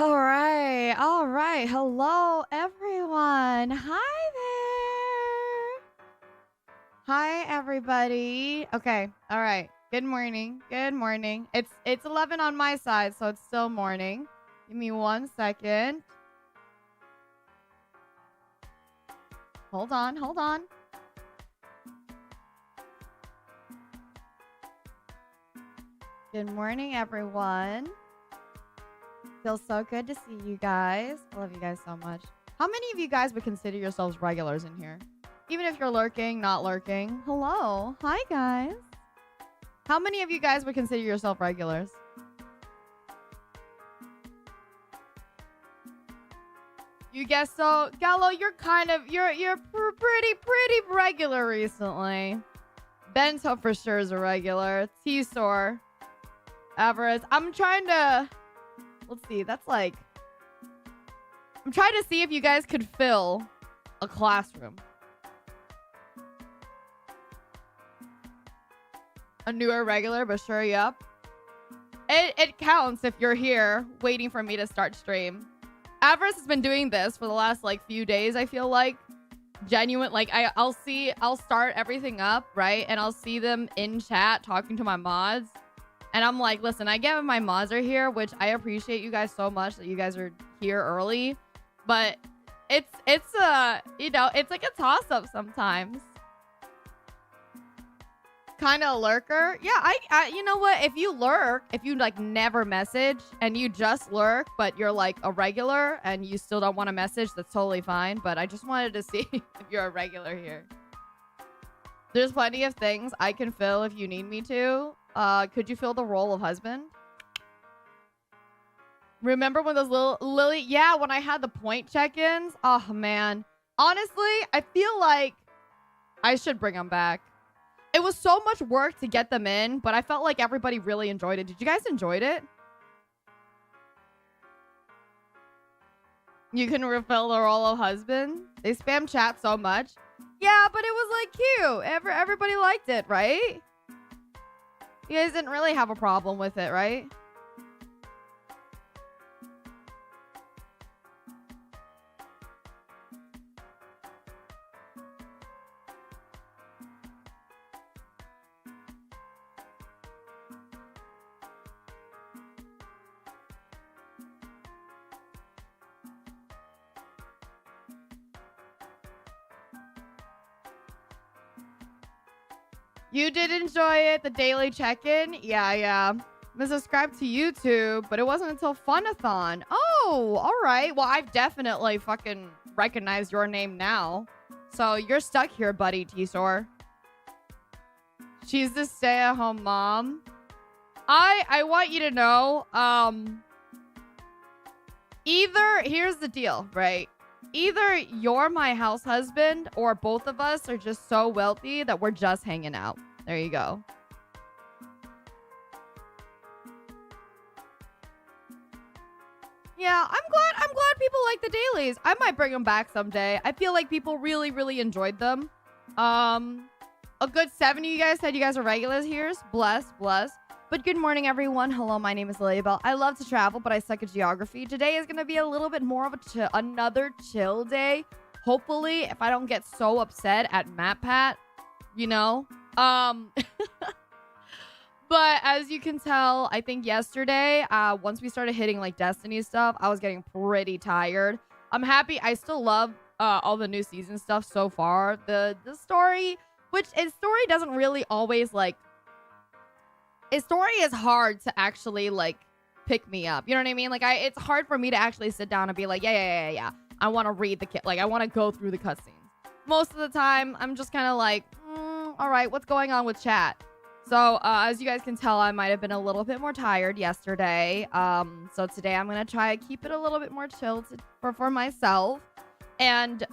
All right. All right. Hello, everyone. Hi there. Hi, everybody. Okay. All right. Good morning. Good morning. It's 11 on my side, so it's still morning. Give me 1 second. Hold on. Hold on. Good morning, everyone. Feels so good to see you guys. I love you guys so much. How many of you guys would consider yourselves regulars in here? Even if you're lurking, not lurking. Hello. Hi, guys. How many of you guys would consider yourself regulars? You guess so? Gallo, you're pretty regular recently. Bento for sure is a regular. T-Store. Everest. I'm trying to... Let's see. That's like... I'm trying to see if you guys could fill a classroom. A newer regular, but sure, yep. It counts if you're here waiting for me to start stream. Avarice has been doing this for the last like few days, I feel like. Genuine, like I'll start everything up, right? And I'll see them in chat talking to my mods. And I'm like, listen, I get my mods are here, which I appreciate you guys so much that you guys are here early. But it's you know, it's like a toss-up sometimes. Kind of a lurker. Yeah, I you know what? If you lurk, if you like never message and you just lurk, but you're like a regular and you still don't want to message, that's totally fine. But I just wanted to see if you're a regular here. There's plenty of things I can fill if you need me to. Could you fill the role of husband? Remember when those little Lily? Yeah, when I had the point check-ins. Oh man, honestly, I feel like I should bring them back. It was so much work to get them in, but I felt like everybody really enjoyed it. Did you guys enjoy it? You can refill the role of husband. They spam chat so much. Yeah, but it was like cute. Everybody liked it, right? You guys didn't really have a problem with it, right? You did enjoy it, the daily check-in? Yeah. I'm subscribed to YouTube, but it wasn't until Funathon. Oh, all right. Well, I've definitely fucking recognized your name now. So you're stuck here, buddy, T-Store. She's the stay-at-home mom. I want you to know, either, here's the deal, right? Either you're my house husband or both of us are just so wealthy that we're just hanging out. There you go. Yeah, I'm glad people like the dailies. I might bring them back someday. I feel like people really enjoyed them. A good 7 of you guys said you guys are regulars here. Bless. But good morning, everyone. Hello, my name is Lilybell. I love to travel, but I suck at geography. Today is going to be a little bit more of another chill day. Hopefully, if I don't get so upset at MatPat, you know. But as you can tell, I think yesterday, once we started hitting like Destiny stuff, I was getting pretty tired. I'm happy. I still love all the new season stuff so far. The story, story doesn't really always like... A story is hard to actually like pick me up. You know what I mean? Like it's hard for me to actually sit down and be like, yeah. I want to read I want to go through the cutscenes. Most of the time, I'm just kind of like, all right, what's going on with chat? So as you guys can tell, I might have been a little bit more tired yesterday. So today I'm gonna try to keep it a little bit more chill for myself. And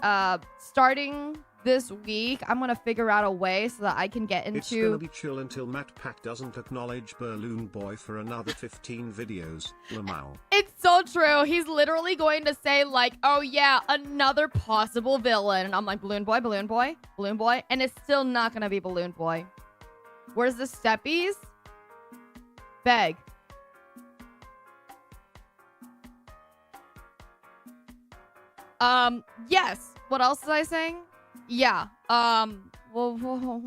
starting this week, I'm gonna figure out a way so that I can get into... It's gonna be chill until MatPat doesn't acknowledge Balloon Boy for another 15 videos. Lamau. It's so true. He's literally going to say like, oh yeah, another possible villain. And I'm like, Balloon Boy. And it's still not gonna be Balloon Boy. Where's the steppies? Beg. Yes. What else was I saying? Yeah. Well,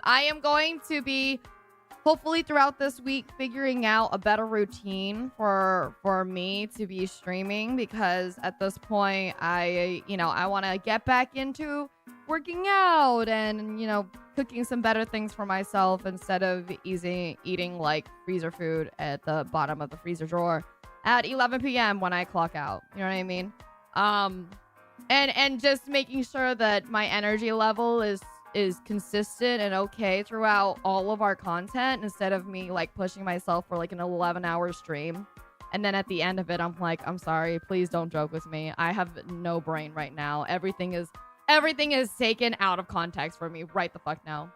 I am going to be hopefully throughout this week figuring out a better routine for me to be streaming, because at this point I want to get back into working out and cooking some better things for myself instead of eating like freezer food at the bottom of the freezer drawer at 11 p.m. when I clock out. You know what I mean? And just making sure that my energy level is consistent and okay throughout all of our content, instead of me like pushing myself for like an 11-hour stream and then at the end of it I'm like, I'm sorry, please don't joke with me, I have no brain right now, everything is taken out of context for me right the fuck now.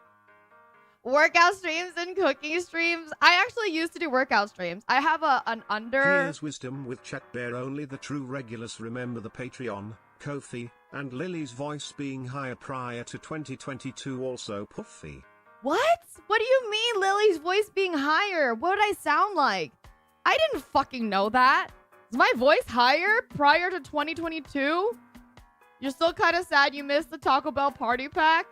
Workout streams and cooking streams. I actually used to do workout streams. I have an under... Here's wisdom with Chat Bear. Only the true regulars remember the Patreon, Ko-fi, and Lily's voice being higher prior to 2022 also puffy. What? What do you mean Lily's voice being higher? What did I sound like? I didn't fucking know that. Is my voice higher prior to 2022? You're still kind of sad you missed the Taco Bell party pack?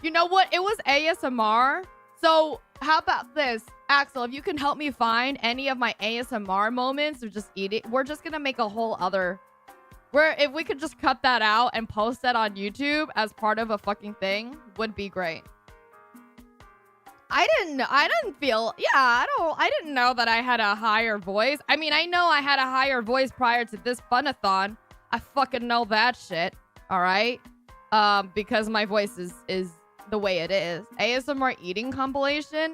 You know what? It was ASMR. So how about this? Axel, if you can help me find any of my ASMR moments of just eating, we're just going to make a whole other... if we could just cut that out and post that on YouTube as part of a fucking thing, would be great. I didn't know that I had a higher voice. I mean, I know I had a higher voice prior to this funathon. I fucking know that shit. All right. Because my voice is the way it is. ASMR eating compilation.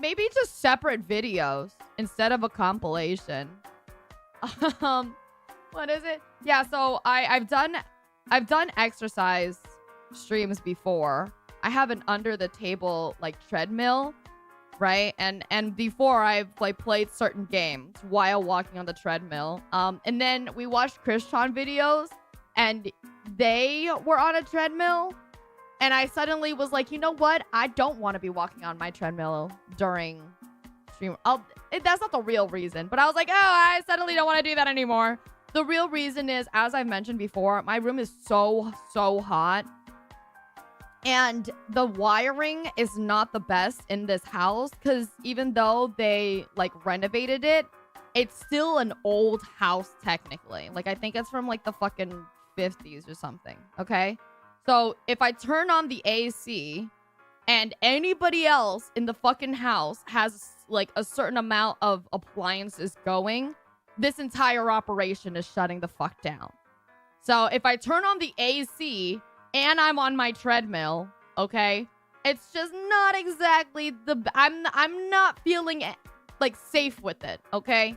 Maybe just separate videos instead of a compilation. What is it? Yeah, so I've done exercise streams before. I have an under the table like treadmill, right? And before I've like played certain games while walking on the treadmill. And then we watched Christian videos and they were on a treadmill. And I suddenly was like, you know what? I don't want to be walking on my treadmill during stream. That's not the real reason, but I was like, oh, I suddenly don't want to do that anymore. The real reason is, as I mentioned before, my room is so hot. And the wiring is not the best in this house, because even though they like renovated it, it's still an old house technically. Like I think it's from like the fucking 50s or something. Okay. So if I turn on the AC and anybody else in the fucking house has like a certain amount of appliances going, this entire operation is shutting the fuck down. So if I turn on the AC and I'm on my treadmill, okay, it's just not exactly I'm not feeling like safe with it, okay?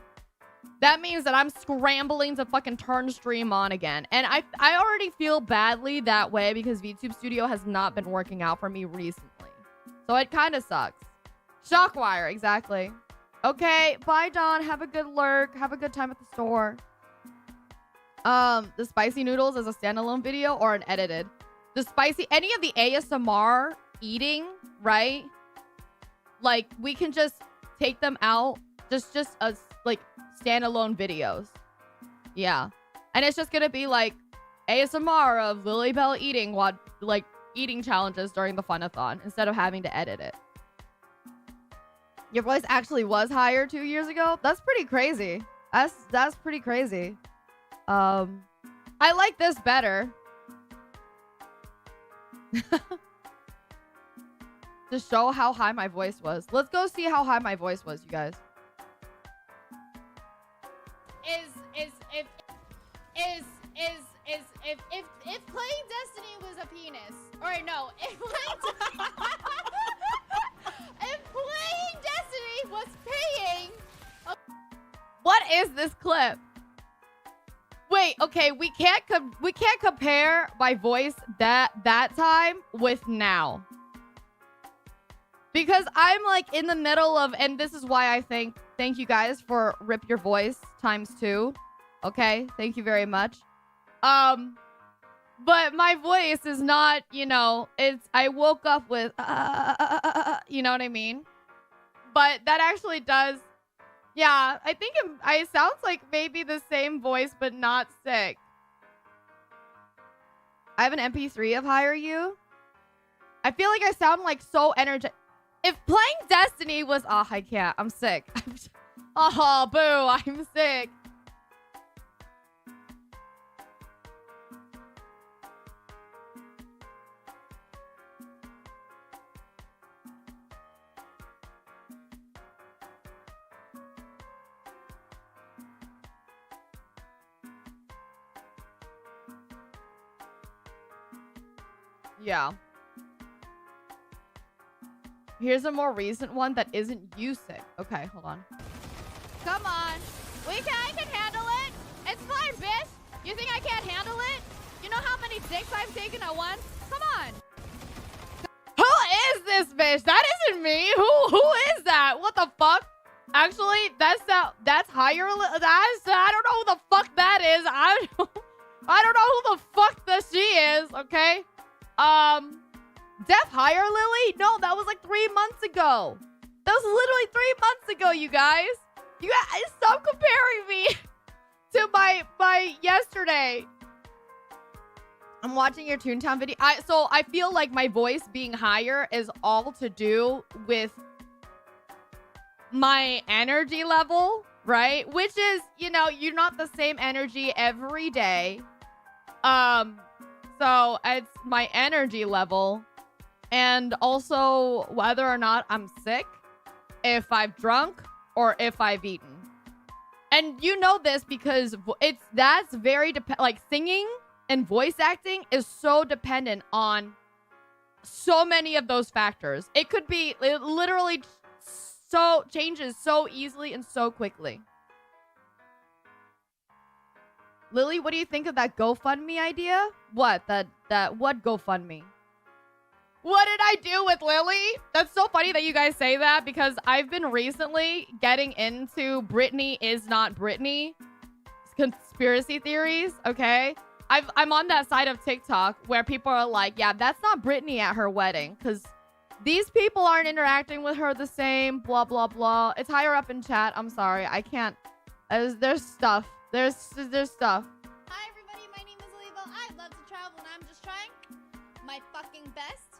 That means that I'm scrambling to fucking turn stream on again. And I already feel badly that way because VTube Studio has not been working out for me recently. So it kind of sucks. Shockwire, exactly. Okay, bye, Dawn. Have a good lurk. Have a good time at the store. The spicy noodles is a standalone video or an edited? The spicy, any of the ASMR eating, right? Like, we can just take them out. Just as, like, standalone videos. Yeah. And it's just gonna be, like, ASMR of Lily Bell eating while, like, eating challenges during the funathon instead of having to edit it. Your voice actually was higher 2 years ago? That's pretty crazy. That's pretty crazy. I like this better. To show how high my voice was. Let's go see how high my voice was, you guys. If playing Destiny was a penis, or no, if playing Destiny was paying. What is this clip? Wait, okay, we can't compare my voice that time with now. Because I'm like in the middle of, and this is why I thank you guys for Rip Your Voice ×2. Okay, thank you very much. But my voice is not, you know, I woke up with, you know what I mean? But that actually does Yeah, I think it sounds like maybe the same voice, but not sick. I have an MP3 of Hire You. I feel like I sound like so energetic. If playing Destiny was... Oh, I can't. I'm sick. Oh, boo. I'm sick. Yeah. Here's a more recent one that isn't you sick. Okay, hold on. Come on. I can handle it. It's fine, bitch. You think I can't handle it? You know how many dicks I've taken at once? Come on. Who is this bitch? That isn't me. Who is that? What the fuck? Actually, that's higher. I don't know who the fuck that is. I don't know who the fuck that she is. Okay. Def Hire Lily? No, that was like 3 months ago. That was literally 3 months ago, you guys. You guys, stop comparing me to my yesterday. I'm watching your Toontown video. So I feel like my voice being higher is all to do with my energy level, right? Which is, you know, you're not the same energy every day. So it's my energy level. And also whether or not I'm sick, if I've drunk, or if I've eaten. And you know this because that's very like singing and voice acting is so dependent on so many of those factors. It literally so changes so easily and so quickly. Lily, what do you think of that GoFundMe idea? What? What GoFundMe? What did I do with Lily? That's so funny that you guys say that because I've been recently getting into Britney is not Britney conspiracy theories, okay? I'm on that side of TikTok where people are like, yeah, that's not Britney at her wedding because these people aren't interacting with her the same, blah, blah, blah. It's higher up in chat. I'm sorry. I can't. There's stuff. There's stuff. Hi, everybody. My name is Lilo. I love to travel, and I'm just trying my fucking best.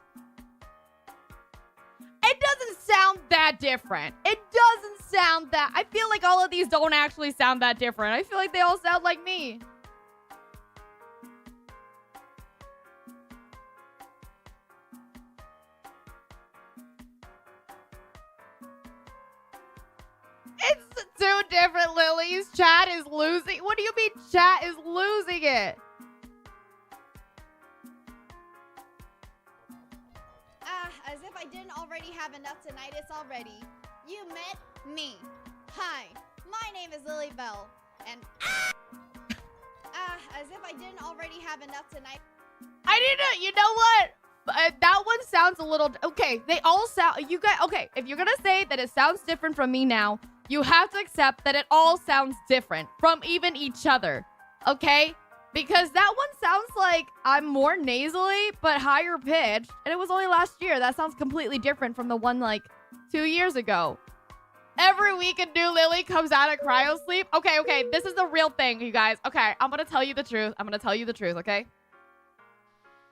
It doesn't sound that different. It doesn't sound that... I feel like all of these don't actually sound that different. I feel like they all sound like me. It's too different, Lilies. Chat is losing... What do you mean chat is losing it? As if I didn't already have enough tinnitus already. You met me. Hi, my name is Lily Bell, and as if I didn't already have enough tinnitus. I didn't. You know what? That one sounds a little. Okay, they all sound. You guys. Okay, if you're gonna say that it sounds different from me now, you have to accept that it all sounds different from even each other. Okay. Because that one sounds like I'm more nasally, but higher pitched. And it was only last year. That sounds completely different from the one like 2 years ago. Every week a new Lily comes out of cryo sleep. Okay. This is the real thing, you guys. Okay, I'm going to tell you the truth. Okay?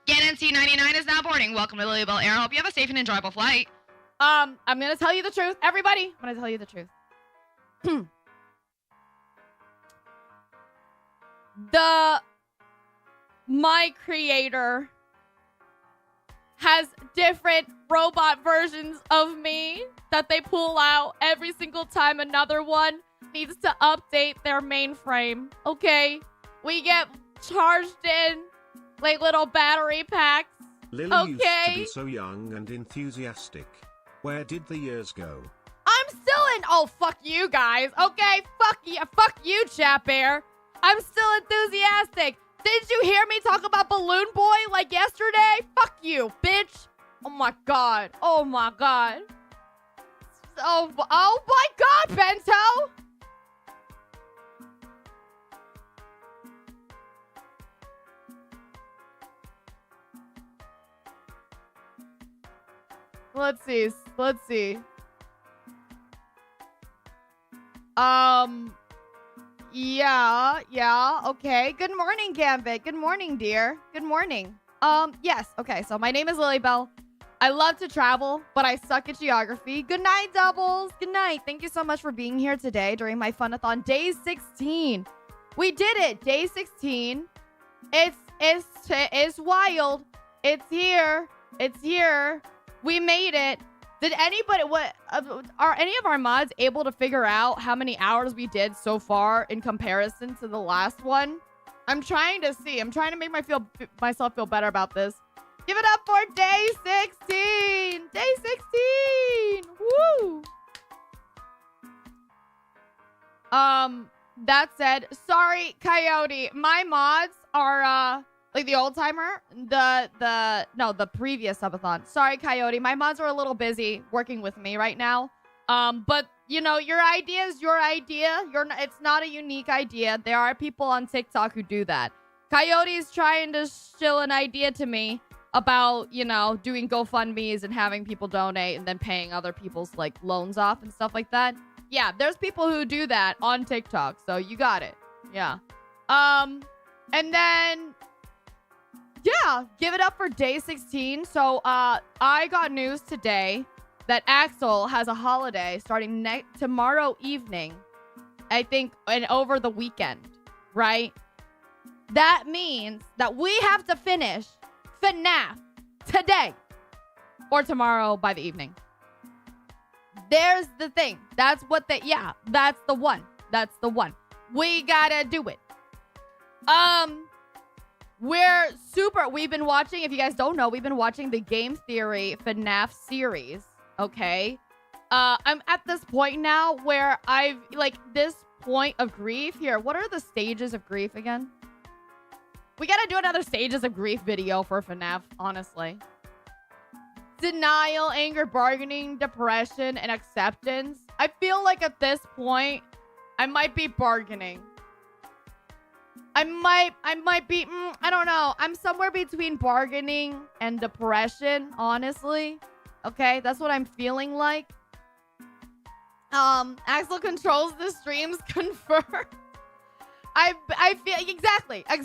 GNC 99 is now boarding. Welcome to Lily Bell Air. Hope you have a safe and enjoyable flight. I'm going to tell you the truth. Everybody, I'm going to tell you the truth. My creator has different robot versions of me that they pull out every single time another one needs to update their mainframe. Okay, we get charged in like little battery packs. Lily used to be so young and enthusiastic. Where did the years go? I'm still in. Oh, fuck you guys. Okay, fuck you, Chat Bear. I'm still enthusiastic. Did you hear me talk about Balloon Boy like yesterday? Fuck you, bitch. Oh my god. Oh my god. Oh my god, Bento. Let's see. Yeah, okay. Good morning, Gambit. Good morning, dear. Good morning. Yes, okay, so my name is Lilybell. I love to travel, but I suck at geography. Good night, Doubles. Good night. Thank you so much for being here today during my Funathon. Day 16. We did it. Day 16. It's wild. It's here. It's here. We made it. Did anybody, are any of our mods able to figure out how many hours we did so far in comparison to the last one? I'm trying to see. I'm trying to make myself feel better about this. Give it up for day 16. Day 16. Woo. That said, sorry, Coyote. My mods are, like the old timer, the previous subathon. Sorry, Coyote. My mods are a little busy working with me right now. But you know, your idea is your idea. It's not a unique idea. There are people on TikTok who do that. Coyote's trying to shill an idea to me about, you know, doing GoFundMes and having people donate and then paying other people's like loans off and stuff like that. Yeah, there's people who do that on TikTok, so you got it. Yeah. And then yeah, give it up for day 16. So I got news today that Axel has a holiday starting tomorrow evening, I think, and over the weekend, right? That means that we have to finish FNAF today or tomorrow by the evening. There's the thing. That's the one. That's the one. We gotta do it. We've been watching, if you guys don't know, we've been watching the Game Theory FNAF series, okay? I'm at this point now where I've, like, this point of grief here. What are the stages of grief again? We gotta do another stages of grief video for FNAF, honestly. Denial, anger, bargaining, depression, and acceptance. I feel like at this point, I might be bargaining. I might be, I don't know. I'm somewhere between bargaining and depression, honestly. Okay, that's what I'm feeling like. Axel controls the streams, confirmed. I feel, exactly. I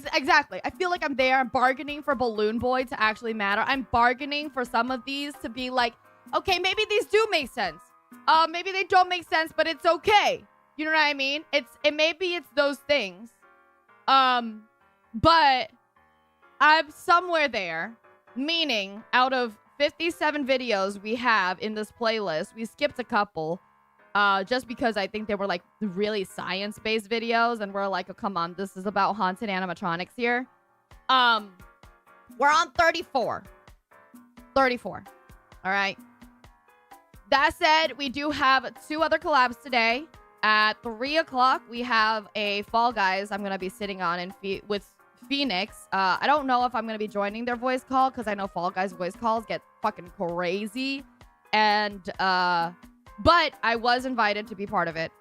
feel like I'm there bargaining for Balloon Boy to actually matter. I'm bargaining for some of these to be like, okay, maybe these do make sense. Maybe they don't make sense, but it's okay. You know what I mean? Maybe it's those things. But I'm somewhere there, meaning out of 57 videos we have in this playlist, we skipped a couple, just because I think they were like really science-based videos, and we're like, oh, come on, this is about haunted animatronics here. We're on 34. 34. All right. That said, we do have 2 other collabs today. At 3 o'clock, we have a Fall Guys I'm going to be sitting on with Phoenix. I don't know if I'm going to be joining their voice call because I know Fall Guys voice calls get fucking crazy. And, but I was invited to be part of it.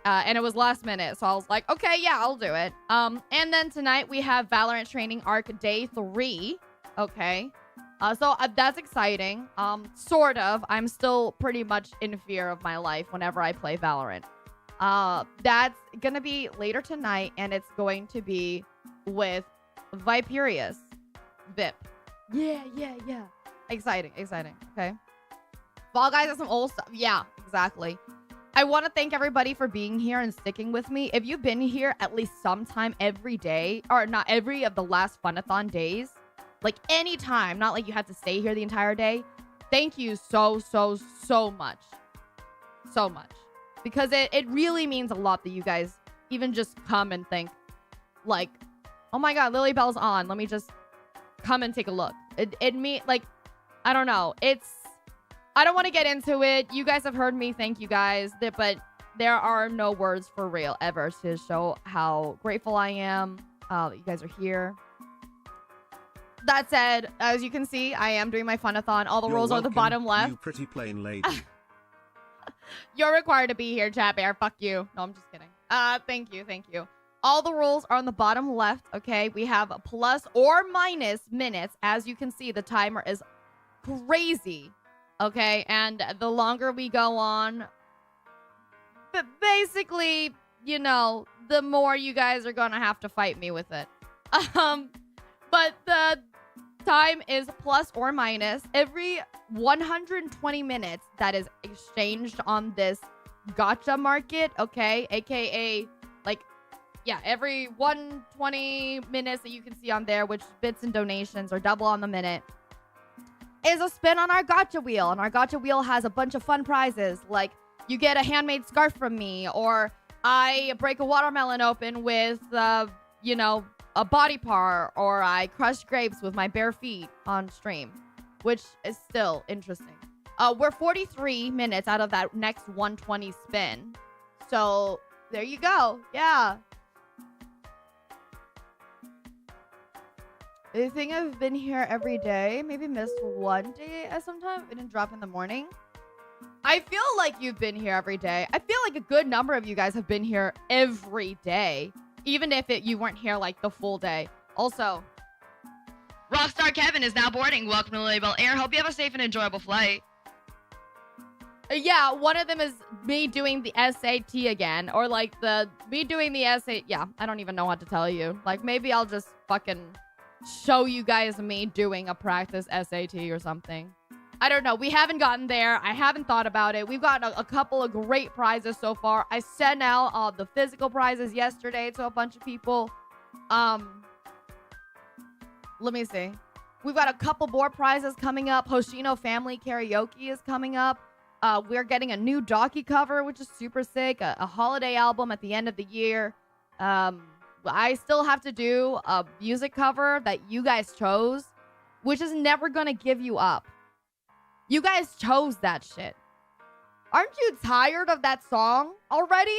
And it was last minute. So I was like, okay, yeah, I'll do it. And then tonight we have Valorant Training Arc Day 3. Okay. So that's exciting. Sort of. I'm still pretty much in fear of my life whenever I play Valorant. That's gonna be later tonight, and it's going to be with Viperius Vip. Yeah. Exciting. Okay. Fall Guys has some old stuff. Yeah, exactly. I want to thank everybody for being here and sticking with me. If you've been here at least sometime every day, or not every of the last Funathon days, like any time, not like you had to stay here the entire day, thank you so much. So much. Because it really means a lot that you guys even just come and think, like, oh my god, Lilybell's on. Let me just come and take a look. It mean, like, I don't know. I don't want to get into it. You guys have heard me. Thank you guys. But there are no words for real ever to show how grateful I am that you guys are here. That said, as you can see, I am doing my Funathon. All the rules are the bottom left. You pretty plain lady. You're required to be here, Chat Bear. Fuck you. No, I'm just kidding. Thank you. All the rules are on the bottom left, okay? We have plus or minus minutes. As you can see, the timer is crazy, okay? And the longer we go on, basically, you know, the more you guys are gonna have to fight me with it. But the time is plus or minus every 120 minutes that is exchanged on this gacha market, okay? AKA, like, yeah, every 120 minutes that you can see on there, which bits and donations are double on the minute, is a spin on our gacha wheel. And our gacha wheel has a bunch of fun prizes, like you get a handmade scarf from me, or I break a watermelon open with, you know, a body part, or I crush grapes with my bare feet on stream, which is still interesting. We're 43 minutes out of that next 120 spin. So there you go. Yeah. I think I've been here every day. Maybe missed one day at some time. It didn't drop in the morning. I feel like you've been here every day. I feel like a good number of you guys have been here every day, even if you weren't here like the full day. Also, Rockstar Kevin is now boarding. Welcome to Label Air. Hope you have a safe and enjoyable flight. yeah, one of them is me doing the SAT again, or like me doing the SAT. Yeah, I don't even know what to tell you. Like, maybe I'll just fucking show you guys me doing a practice SAT or something. I don't know. We haven't gotten there. I haven't thought about it. We've got a couple of great prizes so far. I sent out the physical prizes yesterday to a bunch of people. Let me see. We've got a couple more prizes coming up. Hoshino Family Karaoke is coming up. We're getting a new Doki cover, which is super sick. A holiday album at the end of the year. I still have to do a music cover that you guys chose, which is never gonna give you up. You guys chose that shit. Aren't you tired of that song already?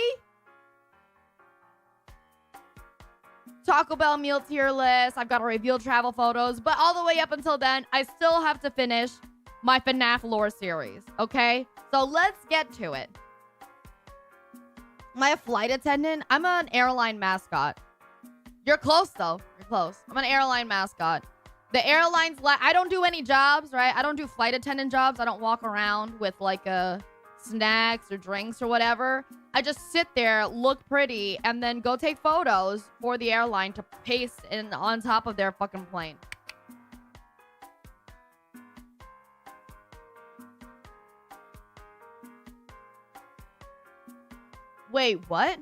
Taco Bell meal tier list. I've got to reveal travel photos. But all the way up until then, I still have to finish my FNAF lore series. Okay? So let's get to it. Am I a flight attendant? I'm an airline mascot. You're close, though. You're close. I'm an airline mascot. The airlines, I don't do any jobs, right? I don't do flight attendant jobs. I don't walk around with like snacks or drinks or whatever. I just sit there, look pretty, and then go take photos for the airline to paste on top of their fucking plane. Wait, what?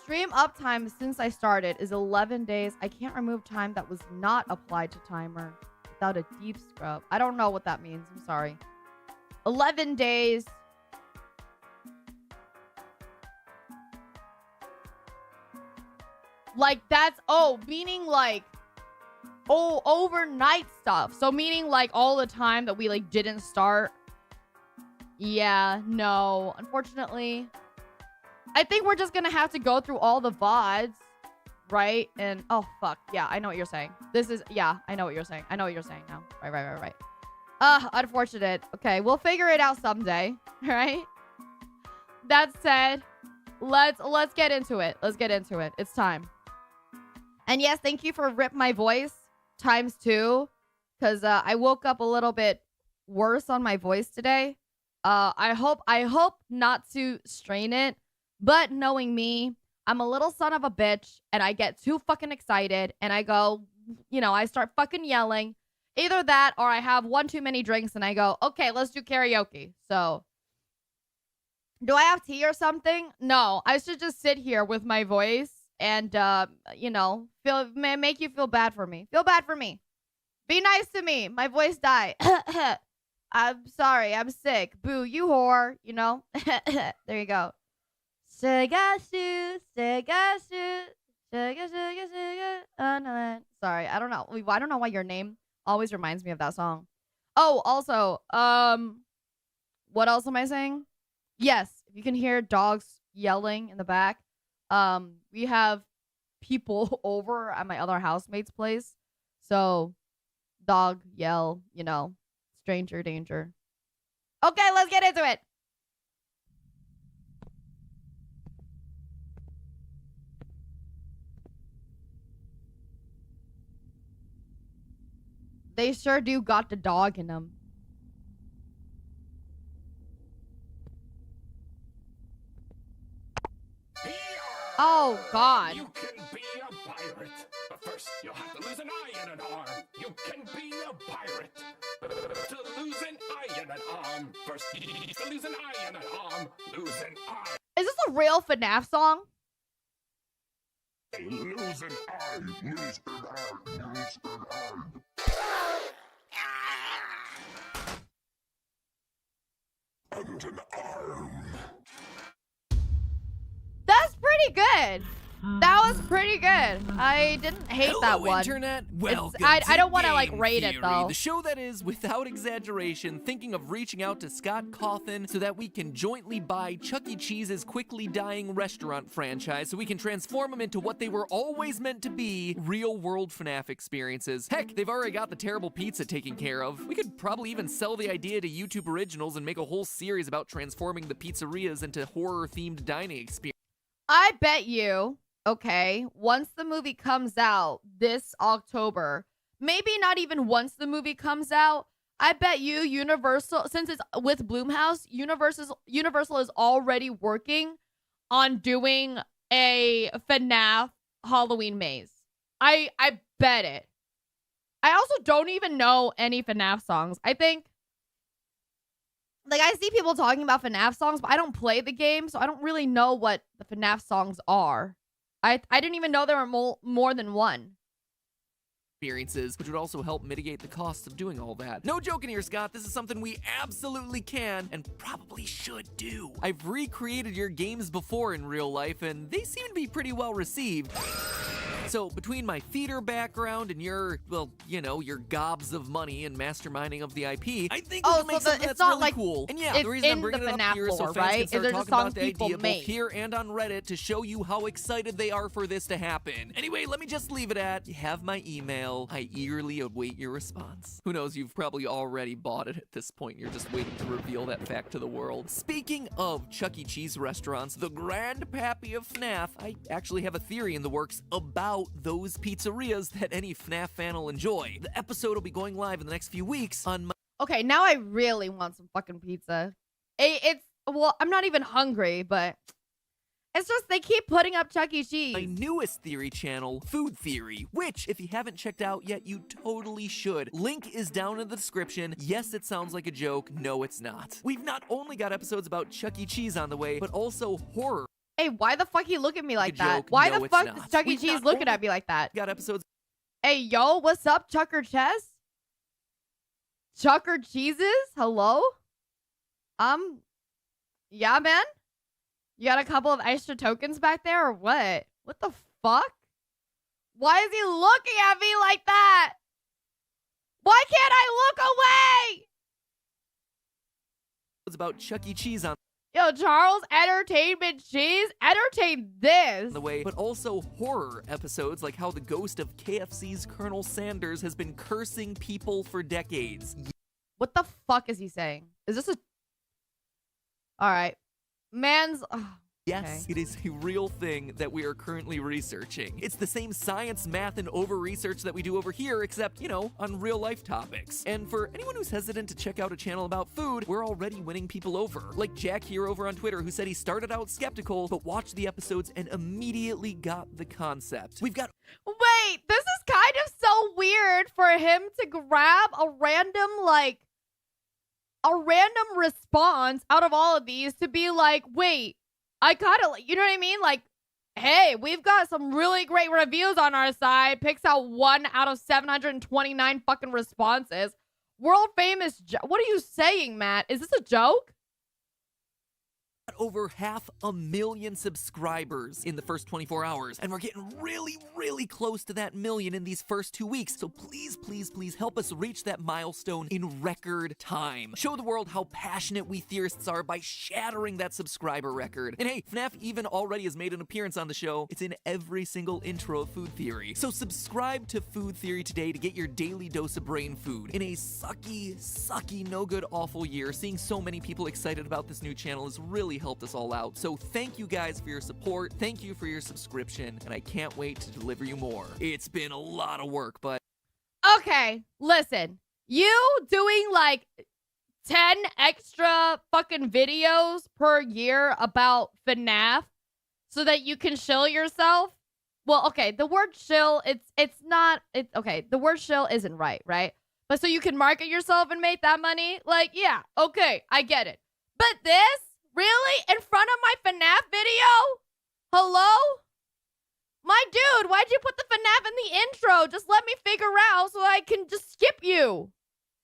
Stream uptime since I started is 11 days. I can't remove time that was not applied to timer without a deep scrub. I don't know what that means. I'm sorry. 11 days. Like, that's, meaning like, overnight stuff. So meaning like all the time that we like didn't start. Yeah, no, unfortunately. I think we're just gonna have to go through all the VODs, right? And, oh, fuck. Yeah, I know what you're saying. I know what you're saying. I know what you're saying now. Right. Unfortunate. Okay, we'll figure it out someday, right? That said, let's get into it. Let's get into it. It's time. And yes, thank you for Rip My Voice ×2, because I woke up a little bit worse on my voice today. I hope not to strain it. But knowing me, I'm a little son of a bitch, and I get too fucking excited, and I go, I start fucking yelling. Either that, or I have one too many drinks, and I go, okay, let's do karaoke. So, do I have tea or something? No, I should just sit here with my voice and, make you feel bad for me. Feel bad for me. Be nice to me. My voice died. I'm sorry, I'm sick. Boo, you whore, There you go. Sorry, I don't know. I don't know why your name always reminds me of that song. Oh, also, what else am I saying? Yes, if you can hear dogs yelling in the back, we have people over at my other housemate's place. So, dog yell, stranger danger. Okay, let's get into it. They sure do got the dog in them. Oh, God. You can be a pirate, but first you'll have to lose an eye and an arm. You can be a pirate. To lose an eye and an arm. First, to lose an eye and an arm. Lose an eye. Is this a real FNAF song? Lose an eye. Lose an eye. Lose an eye. And an arm. That's pretty good. That was pretty good. I didn't hate Hello, that one. Internet. Welcome I don't want to to like Game rate it Theory, though. The show that is, without exaggeration, thinking of reaching out to Scott Cawthon so that we can jointly buy Chuck E. Cheese's quickly dying restaurant franchise so we can transform them into what they were always meant to be, real-world FNAF experiences. Heck, they've already got the terrible pizza taken care of. We could probably even sell the idea to YouTube Originals and make a whole series about transforming the pizzerias into horror-themed dining experiences. I bet you, okay, once the movie comes out this October, maybe not even once the movie comes out, I bet you Universal, since it's with Blumhouse, Universal is already working on doing a FNAF Halloween maze. I bet it. I also don't even know any FNAF songs. I think, like, I see people talking about FNAF songs, but I don't play the game, so I don't really know what the FNAF songs are. I didn't even know there were more than one. Experiences, which would also help mitigate the costs of doing all that. No joking here, Scott. This is something we absolutely can and probably should do. I've recreated your games before in real life, and they seem to be pretty well received. So between my theater background and your, well, you know, your gobs of money and masterminding of the IP, I think we can make something that's really cool. And yeah, the reason I'm bringing it up here is so fans can start talking about the idea both here and on Reddit to show you how excited they are for this to happen. Anyway, let me just leave it at, you have my email. I eagerly await your response. Who knows, you've probably already bought it at this point. You're just waiting to reveal that fact to the world. Speaking of Chuck E. Cheese restaurants, the grandpappy of FNAF, I actually have a theory in the works about those pizzerias that any FNAF fan will enjoy. The episode will be going live in the next few weeks on my... Okay, now I really want some fucking pizza. Well, I'm not even hungry, but it's just they keep putting up Chuck E. Cheese. My newest theory channel, Food Theory, which, if you haven't checked out yet, you totally should. Link is down in the description. Yes, it sounds like a joke. No, it's not. We've not only got episodes about Chuck E. Cheese on the way, but also horror. Hey, why the fuck you look at me like that? Joke. Why No, the it's fuck not. is Chuck E. We've Cheese not looking only at me like that? got episodes. Hey, yo, what's up, Chucker Chess? Chucker Cheeses? Hello? Yeah, man? You got a couple of extra tokens back there or what? What the fuck? Why is he looking at me like that? Why can't I look away? It's about Chuck E. Cheese on Yo, Charles, Entertainment Cheese, entertain this. the way, but also horror episodes like how the ghost of KFC's Colonel Sanders has been cursing people for decades. What the fuck is he saying? Is this a... Alright. Man's... Yes, okay. it is a real thing that we are currently researching. It's the same science, math, and over-research that we do over here, except, you know, on real-life topics. And for anyone who's hesitant to check out a channel about food, we're already winning people over. Like Jack here over on Twitter, who said he started out skeptical, but watched the episodes and immediately got the concept. We've got... Wait, this is kind of so weird for him to grab a random, like... a random response out of all of these to be like, wait, I gotta, you know what I mean? Like, hey, we've got some really great reviews on our side. Picks out 1 out of 729 fucking responses. World famous. What are you saying, Matt? Is this a joke? Over 500,000 subscribers in the first 24 hours, and we're getting really close to that million in these first 2 weeks. So please help us reach that milestone in record time. Show the world how passionate we theorists are by shattering that subscriber record. And hey, FNAF even already has made an appearance on the show. It's in every single intro of Food Theory. So subscribe to Food Theory today to get your daily dose of brain food. In a sucky, no good, awful year, seeing so many people excited about this new channel has really helped us all out. So thank you guys for your support. Thank you for your subscription, and I can't wait to deliver you more. It's been a lot of work, but... Okay, listen. You doing like 10 extra fucking videos per year about FNAF so that you can shill yourself. Well, okay, the word shill, okay, the word shill isn't right? But so you can market yourself and make that money? Like, yeah, okay, I get it. But this? Really? In front of my FNAF video? Hello? My dude, why'd you put the FNAF in the intro? Just let me figure out so I can just skip you.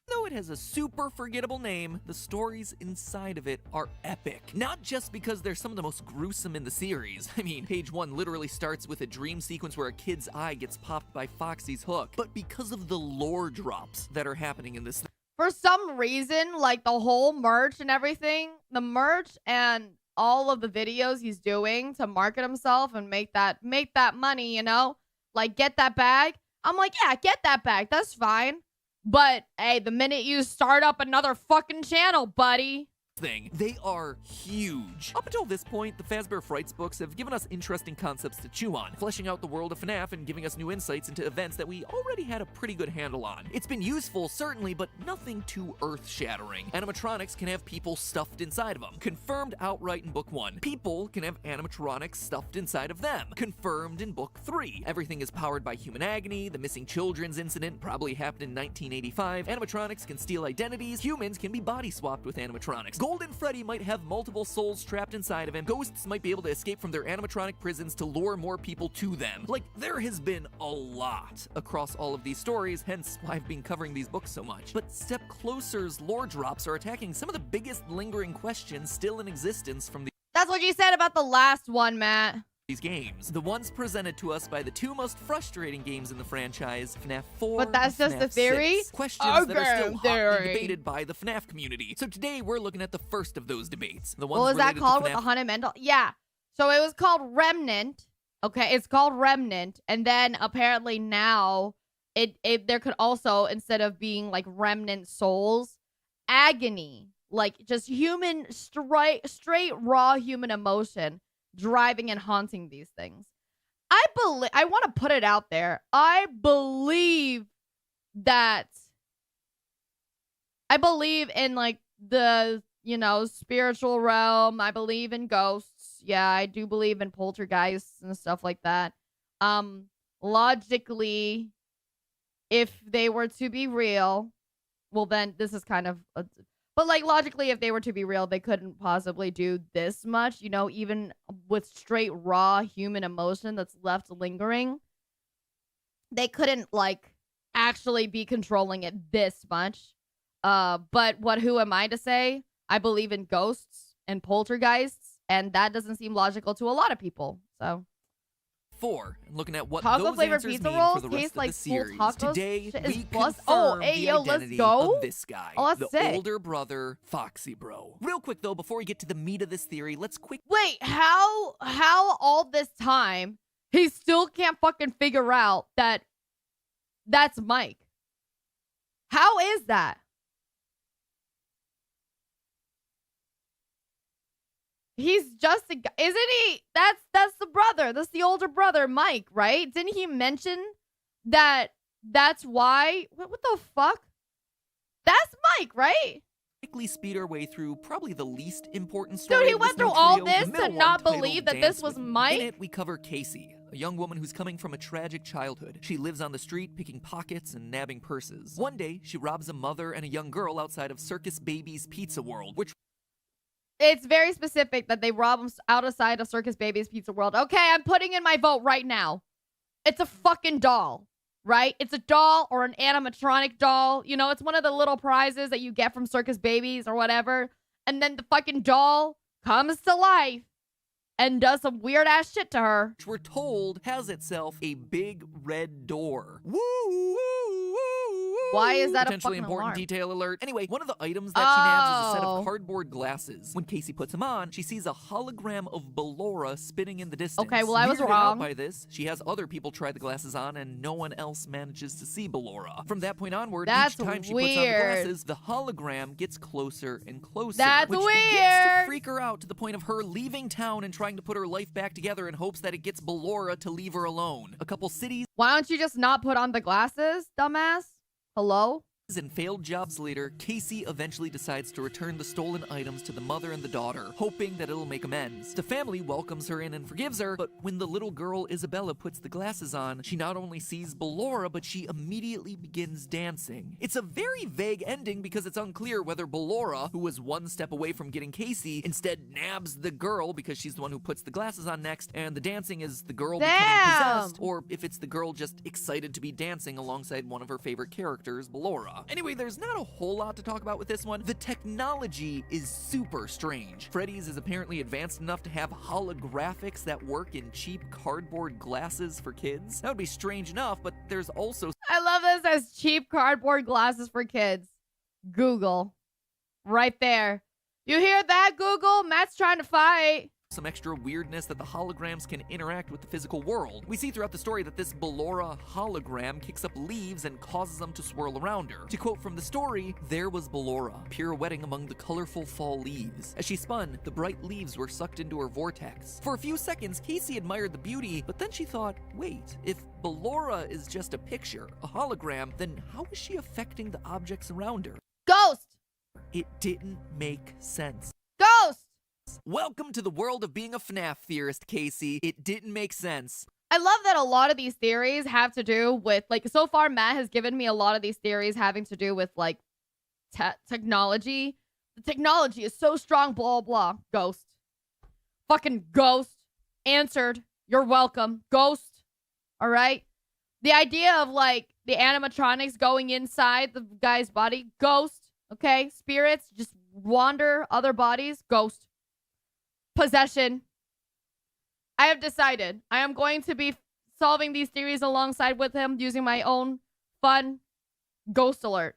Though it has a super forgettable name, the stories inside of it are epic. Not just because they're some of the most gruesome in the series. I mean, page 1 literally starts with a dream sequence where a kid's eye gets popped by Foxy's hook, but because of the lore drops that are happening in this. For some reason, like the whole merch and everything, the merch and all of the videos he's doing to market himself and make that money, you know, like get that bag. I'm like, yeah, get that bag. That's fine. But, hey, the minute you start up another fucking channel, buddy. They are huge. Up until this point, the Fazbear Frights books have given us interesting concepts to chew on, fleshing out the world of FNAF and giving us new insights into events that we already had a pretty good handle on. It's been useful, certainly, but nothing too earth-shattering. Animatronics can have people stuffed inside of them. Confirmed outright in Book 1. People can have animatronics stuffed inside of them. Confirmed in Book 3. Everything is powered by human agony. The missing children's incident probably happened in 1985. Animatronics can steal identities. Humans can be body-swapped with animatronics. Golden Freddy might have multiple souls trapped inside of him. Ghosts might be able to escape from their animatronic prisons to lure more people to them. Like, there has been a lot across all of these stories, hence why I've been covering these books so much. But Step Closer's lore drops are attacking some of the biggest lingering questions still in existence from That's what you said about the last one, Matt. these games. The ones presented to us by the two most frustrating games in the franchise, FNAF 4 But that's and just FNAF a theory? 6. Questions that are still hotly theory. debated by the FNAF community. So today we're looking at the first of those debates. The ones What was that related to called with FNAF the Haunted Mental? Yeah. So it was called Remnant. Okay, it's called Remnant. And then apparently now there could also, instead of being like remnant souls, agony. Like just human, straight raw human emotion driving and haunting these things. I want to put it out there. I believe in like the, you know, spiritual realm. I believe in ghosts. Yeah, I do believe in poltergeists and stuff like that. Logically, if they were to be real, well then this is kind of but like logically, if they were to be real, they couldn't possibly do this much, you know, even with straight raw human emotion that's left lingering. They couldn't like actually be controlling it this much. But who am I to say? I believe in ghosts and poltergeists, and that doesn't seem logical to a lot of people. So 4, and looking at what taco those flavored answers pizza mean rolls for the rest taste of like the series. full tacos. Today, Shit is we bust. confirm Oh, hey, the yo, let's identity go. of this guy, Oh, that's the sick. older brother, Foxy Bro. Real quick, though, before we get to the meat of this theory, let's Wait, how all this time he still can't fucking figure out that that's Mike? How is that? He's just a guy, isn't he? That's the brother. That's the older brother, Mike, right? Didn't he mention that that's why? What the fuck? That's Mike, right? quickly speed our way through probably the least important story. Dude, he of went this through new all trio, the this middle to one, not titled believe that Dance this was With Me. Mike? In it, we cover Casey, a young woman who's coming from a tragic childhood. She lives on the street picking pockets and nabbing purses. One day, she robs a mother and a young girl outside of Circus Baby's Pizza World, which It's very specific that they rob him outside of Circus Baby's Pizza World. Okay, I'm putting in my vote right now. It's a fucking doll, right? It's a doll or an animatronic doll. You know, it's one of the little prizes that you get from Circus Babies or whatever. And then the fucking doll comes to life and does some weird ass shit to her. we're told has itself a big red door. Woo, woo, woo, woo. Why is that a potentially fucking important alarm? detail alert? Anyway, one of the items that she nabs is a set Oh. of cardboard glasses. When Casey puts them on, she sees a hologram of Ballora spinning in the distance. Okay, well, I was Weirded wrong. out by this, she has other people try the glasses on, and no one else manages to see Ballora. From that point onward, That's each time she puts on the weird. glasses, the hologram gets closer and closer. That's which begins weird. to freak her out to the point of her leaving town and trying to put her life back together in hopes that it gets Ballora to leave her alone. A couple cities Why don't you just not put on the glasses, dumbass? Hello? And failed jobs leader, Casey eventually decides to return the stolen items to the mother and the daughter, hoping that it'll make amends. The family welcomes her in and forgives her, but when the little girl Isabella puts the glasses on, she not only sees Ballora, but she immediately begins dancing. It's a very vague ending because it's unclear whether Ballora, who was one step away from getting Casey, instead nabs the girl because she's the one who puts the glasses on next, and the dancing is the girl becoming possessed, or if it's the girl just excited to be dancing alongside one of her favorite characters, Ballora. Anyway, there's not a whole lot to talk about with this one. The technology is super strange. Freddy's is apparently advanced enough to have holographics that work in cheap cardboard glasses for kids. That would be strange enough, but there's also I love this as cheap cardboard glasses for kids. Google. Right there. You hear that, Google? Matt's trying to fight. some extra weirdness that the holograms can interact with the physical world. We see throughout the story that this Ballora hologram kicks up leaves and causes them to swirl around her. To quote from the story, there was Ballora, pirouetting among the colorful fall leaves. As she spun, the bright leaves were sucked into her vortex. For a few seconds, Casey admired the beauty, but then she thought, wait, if Ballora is just a picture, a hologram, then how is she affecting the objects around her? Ghost! It didn't make sense. Ghost! Welcome to the world of being a FNAF theorist, Casey. It didn't make sense. I love that a lot of these theories have to do with, like, so far Matt has given me a lot of these theories having to do with, like, technology. The technology is so strong, blah, blah. Ghost. Fucking ghost. Answered. You're welcome. Ghost. All right? The idea of, like, the animatronics going inside the guy's body. Ghost. Okay? Spirits just wander other bodies. Ghost. Possession. I have decided I am going to be solving these theories alongside with him using my own fun ghost alert.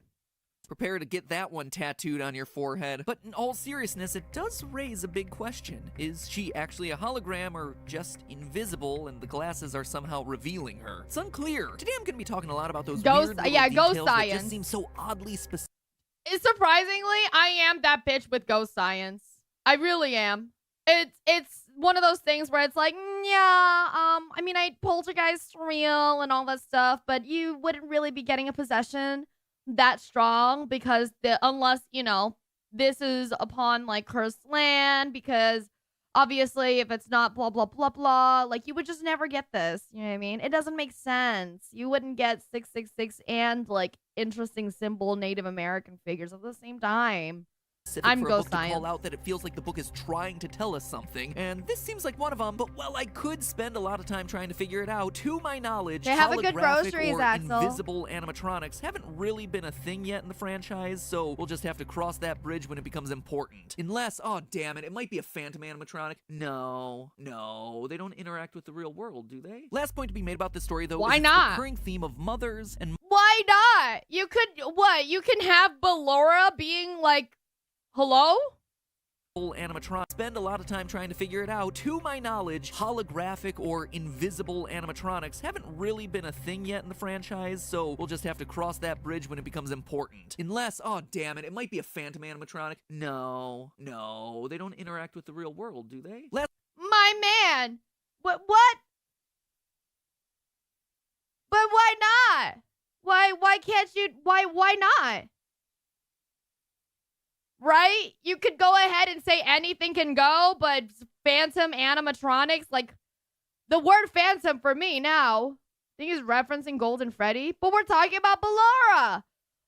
Prepare to get that one tattooed on your forehead. But in all seriousness, it does raise a big question. Is she actually a hologram or just invisible and the glasses are somehow revealing her? It's unclear. Today I'm going to be talking a lot about those Ghost- weird little yeah, details ghost that science. just seem so oddly specific. Surprisingly, I am that bitch with ghost science. I really am. It's one of those things where it's like, I mean, poltergeist real and all that stuff, but you wouldn't really be getting a possession that strong because unless, you know, this is upon like cursed land, because obviously if it's not blah, blah, blah, blah, like you would just never get this. You know what I mean? It doesn't make sense. You wouldn't get 666 and like interesting symbol Native American figures at the same time. I'm For a ghost book to science. call out that it feels like the book is trying to tell us something, and this seems like one of them. But while I could spend a lot of time trying to figure it out, to my knowledge, They have a good holographic groceries, or Axel. invisible animatronics haven't really been a thing yet in the franchise, so we'll just have to cross that bridge when it becomes important. Unless, oh damn it might be a phantom animatronic. No, they don't interact with the real world, do they? Last point to be made about this story, though, Why is not? the recurring theme of mothers and Why not? You can have Ballora being like, hello? animatronics. Spend a lot of time trying to figure it out. To my knowledge, holographic or invisible animatronics haven't really been a thing yet in the franchise, so we'll just have to cross that bridge when it becomes important. Unless, oh damn it might be a phantom animatronic. No, they don't interact with the real world, do they? My man. What? But why not? Why can't you? Why not? Right? You could go ahead and say anything can go, but phantom animatronics, like, the word phantom for me now, I think is referencing Golden Freddy, but we're talking about Ballora.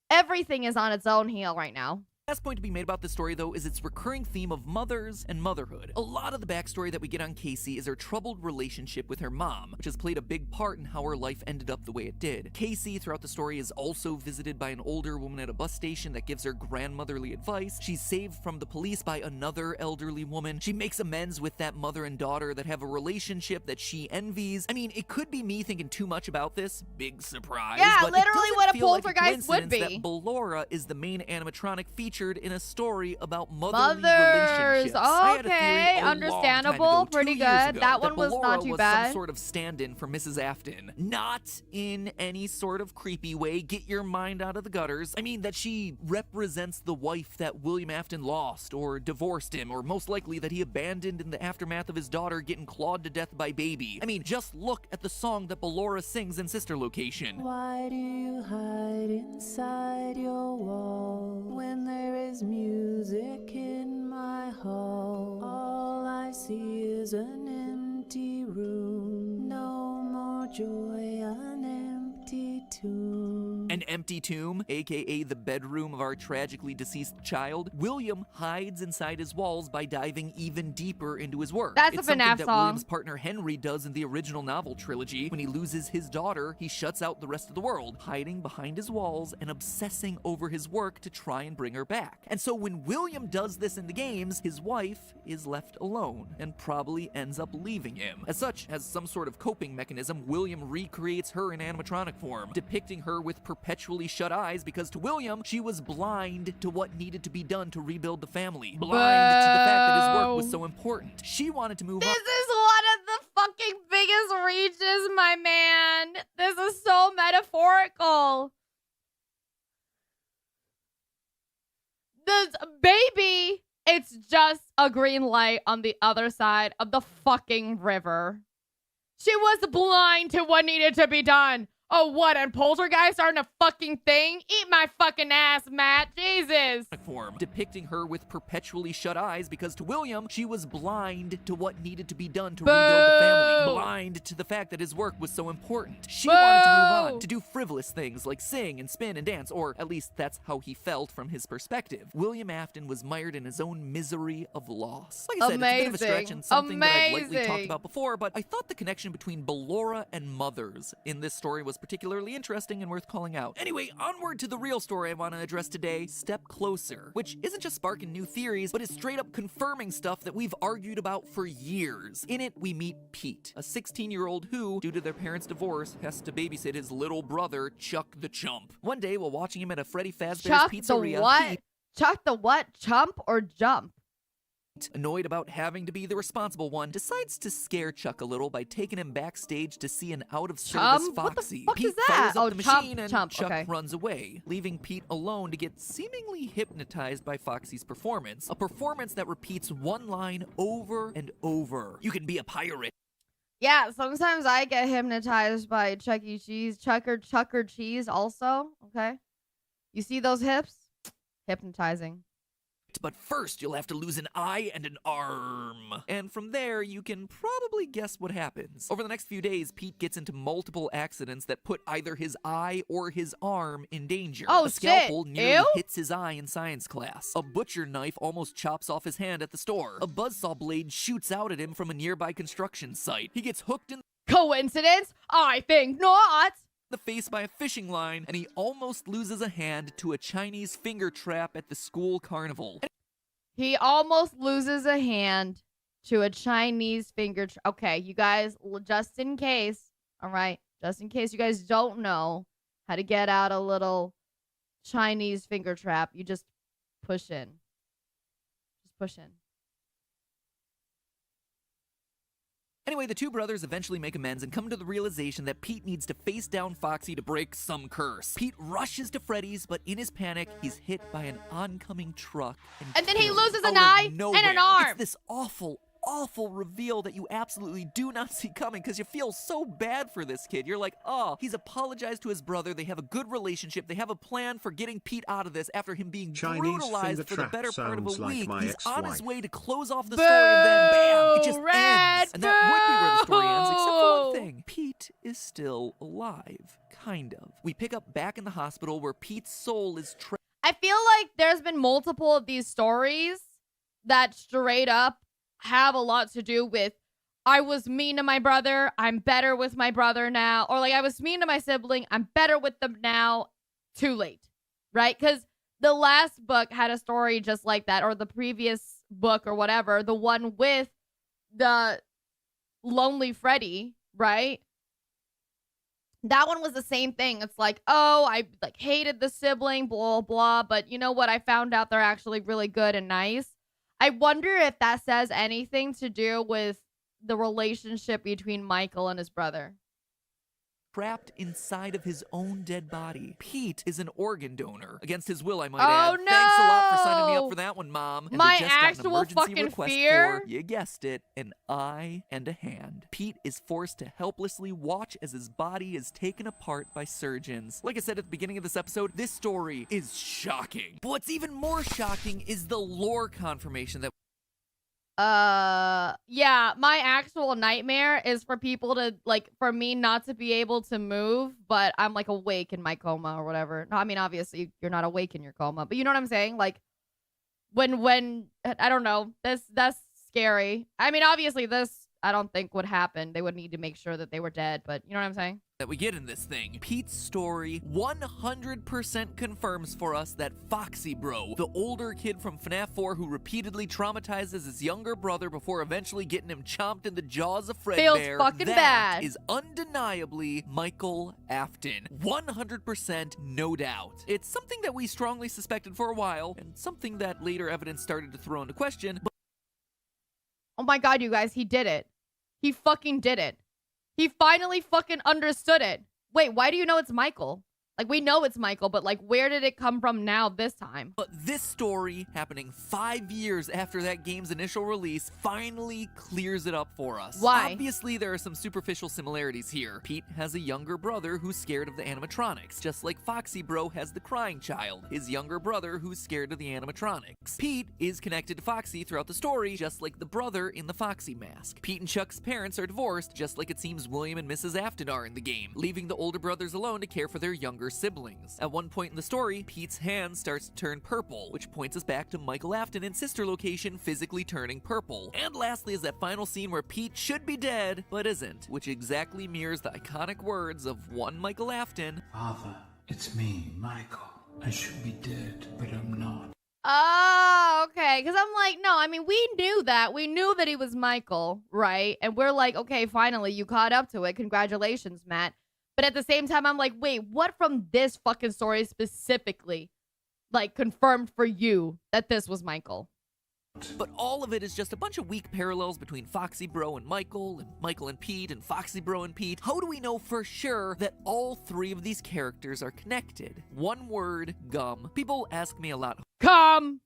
Everything is on its own heel right now. Last point to be made about this story, though, is its recurring theme of mothers and motherhood. A lot of the backstory that we get on Casey is her troubled relationship with her mom, which has played a big part in how her life ended up the way it did. Casey, throughout the story, is also visited by an older woman at a bus station that gives her grandmotherly advice. She's saved from the police by another elderly woman. She makes amends with that mother and daughter that have a relationship that she envies. I mean, it could be me thinking too much about this. Big surprise. Yeah, but literally it what a doesn't feel like poltergeist would coincidence be. that Ballora is the main animatronic feature featured in a story about Mothers. relationships. I had a theory Okay, a long understandable. time ago, Pretty 2 years good. ago, That one was Ballora not too was bad. some sort of stand-in for Mrs. Afton. Not in any sort of creepy way. Get your mind out of the gutters. I mean that she represents the wife that William Afton lost or divorced him, or most likely that he abandoned in the aftermath of his daughter getting clawed to death by Baby. I mean, just look at the song that Ballora sings in Sister Location. Why do you hide inside your wall when there is music in my hall? All I see is an empty room, no more joy, an empty tomb. An empty tomb, aka the bedroom of our tragically deceased child. William hides inside his walls by diving even deeper into his work. That's it's a FNAF something that song. William's partner Henry does in the original novel trilogy. When he loses his daughter, he shuts out the rest of the world, hiding behind his walls and obsessing over his work to try and bring her back. And so when William does this in the games, his wife is left alone and probably ends up leaving him. As such, as some sort of coping mechanism, William recreates her in animatronic form, depicting her with perpetually shut eyes because to William, she was blind to what needed to be done to rebuild the family. Blind to the fact that his work was so important. She wanted to move This on. is one of the fucking biggest reaches, my man. This is so metaphorical. This Baby, it's just a green light on the other side of the fucking river. She was blind to what needed to be done. Oh, what? And Poltergeist aren't a fucking thing? Eat my fucking ass, Matt. Jesus. Form, depicting her with perpetually shut eyes because to William, she was blind to what needed to be done to rebuild the family. Blind to the fact that his work was so important. She wanted to move on, to do frivolous things like sing and spin and dance, or at least that's how he felt from his perspective. William Afton was mired in his own misery of loss. Like I said, it's a bit of a stretch and something that I've lightly talked about before, but I thought the connection between Ballora and mothers in this story was particularly interesting and worth calling out. Anyway, onward to the real story I want to address today, Step Closer, which isn't just sparking new theories, but is straight up confirming stuff that we've argued about for years. In it, we meet Pete, a 16-year-old who, due to their parents' divorce, has to babysit his little brother, Chuck the Chump. One day, while watching him at a Freddy Fazbear's Chuck pizzeria, the what? Pete, Chuck the what? Chump or jump? annoyed about having to be the responsible one, decides to scare Chuck a little by taking him backstage to see an out-of-service Chump? What the Foxy. fuck Pete is that? fires up Oh, the Chump, machine and Chump, Chuck okay. runs away, leaving Pete alone to get seemingly hypnotized by Foxy's performance. A performance that repeats one line over and over. You can be a pirate. Yeah, sometimes I get hypnotized by Chuck E. Cheese. Chucker Cheese also, okay? You see those hips? Hypnotizing. But first, you'll have to lose an eye and an arm. And from there, you can probably guess what happens. Over the next few days, Pete gets into multiple accidents that put either his eye or his arm in danger. Oh, a scalpel shit. nearly Ew. hits his eye in science class. A butcher knife almost chops off his hand at the store. A buzzsaw blade shoots out at him from a nearby construction site. He gets hooked in Coincidence? I think not. the face by a fishing line, and he almost loses a hand to a Chinese finger trap at the school carnival. He almost loses a hand to a Chinese finger. Okay, you guys, just in case, all right, just in case you guys don't know how to get out a little Chinese finger trap, you just push in. Just push in. Anyway, the two brothers eventually make amends and come to the realization that Pete needs to face down Foxy to break some curse. Pete rushes to Freddy's, but in his panic, he's hit by an oncoming truck. And then he killed loses an out of eye and nowhere. an arm. It's this awful reveal that you absolutely do not see coming because you feel so bad for this kid. You're like, oh, he's apologized to his brother. They have a good relationship. They have a plan for getting Pete out of this after him being Chinese brutalized finger for the trap better part of a sounds like week. my He's on his ex-wife. way to close off the story and then bam, it just Red ends. And that would be where the story ends, except for one boo. thing. Pete is still alive. Kind of. We pick up back in the hospital where Pete's soul is trapped. I feel like there's been multiple of these stories that straight up have a lot to do with I was mean to my brother, I'm better with my brother now, or like I was mean to my sibling, I'm better with them now, too late, right? Because the last book had a story just like that, or the previous book or whatever, the one with the lonely Freddy, right? That one was the same thing. It's like, oh, I like hated the sibling, blah, blah. But you know what? I found out they're actually really good and nice. I wonder if that says anything to do with the relationship between Michael and his brother. Trapped inside of his own dead body. Pete is an organ donor. Against his will, I might Oh, add. Thanks a lot for signing me no! up for that one, Mom. And My we just got an actual emergency fucking request fear? for, you guessed it, an eye and a hand. Pete is forced to helplessly watch as his body is taken apart by surgeons. Like I said at the beginning of this episode, this story is shocking. But what's even more shocking is the lore confirmation that Yeah, my actual nightmare is for people to, like, for me not to be able to move, but I'm, like, awake in my coma or whatever. No, I mean, obviously, you're not awake in your coma, but you know what I'm saying? Like, when, I don't know, that's scary. I mean, obviously, this, I don't think would happen. They would need to make sure that they were dead, but you know what I'm saying? that we get in this thing. Pete's story 100% confirms for us that Foxy Bro, the older kid from FNAF 4 who repeatedly traumatizes his younger brother before eventually getting him chomped in the jaws of Fredbear, fucking that bad. is undeniably Michael Afton. 100% no doubt. It's something that we strongly suspected for a while, and something that later evidence started to throw into question, but Oh my god, you guys, he did it. He fucking did it. He finally fucking understood it. Wait, why do you know it's Michael? Like, we know it's Michael, but, like, where did it come from now this time? But this story, happening 5 years after that game's initial release, finally clears it up for us. Why? Obviously, there are some superficial similarities here. Pete has a younger brother who's scared of the animatronics, just like Foxy Bro has the crying child, his younger brother who's scared of the animatronics. Pete is connected to Foxy throughout the story, just like the brother in the Foxy mask. Pete and Chuck's parents are divorced, just like it seems William and Mrs. Afton are in the game, leaving the older brothers alone to care for their younger siblings. At one point in the story, Pete's hand starts to turn purple, which points us back to Michael Afton and sister location physically turning purple. And lastly is that final scene where Pete should be dead, but isn't, which exactly mirrors the iconic words of one Michael Afton. Father, it's me, Michael. I should be dead, but I'm not. Oh, okay. Because I'm like, no, I mean, we knew that. We knew that he was Michael, right? And we're like, okay, finally, you caught up to it. Congratulations, Matt. But at the same time, I'm like, wait, what from this fucking story specifically, like, confirmed for you that this was Michael? But all of it is just a bunch of weak parallels between Foxy Bro and Michael and Pete, and Foxy Bro and Pete. How do we know for sure that all three of these characters are connected? One word, gum. People ask me a lot Come!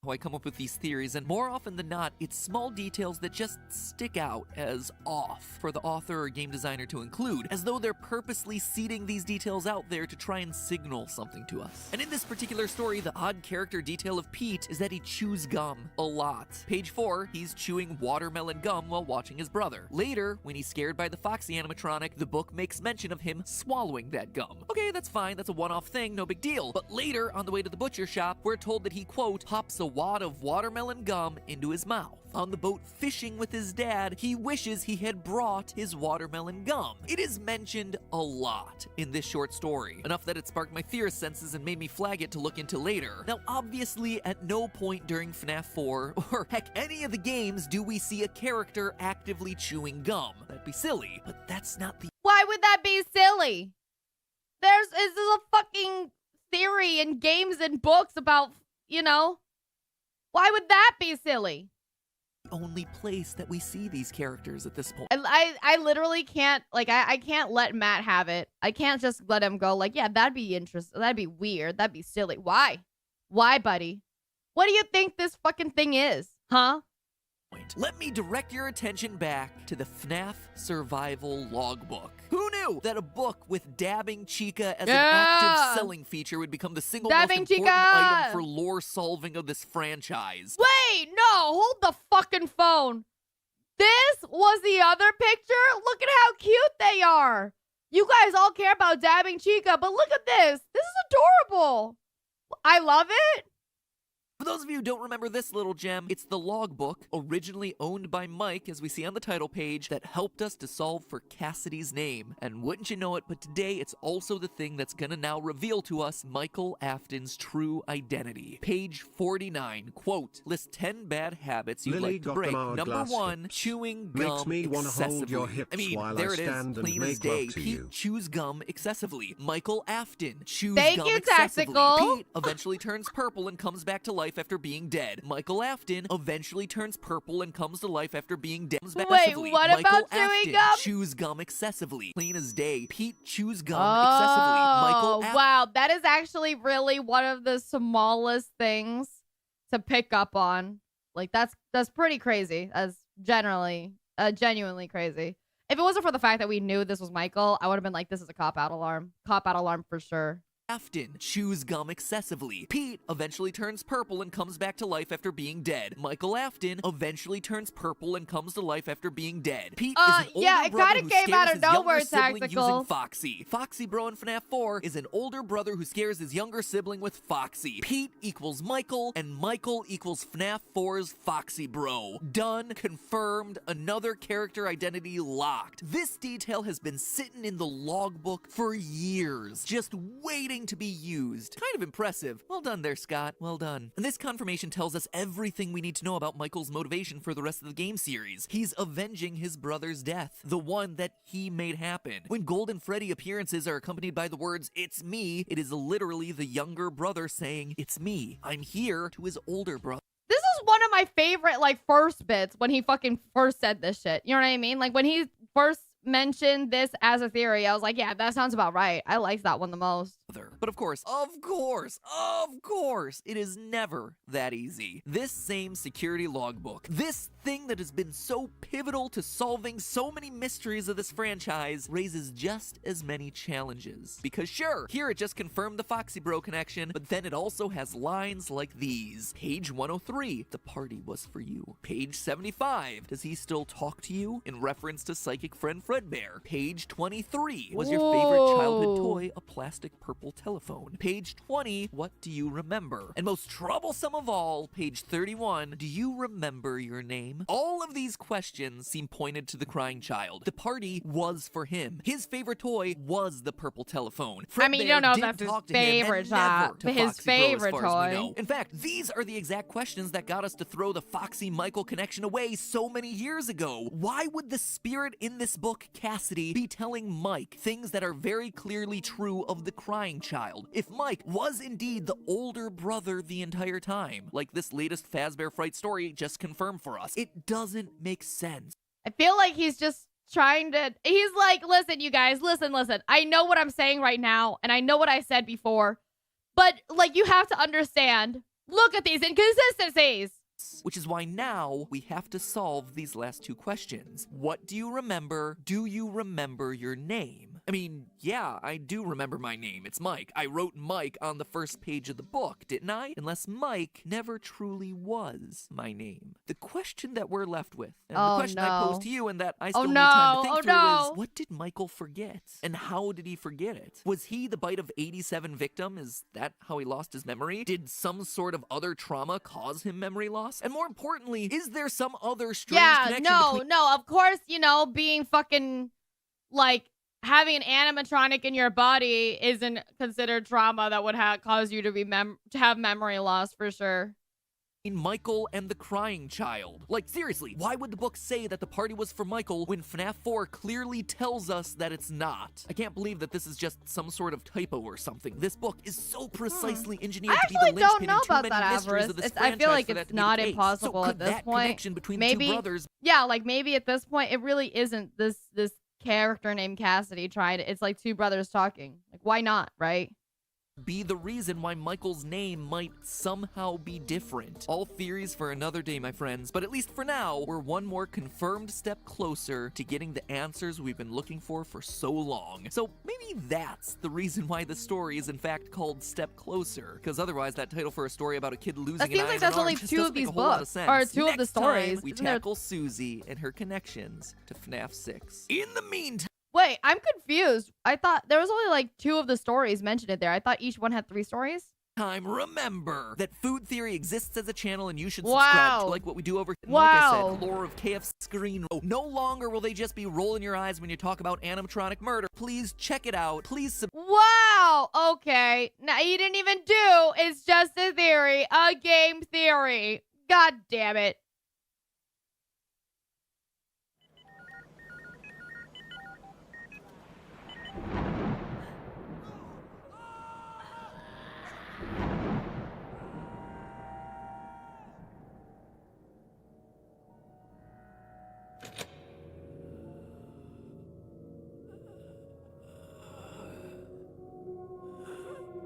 how I come up with these theories, and more often than not, it's small details that just stick out as off for the author or game designer to include, as though they're purposely seeding these details out there to try and signal something to us. And in this particular story, the odd character detail of Pete is that he chews gum a lot. Page 4, he's chewing watermelon gum while watching his brother. Later, when he's scared by the Foxy animatronic, the book makes mention of him swallowing that gum. Okay, that's fine, that's a one-off thing, no big deal. But later, on the way to the butcher shop, we're told that he, quote, pops a wad of watermelon gum into his mouth. On the boat fishing with his dad, he wishes he had brought his watermelon gum. It is mentioned a lot in this short story, enough that it sparked my theorist senses and made me flag it to look into later. Now, obviously, at no point during FNAF 4, or heck, any of the games, do we see a character actively chewing gum. That'd be silly, but that's not the Why would that be silly? This is a fucking theory in games and books about, you know? Why would that be silly? only place that we see these characters at this point. I literally can't, like, I can't let Matt have it. I can't just let him go, like, yeah, that'd be interesting. That'd be weird. That'd be silly. Why? Why, buddy? What do you think this fucking thing is? Huh? Let me direct your attention back to the FNAF Survival Logbook. Who knew that a book with Dabbing Chica as an active selling feature would become the single most important item for lore solving of this franchise? Wait, no, hold the fucking phone. This was the other picture? Look at how cute they are. You guys all care about Dabbing Chica, but look at this. This is adorable. I love it. For those of you who don't remember this little gem, it's the logbook, originally owned by Mike, as we see on the title page, that helped us to solve for Cassidy's name. And wouldn't you know it, but today it's also the thing that's gonna now reveal to us Michael Afton's true identity. Page 49, quote, list 10 bad habits you'd Lily like to got break. them Number hourglass 1, hips. chewing Makes gum me wanna excessively. hold your hips I mean, while there I it is, stand and plain as make love day. to Pete you. chews gum excessively. Michael Afton chews Thank gum you, excessively. Tactical. Pete eventually turns purple and comes back to life after being dead. Michael Afton eventually turns purple and comes to life after being dead. Wait, what Michael about chewing Afton gum? chews gum excessively. Plain as day. Pete chews gum Oh, excessively. Michael Afton. wow. That is actually really one of the smallest things to pick up on. Like, that's pretty crazy. That's genuinely crazy. If it wasn't for the fact that we knew this was Michael, I would have been like, this is a cop-out alarm. Cop-out alarm for sure. Afton chews gum excessively. Pete eventually turns purple and comes back to life after being dead. Michael Afton eventually turns purple and comes to life after being dead. Pete is an older yeah, it brother kinda who came scares out of his younger nowhere, sibling Tactical. using Foxy. Foxy Bro in FNAF 4 is an older brother who scares his younger sibling with Foxy. Pete equals Michael, and Michael equals FNAF 4's Foxy Bro. Done, confirmed, another character identity locked. This detail has been sitting in the logbook for years, just waiting to be used. Kind of impressive. Well done there, Scott. Well done. And this confirmation tells us everything we need to know about Michael's motivation for the rest of the game series. He's avenging his brother's death, the one that he made happen. When Golden Freddy appearances are accompanied by the words, "It's me," it is literally the younger brother saying, "It's me. I'm here," to his older brother. This is one of my favorite, like, first bits when he fucking first said this shit. You know what I mean? Like, when he first mentioned this as a theory, I was like, yeah, that sounds about right. I liked that one the most. But of course, it is never that easy. This same security logbook, this thing that has been so pivotal to solving so many mysteries of this franchise, raises just as many challenges. Because sure, here it just confirmed the Foxy Bro connection, but then it also has lines like these. Page 103, the party was for you. Page 75, does he still talk to you? In reference to psychic friend Fredbear. Page 23, was your favorite childhood toy a plastic purple telephone? Page 20, what do you remember? And most troublesome of all, page 31, do you remember your name? All of these questions seem pointed to the crying child. The party was for him. His favorite toy was the purple telephone. I mean, you don't know if did that's his talk to him, and favorite never job, to but his Foxy Bro, as favorite far as we toy. know. In fact, these are the exact questions that got us to throw the Foxy Michael connection away so many years ago. Why would the spirit in this book, Cassidy, be telling Mike things that are very clearly true of the crying child? If Mike was indeed the older brother the entire time, like this latest Fazbear Fright story just confirmed for us, it doesn't make sense. I feel like he's just trying to, he's like, listen, you guys, listen. I know what I'm saying right now, and I know what I said before, but, like, you have to understand, look at these inconsistencies. Which is why now we have to solve these last two questions. What do you remember? Do you remember your name? I mean, yeah, I do remember my name. It's Mike. I wrote Mike on the first page of the book, didn't I? Unless Mike never truly was my name. The question that we're left with, and the question I posed to you and that I still need time to think through is, what did Michael forget? And how did he forget it? Was he the bite of 87 victim? Is that how he lost his memory? Did some sort of other trauma cause him memory loss? And more importantly, is there some other strange connection between... No, of course, you know, being fucking, like, having an animatronic in your body isn't considered trauma that would cause you to have memory loss for sure. Michael and the crying child. Like, seriously, why would the book say that the party was for Michael when FNAF 4 clearly tells us that it's not? I can't believe that this is just some sort of typo or something. This book is so precisely engineered to be the linchpin in too many mysteries of this franchise. I feel like for that it's to be the not case. impossible So at could this that point. connection between Maybe, the two brothers... Yeah, like, maybe at this point, it really isn't this character named Cassidy trying to, it's like two brothers talking. Like, why not, right? Be the reason why Michael's name might somehow be different. All theories for another day, my friends, but at least for now, we're one more confirmed step closer to getting the answers we've been looking for so long. So maybe that's the reason why the story is in fact called Step Closer, because otherwise that title for a story about a kid losing an eye like and that's an only arm just two doesn't of make these a whole lot of books, sense. or two of the Next stories. time, we Isn't there- tackle Susie and her connections to FNAF 6. In the meantime, Wait, I'm confused. I thought there was only like two of the stories mentioned in there. I thought each one had 3 stories. time, remember that Food Theory exists as a channel and you should subscribe to like what we do over here. Like I said, lore of KF Screen. No longer will they just be rolling your eyes when you talk about animatronic murder. Please check it out. Please Wow. Okay. Now you didn't even do. It's just a theory, a game theory. God damn it.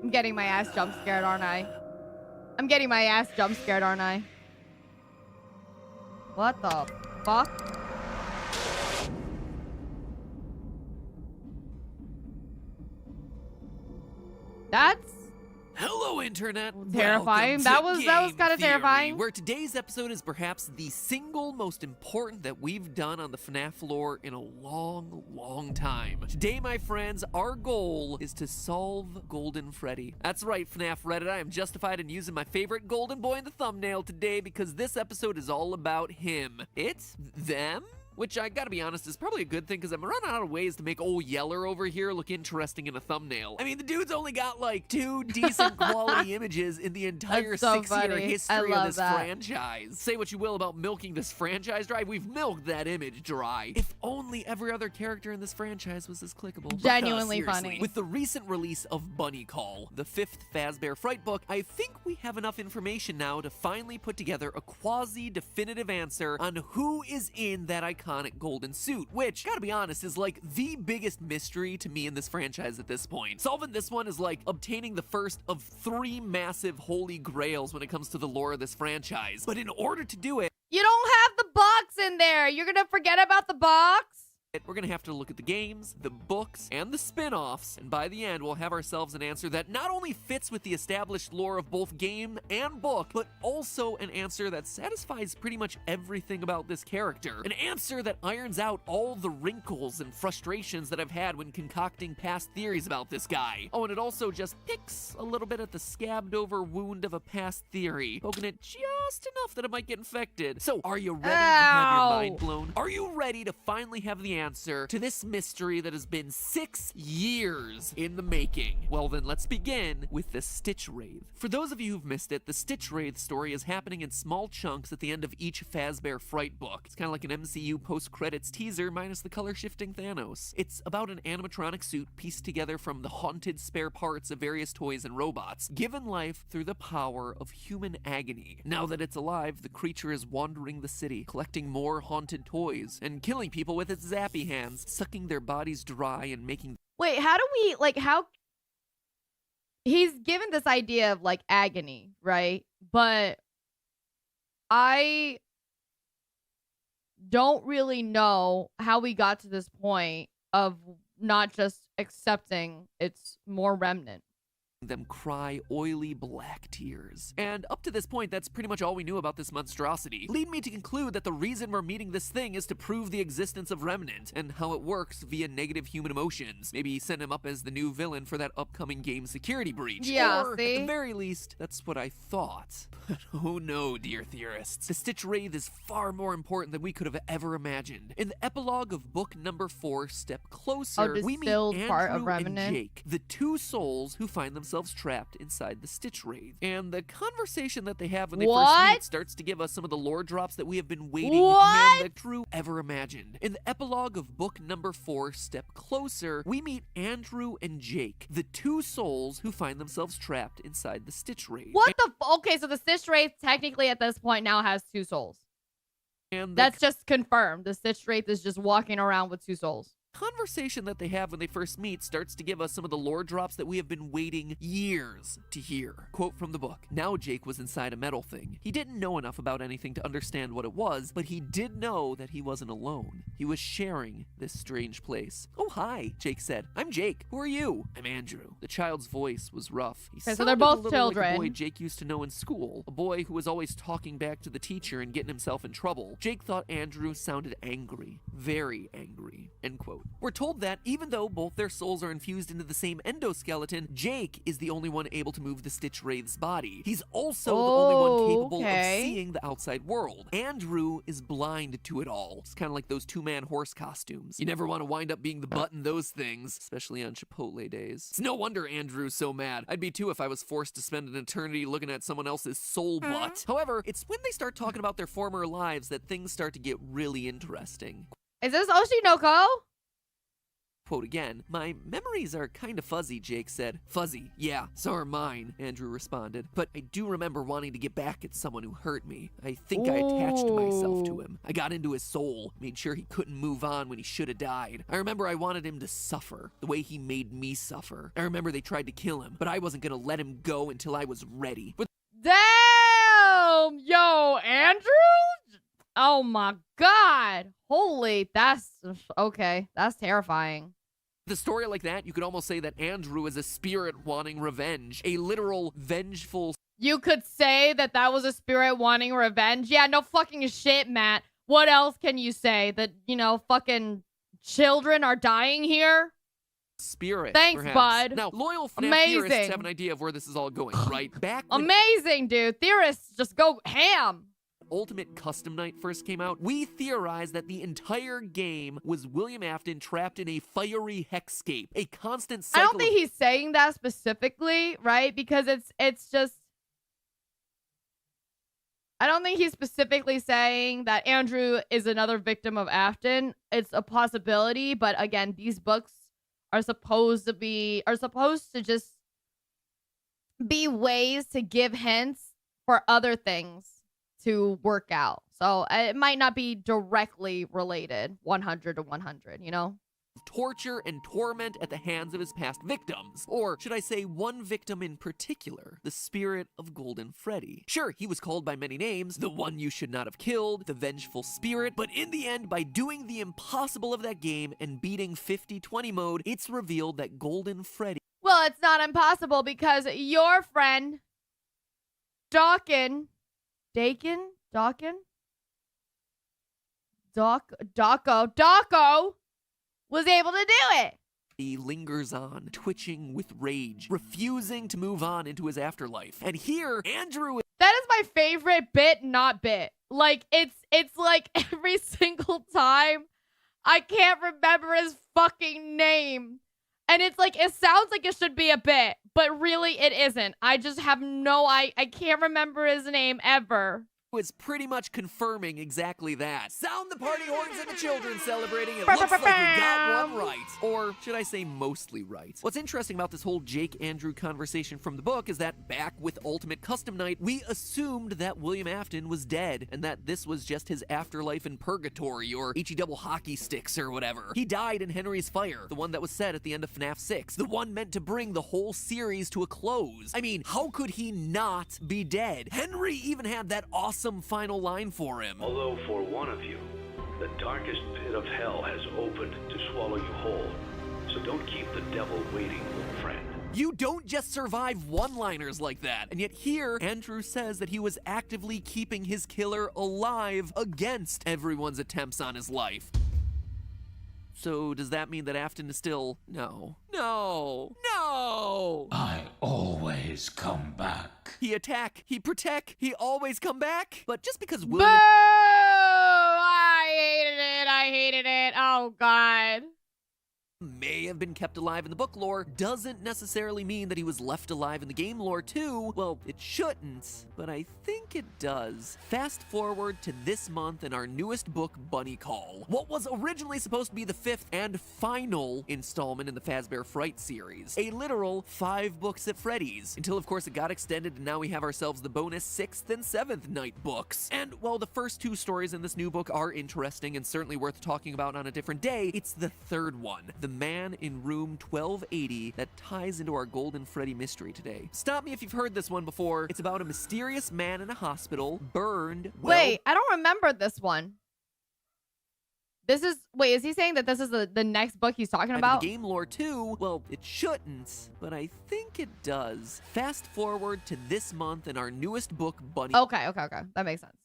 I'm getting my ass jump scared, aren't I? I'm getting my ass jump scared, aren't I? What the fuck? That's Hello, Internet. terrifying. That was kind of terrifying. Where today's episode is perhaps the single most important that we've done on the FNAF lore in a long, long time. Today, my friends, our goal is to solve Golden Freddy. That's right, FNAF Reddit. I am justified in using my favorite golden boy in the thumbnail today because this episode is all about him. It's them? Which, I gotta be honest, is probably a good thing because I'm running out of ways to make old Yeller over here look interesting in a thumbnail. I mean, the dude's only got like 2 decent quality images in the entire 6-year history of this franchise. Say what you will about milking this franchise dry, we've milked that image dry. If only every other character in this franchise was as clickable. Genuinely Seriously. funny. With the recent release of Bunny Call, the 5th Fazbear Fright book, I think we have enough information now to finally put together a quasi-definitive answer on who is in that iconic golden suit, which, gotta be honest, is like the biggest mystery to me in this franchise at this point. Solving this one is like obtaining the first of 3 massive holy grails when it comes to the lore of this franchise. But in order to do it, You don't have the box in there. You're gonna forget about the box? we're gonna have to look at the games, the books, and the spin-offs, and by the end, we'll have ourselves an answer that not only fits with the established lore of both game and book, but also an answer that satisfies pretty much everything about this character. An answer that irons out all the wrinkles and frustrations that I've had when concocting past theories about this guy. Oh, and it also just picks a little bit at the scabbed-over wound of a past theory, poking it just enough that it might get infected. So, are you ready to have your mind blown? Are you ready to finally have the answer to this mystery that has been 6 years in the making? Well then, let's begin with the Stitch Wraith. For those of you who've missed it, the Stitch Wraith story is happening in small chunks at the end of each Fazbear Fright book. It's kind of like an MCU post-credits teaser minus the color-shifting Thanos. It's about an animatronic suit pieced together from the haunted spare parts of various toys and robots, given life through the power of human agony. Now that it's alive, the creature is wandering the city, collecting more haunted toys, and killing people with its zappy hands, sucking their bodies dry and making... Wait, how do we, like, how... He's given this idea of, like, agony, right? But I don't really know how we got to this point of not just accepting it's more remnant. them cry oily black tears. And up to this point, that's pretty much all we knew about this monstrosity. Lead me to conclude that the reason we're meeting this thing is to prove the existence of Remnant and how it works via negative human emotions. Maybe send him up as the new villain for that upcoming game security breach. Yeah, or, see? at the very least, that's what I thought. But oh no, dear theorists. The Stitch Wraith is far more important than we could have ever imagined. In the epilogue of book number 4, Step Closer, we meet distilled Andrew part of and Remnant. Jake, the 2 souls who find themselves trapped inside the Stitch Wraith. And the conversation that they have when they first meet starts to give us some of the lore drops that we have been waiting and the crew ever imagined. In the epilogue of book number 4, Step Closer, we meet Andrew and Jake, the 2 souls who find themselves trapped inside the Stitch Wraith. What the okay, so the Stitch Wraith technically at this point now has 2 souls. And the That's just confirmed. The Stitch Wraith is just walking around with 2 souls. conversation that they have when they first meet starts to give us some of the lore drops that we have been waiting years to hear. Quote from the book: "Now Jake was inside a metal thing. He didn't know enough about anything to understand what it was, but he did know that he wasn't alone. He was sharing this strange place." "Oh, hi," Jake said. "I'm Jake. Who are you?" "I'm Andrew." The child's voice was rough. He Okay, so sounded they're both a little children. like a boy Jake used to know in school, a boy who was always talking back to the teacher and getting himself in trouble. Jake thought Andrew sounded angry, very angry, end quote. We're told that even though both their souls are infused into the same endoskeleton, Jake is the only one able to move the Stitch Wraith's body. He's also the only one capable of seeing the outside world. Andrew is blind to it all. It's kind of like those two-man horse costumes. You never want to wind up being the butt in those things, especially on Chipotle days. It's no wonder Andrew's so mad. I'd be too if I was forced to spend an eternity looking at someone else's soul butt. However, it's when they start talking about their former lives that things start to get really interesting. Is this Oshinoko? Quote again, "My memories are kind of fuzzy," Jake said. "Fuzzy, yeah, so are mine," Andrew responded. "But I do remember wanting to get back at someone who hurt me. I think I attached myself to him. I got into his soul, made sure he couldn't move on when he should have died. I remember I wanted him to suffer, the way he made me suffer. I remember they tried to kill him, but I wasn't gonna let him go until I was ready." But Damn! Yo, Andrew? Oh my god. Holy, that's... Okay, that's terrifying. the story like that, you could almost say that Andrew is a spirit wanting revenge, a literal vengeful... You could say that that was a spirit wanting revenge? Yeah, no fucking shit, Matt. What else can you say? That, you know, fucking children are dying here? Spirit, Thanks, perhaps. bud. Now, loyal FNAF theorists have an idea of where this is all going, right? Back when Amazing, dude. Theorists just go ham. Ultimate Custom Night first came out, we theorized that the entire game was William Afton trapped in a fiery hexscape, a constant cycle. I don't think he's saying that specifically, right? Because it's just... I don't think he's specifically saying that Andrew is another victim of Afton. It's a possibility, but again, these books are supposed to just be ways to give hints for other things to work out. So it might not be directly related 100 to 100, you know? Torture and torment at the hands of his past victims. Or should I say one victim in particular, the spirit of Golden Freddy. Sure, he was called by many names, the one you should not have killed, the vengeful spirit, but in the end, by doing the impossible of that game and beating 50-20 mode, it's revealed that Golden Freddy... Well, it's not impossible because your friend, Dawko, was able to do it. He lingers on, twitching with rage, refusing to move on into his afterlife. And here, Andrew... That is my favorite bit, not bit. Like, it's like every single time I can't remember his fucking name. And it's like, it sounds like it should be a bit, but really it isn't. I just have I can't remember his name ever. is pretty much confirming exactly that. Sound the party horns and the children celebrating. It looks like we got one right. Or should I say mostly right? What's interesting about this whole Jake-Andrew conversation from the book is that back with Ultimate Custom Night, we assumed that William Afton was dead and that this was just his afterlife in purgatory or HE double hockey sticks or whatever. He died in Henry's Fire, the one that was set at the end of FNAF 6, the one meant to bring the whole series to a close. I mean, how could he not be dead? Henry even had that awesome final line for him. Although for one of you, the darkest pit of hell has opened to swallow you whole. So don't keep the devil waiting, old friend. You don't just survive one-liners like that. And yet here, Andrew says that he was actively keeping his killer alive against everyone's attempts on his life. So does that mean that Afton is still... No. I always come back. He attack, he protect, he always come back. But just because Boo! William... I hated it. Oh, God. may have been kept alive in the book lore doesn't necessarily mean that he was left alive in the game lore too. Well, it shouldn't, but I think it does. Fast forward to this month in our newest book, Bunny Call. What was originally supposed to be the 5th and final installment in the Fazbear Fright series. A literal 5 books at Freddy's. Until of course it got extended and now we have ourselves the bonus 6th and 7th night books. And while the first 2 stories in this new book are interesting and certainly worth talking about on a different day, it's the 3rd one. The Man in Room 1280 that ties into our Golden Freddy mystery today. Stop me if you've heard this one before. It's about a mysterious man in a hospital, burned. Wait, I don't remember this one. Wait, is he saying that this is the next book he's talking about? The game lore too? Well, it shouldn't, but I think it does. Fast forward to this month in our newest book, Bunny. Okay. That makes sense.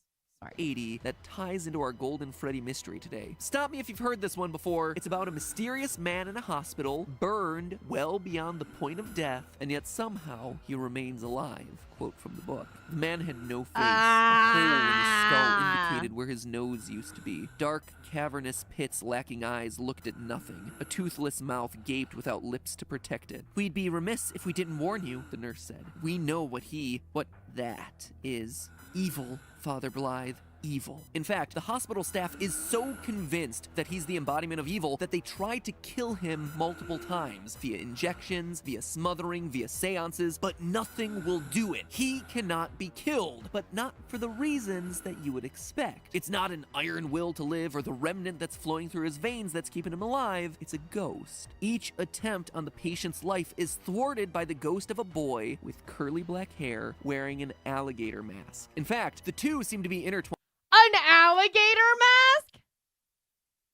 80 that ties into our Golden Freddy mystery today. Stop me if you've heard this one before. It's about a mysterious man in a hospital, burned well beyond the point of death, and yet somehow he remains alive. Quote from the book. The man had no face. A hole in his skull indicated where his nose used to be. Dark, cavernous pits lacking eyes looked at nothing. A toothless mouth gaped without lips to protect it. We'd be remiss if we didn't warn you, the nurse said. We know what that is. Evil, Father Blythe. Evil. In fact, the hospital staff is so convinced that he's the embodiment of evil that they tried to kill him multiple times, via injections, via smothering, via seances, but nothing will do it. He cannot be killed, but not for the reasons that you would expect. It's not an iron will to live or the remnant that's flowing through his veins that's keeping him alive. It's a ghost. Each attempt on the patient's life is thwarted by the ghost of a boy with curly black hair wearing an alligator mask. In fact, the two seem to be intertwined. An alligator mask?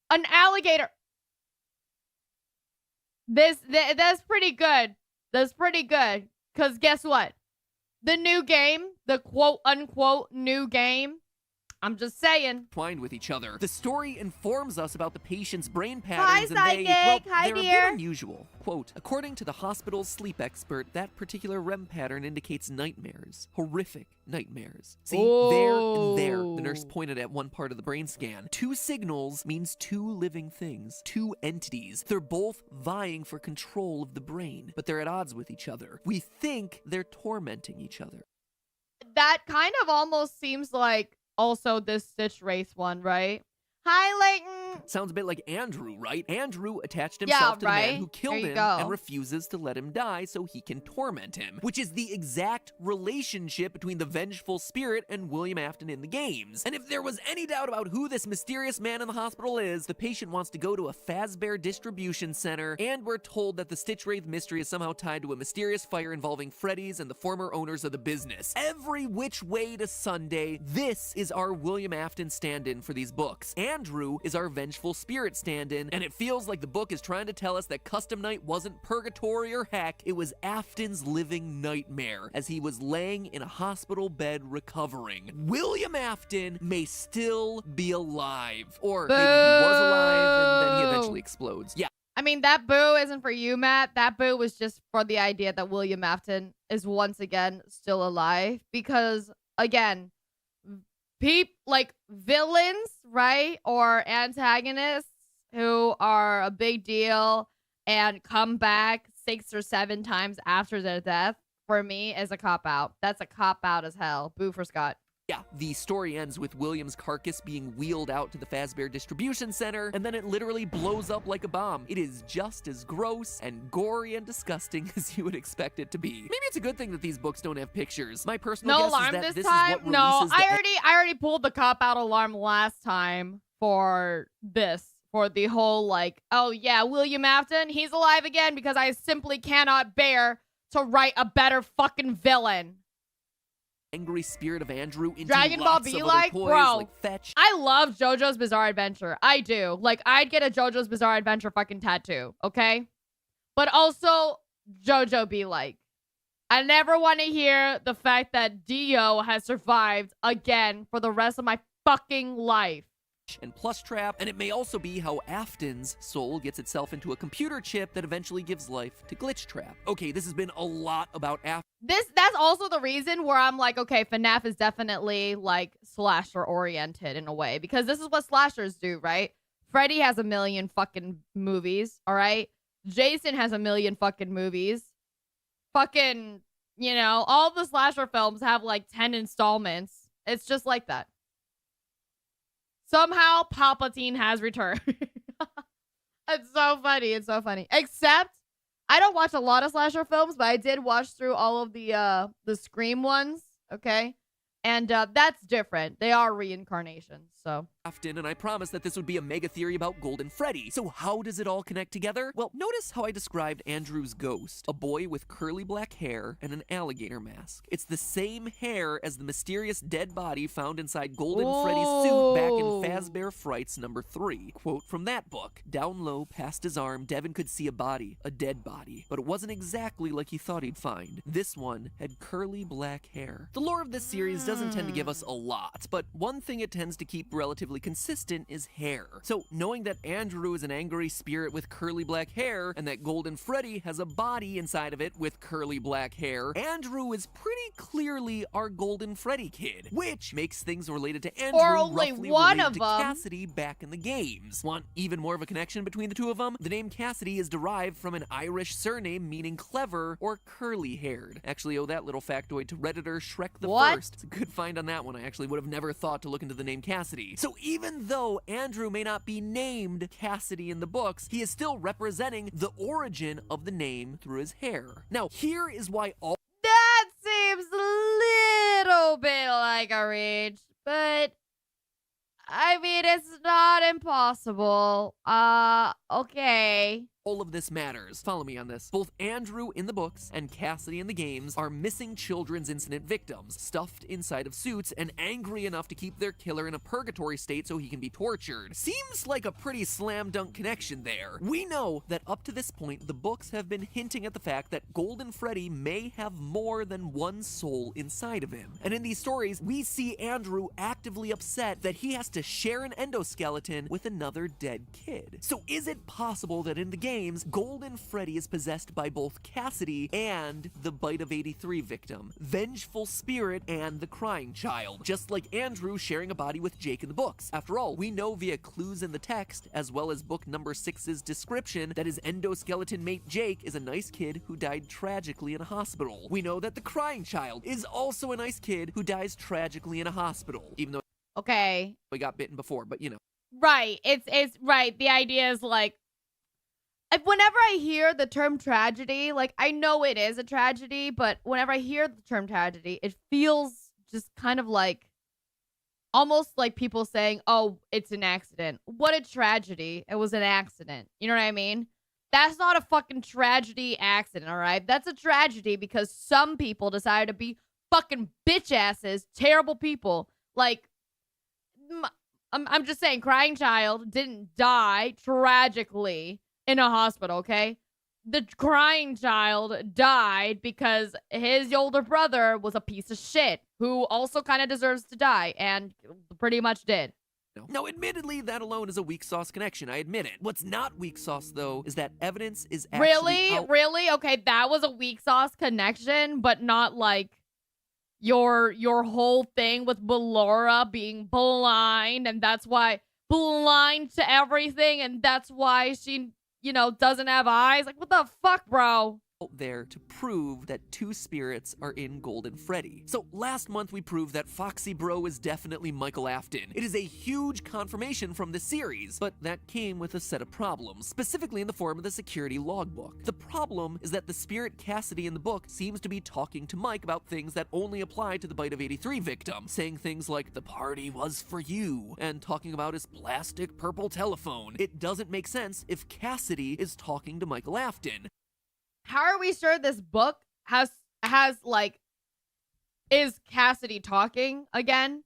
An alligator. That's pretty good. That's pretty good. Because guess what? The new game, the quote-unquote new game, I'm just saying. Twined with each other. The story informs us about the patient's brain patterns and psychic. Hi, they're dear. a bit unusual. Quote, according to the hospital's sleep expert, that particular REM pattern indicates nightmares. Horrific nightmares. See, there and there, the nurse pointed at one part of the brain scan. Two signals means two living things, two entities. They're both vying for control of the brain, but they're at odds with each other. We think they're tormenting each other. That kind of almost seems like also this Stitch Wraith one, right? Hi, Layton. Sounds a bit like Andrew, right? Andrew attached himself to the man who killed him and refuses to let him die so he can torment him, which is the exact relationship between the vengeful spirit and William Afton in the games. And if there was any doubt about who this mysterious man in the hospital is, the patient wants to go to a Fazbear distribution center, and we're told that the Stitch Wraith mystery is somehow tied to a mysterious fire involving Freddy's and the former owners of the business. Every which way to Sunday, this is our William Afton stand-in for these books. Andrew is our vengeful spirit stand-in, and it feels like the book is trying to tell us that Custom Night wasn't purgatory or heck, it was Afton's living nightmare as he was laying in a hospital bed recovering. William Afton may still be alive, or maybe he was alive and then he eventually explodes. Yeah. I mean, that boo isn't for you, Matt. That boo was just for the idea that William Afton is once again still alive, because again, like villains, right? Or antagonists who are a big deal and come back 6 or 7 times after their death, for me, is a cop-out. That's a cop-out as hell. Boo for Scott. Yeah, the story ends with William's carcass being wheeled out to the Fazbear distribution center, and then it literally blows up like a bomb. It is just as gross and gory and disgusting as you would expect it to be. Maybe it's a good thing that these books don't have pictures. My personal guess is that this is what releases I already pulled the cop-out alarm last time for this. For the whole, like, oh yeah, William Afton, he's alive again because I simply cannot bear to write a better fucking villain. Angry spirit of Andrew into Dragon Ball lots B, of like, other toys, bro, like Fetch. I love JoJo's Bizarre Adventure. I do. Like, I'd get a JoJo's Bizarre Adventure fucking tattoo, okay? But also, JoJo be like, I never want to hear the fact that Dio has survived again for the rest of my fucking life. And Plush Trap, and it may also be how Afton's soul gets itself into a computer chip that eventually gives life to Glitch Trap. Okay, this has been a lot about Afton. That's also the reason where I'm like, okay, FNAF is definitely like slasher oriented in a way, because this is what slashers do, right? Freddy has a million fucking movies, all right? Jason has a million fucking movies. Fucking, you know, all the slasher films have like 10 installments. It's just like that. Somehow Palpatine has returned. It's so funny. It's so funny. Except I don't watch a lot of slasher films, but I did watch through all of the Scream ones. Okay. And that's different. They are reincarnations. So Afton, and I promised that this would be a mega theory about Golden Freddy. So how does it all connect together? Well, notice how I described Andrew's ghost, a boy with curly black hair and an alligator mask. It's the same hair as the mysterious dead body found inside Golden Freddy's suit back in Fazbear Frights number 3. Quote from that book, "Down low, past his arm, Devin could see a body, a dead body, but it wasn't exactly like he thought he'd find. This one had curly black hair." The lore of this series doesn't tend to give us a lot, but one thing it tends to keep relatively consistent is hair. So knowing that Andrew is an angry spirit with curly black hair, and that Golden Freddy has a body inside of it with curly black hair, Andrew is pretty clearly our Golden Freddy kid, which makes things related to Andrew Or only roughly one related of to them. Cassidy back in the games. Want even more of a connection between the two of them? The name Cassidy is derived from an Irish surname meaning clever or curly-haired. Actually owe that little factoid to Redditor Shrek the First. It's a good find on that one. I actually would have never thought to look into the name Cassidy. So even though Andrew may not be named Cassidy in the books, he is still representing the origin of the name through his hair. Now, here is why all That seems a little bit like a reach, but I mean, it's not impossible. Okay. all of this matters. Follow me on this. Both Andrew in the books and Cassidy in the games are missing children's incident victims, stuffed inside of suits and angry enough to keep their killer in a purgatory state so he can be tortured. Seems like a pretty slam dunk connection there. We know that up to this point, the books have been hinting at the fact that Golden Freddy may have more than one soul inside of him. And in these stories, we see Andrew actively upset that he has to share an endoskeleton with another dead kid. So is it possible that in the games, Golden Freddy is possessed by both Cassidy and the Bite of 83 victim, Vengeful Spirit and the Crying Child, just like Andrew sharing a body with Jake in the books? After all, we know via clues in the text, as well as book number 6's description, that his endoskeleton mate Jake is a nice kid who died tragically in a hospital. We know that the Crying Child is also a nice kid who dies tragically in a hospital, even though Okay. he got bitten before, but you know. Right. It's right. The idea is like, whenever I hear the term tragedy, like I know it is a tragedy, but whenever I hear the term tragedy, it feels just kind of like almost like people saying, oh, it's an accident. What a tragedy. It was an accident. You know what I mean? That's not a fucking tragedy accident, all right? That's a tragedy because some people decided to be fucking bitch asses, terrible people. Like, I'm just saying, Crying Child didn't die tragically in a hospital, okay? The Crying Child died because his older brother was a piece of shit who also kind of deserves to die and pretty much did. Now, admittedly, that alone is a weak sauce connection. I admit it. What's not weak sauce, though, is that evidence is actually Really? Okay, that was a weak sauce connection, but not like your whole thing with Ballora being blind, and that's why blind to everything, and that's why she, you know, doesn't have eyes. Like, what the fuck, bro? There to prove that two spirits are in Golden Freddy. So last month we proved that Foxy Bro is definitely Michael Afton. It is a huge confirmation from the series, but that came with a set of problems, specifically in the form of the security logbook. The problem is that the spirit Cassidy in the book seems to be talking to Mike about things that only apply to the Bite of 83 victim, saying things like, "The party was for you," and talking about his plastic purple telephone. It doesn't make sense if Cassidy is talking to Michael Afton. How are we sure this book has like, is Cassidy talking again?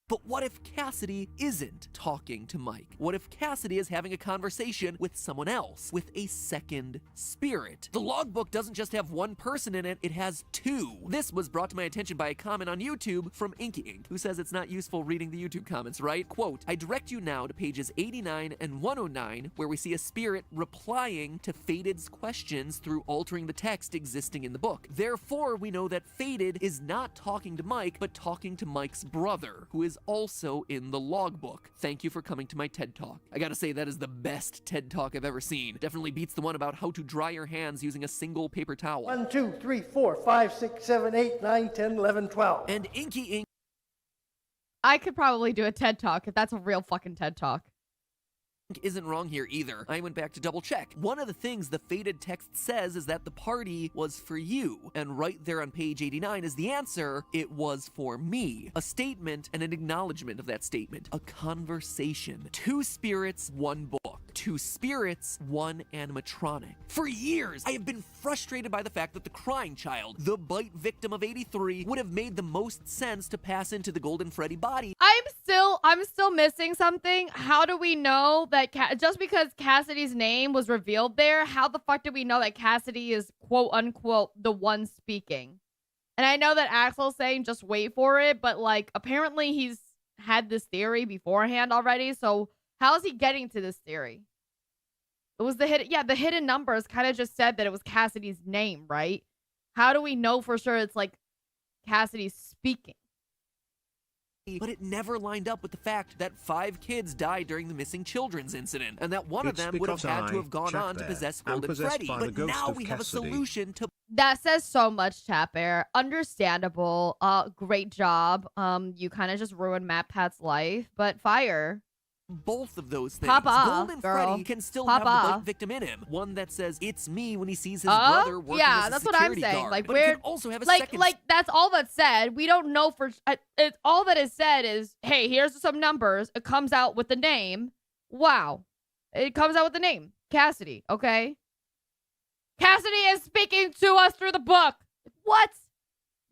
But what if Cassidy isn't talking to Mike? What if Cassidy is having a conversation with someone else, with a second spirit? The logbook doesn't just have one person in it, it has two. This was brought to my attention by a comment on YouTube from Inky Ink, who says it's not useful reading the YouTube comments, right? Quote, "I direct you now to pages 89 and 109, where we see a spirit replying to Fated's questions through altering the text existing in the book. Therefore, we know that Fated is not talking to Mike, but talking to Mike's brother, who is also in the logbook. Thank you for coming to my TED Talk." I gotta say, that is the best TED Talk I've ever seen. Definitely beats the one about how to dry your hands using a single paper towel. 1, 2, 3, 4, 5, 6, 7, 8, 9, 10, 11, 12. And Inky Ink. I could probably do a TED Talk if that's a real fucking TED Talk. isn't wrong here either. I went back to double check. One of the things the faded text says is that the party was for you, and right there on page 89 is the answer, it was for me. A statement and an acknowledgement of that statement. A conversation. 2 spirits, 1 book. 2 spirits, 1 animatronic. For years, I have been frustrated by the fact that the crying child, the bite victim of 83, would have made the most sense to pass into the Golden Freddy body. I'm still missing something. How do we know that just because Cassidy's name was revealed there, how the fuck do we know that Cassidy is quote unquote the one speaking? And I know that Axel's saying just wait for it, but like apparently he's had this theory beforehand already. So how is he getting to this theory? It was the hidden numbers kind of just said that it was Cassidy's name, right? How do we know for sure it's like Cassidy speaking? But it never lined up with the fact that 5 kids died during the missing children's incident, and that one of them would have had to have gone on to possess Golden Freddy. But now we have a solution to... That says so much, Chat Bear. Understandable. Great job. You kind of just ruined Matt Pat's life, but fire. Both of those things. Pop off, Golden girl. Freddy can still Pop have the bite off. victim in him. One that says, it's me when he sees his brother working yeah, as a that's what I'm security saying. guard. Like, but it can also have a second... Like, that's all that's said. We don't know for... It's all that is said is, hey, here's some numbers. It comes out with the name. Wow. It comes out with the name. Cassidy, okay? Cassidy is speaking to us through the book. What?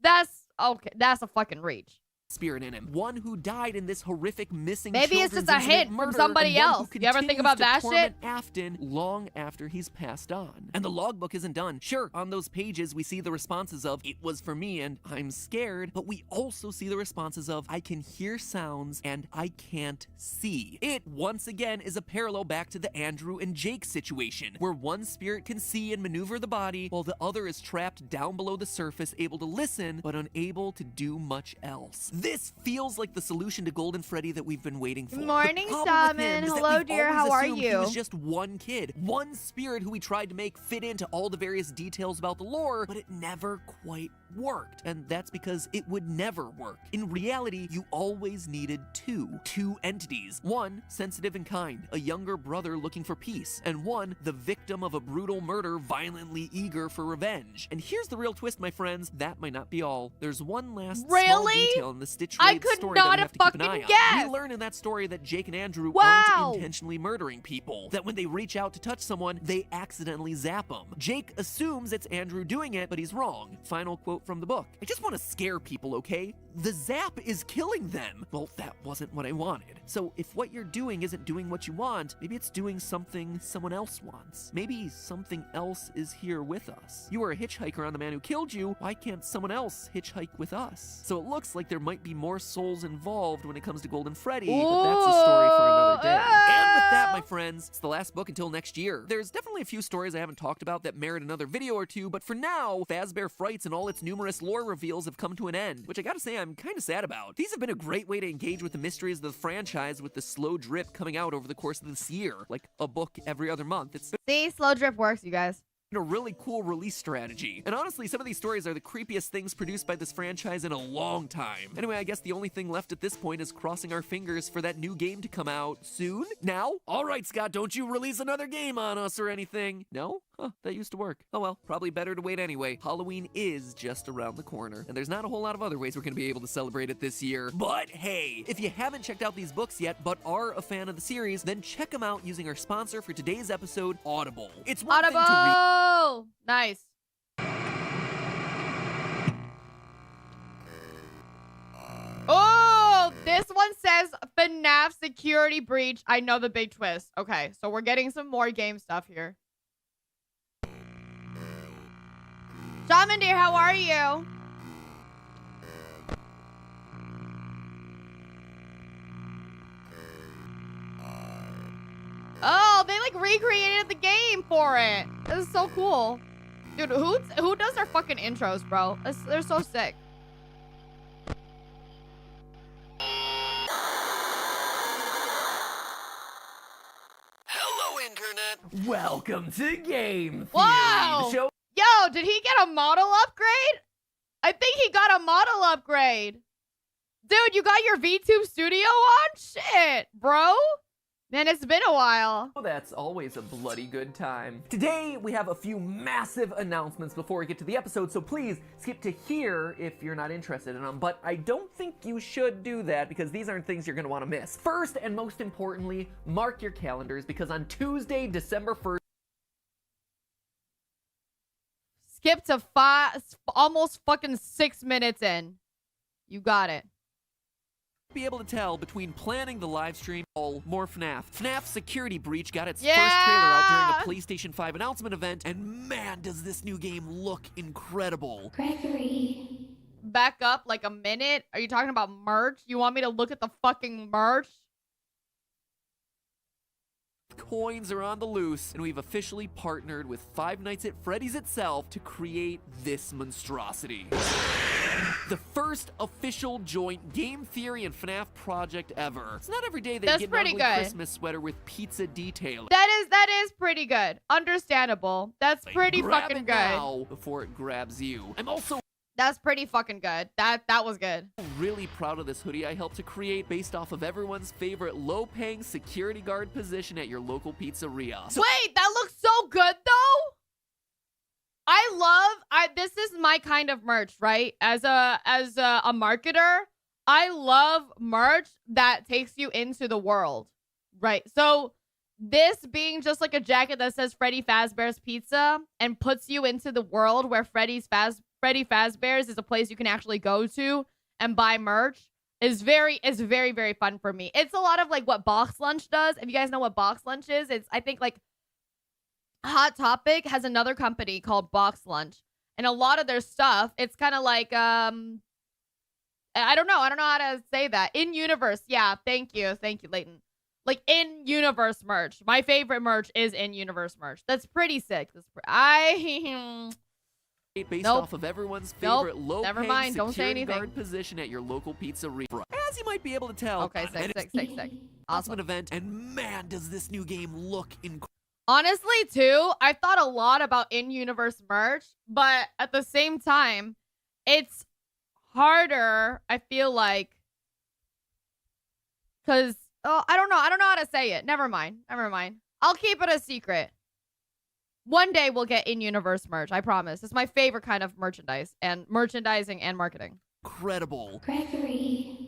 That's... Okay, that's a fucking reach. Spirit in him. One who died in this horrific missing Maybe it's children's just a incident hint from murder, somebody and one else. who You ever think continues about to that torment shit? Afton long after he's passed on. And the logbook isn't done. Sure, on those pages we see the responses of, it was for me and I'm scared, but we also see the responses of, I can hear sounds and I can't see. It, once again, is a parallel back to the Andrew and Jake situation, where one spirit can see and maneuver the body, while the other is trapped down below the surface, able to listen, but unable to do much else. This feels like the solution to Golden Freddy that we've been waiting for. Good morning, The problem with him Simon. is that Hello, we've dear. always How are assumed He you? was just one kid, one spirit who we tried to make fit into all the various details about the lore, but it never quite worked. And that's because it would never work. In reality, you always needed two entities. One, sensitive and kind, a younger brother looking for peace, and one, the victim of a brutal murder, violently eager for revenge. And here's the real twist, my friends. That might not be all. There's one last small detail in the Stitch I Raid could story not that we have have to keep an eye fucking on. guessed. We learn in that story that Jake and Andrew Wow. aren't intentionally murdering people. That when they reach out to touch someone, they accidentally zap them. Jake assumes it's Andrew doing it, but he's wrong. Final quote from the book. I just want to scare people, okay? The zap is killing them. Well, that wasn't what I wanted. So if what you're doing isn't doing what you want, maybe it's doing something someone else wants. Maybe something else is here with us. You were a hitchhiker on the man who killed you. Why can't someone else hitchhike with us? So it looks like there might be more souls involved when it comes to Golden Freddy, but that's a story for another day. And with that, my friends, it's the last book until next year. There's definitely a few stories I haven't talked about that merit another video or two, but for now, Fazbear Frights and all its numerous lore reveals have come to an end, which I gotta say I'm kind of sad about. These have been a great way to engage with the mysteries of the franchise with the slow drip coming out over the course of this year, like a book every other month. It's See, slow drip works, you guys. a really cool release strategy. And honestly, some of these stories are the creepiest things produced by this franchise in a long time. Anyway, I guess the only thing left at this point is crossing our fingers for that new game to come out soon? Now? Alright, Scott, don't you release another game on us or anything. No? Huh, that used to work. Oh well, probably better to wait anyway. Halloween is just around the corner, and there's not a whole lot of other ways we're gonna be able to celebrate it this year. But hey, if you haven't checked out these books yet, but are a fan of the series, then check them out using our sponsor for today's episode, Audible. It's one thing to read. Audible! Nice. Oh, this one says FNAF security breach. I know the big twist. Okay, so we're getting some more game stuff here. Shaman dear, how are you? Oh, they like recreated the game for it. This is so cool. Dude, who does their fucking intros, bro? They're so sick. Hello, Internet. Welcome to Game Theory. Whoa! The show Yo, did he get a model upgrade? I think he got a model upgrade. Dude, you got your VTube studio on? Shit, bro. Man, it's been a while. Oh, that's always a bloody good time. Today, we have a few massive announcements before we get to the episode, so please skip to here if you're not interested in them, but I don't think you should do that because these aren't things you're gonna wanna miss. First, and most importantly, mark your calendars because on Tuesday, December 1st, Skip to almost fucking 6 minutes in. You got it. be able to tell between planning the live stream or more FNAF. FNAF Security Breach got its Yeah! first trailer out during a PlayStation 5 announcement event, and man, does this new game look incredible. Gregory. Back up like a minute. Are you talking about merch? You want me to look at the fucking merch? Coins are on the loose, and we've officially partnered with Five Nights at Freddy's itself to create this monstrosity. The first official joint game theory and FNAF project ever. It's not every day that you get an ugly Christmas sweater with pizza detailing. That is pretty good. Understandable. That's pretty Grab fucking it good. now before it grabs you. I'm also That's pretty fucking good. That was good. really proud of this hoodie I helped to create based off of everyone's favorite low-paying security guard position at your local pizzeria. So Wait, that looks so good though. This is my kind of merch, right? As a marketer, I love merch that takes you into the world, right? So this being just like a jacket that says Freddy Fazbear's Pizza and puts you into the world where Freddy Fazbear's is a place you can actually go to and buy merch is very, very fun for me. It's a lot of like what Box Lunch does. If you guys know what Box Lunch is, it's I think like Hot Topic has another company called Box Lunch, and a lot of their stuff, it's kind of like I don't know how to say that. In universe, yeah. Thank you, Leighton. Like in universe merch. My favorite merch is in universe merch. That's pretty sick. based off of everyone's favorite Never low-paying mind. Don't say security anything. guard position at your local pizzeria. As you might be able to tell, Okay, sick. announcement Awesome. event, and man, does this new game look incredible. Honestly, too, I thought a lot about in-universe merch, but at the same time, it's harder, I feel like, because, I don't know how to say it. Never mind. I'll keep it a secret. One day we'll get in-universe merch, I promise. It's my favorite kind of merchandising and marketing. Incredible. Gregory.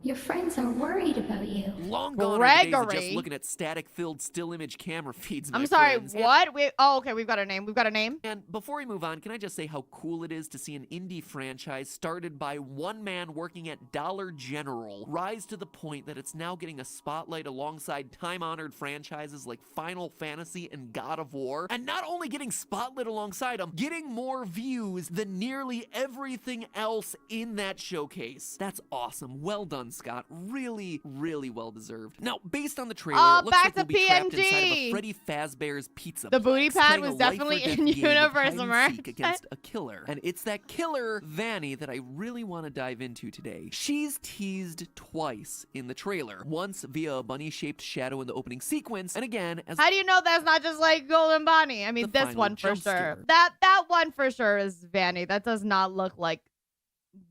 Your friends are worried about you. Long gone are the days of just Gregory. looking at static-filled still image camera feeds, my I'm sorry, friends. what? Okay, we've got a name. And before we move on, can I just say how cool it is to see an indie franchise started by one man working at Dollar General rise to the point that it's now getting a spotlight alongside time-honored franchises like Final Fantasy and God of War, and not only getting spotlight alongside them, getting more views than nearly everything else in that showcase. That's awesome. Well done, Scott. Really, really well deserved. Now, based on the trailer, it looks back like we'll to be trapped inside of a PNG. Freddy Fazbear's Pizza The booty Place, pad playing was a life definitely or death in game of universe hide and merch. seek against a killer. And it's that killer, Vanny, that I really want to dive into today. She's teased twice in the trailer. Once via a bunny-shaped shadow in the opening sequence, and again as How do you know that's not just like Golden Bonnie? I mean, The this final one for jump sure. scare. That one for sure is Vanny. That does not look like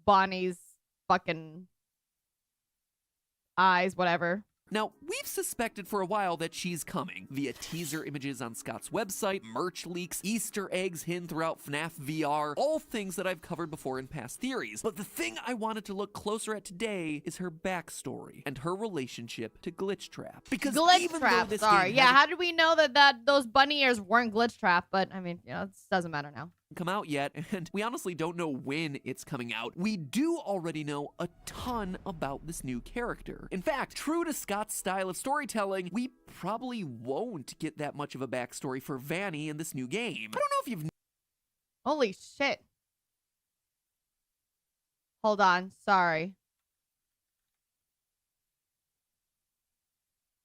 Bonnie's fucking eyes, whatever. Now, we've suspected for a while that she's coming, via teaser images on Scott's website, merch leaks, Easter eggs hidden throughout FNAF VR, all things that I've covered before in past theories. But the thing I wanted to look closer at today is her backstory and her relationship to Glitch Trap. Because Glitch even though Trap, this sorry. game Yeah, hasn't how did we know that those bunny ears weren't Glitch Trap? But, I mean, it doesn't matter now. come out yet, and we honestly don't know when it's coming out, we do already know a ton about this new character. In fact, true to Scott's style of storytelling, we probably won't get that much of a backstory for Vanny in this new game. I don't know if you've Holy shit. Hold on. Sorry.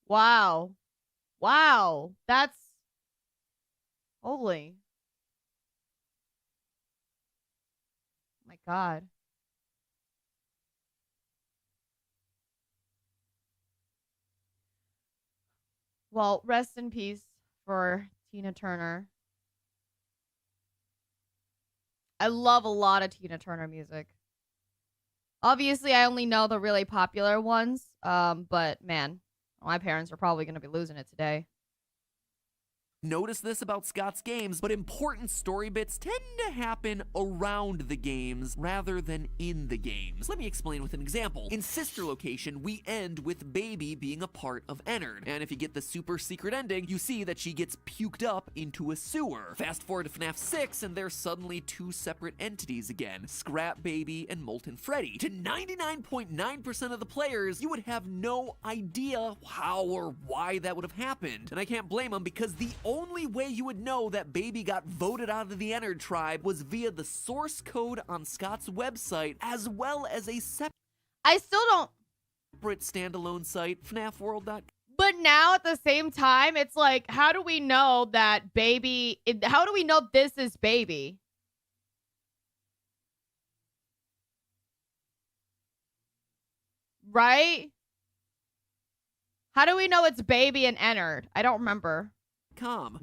Wow. That's... Holy. My God. Well, rest in peace for Tina Turner. I love a lot of Tina Turner music. Obviously, I only know the really popular ones, but man, My parents are probably going to be losing it today. Notice this about Scott's games, but important story bits tend to happen around the games rather than in the games. Let me explain with an example. In Sister Location, we end with Baby being a part of Ennard, and if you get the super secret ending, you see that she gets puked up into a sewer. Fast forward to FNAF 6, and there's suddenly two separate entities again, Scrap Baby and Molten Freddy. To 99.9% of the players, you would have no idea how or why that would have happened, and I can't blame them because the only way you would know that Baby got voted out of the Ennard tribe was via the source code on Scott's website, as well as a I still don't. separate standalone site, FNAFworld.com. But now at the same time, it's like, how do we know that Baby? How do we know this is Baby? Right? How do we know it's Baby and Ennard? I don't remember.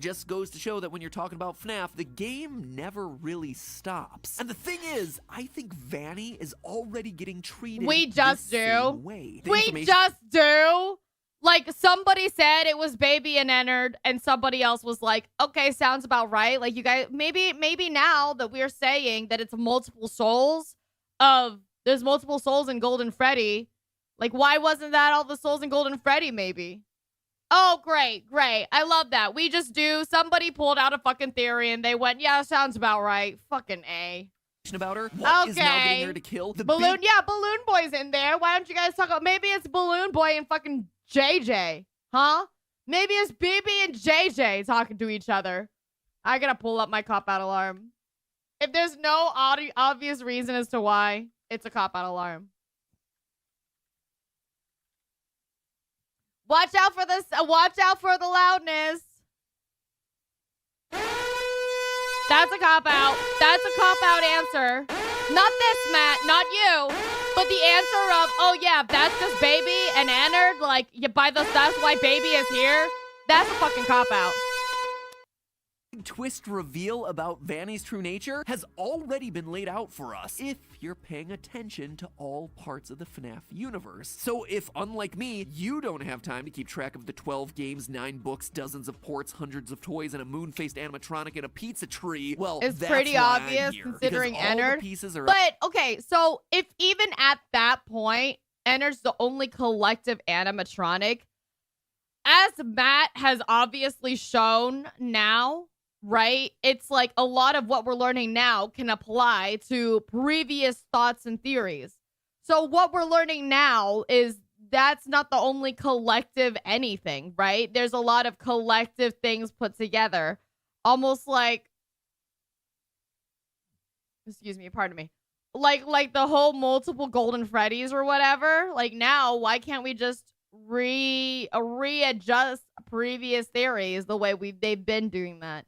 Just goes to show that when you're talking about FNAF, the game never really stops. And the thing is, I think Vanny is already getting treated We just the do. same way. The We information- just do. Like, somebody said it was Baby and Ennard, and somebody else was like, okay, sounds about right. Like, you guys, maybe now that we're saying that it's multiple souls there's multiple souls in Golden Freddy. Like, why wasn't that all the souls in Golden Freddy, maybe? Oh, great. I love that. We just do. Somebody pulled out a fucking theory and they went, yeah, sounds about right. Fucking A. About her. What is now getting her to kill the Balloon? Yeah, Balloon Boy's in there. Why don't you guys talk about, maybe it's Balloon Boy and fucking JJ. Huh? Maybe it's BB and JJ talking to each other. I gotta pull up my cop-out alarm. If there's no obvious reason as to why, it's a cop-out alarm. Watch out for this. Watch out for the loudness. That's a cop-out. That's a cop-out answer. Not this, Matt. Not you. But the answer of, oh yeah, that's just Baby and Ennard. Like, that's why Baby is here. That's a fucking cop-out. Twist reveal about Vanny's true nature has already been laid out for us if you're paying attention to all parts of the FNAF universe. So if, unlike me, you don't have time to keep track of the 12 games, 9 books, dozens of ports, hundreds of toys, and a moon-faced animatronic and a pizza tree, well, it's that's pretty why I'm obvious here, considering because all Ennard. the pieces are But okay, so if even at that point, Ennard's the only collective animatronic, as Matt has obviously shown now, right? It's like a lot of what we're learning now can apply to previous thoughts and theories. So what we're learning now is that's not the only collective anything, right? There's a lot of collective things put together. Almost like, excuse me, pardon me. Like the whole multiple Golden Freddy's or whatever. Like now, why can't we just readjust previous theories the way they've been doing that?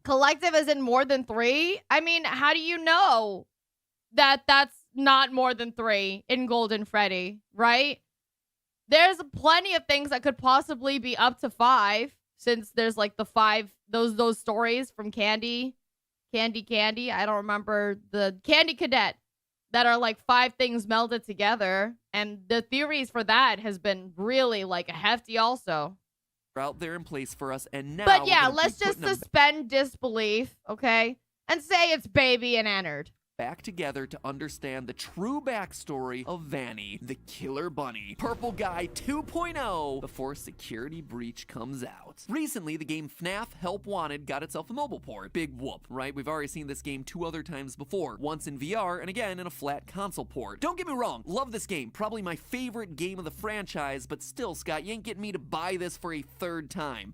Collective is in more than 3? I mean, how do you know that that's not more than 3 in Golden Freddy, right? There's plenty of things that could possibly be up to 5, since there's like the 5, those stories from Candy. I don't remember, the Candy Cadet, that are like 5 things melded together. And the theories for that has been really like hefty also. out there in place for us, and now But yeah, we're gonna let's keep just putting them suspend disbelief, okay? And say it's Baby and Ennard. back together to understand the true backstory of Vanny, the Killer Bunny, Purple Guy 2.0, before Security Breach comes out. Recently, the game FNAF Help Wanted got itself a mobile port. Big whoop, right? We've already seen this game 2 other times before, once in VR and again in a flat console port. Don't get me wrong, love this game, probably my favorite game of the franchise, but still, Scott, you ain't getting me to buy this for a 3rd time.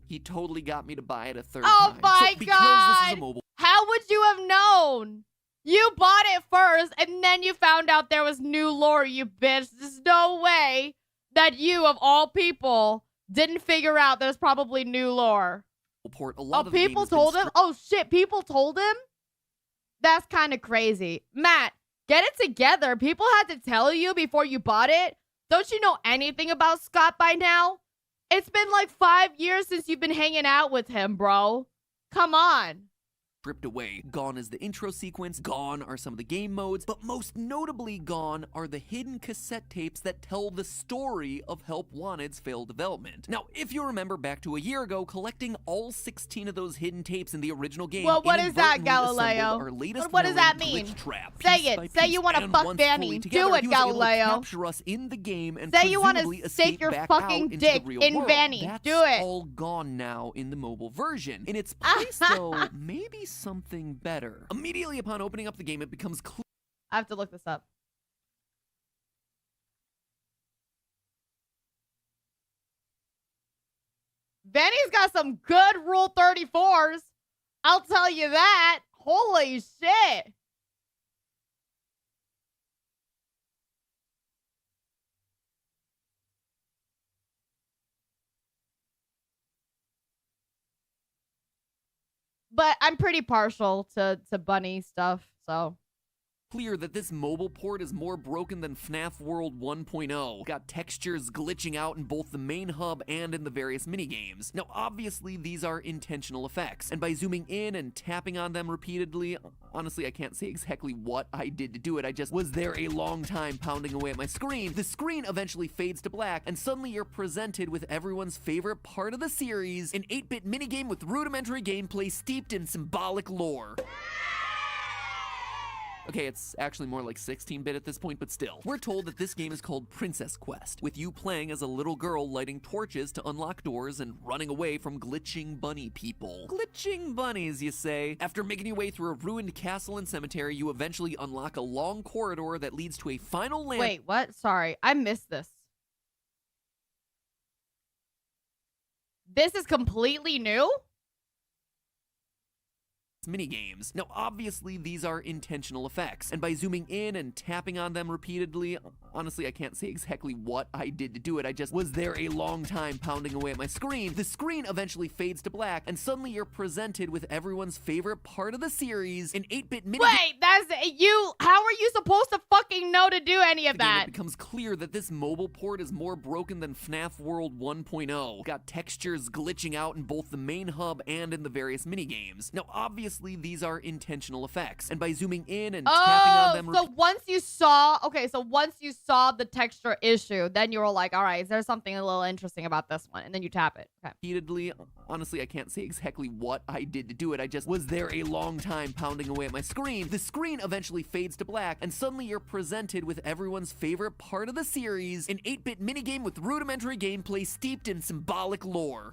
He totally got me to buy it a 3rd time. Oh my so, because this is a God! mobile How would you have known? You bought it first, and then you found out there was new lore, you bitch. There's no way that you, of all people, didn't figure out there's probably new lore. port, a lot of the people game has been told him? Oh, shit, people told him? That's kind of crazy. Matt, get it together. People had to tell you before you bought it. Don't you know anything about Scott by now? It's been like 5 years since you've been hanging out with him, bro. Come on. stripped away. Gone is the intro sequence, gone are some of the game modes, but most notably gone are the hidden cassette tapes that tell the story of Help Wanted's failed development. Now, if you remember back to a year ago, collecting all 16 of those hidden tapes in the original game, well, what is that, inadvertently assembled Galileo? our latest What does that villain, mean? Glitch Trap, Say piece it. by Say piece, you want to and fuck once Vanny. fully Do together, it, he was able to Galileo. capture us in the game and Say you want presumably to stick escape your back fucking out into dick the real in world. Vanny. That's Do it. all gone now in the mobile version. In its place, though, maybe something better. Immediately upon opening up the game, it becomes clear. I have to look this up. Vanny's got some good Rule 34s. I'll tell you that. Holy shit. But I'm pretty partial to bunny stuff, so. Clear that this mobile port is more broken than FNAF World 1.0. Got textures glitching out in both the main hub and in the various minigames. Now, obviously, these are intentional effects, and by zooming in and tapping on them repeatedly, honestly, I can't say exactly what I did to do it. I just was there a long time pounding away at my screen. The screen eventually fades to black, and suddenly you're presented with everyone's favorite part of the series, an 8-bit minigame with rudimentary gameplay steeped in symbolic lore. Okay, it's actually more like 16-bit at this point, but still. We're told that this game is called Princess Quest, with you playing as a little girl lighting torches to unlock doors and running away from glitching bunny people. Glitching bunnies, you say? After making your way through a ruined castle and cemetery, you eventually unlock a long corridor that leads to a final land. Wait, what? Sorry, I missed this. This is completely new? Minigames. Now, obviously, these are intentional effects, and by zooming in and tapping on them repeatedly, honestly, I can't say exactly what I did to do it. I just was there a long time pounding away at my screen. The screen eventually fades to black, and suddenly you're presented with everyone's favorite part of the series, an 8-bit minigame. Wait, that's you. How are you supposed to fucking know to do any of that? It becomes clear that this mobile port is more broken than FNAF World 1.0. Got textures glitching out in both the main hub and in the various minigames. Now, obviously, these are intentional effects, and by zooming in and tapping on them. So once you saw the texture issue, then you were like, all right, is there something a little interesting about this one? And then you tap it. Okay. Repeatedly, honestly, I can't say exactly what I did to do it. I just was there a long time pounding away at my screen. The screen eventually fades to black, and suddenly you're presented with everyone's favorite part of the series, an 8-bit minigame with rudimentary gameplay steeped in symbolic lore.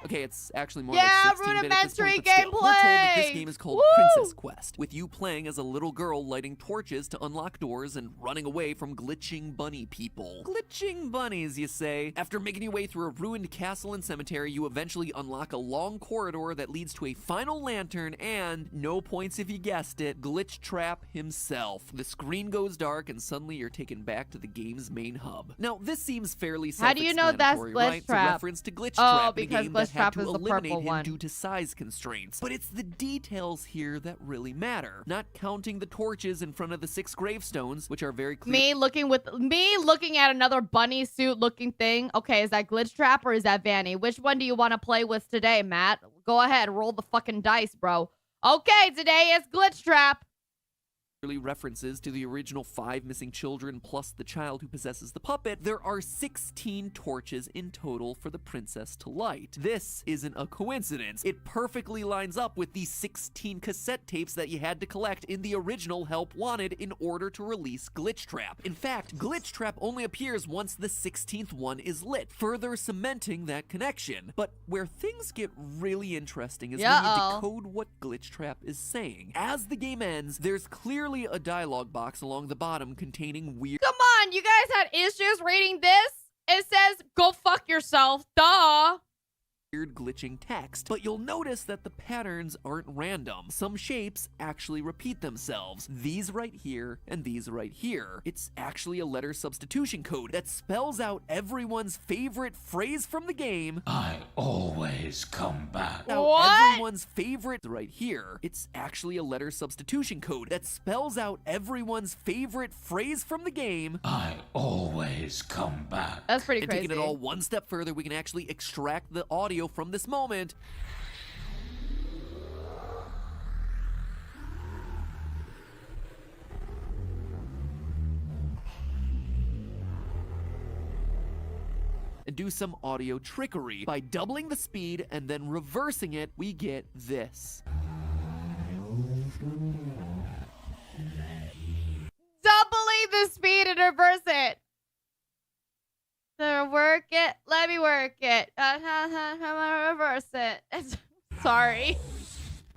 Okay, it's actually more like 16-bit at this point, but still. We're told that this game is called Princess Quest, with you playing as a little girl lighting torches to unlock doors and running away from glitching bunny people. Glitching bunnies, you say? After making your way through a ruined castle and cemetery, you eventually unlock a long corridor that leads to a final lantern and, no points if you guessed it, Glitch Trap himself. The screen goes dark and suddenly you're taken back to the game's main hub. Now, this seems fairly How do you know that's self-explanatory, Glitch right? Trap? It's a reference to Glitch Trap, because a game Glitch that had Trap to is the eliminate purple him one. due to size constraints. But it's the details here that really matter. Not counting the torches in front of the 6 gravestones, which are very clear. Me looking at another bunny suit looking thing. Okay, is that Glitch Trap or is that Vanny? Which one do you want to play with today, Matt? Go ahead, roll the fucking dice, bro. Okay, today is Glitch Trap. References to the original 5 missing children plus the child who possesses the puppet. There are 16 torches in total for the princess to light. This isn't a coincidence. It perfectly lines up with the 16 cassette tapes that you had to collect in the original Help Wanted in order to release Glitch Trap. In fact, Glitch Trap only appears once the 16th one is lit, further cementing that connection. But where things get really interesting is when you decode what Glitch Trap is saying. As the game ends, there's clearly a dialogue box along the bottom containing weird— Come on, you guys had issues reading this? It says, go fuck yourself, duh. glitching text, but you'll notice that the patterns aren't random. Some shapes actually repeat themselves. These right here and these right here. It's actually a letter substitution code that spells out everyone's favorite phrase from the game. I always come back. What? Everyone's favorite right here. It's actually a letter substitution code that spells out everyone's favorite phrase from the game. I always come back. That's pretty and crazy. taking it all one step further, we can actually extract the audio from this moment. and do some audio trickery. By doubling the speed and then reversing it, we get this. Doubling the speed and reverse it. So work it. Let me work it. I'm gonna reverse it. Sorry.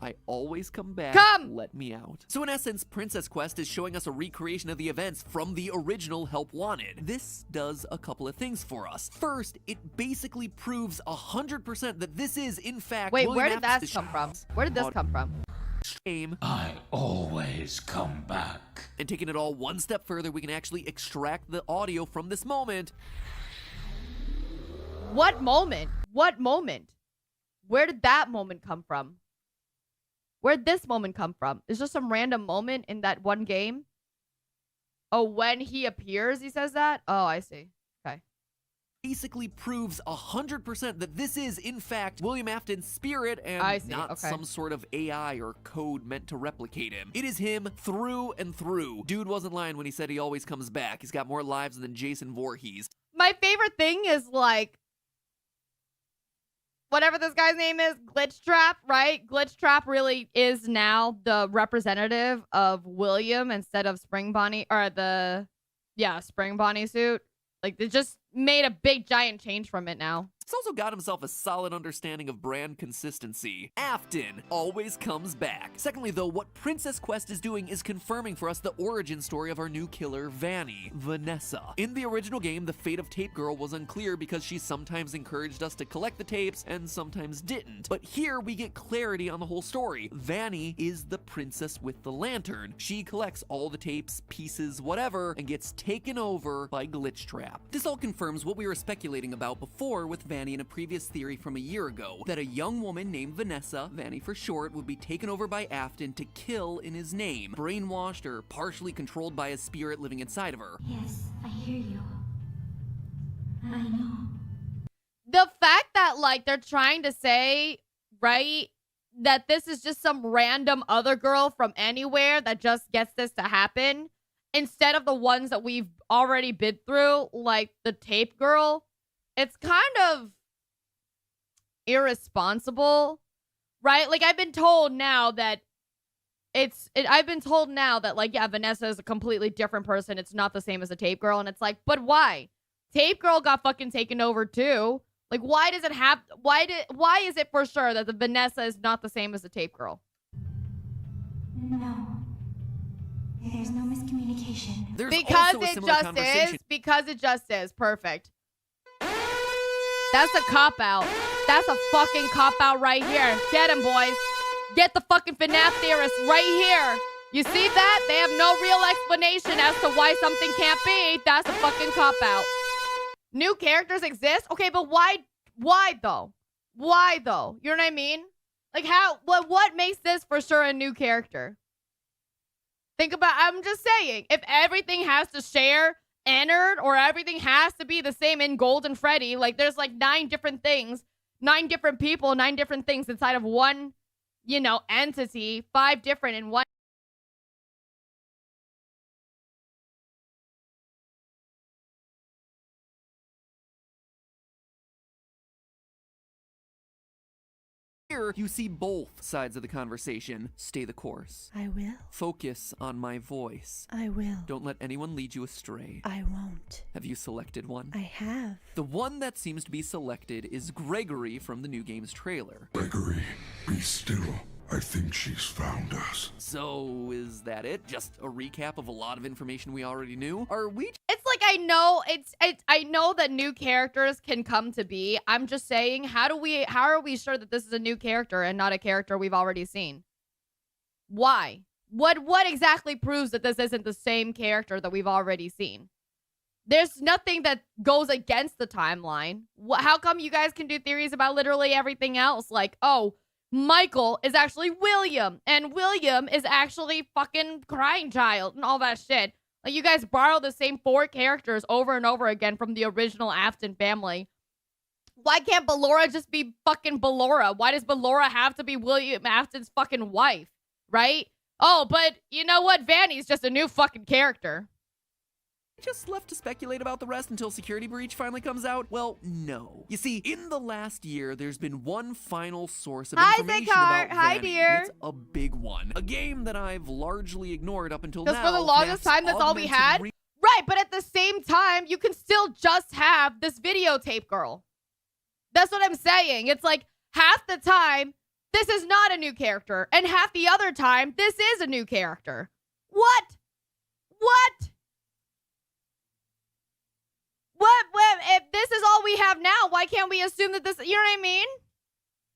I always come back. Come! Let me out. So in essence, Princess Quest is showing us a recreation of the events from the original Help Wanted. This does a couple of things for us. First, it basically proves 100% that this is, in fact, Wait, William where did that Afton's come from? Where did this come from? Shame. I always come back. And taking it all one step further, we can actually extract the audio from this moment. What moment? What moment? Where did that moment come from? Where'd this moment come from? Is just some random moment in that one game? Oh, when he appears, he says that? Oh, I see. Okay. Basically proves 100% that this is, in fact, William Afton's spirit and I see. not Okay. some sort of AI or code meant to replicate him. It is him through and through. Dude wasn't lying when he said he always comes back. He's got more lives than Jason Voorhees. My favorite thing is like, whatever this guy's name is, Glitch Trap, right? Glitch Trap really is now the representative of William instead of Spring Bonnie, or Spring Bonnie suit. Like, they just made a big giant change from it now. He's also got himself a solid understanding of brand consistency. Afton always comes back. Secondly, though, what Princess Quest is doing is confirming for us the origin story of our new killer, Vanny, Vanessa. In the original game, the fate of Tape Girl was unclear because she sometimes encouraged us to collect the tapes and sometimes didn't. But here we get clarity on the whole story. Vanny is the princess with the lantern. She collects all the tapes, pieces, whatever, and gets taken over by Glitch Trap. This all confirms what we were speculating about before with Vanny in a previous theory from a year ago, that a young woman named Vanessa, Vanny for short, would be taken over by Afton to kill in his name, brainwashed or partially controlled by a spirit living inside of her. Yes, I hear you. I know. The fact that, like, they're trying to say, right, that this is just some random other girl from anywhere that just gets this to happen, instead of the ones that we've already been through, like the Tape Girl, it's kind of irresponsible, right? Like, I've been told now that like, yeah, Vanessa is a completely different person. It's not the same as a Tape Girl. And it's like, but why? Tape Girl got fucking taken over too. Like, why does it have, why is it for sure that the Vanessa is not the same as the Tape Girl? No. There's no miscommunication. Because it just is. Perfect. That's a cop-out. That's a fucking cop-out right here. Get him, boys. Get the fucking FNAF theorists right here. You see that? They have no real explanation as to why something can't be. That's a fucking cop-out. New characters exist? Okay, but why though? Why though? You know what I mean? Like, what makes this for sure a new character? I'm just saying, if everything has to share Ennard, or everything has to be the same in Golden Freddy, like, there's like 9 different things, 9 different people, 9 different things inside of one, entity, 5 different in one. Here, you see both sides of the conversation. Stay the course. I will. Focus on my voice. I will. Don't let anyone lead you astray. I won't. Have you selected one? I have. The one that seems to be selected is Gregory from the new game's trailer. Gregory, be still. I think she's found us. So, is that it? Just a recap of a lot of information we already knew? Are we? It's like, I know that new characters can come to be. I'm just saying, how are we sure that this is a new character and not a character we've already seen? Why? What exactly proves that this isn't the same character that we've already seen? There's nothing that goes against the timeline. How come you guys can do theories about literally everything else? Like, oh, Michael is actually William, and William is actually fucking Crying Child, and all that shit. Like, you guys borrow the same 4 characters over and over again from the original Afton family. Why can't Ballora just be fucking Ballora? Why does Ballora have to be William Afton's fucking wife, right? Oh, but you know what? Vanny's just a new fucking character. Just left to speculate about the rest until Security Breach finally comes out? Well, no. You see, in the last year, there's been one final source of information about Hi, Vanny. dear. It's a big one. A game that I've largely ignored up until now. Because for the longest time, that's all we had? Right, but at the same time, you can still just have this videotape girl. That's what I'm saying. It's like half the time, this is not a new character. And half the other time, this is a new character. What? What? If this is all we have now, why can't we assume that this, you know what I mean?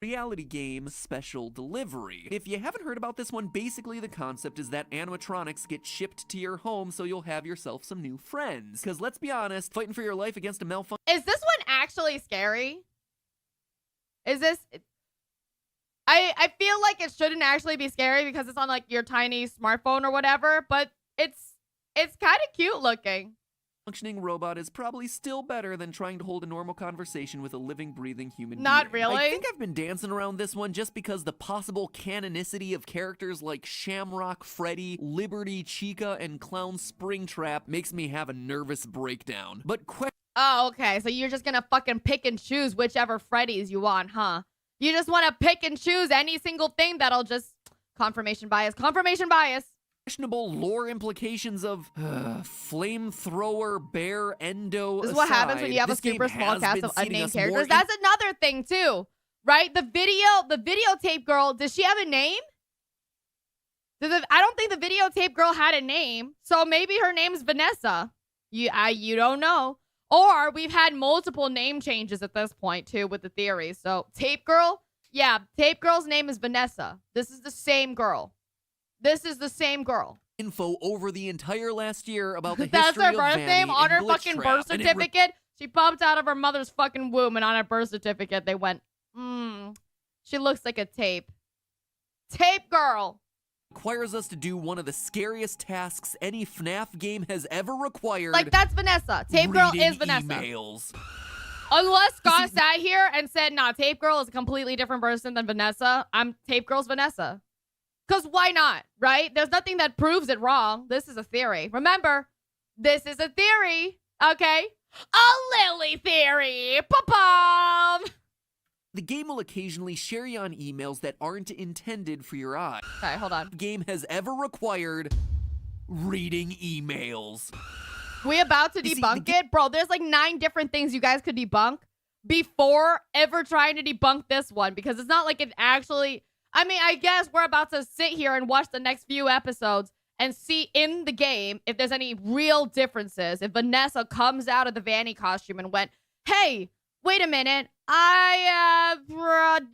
Reality game special delivery. If you haven't heard about this one, basically the concept is that animatronics get shipped to your home so you'll have yourself some new friends. Because let's be honest, fighting for your life against a malfunction. Is this one actually scary? Is this... I feel like it shouldn't actually be scary because it's on like your tiny smartphone or whatever, but it's kind of cute looking. Functioning robot is probably still better than trying to hold a normal conversation with a living, breathing human being. Not really. I think I've been dancing around this one just because the possible canonicity of characters like Shamrock Freddy, Liberty Chica, and Clown Springtrap makes me have a nervous breakdown. But oh, okay. So you're just gonna fucking pick and choose whichever Freddies you want, huh? You just want to pick and choose any single thing that'll just... Confirmation bias. Confirmation bias. Questionable lore implications of flamethrower, bear, endo. This is what happens when you have a super small cast of unnamed characters. That's another thing too, right? The videotape girl. Does she have a name? I don't think the videotape girl had a name, so maybe her name's Vanessa. You don't know. Or we've had multiple name changes at this point too with the theory. So tape girl, yeah, tape girl's name is Vanessa. This is the same girl. This is the same girl. Info over the entire last year about the history That's her of birth Vanny name on her and fucking Glitchtrap, birth certificate. She popped out of her mother's fucking womb, and on her birth certificate, they went, she looks like a tape. Tape girl. Requires us to do one of the scariest tasks any FNAF game has ever required. Like, that's Vanessa. Tape girl is Vanessa. Emails. Unless Scott sat here and said, nah, Tape Girl is a completely different person than Vanessa. Tape Girl's Vanessa. Because why not, right? There's nothing that proves it wrong. This is a theory. Remember, this is a theory, okay? A Lily theory. Pa-pum! The game will occasionally share you on emails that aren't intended for your eye. Okay, hold on. The game has ever required reading emails. We about to debunk it? Bro, there's like 9 different things you guys could debunk before ever trying to debunk this one. Because it's not like it actually... I mean, I guess we're about to sit here and watch the next few episodes and see in the game if there's any real differences. If Vanessa comes out of the Vanny costume and went, hey, wait a minute, I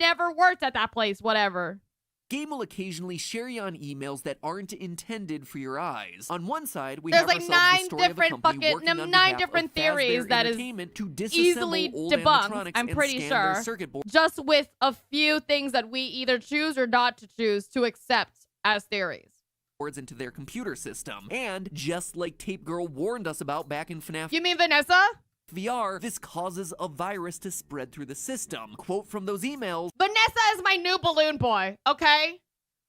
never worked at that place, whatever. Game will occasionally share you on emails that aren't intended for your eyes. On one side, we there's have like ourselves 9 the story different of a company working on 9 different theories that is easily debunked, I'm pretty sure, just with a few things that we either choose or not to choose to accept as theories. Into their computer system. And just like Tape Girl warned us about back in FNAF... You mean Vanessa? VR, this causes a virus to spread through the system. Quote from those emails. Vanessa is my new Balloon Boy, okay?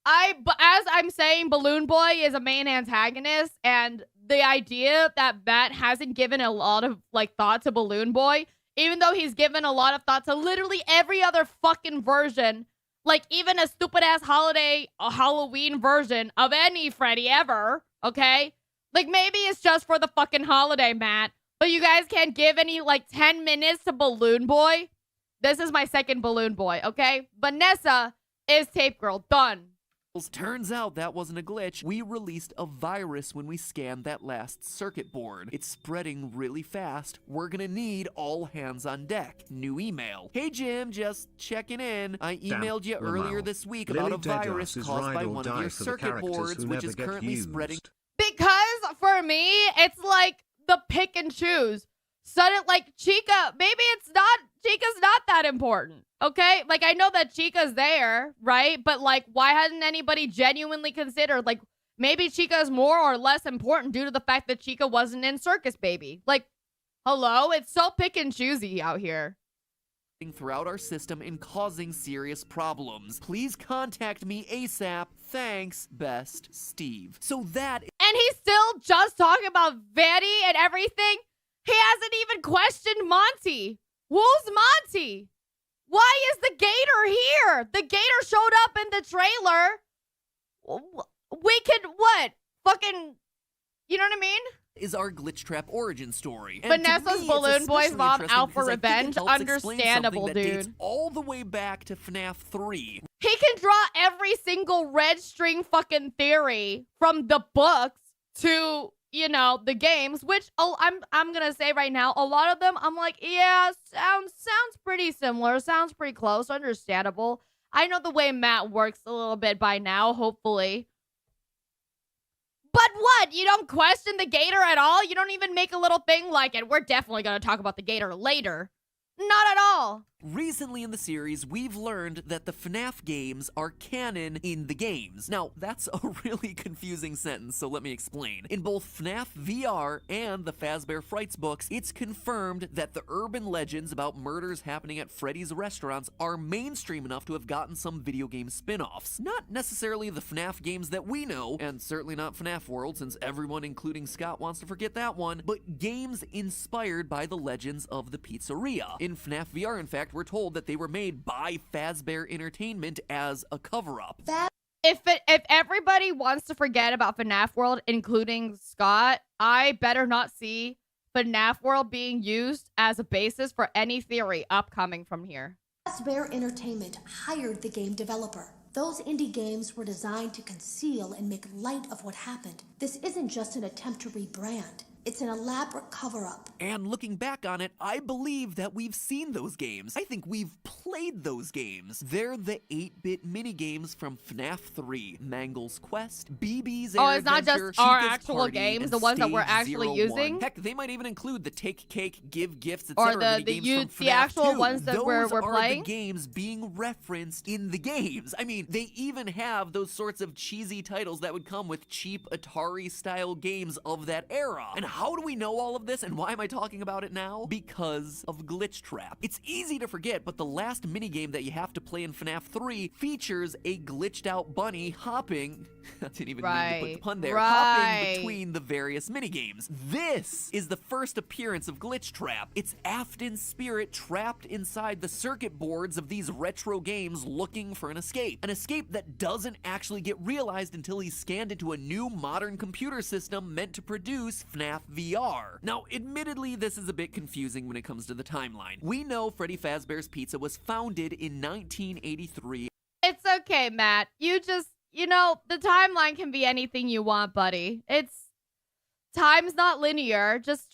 As I'm saying, Balloon Boy is a main antagonist, and the idea that Matt hasn't given a lot of, like, thought to Balloon Boy, even though he's given a lot of thought to literally every other fucking version, like, even a stupid-ass Halloween version of any Freddy ever, okay? Like, maybe it's just for the fucking holiday, Matt. But you guys can't give any, like, 10 minutes to Balloon Boy? This is my second Balloon Boy, okay? Vanessa is Tape Girl. Done. Turns out that wasn't a glitch. We released a virus when we scanned that last circuit board. It's spreading really fast. We're gonna need all hands on deck. New email. Hey Jim, just checking in. I emailed you earlier this week about a virus caused by one of your circuit boards, which is currently spreading. Because for me, it's like the pick and choose. Sudden, like Chica, maybe Chica's not that important, okay? Like, I know that Chica's there, right? But, like, why hadn't anybody genuinely considered, like, maybe Chica is more or less important due to the fact that Chica wasn't in Circus Baby? Like, hello? It's so pick and choosy out here. Throughout our system and causing serious problems. Please contact me ASAP. Thanks, best Steve. So that... And he's still just talking about Vanny and everything. He hasn't even questioned Monty. Who's Monty? Why is the gator here? The gator showed up in the trailer. We could, what? Fucking, you know what I mean? Is our Glitch Trap origin story. And Vanessa's Balloon Boy's mom out for revenge. Understandable, that dude. dates all the way back to FNAF 3. He can draw every single red string fucking theory from the books to, you know, the games, which I'm gonna say right now, a lot of them, I'm like, yeah, sounds pretty similar, sounds pretty close, understandable. I know the way Matt works a little bit by now, hopefully. But what? You don't question the gator at all? You don't even make a little thing like it. We're definitely gonna talk about the gator later. Not at all. Recently in the series, we've learned that the FNAF games are canon in the games. Now, that's a really confusing sentence, so let me explain. In both FNAF VR and the Fazbear Frights books, it's confirmed that the urban legends about murders happening at Freddy's restaurants are mainstream enough to have gotten some video game spin-offs. Not necessarily the FNAF games that we know, and certainly not FNAF World, since everyone, including Scott, wants to forget that one, but games inspired by the legends of the pizzeria. In FNAF VR, in fact, we're told that they were made by Fazbear Entertainment as a cover-up. If everybody wants to forget about FNAF World, including Scott, I better not see FNAF World being used as a basis for any theory upcoming from here. Fazbear Entertainment hired the game developer. Those indie games were designed to conceal and make light of what happened. This isn't just an attempt to rebrand. It's an elaborate cover-up. And looking back on it, I believe that we've seen those games. I think we've played those games. They're the 8-bit minigames from FNAF 3, Mangle's Quest, BB's Air it's not Adventure, just our Chica's actual Party, games, and the ones that Stage we're actually 01. using? Heck, they might even include the Take Cake, Give Gifts, Or etc. the actual ones that we're Those are playing? the games being referenced in the games. I mean, they even have those sorts of cheesy titles that would come with cheap Atari-style games of that era. And how do we know all of this, and why am I talking about it now? Because of Glitch Trap. It's easy to forget, but the last minigame that you have to play in FNAF 3 features a glitched out bunny hopping, I didn't even mean to put the pun there, hopping between the various minigames. This is the first appearance of Glitch Trap. It's Afton's spirit trapped inside the circuit boards of these retro games looking for an escape. An escape that doesn't actually get realized until he's scanned into a new modern computer system meant to produce FNAF VR. Now, admittedly, this is a bit confusing when it comes to the timeline. We know Freddy Fazbear's Pizza was founded in 1983. It's okay, Matt. You know, the timeline can be anything you want, buddy. Time's not linear. Just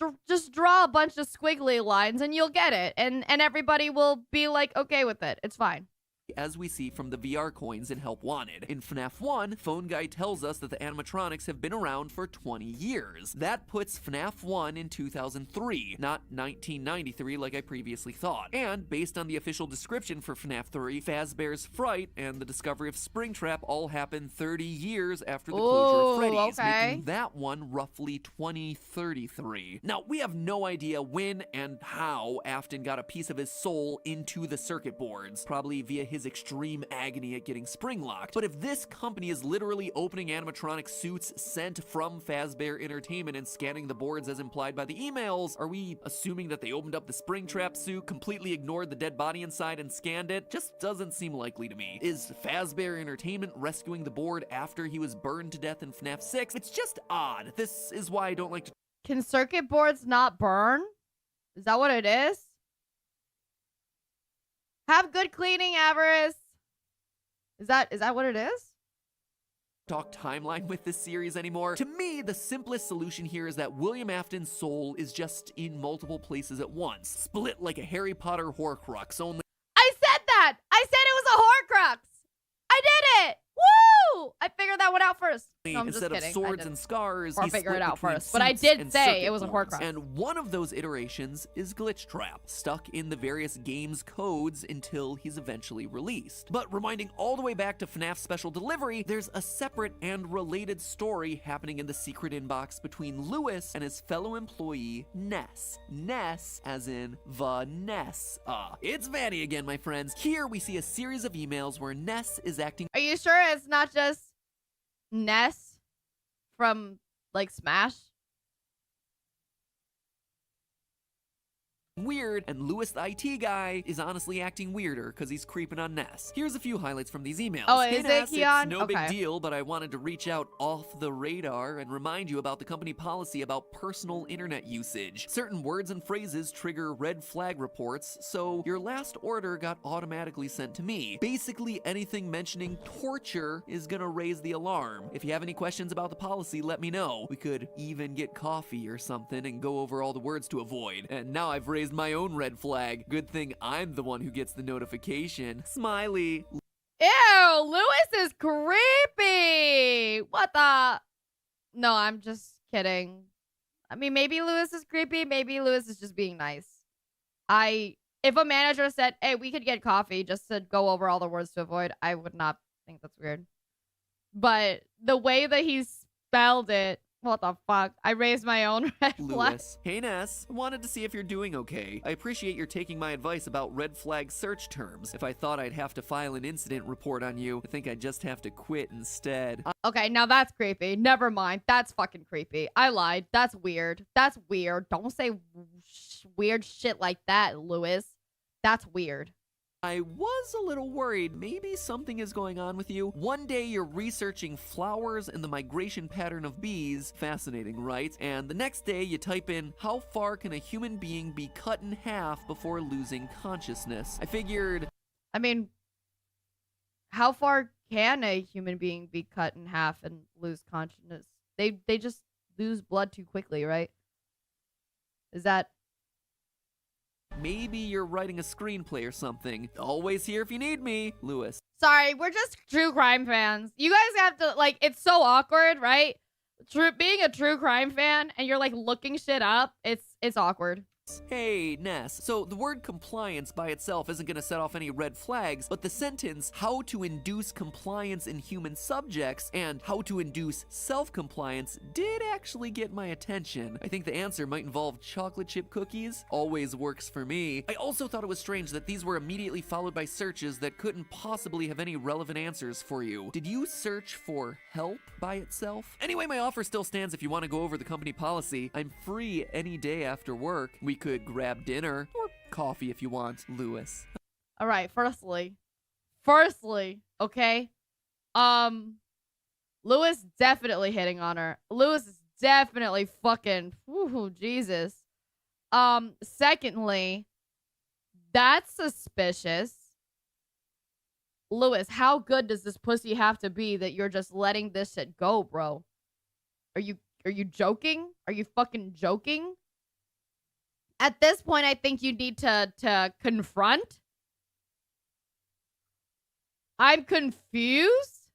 draw a bunch of squiggly lines and you'll get it. And everybody will be like, okay with it. It's fine. As we see from the VR coins in Help Wanted. In FNAF 1, Phone Guy tells us that the animatronics have been around for 20 years. That puts FNAF 1 in 2003, not 1993 like I previously thought. And based on the official description for FNAF 3, Fazbear's Fright and the discovery of Springtrap all happened 30 years after the closure of Freddy's, making that one roughly 2033. Now, we have no idea when and how Afton got a piece of his soul into the circuit boards, probably via his extreme agony at getting spring-locked. But if this company is literally opening animatronic suits sent from Fazbear Entertainment and scanning the boards as implied by the emails, are we assuming that they opened up the Springtrap suit, completely ignored the dead body inside, and scanned it? Just doesn't seem likely to me. Is Fazbear Entertainment rescuing the board after he was burned to death in FNAF 6? It's just odd. This is why I don't like to... Can circuit boards not burn? Is that what it is? Have good cleaning, Avarice. Is that what it is? Talk timeline with this series anymore. To me, the simplest solution here is that William Afton's soul is just in multiple places at once, split like a Harry Potter Horcrux, only... I said that! I said it was a Horcrux! I did it! Woo! I figured that one out first. No, I'm instead just kidding. of swords and scars, or he's figure split it out between first. But I suits did and say circuit it was a boards. Horcrux. And one of those iterations is Glitch Trap, stuck in the various games' codes until he's eventually released. But reminding all the way back to FNAF Special Delivery, there's a separate and related story happening in the secret inbox between Lewis and his fellow employee, Ness. Ness, as in Vanessa. It's Vanny again, my friends. Here we see a series of emails where Ness is acting... Are you sure it's not just Ness from like smash. Weird, and Lewis the IT guy is honestly acting weirder because he's creeping on Ness. Here's a few highlights from these emails. Oh, Hey, is it, Ness, Keon? it's no big Okay. deal, but I wanted to reach out off the radar and remind you about the company policy about personal internet usage. Certain words and phrases trigger red flag reports, so your last order got automatically sent to me. Basically, anything mentioning torture is gonna raise the alarm. If you have any questions about the policy, let me know. We could even get coffee or something and go over all the words to avoid. And now I've raised my own red flag. Good thing I'm the one who gets the notification. Smiley. Ew, Lewis is creepy. What the? No, I'm just kidding. I mean, maybe Lewis is creepy. Maybe Lewis is just being nice. If a manager said, hey, we could get coffee just to go over all the words to avoid, I would not think that's weird. But the way that he spelled it, what the fuck? I raised my own red flag. Lewis. Hey Ness, wanted to see if you're doing okay. I appreciate your taking my advice about red flag search terms. If I thought I'd have to file an incident report on you, I think I'd just have to quit instead. Okay, now that's creepy. Never mind. That's fucking creepy. I lied. That's weird. That's weird. Don't say weird shit like that, Lewis. That's weird. I was a little worried maybe something is going on with you. One day you're researching flowers and the migration pattern of bees. Fascinating, right? And the next day you type in, how far can a human being be cut in half before losing consciousness? I figured... I mean, how far can a human being be cut in half and lose consciousness? They just lose blood too quickly, right? Is that... Maybe you're writing a screenplay or something. Always here if you need me, Lewis. Sorry, we're just true crime fans. You guys have to, like, it's so awkward, right? Being a true crime fan and you're, like, looking shit up, it's awkward. Hey, Ness. So the word compliance by itself isn't going to set off any red flags, but the sentence, how to induce compliance in human subjects and how to induce self-compliance did actually get my attention. I think the answer might involve chocolate chip cookies. Always works for me. I also thought it was strange that these were immediately followed by searches that couldn't possibly have any relevant answers for you. Did you search for help by itself? Anyway, my offer still stands if you want to go over the company policy. I'm free any day after work. We could grab dinner or coffee if you want, Lewis. All right, firstly, okay? Lewis definitely hitting on her. Lewis is definitely fucking, whoo, Jesus. Secondly, that's suspicious. Lewis, how good does this pussy have to be that you're just letting this shit go, bro? Are you joking? Are you fucking joking? At this point, I think you need to confront. I'm confused.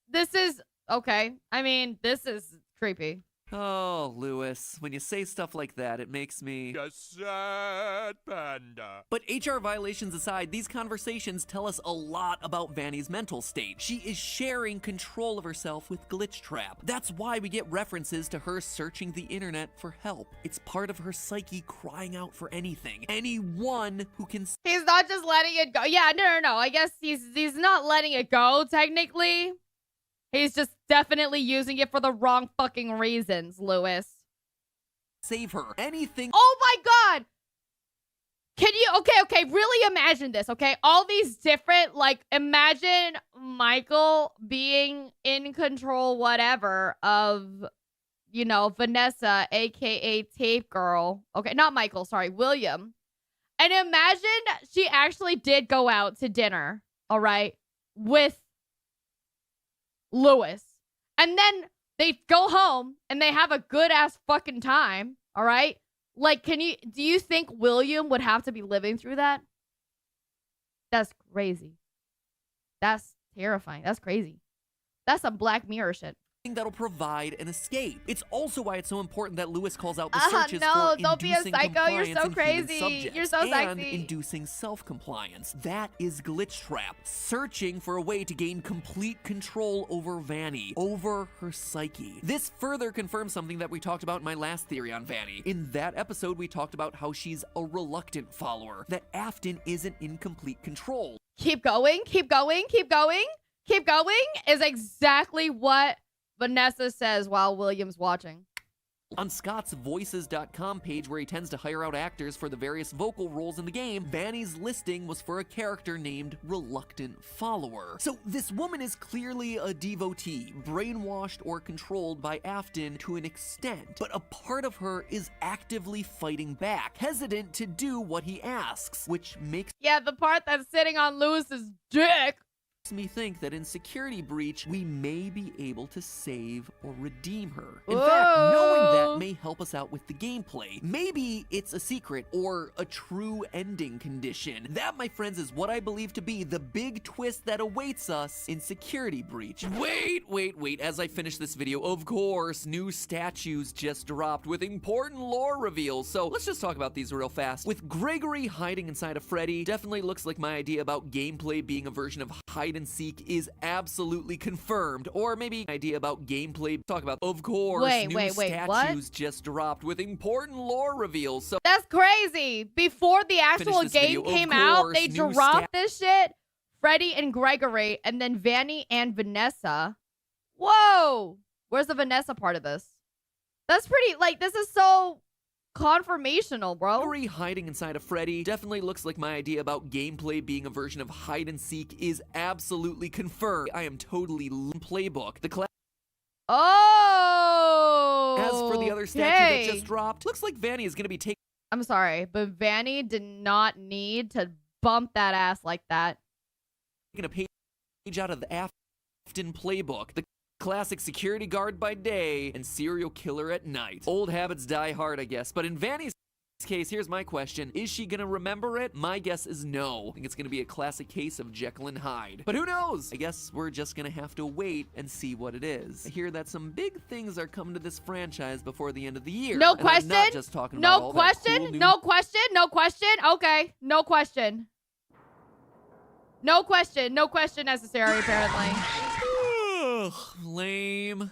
This is okay. I mean, this is creepy. Oh, Lewis, when you say stuff like that, it makes me a sad panda. But HR violations aside, these conversations tell us a lot about Vanny's mental state. She is sharing control of herself with Glitchtrap. That's why we get references to her searching the internet for help. It's part of her psyche crying out for anything. Anyone who can... He's not just letting it go. Yeah, no. I guess he's not letting it go, technically. He's just definitely using it for the wrong fucking reasons, Lewis. Save her. Anything. Oh my god! Can you, okay, really imagine this, okay? All these different, like, imagine Michael being in control, whatever, of, you know, Vanessa, aka Tape Girl. Okay, not Michael, sorry, William. And imagine she actually did go out to dinner, all right, with Lewis. And then they go home and they have a good ass fucking time, all right? Like, do you think William would have to be living through that? That's crazy. That's terrifying. That's crazy. That's some Black Mirror shit. That'll provide an escape. It's also why it's so important that Lewis calls out the searches no, for don't be a inducing psycho. You're compliance so in human crazy. subjects You're so and sexy. inducing self-compliance. That is Glitchtrap, searching for a way to gain complete control over Vanny, over her psyche. This further confirms something that we talked about in my last theory on Vanny. In that episode, we talked about how she's a reluctant follower, that Afton isn't in complete control. Keep going is exactly what Vanessa says while William's watching. On Scott's Voices.com page, where he tends to hire out actors for the various vocal roles in the game, Vanny's listing was for a character named Reluctant Follower. So this woman is clearly a devotee, brainwashed or controlled by Afton to an extent, but a part of her is actively fighting back, hesitant to do what he asks, which makes the part that's sitting on Lewis's dick me think that in Security Breach, we may be able to save or redeem her. In Whoa. fact, knowing that may help us out with the gameplay. Maybe it's a secret or a true ending condition. That, my friends, is what I believe to be the big twist that awaits us in Security Breach. Wait, as I finish this video, of course, new statues just dropped with important lore reveals, so let's just talk about these real fast. With Gregory hiding inside of Freddy, definitely looks like my idea about gameplay being a version of hide and seek is absolutely confirmed. Or maybe an idea about gameplay. Talk about, of course, new statues what? just dropped with important lore reveals. So that's crazy. Before the actual game came out, they dropped this shit. Freddy and Gregory, and then Vanny and Vanessa. Whoa! Where's the Vanessa part of this? That's pretty, like, this is so confirmational, bro. Gregory hiding inside of Freddy definitely looks like my idea about gameplay being a version of hide and seek is absolutely confirmed. I am totally playbook. The Oh! As for the other statue that just dropped, looks like Vanny is going to be taking... I'm sorry, but Vanny did not need to bump that ass like that. ...a page out of the Afton playbook. The classic security guard by day and serial killer at night. Old habits die hard, I guess. But in Vanny's case, here's my question. Is she gonna remember it? My guess is no. I think it's gonna be a classic case of Jekyll and Hyde. But who knows? I guess we're just gonna have to wait and see what it is. I hear that some big things are coming to this franchise before the end of the year. No question? I'm not just talking about all that cool new... No question? No question? Okay. No question. No question. No question necessary, apparently. Ugh, lame.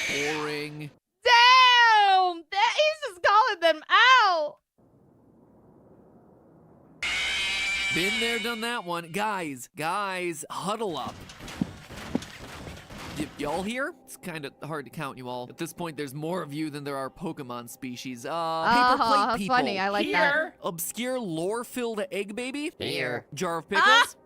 Boring. Damn! He's just calling them out. Been there, done that one. Guys, huddle up. Y'all here? It's kind of hard to count you all. At this point, there's more of you than there are Pokemon species. Paper plate people. Funny. I like that. Obscure lore-filled egg baby. Here. Jar of pickles.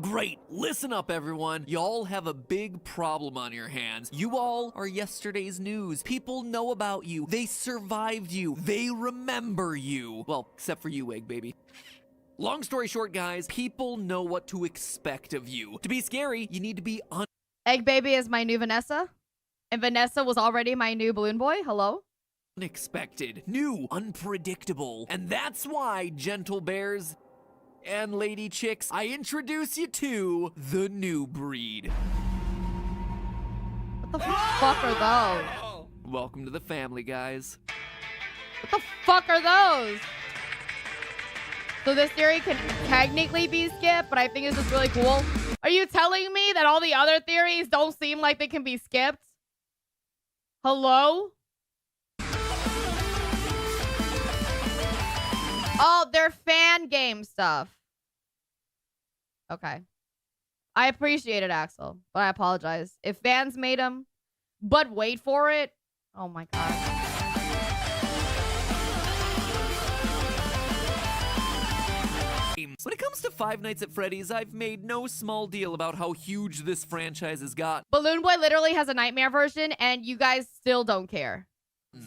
Great. Listen up, everyone. Y'all have a big problem on your hands. You all are yesterday's news. People know about you. They survived you. They remember you. Well, except for you, egg baby. Long story short, guys, people know what to expect of you. To be scary, you need to be Egg baby is my new Vanessa. And Vanessa was already my new balloon boy. Hello? unexpected, new, unpredictable. And that's why, gentle bears and lady chicks, I introduce you to the new breed. What the fuck are those? Welcome to the family, guys. What the fuck are those? So this theory can technically be skipped, but I think it's just really cool. Are you telling me that all the other theories don't seem like they can be skipped? Hello? Oh, they're fan game stuff. Okay. I appreciate it, Axel, but I apologize. If fans made them, but wait for it. Oh my God. When it comes to Five Nights at Freddy's, I've made no small deal about how huge this franchise has got. Balloon Boy literally has a nightmare version, and you guys still don't care.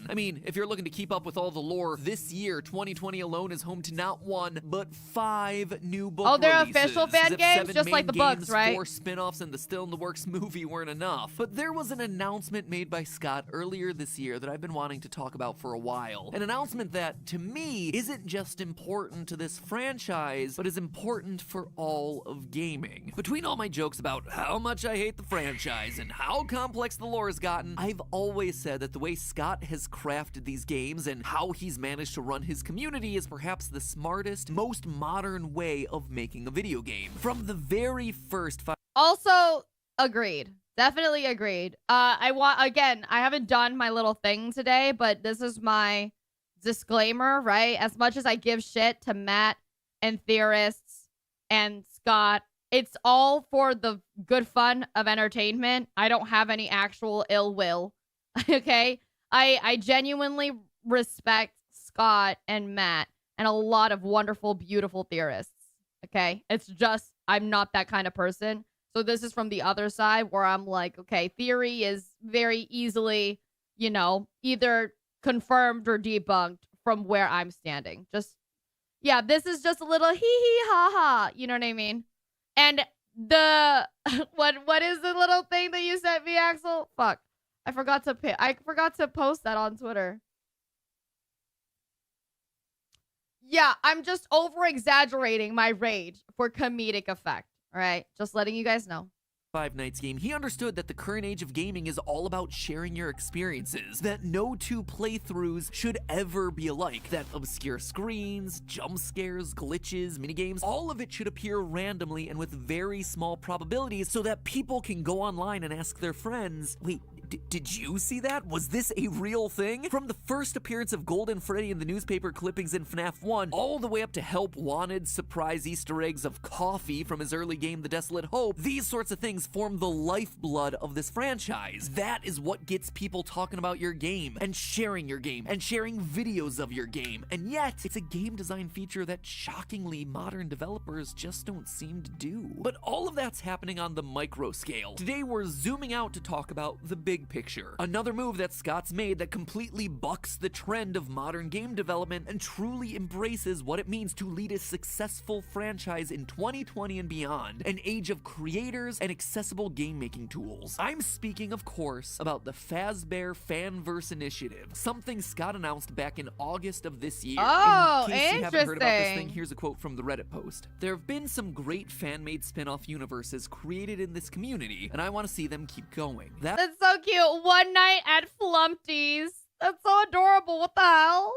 I mean, if you're looking to keep up with all the lore, this year, 2020 alone is home to not one, but 5 new book Oh, they're releases. official fan If games, 7 just like main the books, games, right? 4 spin-offs, and the Still in the Works movie weren't enough. But there was an announcement made by Scott earlier this year that I've been wanting to talk about for a while. An announcement that, to me, isn't just important to this franchise, but is important for all of gaming. Between all my jokes about how much I hate the franchise and how complex the lore has gotten, I've always said that the way Scott has crafted these games and how he's managed to run his community is perhaps the smartest, most modern way of making a video game. From the very first Also, agreed. Definitely agreed. I haven't done my little thing today, but this is my disclaimer, right? As much as I give shit to Matt and theorists and Scott, It's all for the good fun of entertainment. I don't have any actual ill will. Okay? I genuinely respect Scott and Matt and a lot of wonderful, beautiful theorists. Okay? It's just, I'm not that kind of person. So this is from the other side where I'm like, okay, theory is very easily, you know, either confirmed or debunked from where I'm standing. Just, yeah, this is just a little hee hee ha ha. You know what I mean? And the, what is the little thing that you sent me, Axel? Fuck. I forgot to post that on Twitter. Yeah, I'm just over exaggerating my rage for comedic effect. All right, just letting you guys know. Five Nights game, he understood that the current age of gaming is all about sharing your experiences, that no two playthroughs should ever be alike, that obscure screens, jump scares, glitches, minigames, all of it should appear randomly and with very small probabilities so that people can go online and ask their friends, wait, did you see that? Was this a real thing? From the first appearance of Golden Freddy in the newspaper clippings in FNAF 1, all the way up to Help Wanted, surprise Easter eggs of coffee from his early game The Desolate Hope, these sorts of things form the lifeblood of this franchise. That is what gets people talking about your game, and sharing videos of your game, and yet, it's a game design feature that shockingly modern developers just don't seem to do. But all of that's happening on the micro scale. Today we're zooming out to talk about the big picture. Another move that Scott's made that completely bucks the trend of modern game development and truly embraces what it means to lead a successful franchise in 2020 and beyond, an age of creators and accessible game-making tools. I'm speaking, of course, about the Fazbear Fanverse Initiative, something Scott announced back in August of this year. Oh, in case you haven't heard about this thing, interesting. here's a quote from the Reddit post. There have been some great fan-made spin-off universes created in this community, and I want to see them keep going. That's so cute. One night at Flumpty's. That's so adorable. What the hell?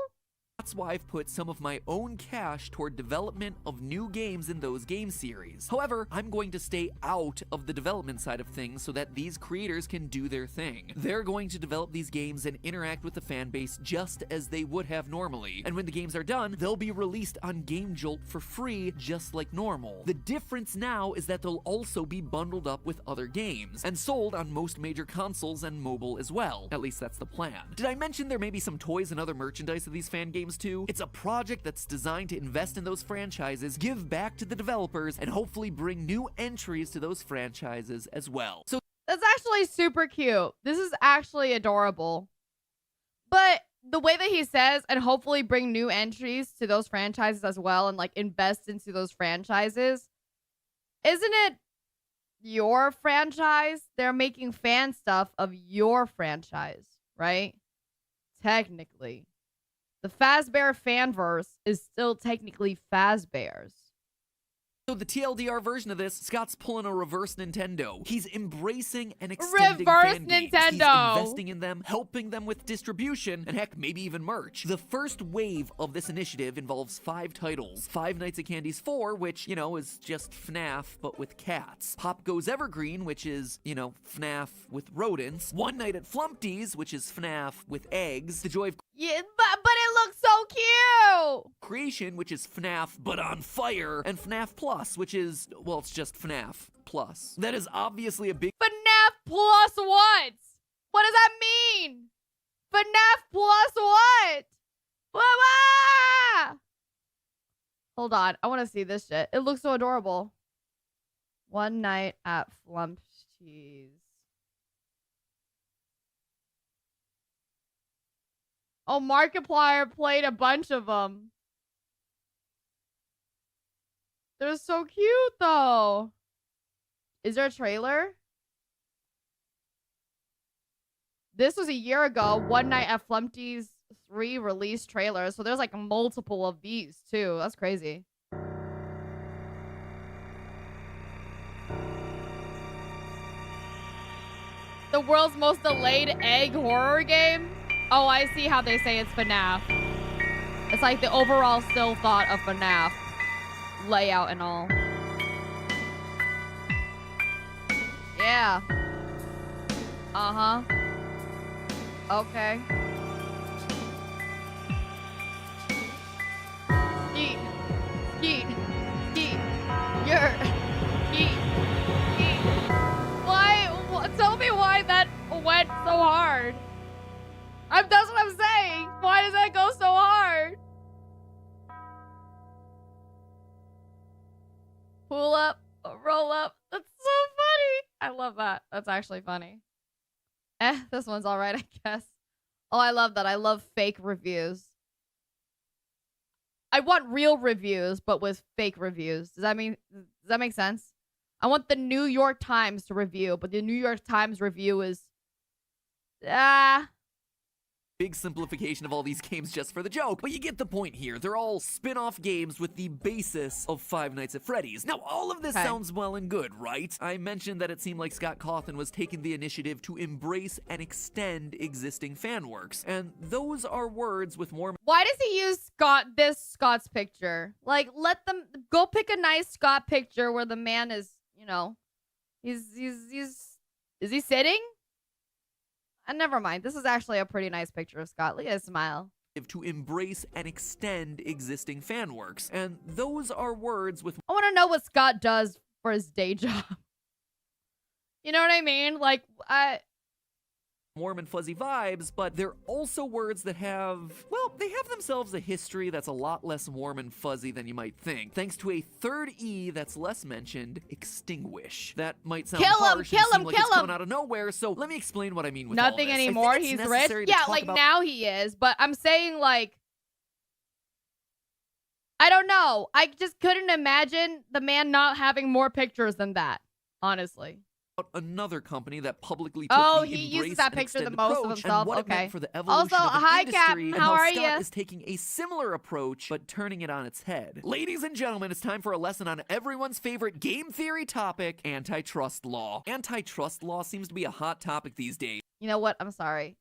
That's why I've put some of my own cash toward development of new games in those game series. However, I'm going to stay out of the development side of things so that these creators can do their thing. They're going to develop these games and interact with the fan base just as they would have normally. And when the games are done, they'll be released on Game Jolt for free, just like normal. The difference now is that they'll also be bundled up with other games and sold on most major consoles and mobile as well. At least that's the plan. Did I mention there may be some toys and other merchandise of these fan games too? It's a project that's designed to invest in those franchises, give back to the developers, and hopefully bring new entries to those franchises as well. So That's actually super cute. This is actually adorable. But the way that he says, and hopefully bring new entries to those franchises as well, and like invest into those franchises, isn't it your franchise? They're making fan stuff of your franchise, right? Technically. The Fazbear Fanverse is still technically Fazbear's. So the TLDR version of this, Scott's pulling a reverse Nintendo. He's embracing and extending fan games. He's investing in them, helping them with distribution, and heck, maybe even merch. The first wave of this initiative involves 5 titles. Five Nights at Candy's 4, which, you know, is just FNAF, but with cats. Pop Goes Evergreen, which is, you know, FNAF with rodents. One Night at Flumpty's, which is FNAF with eggs. The Joy of Yeah, but it looks so cute! Creation, which is FNAF but on fire, and FNAF Plus, which is, well, it's just FNAF Plus. That is obviously a big FNAF Plus what? What does that mean? FNAF Plus what? What? Hold on, I want to see this shit. It looks so adorable. One Night at Flumpty's. Oh, Markiplier played a bunch of them. They're so cute, though. Is there a trailer? This was a year ago. One Night at Flumpty's 3 release trailer. So there's like multiple of these, too. That's crazy. The world's most delayed egg horror game? Oh, I see how they say it's FNAF. It's like the overall still thought of FNAF. Layout and all. Yeah. Uh-huh. Okay. Skeet. Skeet. Skeet. Yer. Skeet. so hard? That's what I'm saying. Why does that go so hard? Pull up, roll up. That's so funny. I love that. That's actually funny. This one's all right, I guess. Oh, I love that. I love fake reviews. I want real reviews, but with fake reviews. Does that make sense? I want the New York Times to review, but the New York Times review is Big simplification of all these games just for the joke, but you get the point here. They're all spin-off games with the basis of Five Nights at Freddy's. Now, all of this sounds well and good, right? I mentioned that it seemed like Scott Cawthon was taking the initiative to embrace and extend existing fan works, and those are words with more... Why does he use Scott's picture? Like, let them go pick a nice Scott picture where the man is, you know, is he sitting? And never mind. This is actually a pretty nice picture of Scott. Look at his smile. To embrace and extend existing fan works. And those are words with... I want to know what Scott does for his day job. You know what I mean? Like, warm and fuzzy vibes, but they're also words that have, well, they have themselves a history that's a lot less warm and fuzzy than you might think, thanks to a third E that's less mentioned, extinguish. That might sound harsh and seem like it's coming out of nowhere, so let me explain what I mean with nothing all this. anymore. He's rich. Yeah, like now he is, but I'm saying like, I don't know. I just couldn't imagine the man not having more pictures than that, honestly. Another company that publicly took he uses that picture the most of himself. And what it meant for the evolution Also, of an hi, industry, Captain. and How are Scott you? is taking a similar approach, but turning it on its head. Ladies and gentlemen, it's time for a lesson on everyone's favorite game theory topic, antitrust law. Antitrust law seems to be a hot topic these days. You know what? I'm sorry.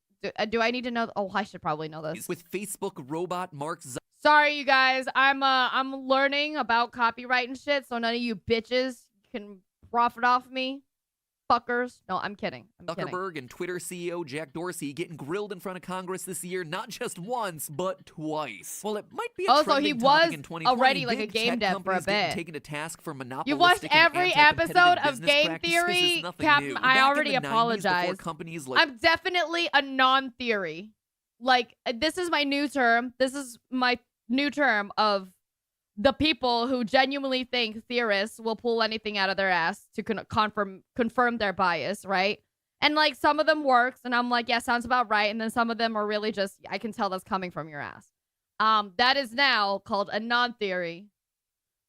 Do I need to know? Oh, I should probably know this. With Facebook robot Mark Zuckerberg. Sorry, you guys. I'm learning about copyright and shit, so none of you bitches can profit off me. Fuckers. No, I'm kidding. Zuckerberg and Twitter CEO Jack Dorsey getting grilled in front of Congress this year, not just once, but twice. Well, it might be a trending topic in 2020. Already like a game dev for a bit. Taken to task for monopolistic. You watched every episode of Game Theory, Captain. I already apologize. I'm definitely a non-theory. Like, this is my new term. This is my new term of the people who genuinely think theorists will pull anything out of their ass to confirm their bias, right? And like some of them works, and I'm like, yeah, sounds about right. And then some of them are really just, I can tell that's coming from your ass. That is now called a non-theory.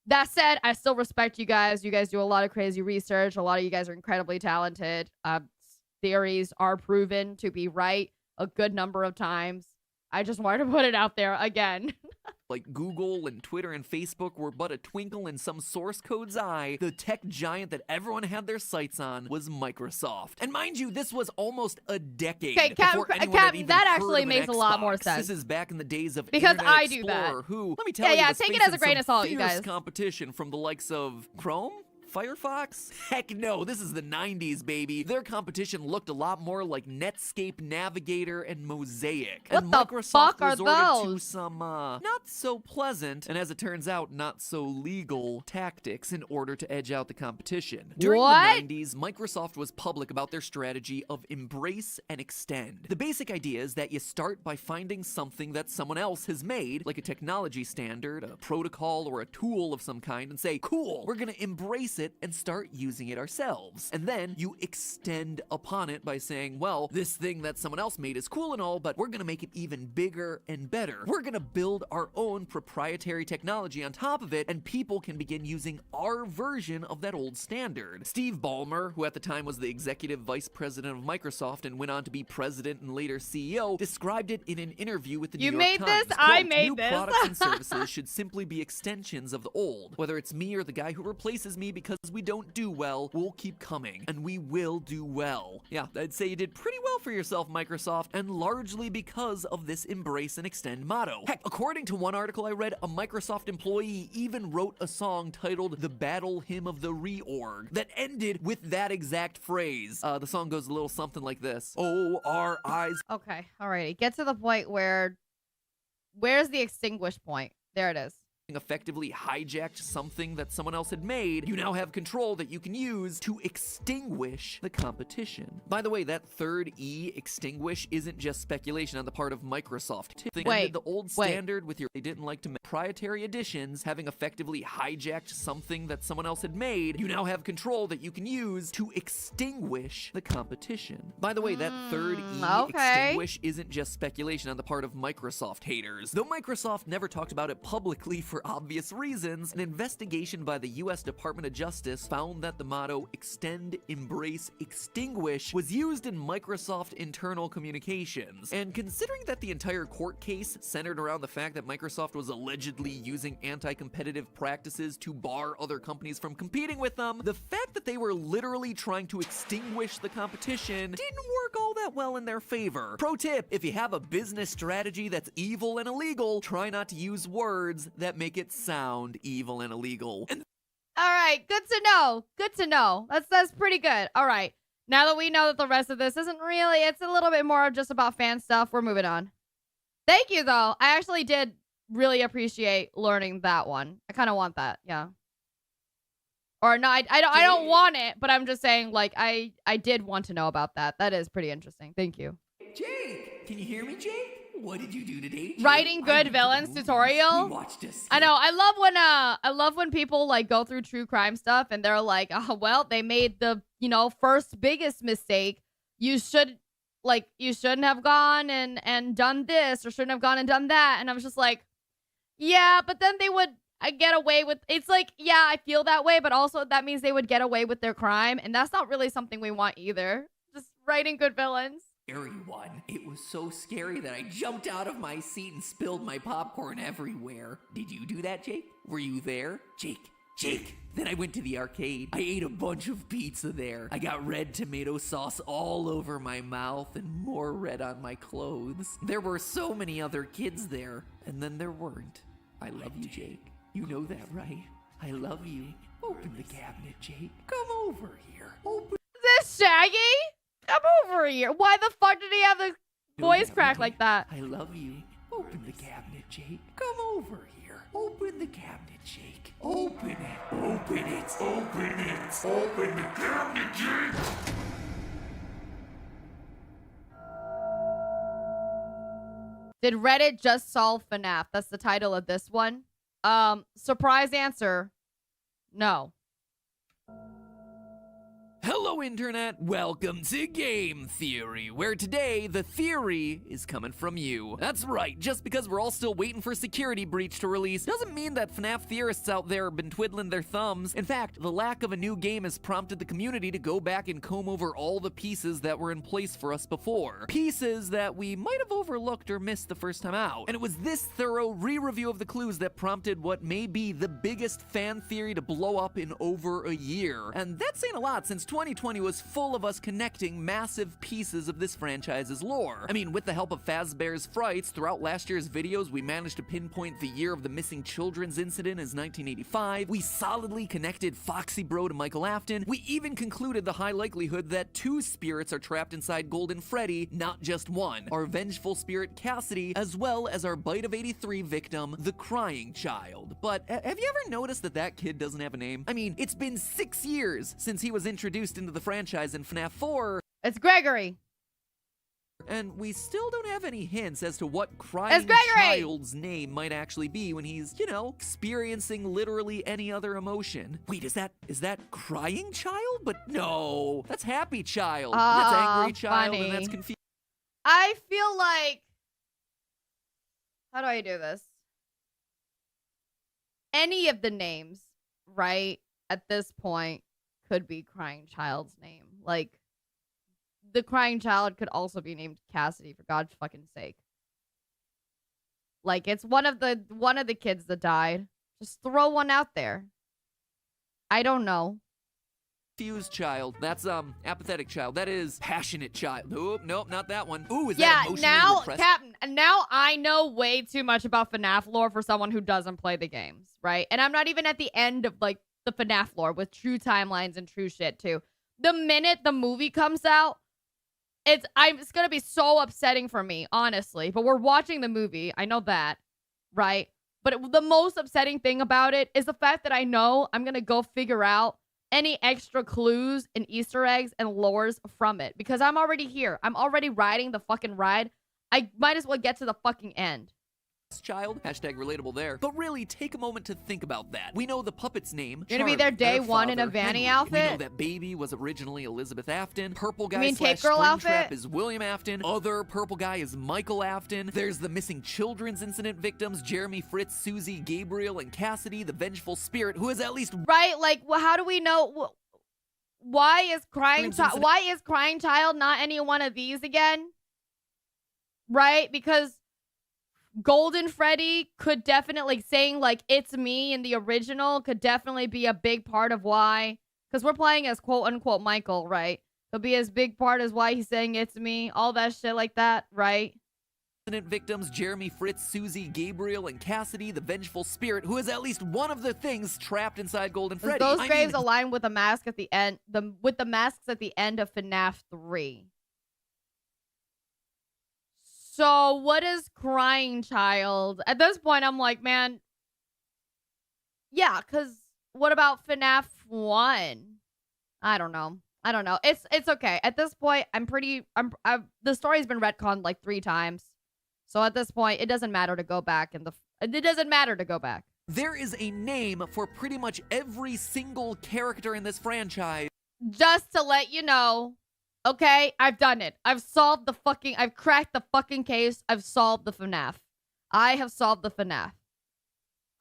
That said, I still respect you guys. You guys do a lot of crazy research. A lot of you guys are incredibly talented. Theories are proven to be right a good number of times. I just wanted to put it out there again. Like Google and Twitter and Facebook were but a twinkle in some source code's eye, the tech giant that everyone had their sights on was Microsoft. And mind you, this was almost a decade before anyone had even that heard actually of makes an a lot Xbox. more sense. This is back in the days of because Internet I Explorer, do that. who, let me tell you, yeah, was take it as a grain of salt, you guys. Fierce competition from the likes of Chrome, Firefox? Heck no, this is the 90s, baby. Their competition looked a lot more like Netscape Navigator and Mosaic. What and the Microsoft fuck are resorted those? to some, not so pleasant, and as it turns out, not so legal tactics in order to edge out the competition. During What? the 90s, Microsoft was public about their strategy of embrace and extend. The basic idea is that you start by finding something that someone else has made, like a technology standard, a protocol, or a tool of some kind, and say, cool, we're gonna embrace it and start using it ourselves. And then you extend upon it by saying, well, this thing that someone else made is cool and all, but we're gonna make it even bigger and better. We're gonna build our own proprietary technology on top of it, and people can begin using our version of that old standard. Steve Ballmer, who at the time was the executive vice president of Microsoft and went on to be president and later CEO, described it in an interview with the New York Times. You made this? Quote, I made new this. products and services should simply be extensions of the old. Whether it's me or the guy who replaces me because we don't do well, we'll keep coming, and we will do well. Yeah, I'd say you did pretty well for yourself, Microsoft, and largely because of this embrace and extend motto. Heck, according to one article I read, a Microsoft employee even wrote a song titled The Battle Hymn of the Reorg that ended with that exact phrase. The song goes a little something like this. Oh, our eyes. Okay, alrighty. Get to the point where's the extinguish point? There it is. effectively hijacked something that someone else had made, you now have control that you can use to extinguish the competition. By the way, that third E, extinguish, isn't just speculation on the part of Microsoft. They ended the old standard with they didn't like to make proprietary editions, having effectively hijacked something that someone else had made, you now have control that you can use to extinguish the competition. By the way, that third E, extinguish, isn't just speculation on the part of Microsoft haters. Though Microsoft never talked about it publicly for obvious reasons, an investigation by the US Department of Justice found that the motto extend, embrace, extinguish was used in Microsoft internal communications. And considering that the entire court case centered around the fact that Microsoft was allegedly using anti-competitive practices to bar other companies from competing with them, the fact that they were literally trying to extinguish the competition didn't work all that well in their favor. Pro tip, if you have a business strategy that's evil and illegal, try not to use words that make it sound evil and illegal. All right, good to know. Good to know. That's pretty good. All right. Now that we know that the rest of this isn't really, it's a little bit more just about fan stuff, we're moving on. Thank you, though. I actually did really appreciate learning that one. I kind of want that, yeah. Or no, I don't want it, but I'm just saying, like, I did want to know about that. That is pretty interesting. Thank you. Jake, can you hear me, Jake? What did you do today, Jake? Writing good villains tutorial. I know. I love when people like go through true crime stuff and they're like, oh, well, they made the, first biggest mistake. You shouldn't have gone and done this, or shouldn't have gone and done that. And I was just like, yeah, but then they would get away with, it's like, yeah, I feel that way, but also that means they would get away with their crime. And that's not really something we want either. Just writing good villains. Scary one. It was so scary that I jumped out of my seat and spilled my popcorn everywhere. Did you do that, Jake? Were you there? Jake. Then I went to the arcade. I ate a bunch of pizza there. I got red tomato sauce all over my mouth and more red on my clothes. There were so many other kids there, and then there weren't. I love you, Jake. You know that, right? I love you. Open the cabinet, Jake. Come over here. Open. Is this Shaggy? Come over here. Why the fuck did he have the voice crack like that? I love you. Open the cabinet, Jake. Come over here. Open the cabinet, Jake. Open it. Open it. Open it. Open the cabinet, Jake. Did Reddit just solve FNAF? That's the title of this one. Surprise answer. No. Hello, Internet. Welcome to Game Theory, where today the theory is coming from you. That's right, just because we're all still waiting for Security Breach to release doesn't mean that FNAF theorists out there have been twiddling their thumbs. In fact, the lack of a new game has prompted the community to go back and comb over all the pieces that were in place for us before. Pieces that we might have overlooked or missed the first time out. And it was this thorough re-review of the clues that prompted what may be the biggest fan theory to blow up in over a year. And that's saying a lot, since 2020 was full of us connecting massive pieces of this franchise's lore. I mean, with the help of Fazbear's Frights, throughout last year's videos, we managed to pinpoint the year of the missing children's incident as 1985. We solidly connected Foxy Bro to Michael Afton. We even concluded the high likelihood that 2 spirits are trapped inside Golden Freddy, not just one. Our vengeful spirit Cassidy, as well as our Bite of 83 victim, the Crying Child. But have you ever noticed that that kid doesn't have a name? I mean, it's been 6 years since he was introduced into the franchise in FNAF 4. It's Gregory. And we still don't have any hints as to what Crying Child's name might actually be when he's, experiencing literally any other emotion. Wait, is that Crying Child? But no, that's Happy Child. That's Angry Child, funny. And that's confused. I feel like, how do I do this? Any of the names, right, at this point, could be Crying Child's name. Like, the Crying Child could also be named Cassidy, for God's fucking sake. Like, it's one of the kids that died. Just throw one out there. I don't know. Confused child. That's apathetic child. That is passionate child. Nope, not that one. Ooh, is that emotionally repressed? Captain, now I know way too much about FNAF lore for someone who doesn't play the games, right? And I'm not even at the end of like the FNAF lore with true timelines and true shit too. The minute the movie comes out, it's gonna be so upsetting for me, honestly. But we're watching the movie. I know that, right? But the most upsetting thing about it is the fact that I know I'm going to go figure out any extra clues and Easter eggs and lores from it. Because I'm already here. I'm already riding the fucking ride. I might as well get to the fucking end. Child, hashtag relatable there. But really, take a moment to think about that. We know the puppet's name. You're gonna be there day one in a Vanny outfit? We know that baby was originally Elizabeth Afton. Purple guy mean slash Tape Girl Springtrap outfit? is William Afton. Other purple guy is Michael Afton. There's the missing children's incident victims, Jeremy, Fritz, Susie, Gabriel, and Cassidy, the vengeful spirit, who is at least... Right, like, well, how do we know... Why is Crying Child not any one of these again? Right? Because Golden Freddy could definitely, saying like it's me in the original could definitely be a big part of why, because we're playing as quote unquote Michael, right? Could be as big part as why he's saying it's me, all that shit like that, right? Victims Jeremy, Fritz, Susie, Gabriel, and Cassidy, the vengeful spirit, who is at least one of the things trapped inside Golden Freddy. Those graves align with the mask at the end, with the masks at the end of FNAF 3. So what is Crying Child? At this point, I'm like, man, yeah, because what about FNAF 1? I don't know. It's okay. At this point, the story's been retconned like 3 times. So at this point, it doesn't matter to go back it doesn't matter to go back. There is a name for pretty much every single character in this franchise. Just to let you know, okay, I've done it. I've cracked the fucking case. I've solved the FNAF. I have solved the FNAF.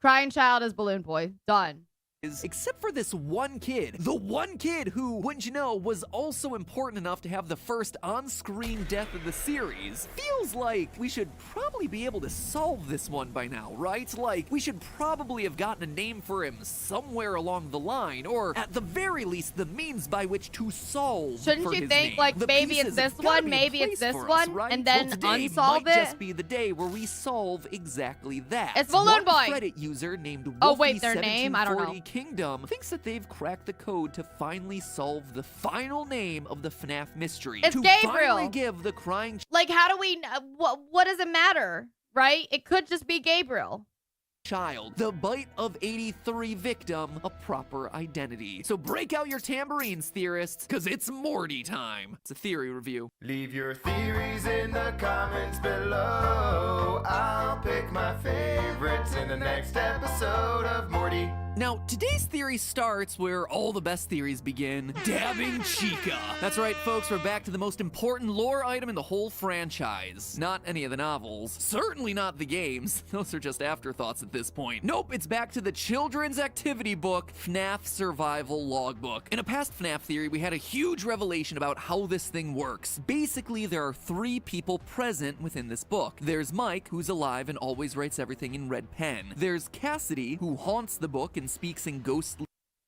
Crying Child is Balloon Boy. Done. Except for this one kid. The one kid who, wouldn't you know, was also important enough to have the first on-screen death of the series. Feels like we should probably be able to solve this one by now, right? Like, we should probably have gotten a name for him somewhere along the line, or at the very least, the means by which to solve Shouldn't you think, like, maybe it's this one, maybe it's this one, right? and then today unsolve might it? just be the day where we solve exactly that. It's Balloon Boy! One Reddit user named Oh, wait, their name? I don't know. Kingdom thinks that they've cracked the code to finally solve the final name of the FNAF mystery. It's to Gabriel. finally give the Crying Like, how do we... what does it matter, right? It could just be Gabriel. Child, the Bite of 83 victim, a proper identity. So break out your tambourines, theorists, because it's Morty time. It's a theory review. Leave your theories in the comments below. I'll pick my favorites in the next episode of Morty. Now, today's theory starts where all the best theories begin, dabbing Chica. That's right, folks, we're back to the most important lore item in the whole franchise. Not any of the novels. Certainly not the games. Those are just afterthoughts at this point. Nope, it's back to the children's activity book, FNAF Survival Logbook. In a past FNAF theory, we had a huge revelation about how this thing works. Basically, there are 3 people present within this book. There's Mike, who's alive and always writes everything in red pen. There's Cassidy, who haunts the book and speaks in ghostly...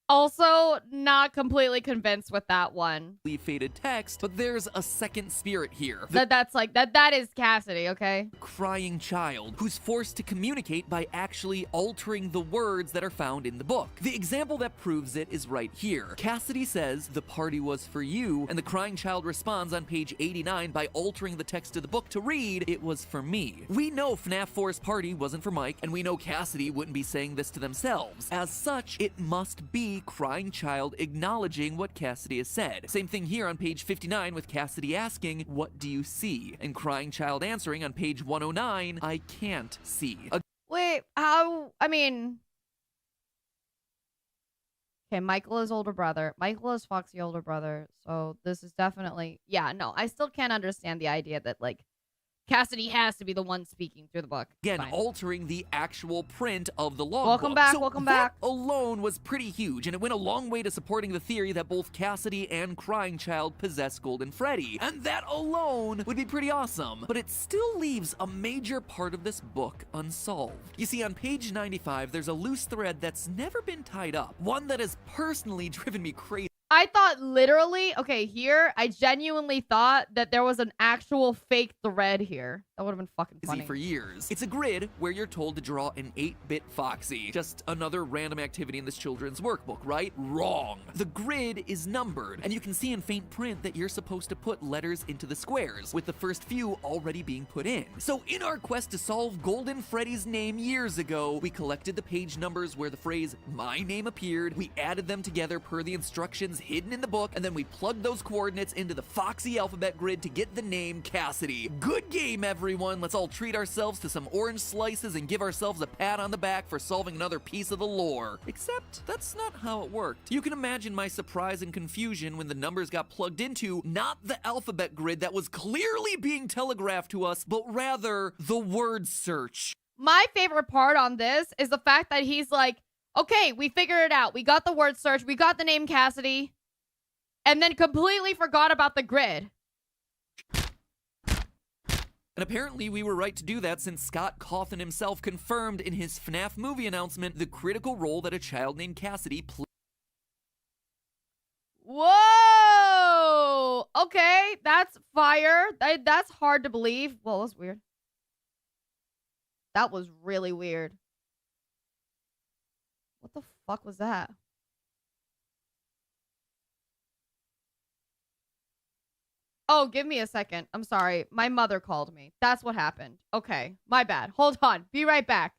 Also, not completely convinced with that one. ...faded text, but there's a second spirit here. That is Cassidy, okay? Crying Child, who's forced to communicate by actually altering the words that are found in the book. The example that proves it is right here. Cassidy says, "The party was for you," and the Crying Child responds on page 89 by altering the text of the book to read, "It was for me." We know FNAF 4's party wasn't for Mike, and we know Cassidy wouldn't be saying this to themselves. As such, it must be Crying Child acknowledging what Cassidy has said. Same thing here on page 59 with Cassidy asking, "What do you see?" And Crying Child answering on page 109, "I can't see." Wait, how? I mean... Okay, Michael is older brother. Michael is Foxy older brother. So this is definitely... Yeah, no, I still can't understand the idea that, like, Cassidy has to be the one speaking through the book. Again, Fine. altering the actual print of the logbook. Welcome back, so welcome that back. alone was pretty huge, and it went a long way to supporting the theory that both Cassidy and Crying Child possess Golden Freddy. And that alone would be pretty awesome. But it still leaves a major part of this book unsolved. You see, on page 95, there's a loose thread that's never been tied up. One that has personally driven me crazy. I thought literally, okay, here, I genuinely thought that there was an actual fake thread here. That would have been fucking funny. For years. It's a grid where you're told to draw an 8-bit foxy. Just another random activity in this children's workbook, right? Wrong. The grid is numbered, and you can see in faint print that you're supposed to put letters into the squares, with the first few already being put in. So in our quest to solve Golden Freddy's name years ago, we collected the page numbers where the phrase "my name" appeared, we added them together per the instructions hidden in the book, and then we plugged those coordinates into the Foxy alphabet grid to get the name Cassidy. Good game, everyone. Let's all treat ourselves to some orange slices and give ourselves a pat on the back for solving another piece of the lore. Except that's not how it worked. You can imagine my surprise and confusion when the numbers got plugged into not the alphabet grid that was clearly being telegraphed to us, but rather the word search. My favorite part on this is the fact that he's like, okay, we figured it out. We got the word search. We got the name Cassidy. And then completely forgot about the grid. And apparently we were right to do that since Scott Cawthon himself confirmed in his FNAF movie announcement the critical role that a child named Cassidy played. Whoa! Okay, that's fire. That's hard to believe. Well, that's weird. That was really weird. What the fuck was that? Oh, give me a second. I'm sorry. My mother called me. That's what happened. Okay, my bad. Hold on. Be right back.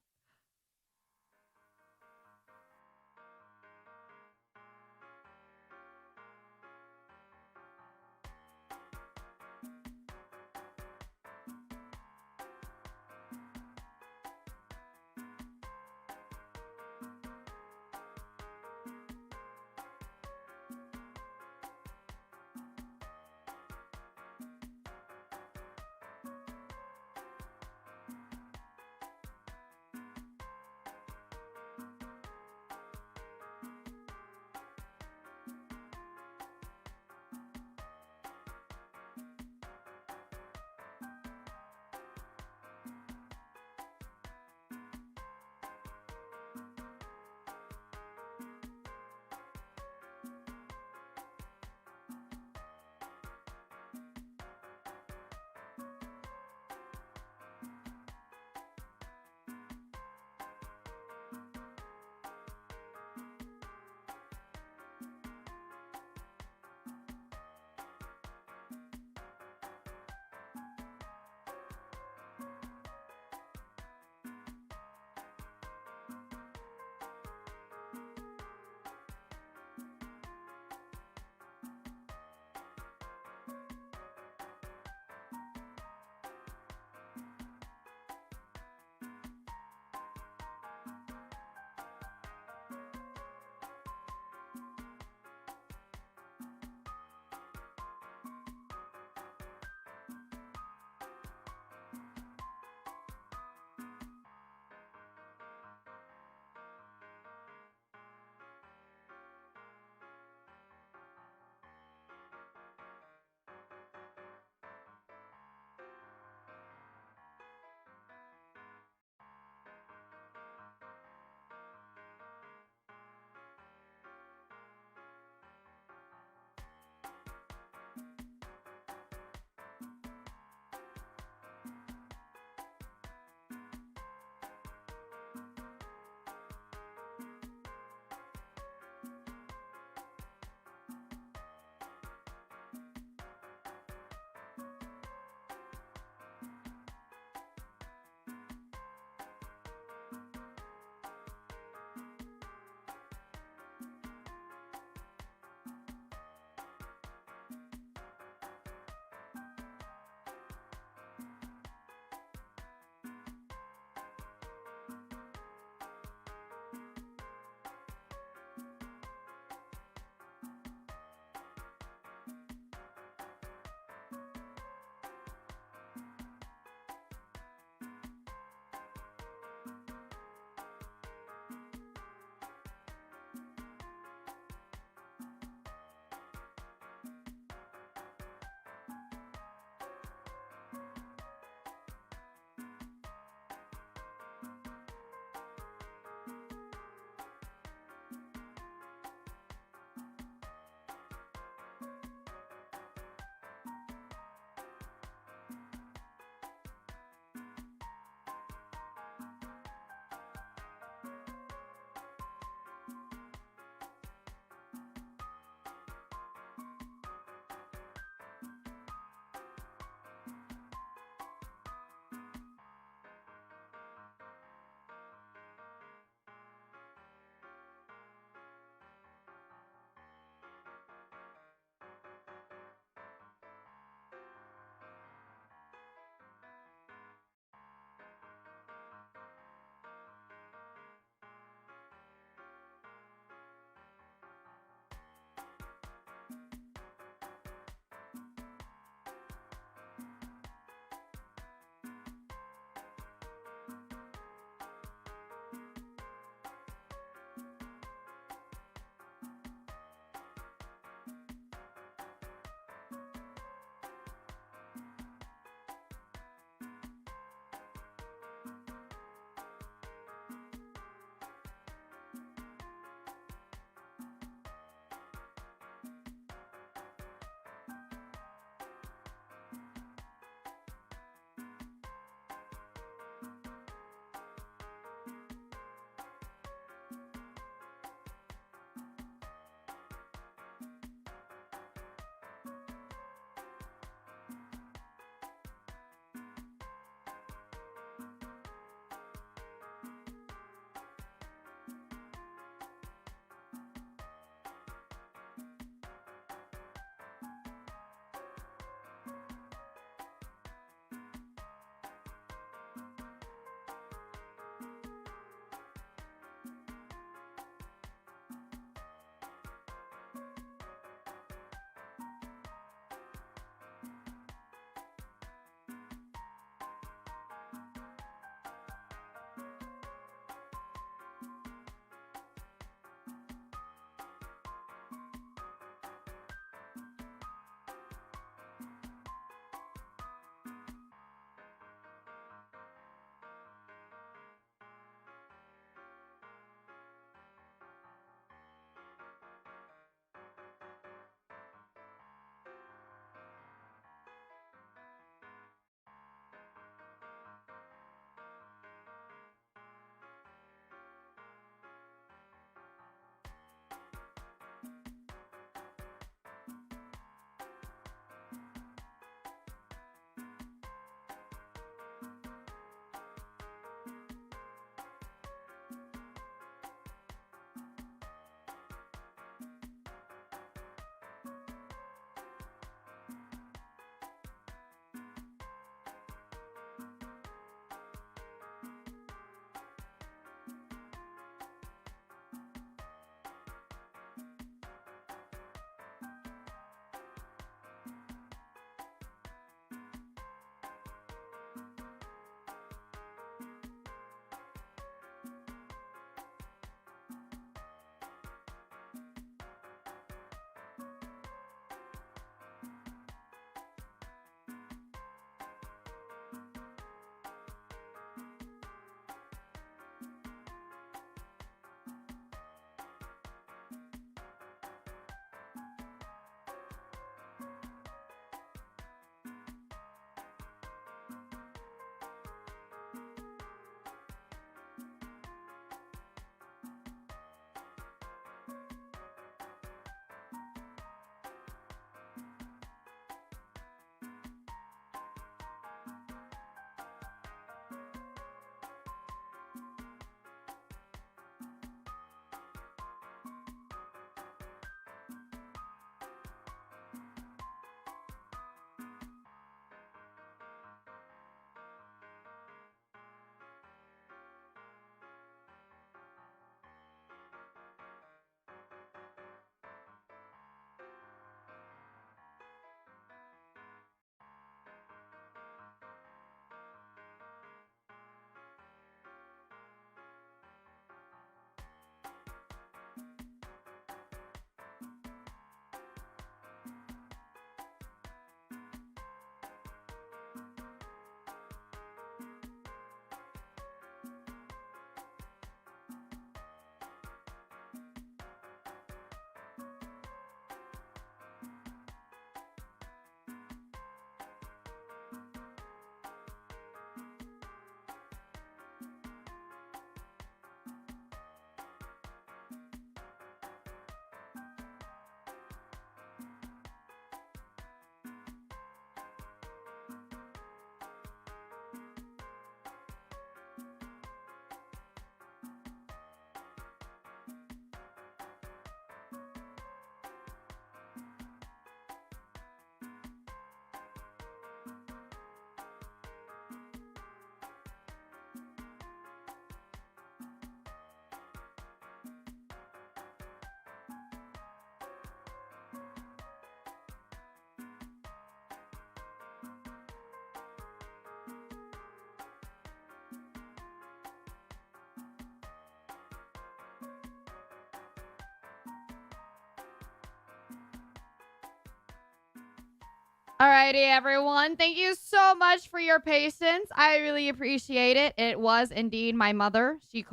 Alrighty, everyone. Thank you so much for your patience. I really appreciate it. It was indeed my mother. She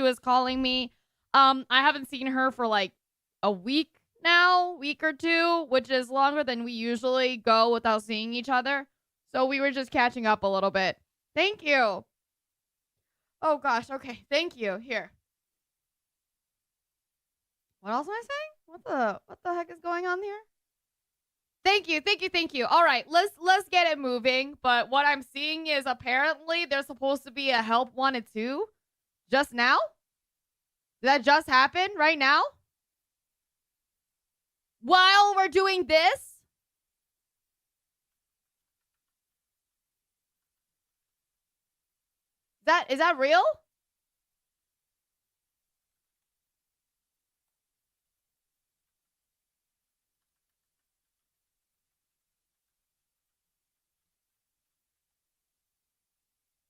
was calling me. I haven't seen her for like a week now, week or two, which is longer than we usually go without seeing each other. So we were just catching up a little bit. Thank you. Oh gosh, okay. Thank you. Here. What else am I saying? What the heck is going on here? Thank you, thank you, thank you. All right, let's get it moving. But what I'm seeing is apparently there's supposed to be a help 1 and 2 just now. Did that just happen right now? While we're doing this? Is that real?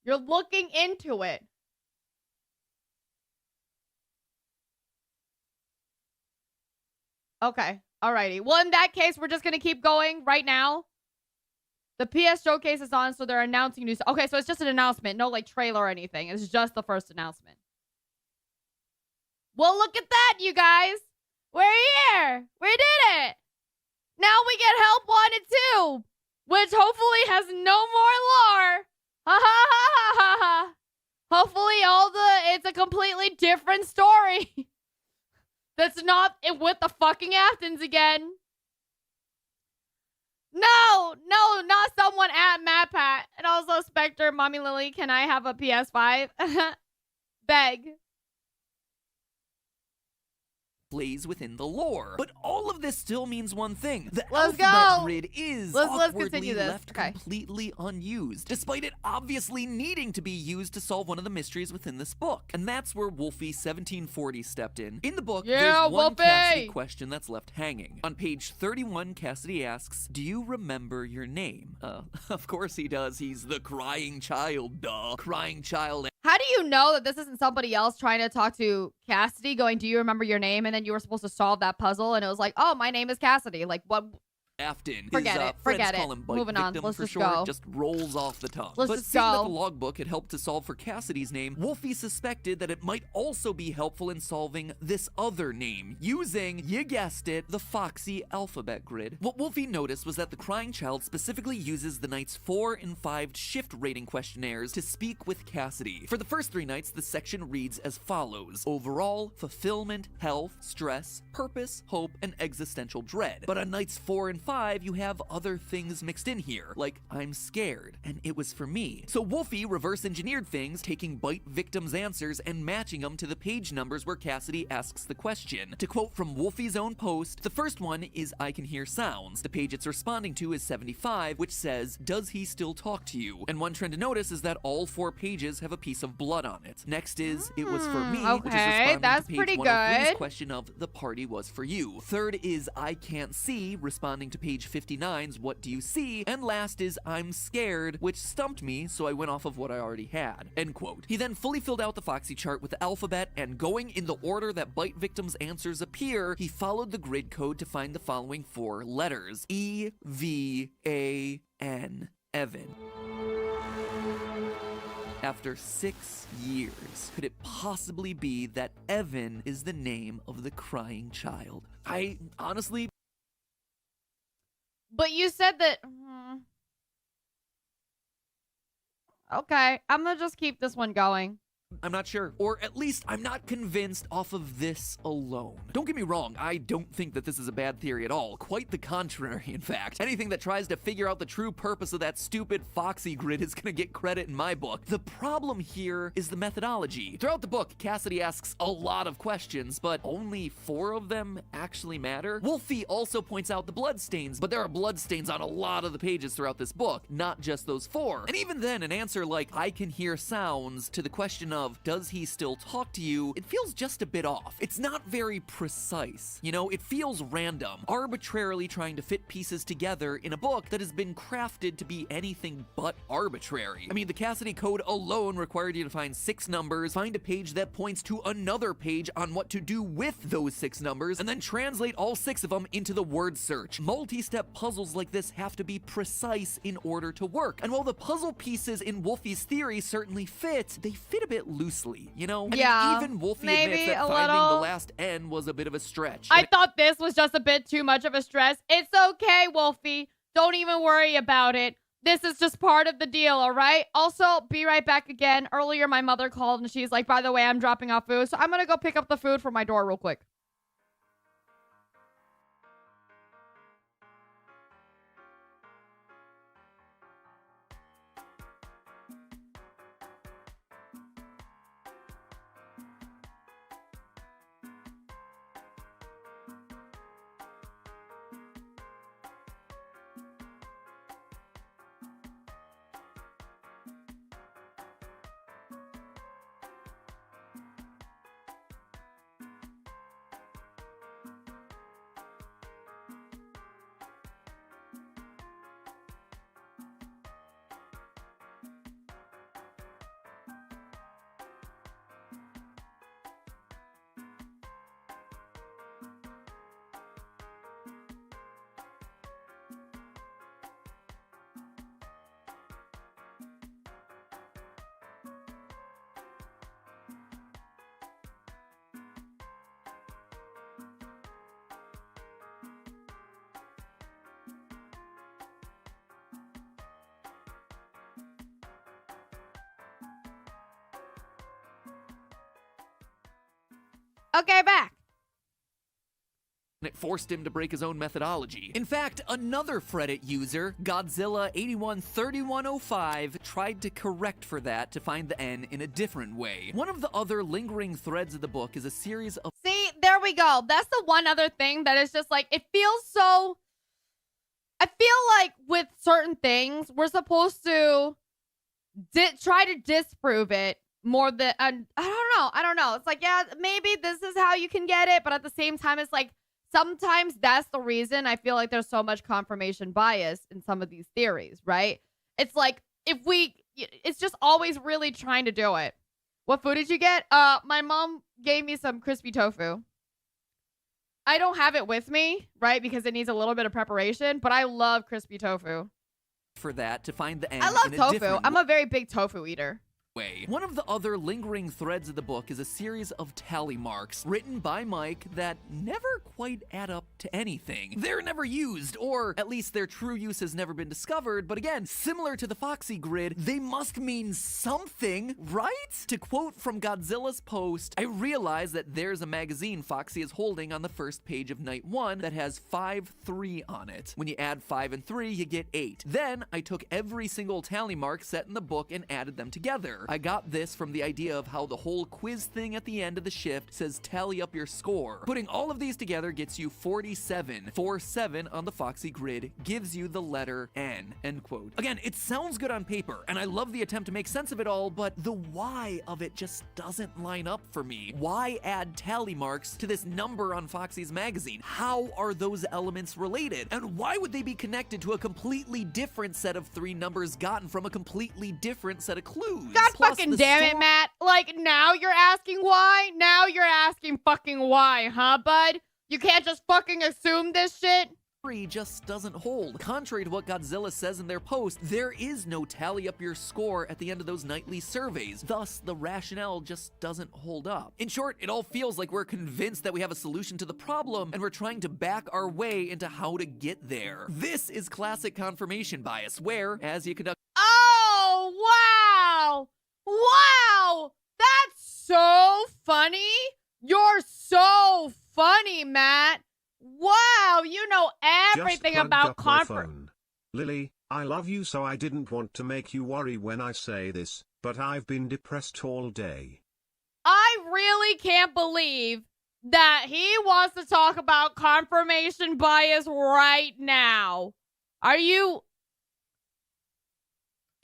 You're looking into it. Okay. Alrighty. Well, in that case, we're just going to keep going right now. The PS showcase is on, so they're announcing news. Okay, so it's just an announcement. No, like, trailer or anything. It's just the first announcement. Well, look at that, you guys. We're here. We did it. Now we get help 1 and 2, which hopefully has no more lore. Ha ha ha ha ha ha. Hopefully it's a completely different story. That's not with the fucking Athens again. No, not someone at MatPat. And also Spectre, Mommy Lily, can I have a PS5? Beg. Plays within the lore. But all of this still means one thing. The Let's alphabet go. grid is Let's awkwardly continue this. left Okay. completely unused, despite it obviously needing to be used to solve one of the mysteries within this book. And that's where Wolfie 1740 stepped in. In the book, Yeah, there's one Wolfie! Cassidy question that's left hanging. On page 31, Cassidy asks, "Do you remember your name?" Of course he does. He's the crying child, duh. Crying child. How do you know that this isn't somebody else trying to talk to Cassidy going, do you remember your name? And then you were supposed to solve that puzzle and it was like, oh, my name is Cassidy. Like, what? Afton. Forget His, it. friends Forget call it. him Bite Moving on. Victim Let's for just short, go. just rolls off the tongue. Let's but just seeing that go. the logbook had helped to solve for Cassidy's name, Wolfie suspected that it might also be helpful in solving this other name, using, you guessed it, the Foxy alphabet grid. What Wolfie noticed was that the crying child specifically uses the Knight's 4 and 5 shift rating questionnaires to speak with Cassidy. For the first 3 nights, the section reads as follows: overall, fulfillment, health, stress, purpose, hope, and existential dread. But on nights 4 and 5, you have other things mixed in here, like I'm scared, and it was for me. So Wolfie reverse engineered things, taking Bite Victim's answers and matching them to the page numbers where Cassidy asks the question. To quote from Wolfie's own post, the first one is I can hear sounds. The page it's responding to is 75, which says, does he still talk to you? And one trend to notice is that all 4 pages have a piece of blood on it. Next is it was for me, which is responding that's to page pretty 103's good. question of the party was for you. Third is I can't see, responding to page 59's what do you see? And last is I'm scared, which stumped me, so I went off of what I already had. End quote. He then fully filled out the Foxy chart with the alphabet, and going in the order that Bite Victim's answers appear, he followed the grid code to find the following 4 letters: E, V, A, N. Evan. After 6 years, could it possibly be that Evan is the name of the crying child? I honestly... But you said that... Okay, I'm gonna just keep this one going. I'm not sure. Or at least I'm not convinced off of this alone. Don't get me wrong, I don't think that this is a bad theory at all. Quite the contrary, in fact. Anything that tries to figure out the true purpose of that stupid Foxy grid is gonna get credit in my book. The problem here is the methodology. Throughout the book, Cassidy asks a lot of questions, but only 4 of them actually matter. Wolfie also points out the bloodstains, but there are bloodstains on a lot of the pages throughout this book, not just those 4. And even then, an answer like, I can hear sounds, to the question of, of, does he still talk to you, it feels just a bit off. It's not very precise. You know, it feels random, arbitrarily trying to fit pieces together in a book that has been crafted to be anything but arbitrary. I mean, the Cassidy code alone required you to find 6 numbers, find a page that points to another page on what to do with those 6 numbers, and then translate all 6 of them into the word search. Multi-step puzzles like this have to be precise in order to work. And while the puzzle pieces in Wolfie's theory certainly fit, they fit a bit loosely, you know? And Yeah, even Wolfie maybe admits that a finding little. the last N was a bit of a stretch. I thought this was just a bit too much of a stress. It's okay, Wolfie. Don't even worry about it. This is just part of the deal, all right? Also, be right back again. Earlier, my mother called and she's like, by the way, I'm dropping off food. So I'm going to go pick up the food from my door real quick. Okay, back. And it forced him to break his own methodology. In fact, another Reddit user, Godzilla813105, tried to correct for that to find the N in a different way. One of the other lingering threads of the book is a series of... See, there we go. That's the one other thing that is just like, it feels so... I feel like with certain things, we're supposed to try to disprove it more than... I don't know. It's like, yeah, maybe this is how you can get it, but at the same time, it's like, sometimes that's the reason I feel like there's so much confirmation bias in some of these theories, right? It's like, it's just always really trying to do it. What food did you get? My mom gave me some crispy tofu. I don't have it with me, right? Because it needs a little bit of preparation, but I love crispy tofu. For that to find the N I love in a tofu. different I'm a very big tofu eater. way. One of the other lingering threads of the book is a series of tally marks written by Mike that never quite add up to anything. They're never used, or at least their true use has never been discovered, but again, similar to the Foxy grid, they must mean something, right? To quote from Godzilla's post, I realize that there's a magazine Foxy is holding on the first page of Night 1 that has 5-3 on it. When you add 5 and 3, you get 8. Then I took every single tally mark set in the book and added them together. I got this from the idea of how the whole quiz thing at the end of the shift says tally up your score. Putting all of these together gets you 47. 47 on the Foxy grid gives you the letter N, end quote. Again, it sounds good on paper, and I love the attempt to make sense of it all, but the why of it just doesn't line up for me. Why add tally marks to this number on Foxy's magazine? How are those elements related? And why would they be connected to a completely different set of 3 numbers gotten from a completely different set of clues? God fucking damn it, Matt. Like, now you're asking why? Now you're asking fucking why, huh, bud? You can't just fucking assume this shit? Just doesn't hold. Contrary to what Godzilla says in their post, there is no tally up your score at the end of those nightly surveys. Thus, the rationale just doesn't hold up. In short, it all feels like we're convinced that we have a solution to the problem, and we're trying to back our way into how to get there. This is classic confirmation bias, where, as you conduct— Oh, wow! Wow! That's so funny! You're so funny, Matt! Wow, you know everything Just about plugged up my phone. Lily, I love you, so I didn't want to make you worry when I say this, but I've been depressed all day. I really can't believe that he wants to talk about confirmation bias right now. Are you...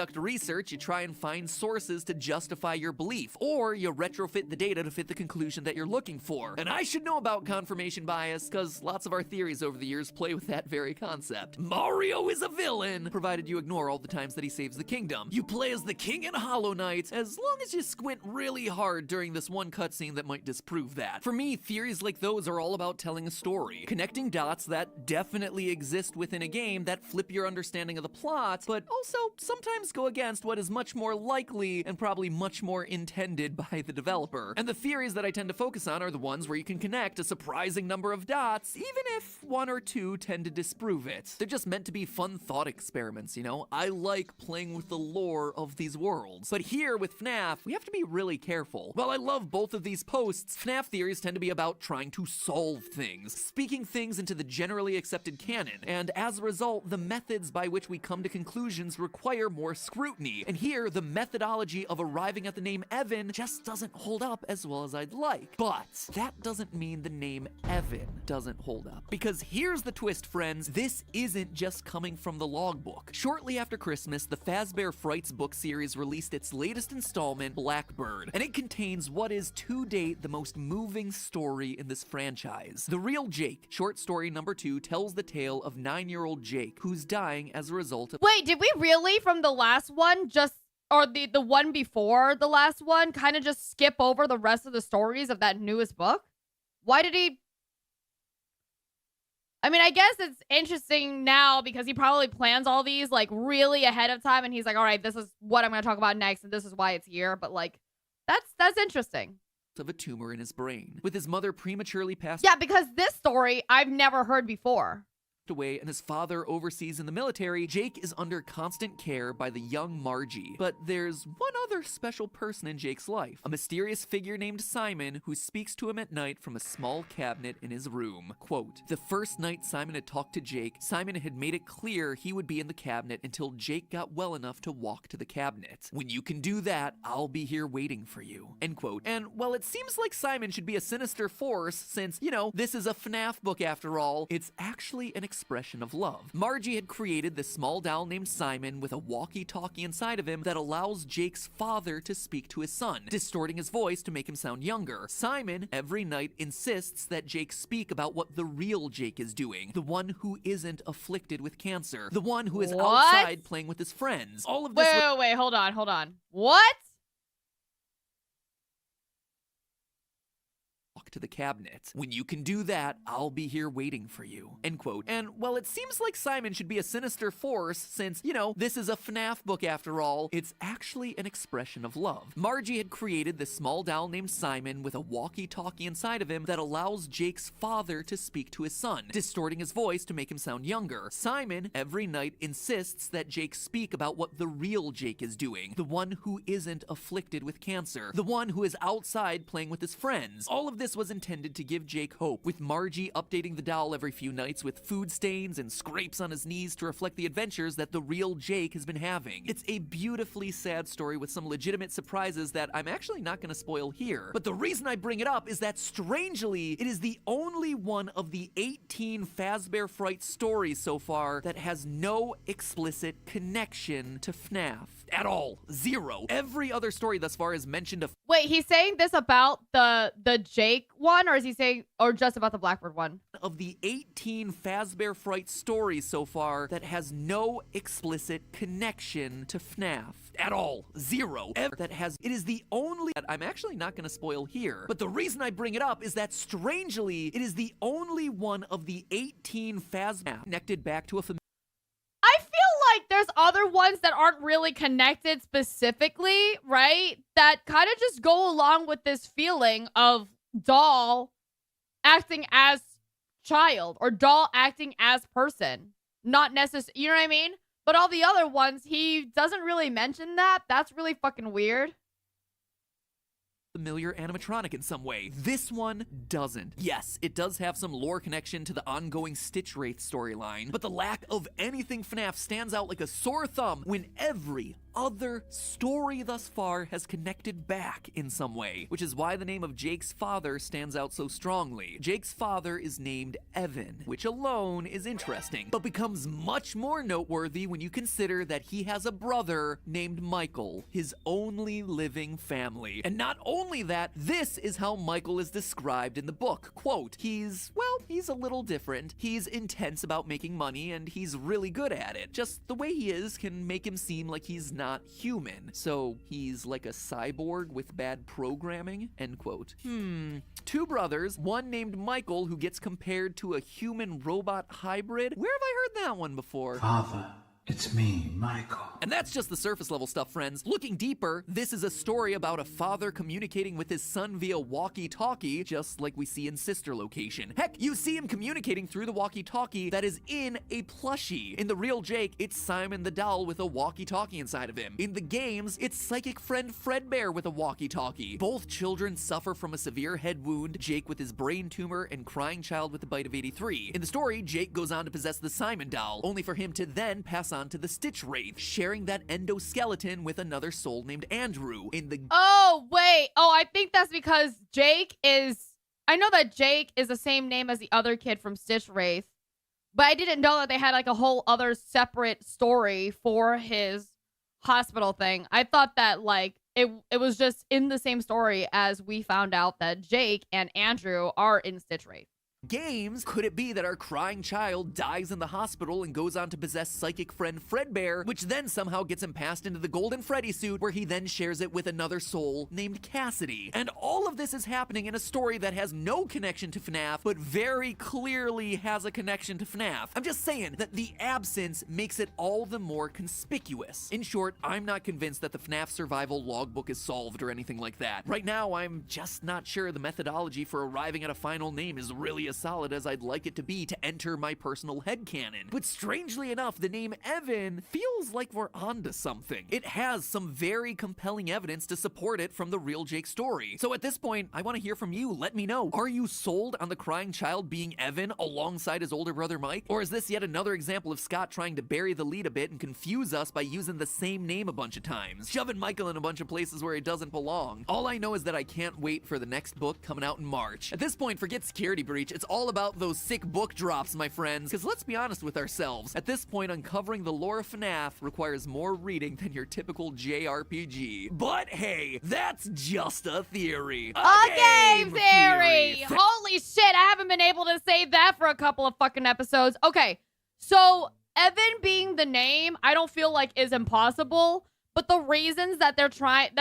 conduct research, you try and find sources to justify your belief, or you retrofit the data to fit the conclusion that you're looking for. And I should know about confirmation bias, because lots of our theories over the years play with that very concept. Mario is a villain, provided you ignore all the times that he saves the kingdom. You play as the king in Hollow Knight, as long as you squint really hard during this one cutscene that might disprove that. For me, theories like those are all about telling a story, connecting dots that definitely exist within a game that flip your understanding of the plot, but also sometimes go against what is much more likely and probably much more intended by the developer. And the theories that I tend to focus on are the ones where you can connect a surprising number of dots, even if one or two tend to disprove it. They're just meant to be fun thought experiments, you know? I like playing with the lore of these worlds. But here with FNAF, we have to be really careful. While I love both of these posts, FNAF theories tend to be about trying to solve things, speaking things into the generally accepted canon, and as a result, the methods by which we come to conclusions require more scrutiny. And here, the methodology of arriving at the name Evan just doesn't hold up as well as I'd like. But that doesn't mean the name Evan doesn't hold up. Because here's the twist, friends. This isn't just coming from the logbook. Shortly after Christmas, the Fazbear Frights book series released its latest installment, Blackbird, and it contains what is to date the most moving story in this franchise. The Real Jake, short story number 2, tells the tale of 9-year-old Jake, who's dying as a result of— Wait, did we really from the last one just, or the one before the last one, kind of just skip over the rest of the stories of that newest book? Why did he? I mean, I guess it's interesting now because he probably plans all these like really ahead of time, and he's like, all right, this is what I'm going to talk about next, and this is why it's here. But like, that's interesting. Of a tumor in his brain, with his mother prematurely passed— Yeah, because this story I've never heard before. away and his father overseas in the military, Jake is under constant care by the young Margie. But there's one other special person in Jake's life, a mysterious figure named Simon who speaks to him at night from a small cabinet in his room. Quote, the first night Simon had talked to Jake, Simon had made it clear he would be in the cabinet until Jake got well enough to walk to the cabinet. When you can do that, I'll be here waiting for you. End quote. And while it seems like Simon should be a sinister force since, you know, this is a FNAF book after all, it's actually an expression of love. Margie had created this small doll named Simon with a walkie-talkie inside of him that allows Jake's father to speak to his son, distorting his voice to make him sound younger. Simon, every night, insists that Jake speak about what the real Jake is doing, the one who isn't afflicted with cancer, the one who is outside playing with his friends. All of this— Wait, hold on. What? to the cabinet. When you can do that, I'll be here waiting for you. End quote. And while it seems like Simon should be a sinister force since, you know, this is a FNAF book after all, it's actually an expression of love. Margie had created this small doll named Simon with a walkie-talkie inside of him that allows Jake's father to speak to his son, distorting his voice to make him sound younger. Simon, every night, insists that Jake speak about what the real Jake is doing, the one who isn't afflicted with cancer, the one who is outside playing with his friends. All of this was intended to give Jake hope, with Margie updating the doll every few nights with food stains and scrapes on his knees to reflect the adventures that the real Jake has been having. It's a beautifully sad story with some legitimate surprises that I'm actually not going to spoil here. But the reason I bring it up is that, strangely, it is the only one of the 18 Fazbear Fright stories so far that has no explicit connection to FNAF. At all. Zero. Every other story thus far has mentioned a— Wait, he's saying this about the Jake one, or is he saying, or just about the Blackbird one? Of the 18 Fazbear Fright stories so far that has no explicit connection to FNAF. At all. Zero. That has— It is the only— that I'm actually not going to spoil here. But the reason I bring it up is that, strangely, it is the only one of the 18 Fazbear connected back to a familiar— I feel like there's other ones that aren't really connected specifically, right? That kind of just go along with this feeling of doll acting as child or doll acting as person. Not necessarily, you know what I mean? But all the other ones, he doesn't really mention that. That's really fucking weird. Familiar animatronic in some way. This one doesn't. Yes, it does have some lore connection to the ongoing Stitch Wraith storyline, but the lack of anything FNAF stands out like a sore thumb when every other story thus far has connected back in some way, which is why the name of Jake's father stands out so strongly. Jake's father is named Evan, which alone is interesting, but becomes much more noteworthy when you consider that he has a brother named Michael, his only living family. And not only that, this is how Michael is described in the book. Quote, he's a little different. He's intense about making money and he's really good at it. Just the way he is can make him seem like he's not human. So he's like a cyborg with bad programming, end quote. Two brothers, one named Michael who gets compared to a human-robot hybrid. Where have I heard that one before? Father, it's me, Michael. And that's just the surface level stuff, friends. Looking deeper, this is a story about a father communicating with his son via walkie-talkie, just like we see in Sister Location. Heck, you see him communicating through the walkie-talkie that is in a plushie. In the real Jake, it's Simon the doll with a walkie-talkie inside of him. In the games, it's psychic friend Fredbear with a walkie-talkie. Both children suffer from a severe head wound, Jake with his brain tumor and crying child with the bite of 83. In the story, Jake goes on to possess the Simon doll, only for him to then pass on to the Stitch Wraith, sharing that endoskeleton with another soul named Andrew. In the I think that's because I know that Jake is the same name as the other kid from Stitch Wraith, but I didn't know that they had like a whole other separate story for his hospital thing. I thought that like it was just in the same story as we found out that Jake and Andrew are in Stitch Wraith. Games, could it be that our crying child dies in the hospital and goes on to possess psychic friend Fredbear, which then somehow gets him passed into the Golden Freddy suit, where he then shares it with another soul named Cassidy? And all of this is happening in a story that has no connection to FNAF, but very clearly has a connection to FNAF. I'm just saying that the absence makes it all the more conspicuous. In short, I'm not convinced that the FNAF survival logbook is solved or anything like that. Right now, I'm just not sure the methodology for arriving at a final name is really as solid as I'd like it to be to enter my personal headcanon. But strangely enough, the name Evan feels like we're onto something. It has some very compelling evidence to support it from the real Jake story. So at this point, I want to hear from you. Let me know. Are you sold on the crying child being Evan alongside his older brother Mike? Or is this yet another example of Scott trying to bury the lead a bit and confuse us by using the same name a bunch of times, shoving Michael in a bunch of places where he doesn't belong? All I know is that I can't wait for the next book coming out in March. At this point, forget Security Breach. It's all about those sick book drops, my friends, because let's be honest with ourselves. At this point, uncovering the lore of FNAF requires more reading than your typical JRPG. But hey, that's just a theory. A game theory! Holy shit, I haven't been able to say that for a couple of fucking episodes. Okay, so Evan being the name, I don't feel like is impossible, but the reasons that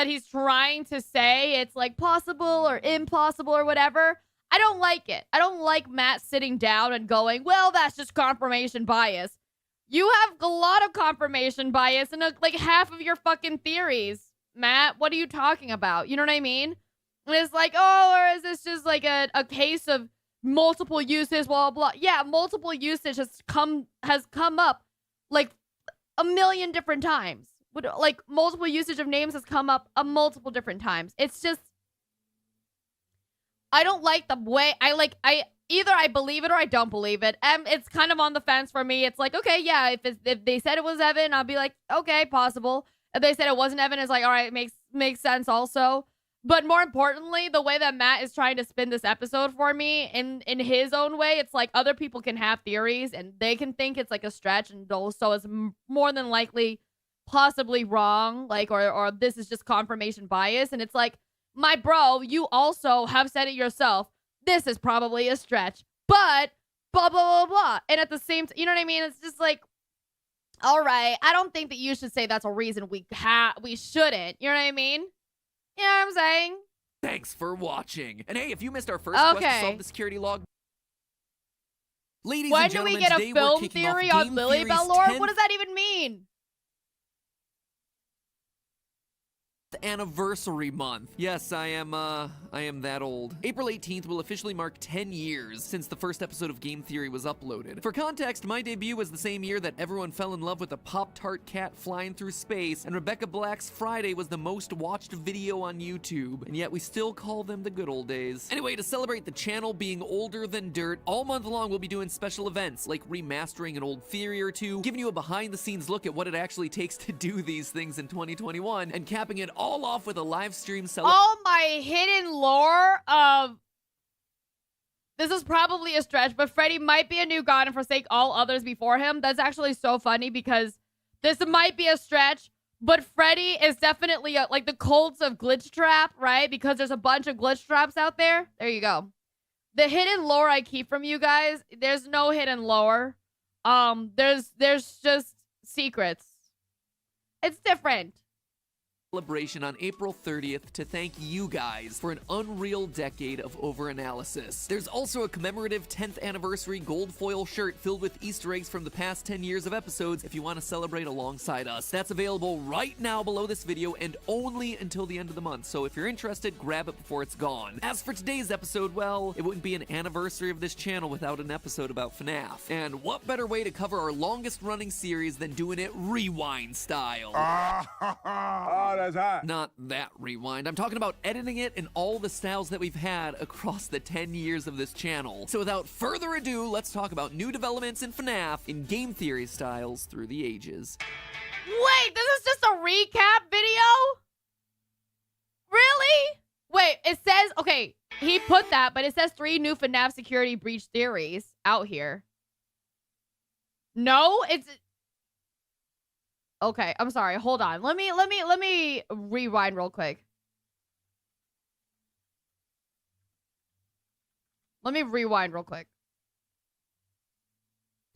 he's trying to say it's like possible or impossible or whatever, I don't like it. I don't like Matt sitting down and going, well, that's just confirmation bias. You have a lot of confirmation bias in like half of your fucking theories, Matt. What are you talking about? You know what I mean? And it's like, oh, or is this just like a case of multiple uses, blah, blah, blah. Yeah, multiple usage has come up like a million different times. Like multiple usage of names has come up a multiple different times. It's just, I don't like the way either I believe it or I don't believe it. It's kind of on the fence for me. It's like, okay, yeah, if they said it was Evan, I'll be like, okay, possible. If they said it wasn't Evan, it's like, all right, makes sense also. But more importantly, the way that Matt is trying to spin this episode for me in his own way, it's like other people can have theories and they can think it's like a stretch, and so it's more than likely possibly wrong, like or this is just confirmation bias. And it's like, my bro, you also have said it yourself. This is probably a stretch, but blah, blah, blah, blah. And at the same time, you know what I mean? It's just like, all right, I don't think that you should say that's a reason we shouldn't. You know what I mean? You know what I'm saying? Thanks for watching. And hey, if you missed our first quest to solve the security log, ladies and gentlemen, when do we get a film theory on Lily Bell lore? 10th What does that even mean? Anniversary month. Yes, I am that old. April 18th will officially mark 10 years since the first episode of Game Theory was uploaded. For context, my debut was the same year that everyone fell in love with a Pop-Tart cat flying through space, and Rebecca Black's Friday was the most watched video on YouTube, and yet we still call them the good old days. Anyway, to celebrate the channel being older than dirt, all month long we'll be doing special events, like remastering an old theory or two, giving you a behind-the-scenes look at what it actually takes to do these things in 2021, and capping it all off with a live stream all my hidden lore of this is probably a stretch, but Freddy might be a new god and forsake all others before him. That's actually so funny because this might be a stretch, but Freddy is definitely like the cults of Glitch Trap, right? Because there's a bunch of glitch traps out there. There you go. The hidden lore I keep from you guys, there's no hidden lore. There's just secrets. It's different. Celebration on April 30th to thank you guys for an unreal decade of overanalysis. There's also a commemorative 10th anniversary gold foil shirt filled with Easter eggs from the past 10 years of episodes if you want to celebrate alongside us. That's available right now below this video and only until the end of the month, so if you're interested, grab it before it's gone. As for today's episode, well, it wouldn't be an anniversary of this channel without an episode about FNAF. And what better way to cover our longest running series than doing it rewind style? That's hot. Not that rewind. I'm talking about editing it in all the styles that we've had across the 10 years of this channel. So without further ado, let's talk about new developments in FNAF in game theory styles through the ages. Wait, this is just a recap video? Really? Wait, it says, okay, he put that, but it says 3 new FNAF security breach theories out here. No, it's... Okay, I'm sorry. Hold on. Let me rewind real quick. Let me rewind real quick.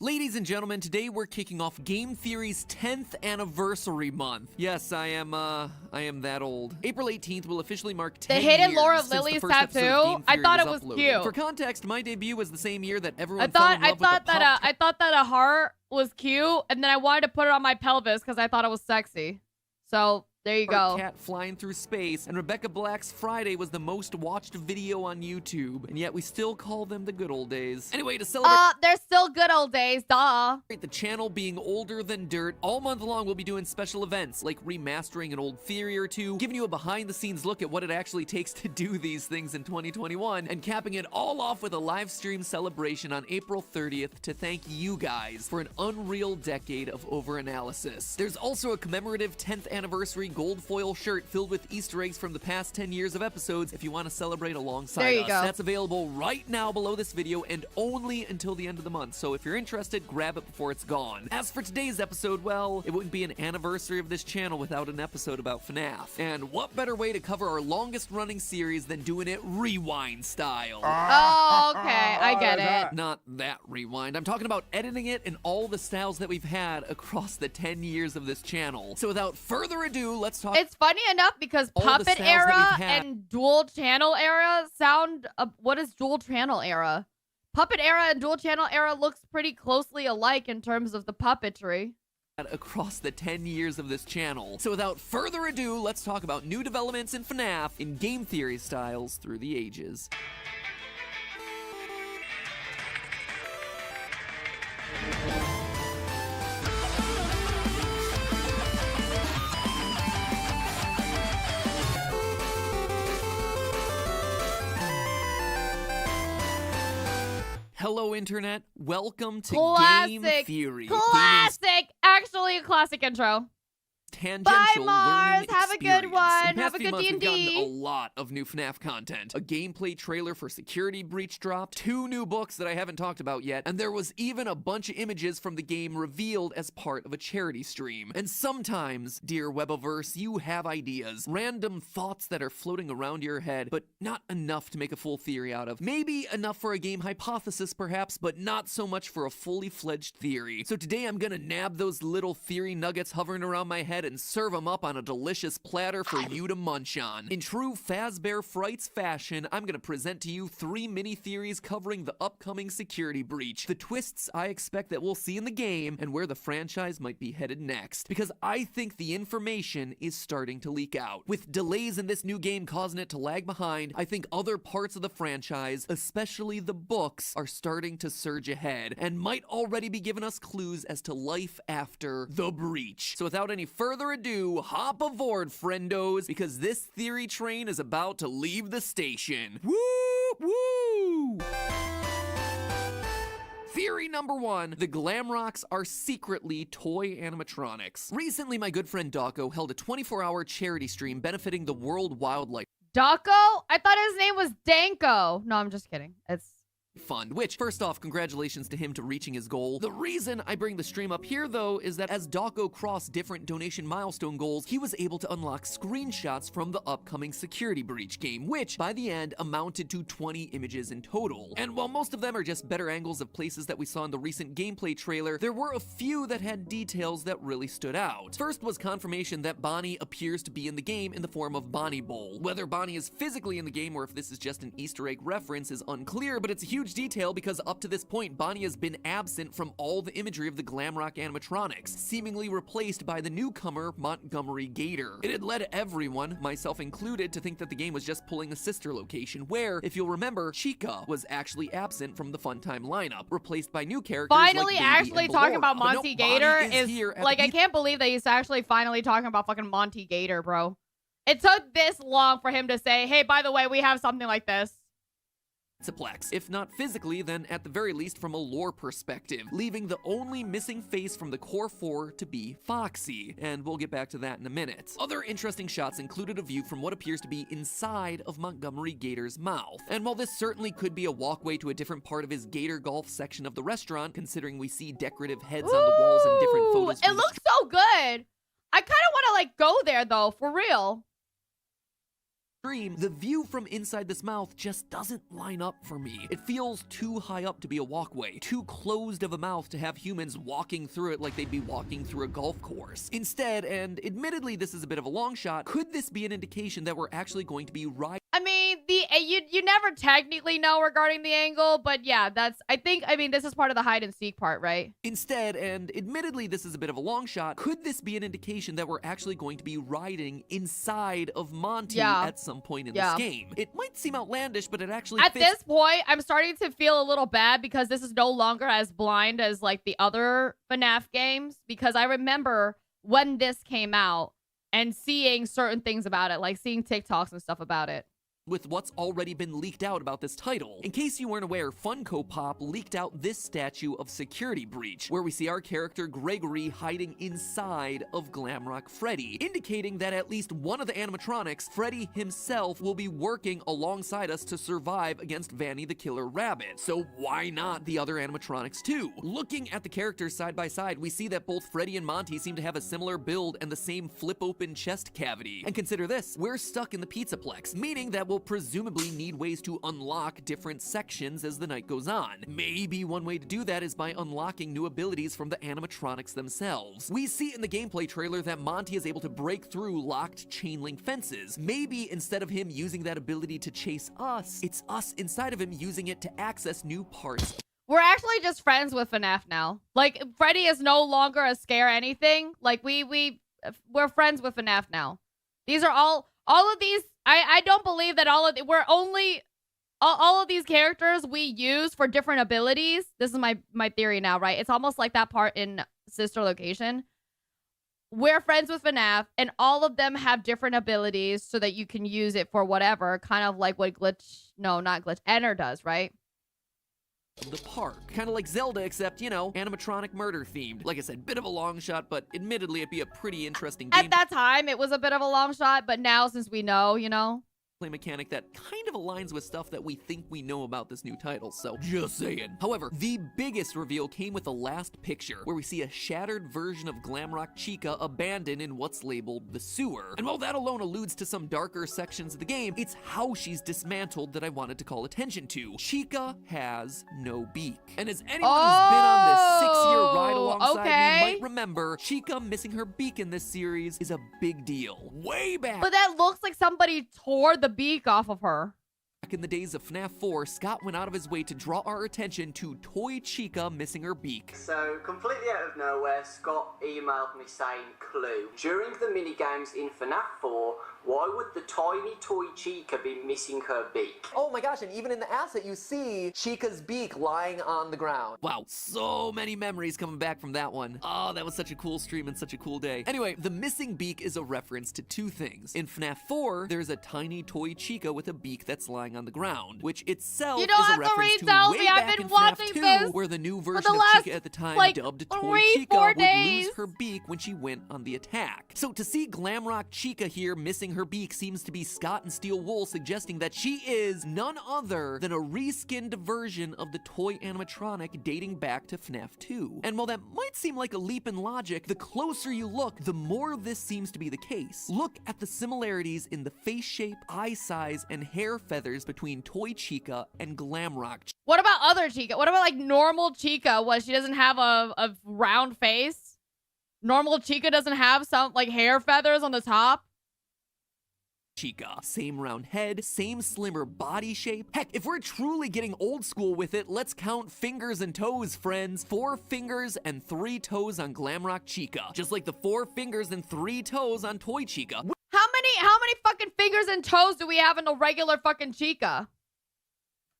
Ladies and gentlemen, today we're kicking off Game Theory's 10th anniversary month. Yes, I am that old. April 18th will officially mark 10 years. The hidden lore of since Lily's the first episode of tattoo. Game I Theory thought it was uploaded. cute. For context, my debut was the same year that everyone I fell thought in love with the Pop-Tart. I thought that a heart was cute, and then I wanted to put it on my pelvis because I thought it was sexy. So there you go. Cat flying through space, and Rebecca Black's Friday was the most watched video on YouTube, and yet we still call them the good old days. Anyway, to celebrate they're still good old days, duh. The channel being older than dirt, all month long we'll be doing special events like remastering an old theory or two, giving you a behind-the-scenes look at what it actually takes to do these things in 2021, and capping it all off with a live stream celebration on April 30th to thank you guys for an unreal decade of overanalysis. There's also a commemorative 10th anniversary gold foil shirt filled with Easter eggs from the past 10 years of episodes if you want to celebrate alongside there you us. Go. That's available right now below this video and only until the end of the month, so if you're interested, grab it before it's gone. As for today's episode, well, it wouldn't be an anniversary of this channel without an episode about FNAF. And what better way to cover our longest running series than doing it rewind style? Oh, okay, I get it. Not that rewind. I'm talking about editing it in all the styles that we've had across the 10 years of this channel. So without further ado, let's talk... It's funny enough because Puppet era and Dual Channel era sound... what is Dual Channel era? Puppet era and Dual Channel era looks pretty closely alike in terms of the puppetry. Across the 10 years of this channel. So without further ado, let's talk about new developments in FNAF in game theory styles through the ages. Hello, Internet. Welcome to Game Theory. Classic! Actually, a classic intro. Tangential Bye, Mars. learning Have a experience. good one. In the Have past a few good months, we've gotten D&D. a lot of new FNAF content. A gameplay trailer for Security Breach dropped, 2 new books that I haven't talked about yet, and there was even a bunch of images from the game revealed as part of a charity stream. And sometimes, dear Weboverse, you have ideas, random thoughts that are floating around your head, but not enough to make a full theory out of. Maybe enough for a game hypothesis, perhaps, but not so much for a fully fledged theory. So today I'm gonna nab those little theory nuggets hovering around my head ahead and serve them up on a delicious platter for you to munch on. In true Fazbear Frights fashion, I'm gonna present to you 3 mini-theories covering the upcoming security breach, the twists I expect that we'll see in the game, and where the franchise might be headed next. Because I think the information is starting to leak out. With delays in this new game causing it to lag behind, I think other parts of the franchise, especially the books, are starting to surge ahead, and might already be giving us clues as to life after the breach. So without any further ado, hop aboard, friendos, because this theory train is about to leave the station. Woo! Woo! Theory number 1, the Glamrocks are secretly toy animatronics. Recently, my good friend Dawko held a 24-hour charity stream benefiting the World Wildlife Dawko? I thought his name was Danko. No, I'm just kidding. It's Fund, which, first off, congratulations to him to reaching his goal. The reason I bring the stream up here, though, is that as Dawko crossed different donation milestone goals, he was able to unlock screenshots from the upcoming security breach game, which, by the end, amounted to 20 images in total. And while most of them are just better angles of places that we saw in the recent gameplay trailer, there were a few that had details that really stood out. First was confirmation that Bonnie appears to be in the game in the form of Bonnie Bowl. Whether Bonnie is physically in the game or if this is just an Easter egg reference is unclear, but it's a huge detail because up to this point, Bonnie has been absent from all the imagery of the Glamrock animatronics, seemingly replaced by the newcomer Montgomery Gator. It had led everyone, myself included, to think that the game was just pulling a sister location where, if you'll remember, Chica was actually absent from the Funtime lineup, replaced by new characters finally like Baby actually and talking Ballora. about But no, Monty Bonnie Gator is here at like, the I can't believe that he's actually finally talking about fucking Monty Gator, bro. It took this long for him to say, hey, by the way, we have something like this. Pizza-plex. If not physically, then at the very least from a lore perspective, leaving the only missing face from the core 4 to be Foxy, and we'll get back to that in a minute. Other interesting shots included a view from what appears to be inside of Montgomery Gator's mouth, and while this certainly could be a walkway to a different part of his Gator Golf section of the restaurant, considering we see decorative heads on the walls and different photos It looks so good. I kind of want to, like, go there, though, for real. The view from inside this mouth just doesn't line up for me. It feels too high up to be a walkway, too closed of a mouth to have humans walking through it like they'd be walking through a golf course. Instead, and admittedly this is a bit of a long shot, could this be an indication that we're actually going to be riding? I mean, you never technically know regarding the angle, but yeah, I mean, this is part of the hide and seek part, right? Instead, and admittedly this is a bit of a long shot, could this be an indication that we're actually going to be riding inside of Monty at some point in this game? It might seem outlandish, but it actually At fits. this point, I'm starting to feel a little bad because this is no longer as blind as, like, the other FNAF games, because I remember when this came out and seeing certain things about it, like seeing TikToks and stuff about it. With what's already been leaked out about this title. In case you weren't aware, Funko Pop leaked out this statue of Security Breach, where we see our character Gregory hiding inside of Glamrock Freddy, indicating that at least one of the animatronics, Freddy himself, will be working alongside us to survive against Vanny the Killer Rabbit. So why not the other animatronics too? Looking at the characters side by side, we see that both Freddy and Monty seem to have a similar build and the same flip-open chest cavity. And consider this, we're stuck in the Pizzaplex, meaning that we'll presumably need ways to unlock different sections as the night goes on. Maybe one way to do that is by unlocking new abilities from the animatronics themselves. We see in the gameplay trailer that Monty is able to break through locked chain link fences. Maybe instead of him using that ability to chase us, it's us inside of him using it to access new parts. We're actually just friends with FNAF now. Like, Freddy is no longer a scare anything. Like, we're friends with FNAF now. These are all of these. I don't believe that all of these characters we use for different abilities. This is my theory now, right? It's almost like that part in Sister Location. We're friends with FNAF, and all of them have different abilities so that you can use it for whatever, kind of like what Enter does, right? The park. Kind of like Zelda, except, you know, animatronic murder themed. Like I said, bit of a long shot, but admittedly it'd be a pretty interesting game. At that time, it was a bit of a long shot, but now since we know, you know, mechanic that kind of aligns with stuff that we think we know about this new title, so just saying. However, the biggest reveal came with the last picture, where we see a shattered version of Glamrock Chica abandoned in what's labeled the sewer. And while that alone alludes to some darker sections of the game, it's how she's dismantled that I wanted to call attention to. Chica has no beak. And as anyone who's been on this 6-year ride alongside me might remember, Chica missing her beak in this series is a big deal. Way back. But that looks like somebody tore the beak off of her. Back in the days of FNAF 4, Scott went out of his way to draw our attention to Toy Chica missing her beak. So, completely out of nowhere, Scott emailed me saying, clue. During the minigames in FNAF 4, why would the tiny toy Chica be missing her beak? Oh my gosh, and even in the asset, you see Chica's beak lying on the ground. Wow, so many memories coming back from that one. Oh, that was such a cool stream and such a cool day. Anyway, the missing beak is a reference to two things. In FNAF 4, there's a tiny toy Chica with a beak that's lying on the ground, which itself is a reference to way back in FNAF 2, where the new version of Chica at the time, dubbed Toy Chica, would lose her beak when she went on the attack. So to see Glamrock Chica here missing her beak seems to be Scott and Steel Wool suggesting that she is none other than a reskinned version of the toy animatronic dating back to FNAF 2. And while that might seem like a leap in logic, the closer you look, the more this seems to be the case. Look at the similarities in the face shape, eye size, and hair feathers between Toy Chica and Glamrock. What about other Chica? What about like normal Chica? What, she doesn't have a round face? Normal Chica doesn't have some like hair feathers on the top? Chica. Same round head, same slimmer body shape. Heck, if we're truly getting old school with it, let's count fingers and toes, friends. 4 fingers and 3 toes on Glamrock Chica. Just like the 4 fingers and 3 toes on Toy Chica. How many fucking fingers and toes do we have in a regular fucking Chica?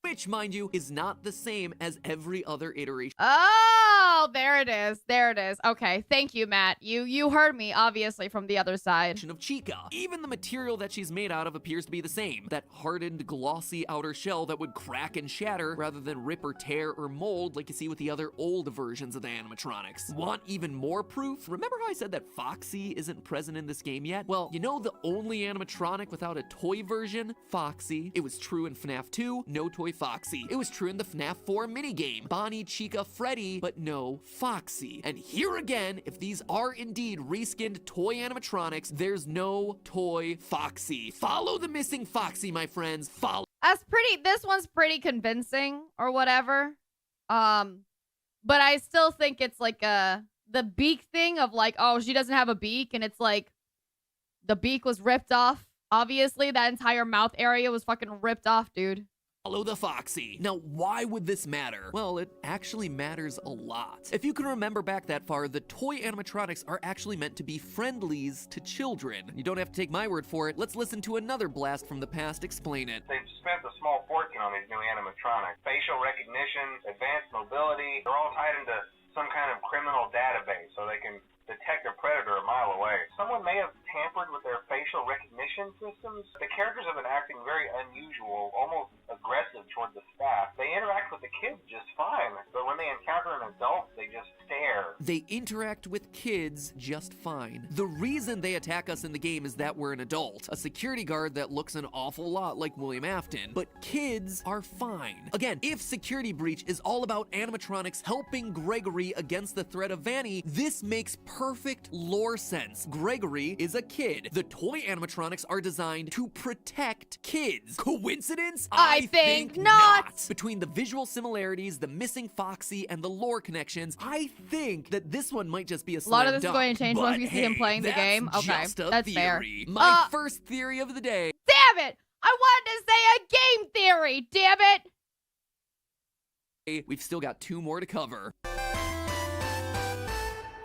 Which, mind you, is not the same as every other iteration. Oh, there it is. There it is. Okay, thank you, Matt. You heard me, obviously, from the other side. Of Chica. Even the material that she's made out of appears to be the same. That hardened, glossy outer shell that would crack and shatter rather than rip or tear or mold like you see with the other old versions of the animatronics. Want even more proof? Remember how I said that Foxy isn't present in this game yet? Well, you know the only animatronic without a toy version? Foxy. It was true in FNAF 2, no toy Foxy. It was true in the FNAF 4 minigame. Bonnie, Chica, Freddy, but no Foxy. And here again, if these are indeed reskinned toy animatronics, there's no toy Foxy. Follow the missing Foxy, my friends. Follow. This one's pretty convincing or whatever. But I still think it's like the beak thing of like, oh, she doesn't have a beak, and it's like the beak was ripped off. Obviously, that entire mouth area was fucking ripped off, dude. Follow the Foxy. Now, why would this matter? Well, it actually matters a lot. If you can remember back that far, the toy animatronics are actually meant to be friendlies to children. You don't have to take my word for it. Let's listen to another blast from the past explain it. They've spent a small fortune on these new animatronics. Facial recognition, advanced mobility, they're all tied into some kind of criminal database so they can detect a predator a mile away. Someone may have tampered with their facial recognition systems. The characters have been acting very unusual, almost aggressive toward the staff. They interact with the kids just fine, but when they encounter an adult, they just stare. They interact with kids just fine. The reason they attack us in the game is that we're an adult, a security guard that looks an awful lot like William Afton, but kids are fine. Again, if Security Breach is all about animatronics helping Gregory against the threat of Vanny, this makes perfect lore sense. Gregory is a kid. The toy animatronics are designed to protect kids. Coincidence? I think not. Between the visual similarities, the missing Foxy, and the lore connections, I think that this one might just be a lot of this is going to change once we see him playing the game. Okay, that's fair. My first theory of the day. Damn it! I wanted to say a game theory. Damn it! We've still got 2 more to cover.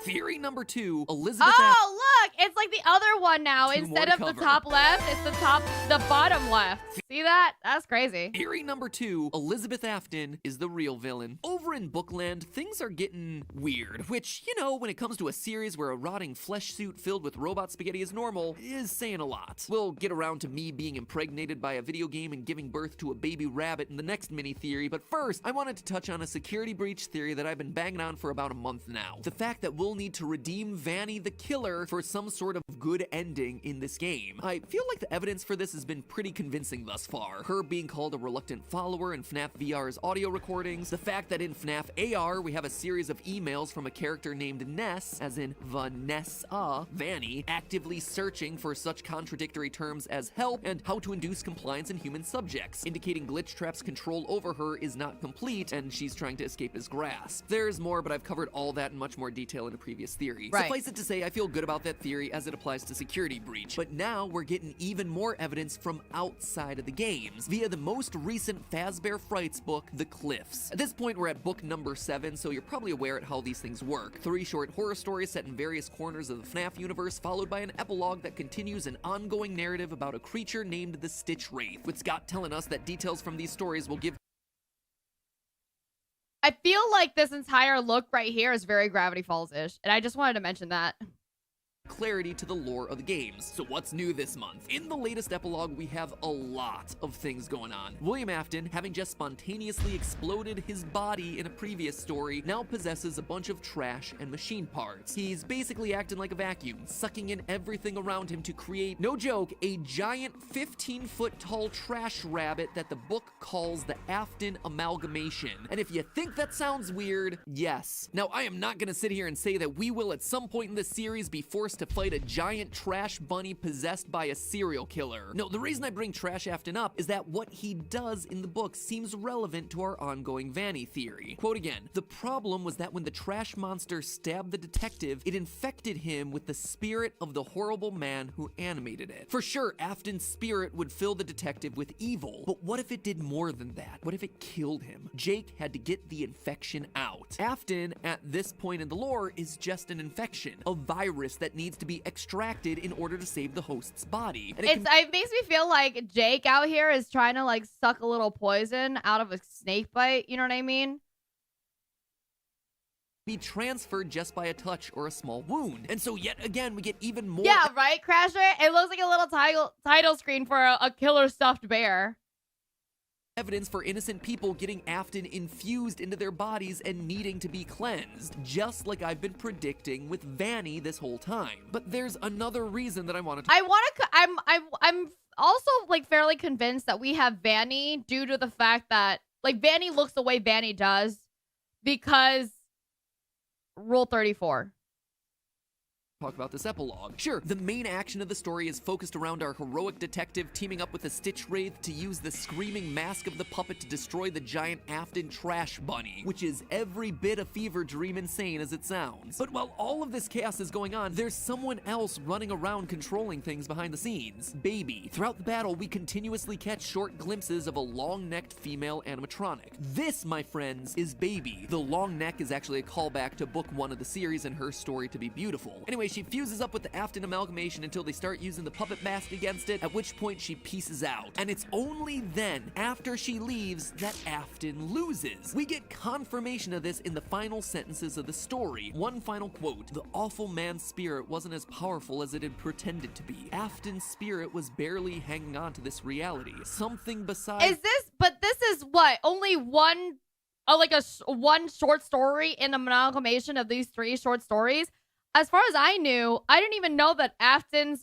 Theory number 2, Elizabeth. Oh, look! It's like the other one now. Instead of the top left, it's the bottom left. See that? That's crazy. Theory number 2, Elizabeth Afton is the real villain. Over in Bookland, things are getting weird, which, you know, when it comes to a series where a rotting flesh suit filled with robot spaghetti is normal, is saying a lot. We'll get around to me being impregnated by a video game and giving birth to a baby rabbit in the next mini theory, but first, I wanted to touch on a security breach theory that I've been banging on for about a month now. The fact that we'll need to redeem Vanny the killer for some sort sort of good ending in this game. I feel like the evidence for this has been pretty convincing thus far. Her being called a reluctant follower in FNAF VR's audio recordings, the fact that in FNAF AR we have a series of emails from a character named Ness, as in Vanessa, Vanny, actively searching for such contradictory terms as help and how to induce compliance in human subjects, indicating Glitchtrap's control over her is not complete and she's trying to escape his grasp. There's more, but I've covered all that in much more detail in a previous theory. Right. Suffice it to say, I feel good about that theory as it applies to security breach, but now we're getting even more evidence from outside of the games via the most recent Fazbear Frights book, The Cliffs. At this point, we're at book number 7, so you're probably aware at how these things work. 3 short horror stories set in various corners of the FNAF universe, followed by an epilogue that continues an ongoing narrative about a creature named the Stitch Wraith, with Scott telling us that details from these stories will give I feel like this entire look right here is very Gravity Falls-ish, and I just wanted to mention that. clarity to the lore of the games. So what's new this month? In the latest epilogue, we have a lot of things going on. William Afton, having just spontaneously exploded his body in a previous story, now possesses a bunch of trash and machine parts. He's basically acting like a vacuum, sucking in everything around him to create, no joke, a giant 15-foot tall trash rabbit that the book calls the Afton Amalgamation. And if you think that sounds weird, yes. Now, I am not gonna sit here and say that we will at some point in this series be forced to fight a giant trash bunny possessed by a serial killer. No, the reason I bring Trash Afton up is that what he does in the book seems relevant to our ongoing Vanny theory. Quote again, "The problem was that when the trash monster stabbed the detective, it infected him with the spirit of the horrible man who animated it." For sure, Afton's spirit would fill the detective with evil, but what if it did more than that? What if it killed him? Jake had to get the infection out. Afton, at this point in the lore, is just an infection, a virus that needs to be extracted in order to save the host's body. And it makes me feel like Jake out here is trying to like suck a little poison out of a snake bite. You know what I mean? Be transferred just by a touch or a small wound. And so yet again, we get even more. Yeah, right, Crasher? It looks like a little title screen for a killer stuffed bear. Evidence for innocent people getting Afton infused into their bodies and needing to be cleansed, just like I've been predicting with Vanny this whole time. But there's another reason that I want to. I'm also like fairly convinced that we have Vanny due to the fact that like Vanny looks the way Vanny does because Rule 34. Talk about this epilogue. Sure, the main action of the story is focused around our heroic detective teaming up with the Stitch Wraith to use the screaming mask of the puppet to destroy the giant Afton trash bunny, which is every bit a fever dream insane as it sounds. But while all of this chaos is going on, there's someone else running around controlling things behind the scenes. Baby. Throughout the battle, we continuously catch short glimpses of a long-necked female animatronic. This, my friends, is Baby. The long neck is actually a callback to book 1 of the series and her story to be beautiful. Anyway, she fuses up with the Afton Amalgamation until they start using the puppet mask against it, at which point she pieces out. And it's only then, after she leaves, that Afton loses. We get confirmation of this in the final sentences of the story. One final quote, "The awful man's spirit wasn't as powerful as it had pretended to be. Afton's spirit was barely hanging on to this reality. Something besides..." This is what? Only one, one short story in an amalgamation of these 3 short stories? As far as I knew, I didn't even know that Afton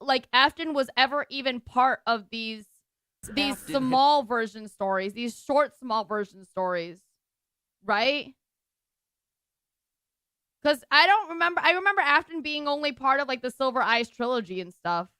was ever even part of these small version stories, these short small version stories, right? Because I remember Afton being only part of like the Silver Eyes trilogy and stuff.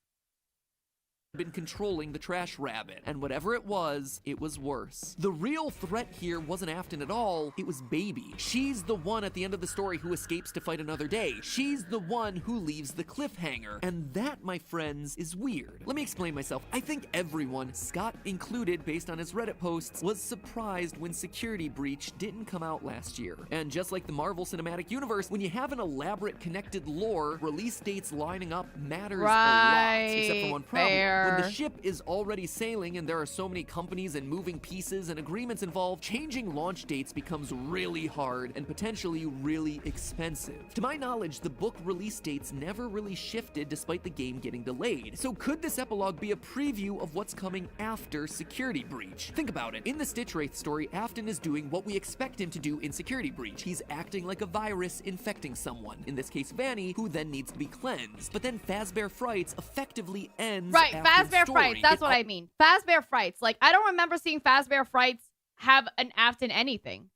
Been controlling the trash rabbit, and whatever it was worse. The real threat here wasn't Afton at all, it was Baby. She's the one at the end of the story who escapes to fight another day. She's the one who leaves the cliffhanger, and that, my friends, is weird. Let me explain myself. I think everyone, Scott included based on his Reddit posts, was surprised when Security Breach didn't come out last year. And just like the Marvel Cinematic Universe, when you have an elaborate connected lore, release dates lining up matters a lot, except for one problem. Sure. When the ship is already sailing and there are so many companies and moving pieces and agreements involved, changing launch dates becomes really hard and potentially really expensive. To my knowledge, the book release dates never really shifted despite the game getting delayed. So could this epilogue be a preview of what's coming after Security Breach? Think about it. In the Stitch Wraith story, Afton is doing what we expect him to do in Security Breach. He's acting like a virus infecting someone, in this case Vanny, who then needs to be cleansed. But then Fazbear Frights effectively ends Right, Afton's Fazbear story. Frights. That's what I mean. Fazbear Frights. Like, I don't remember seeing Fazbear Frights have an Afton anything.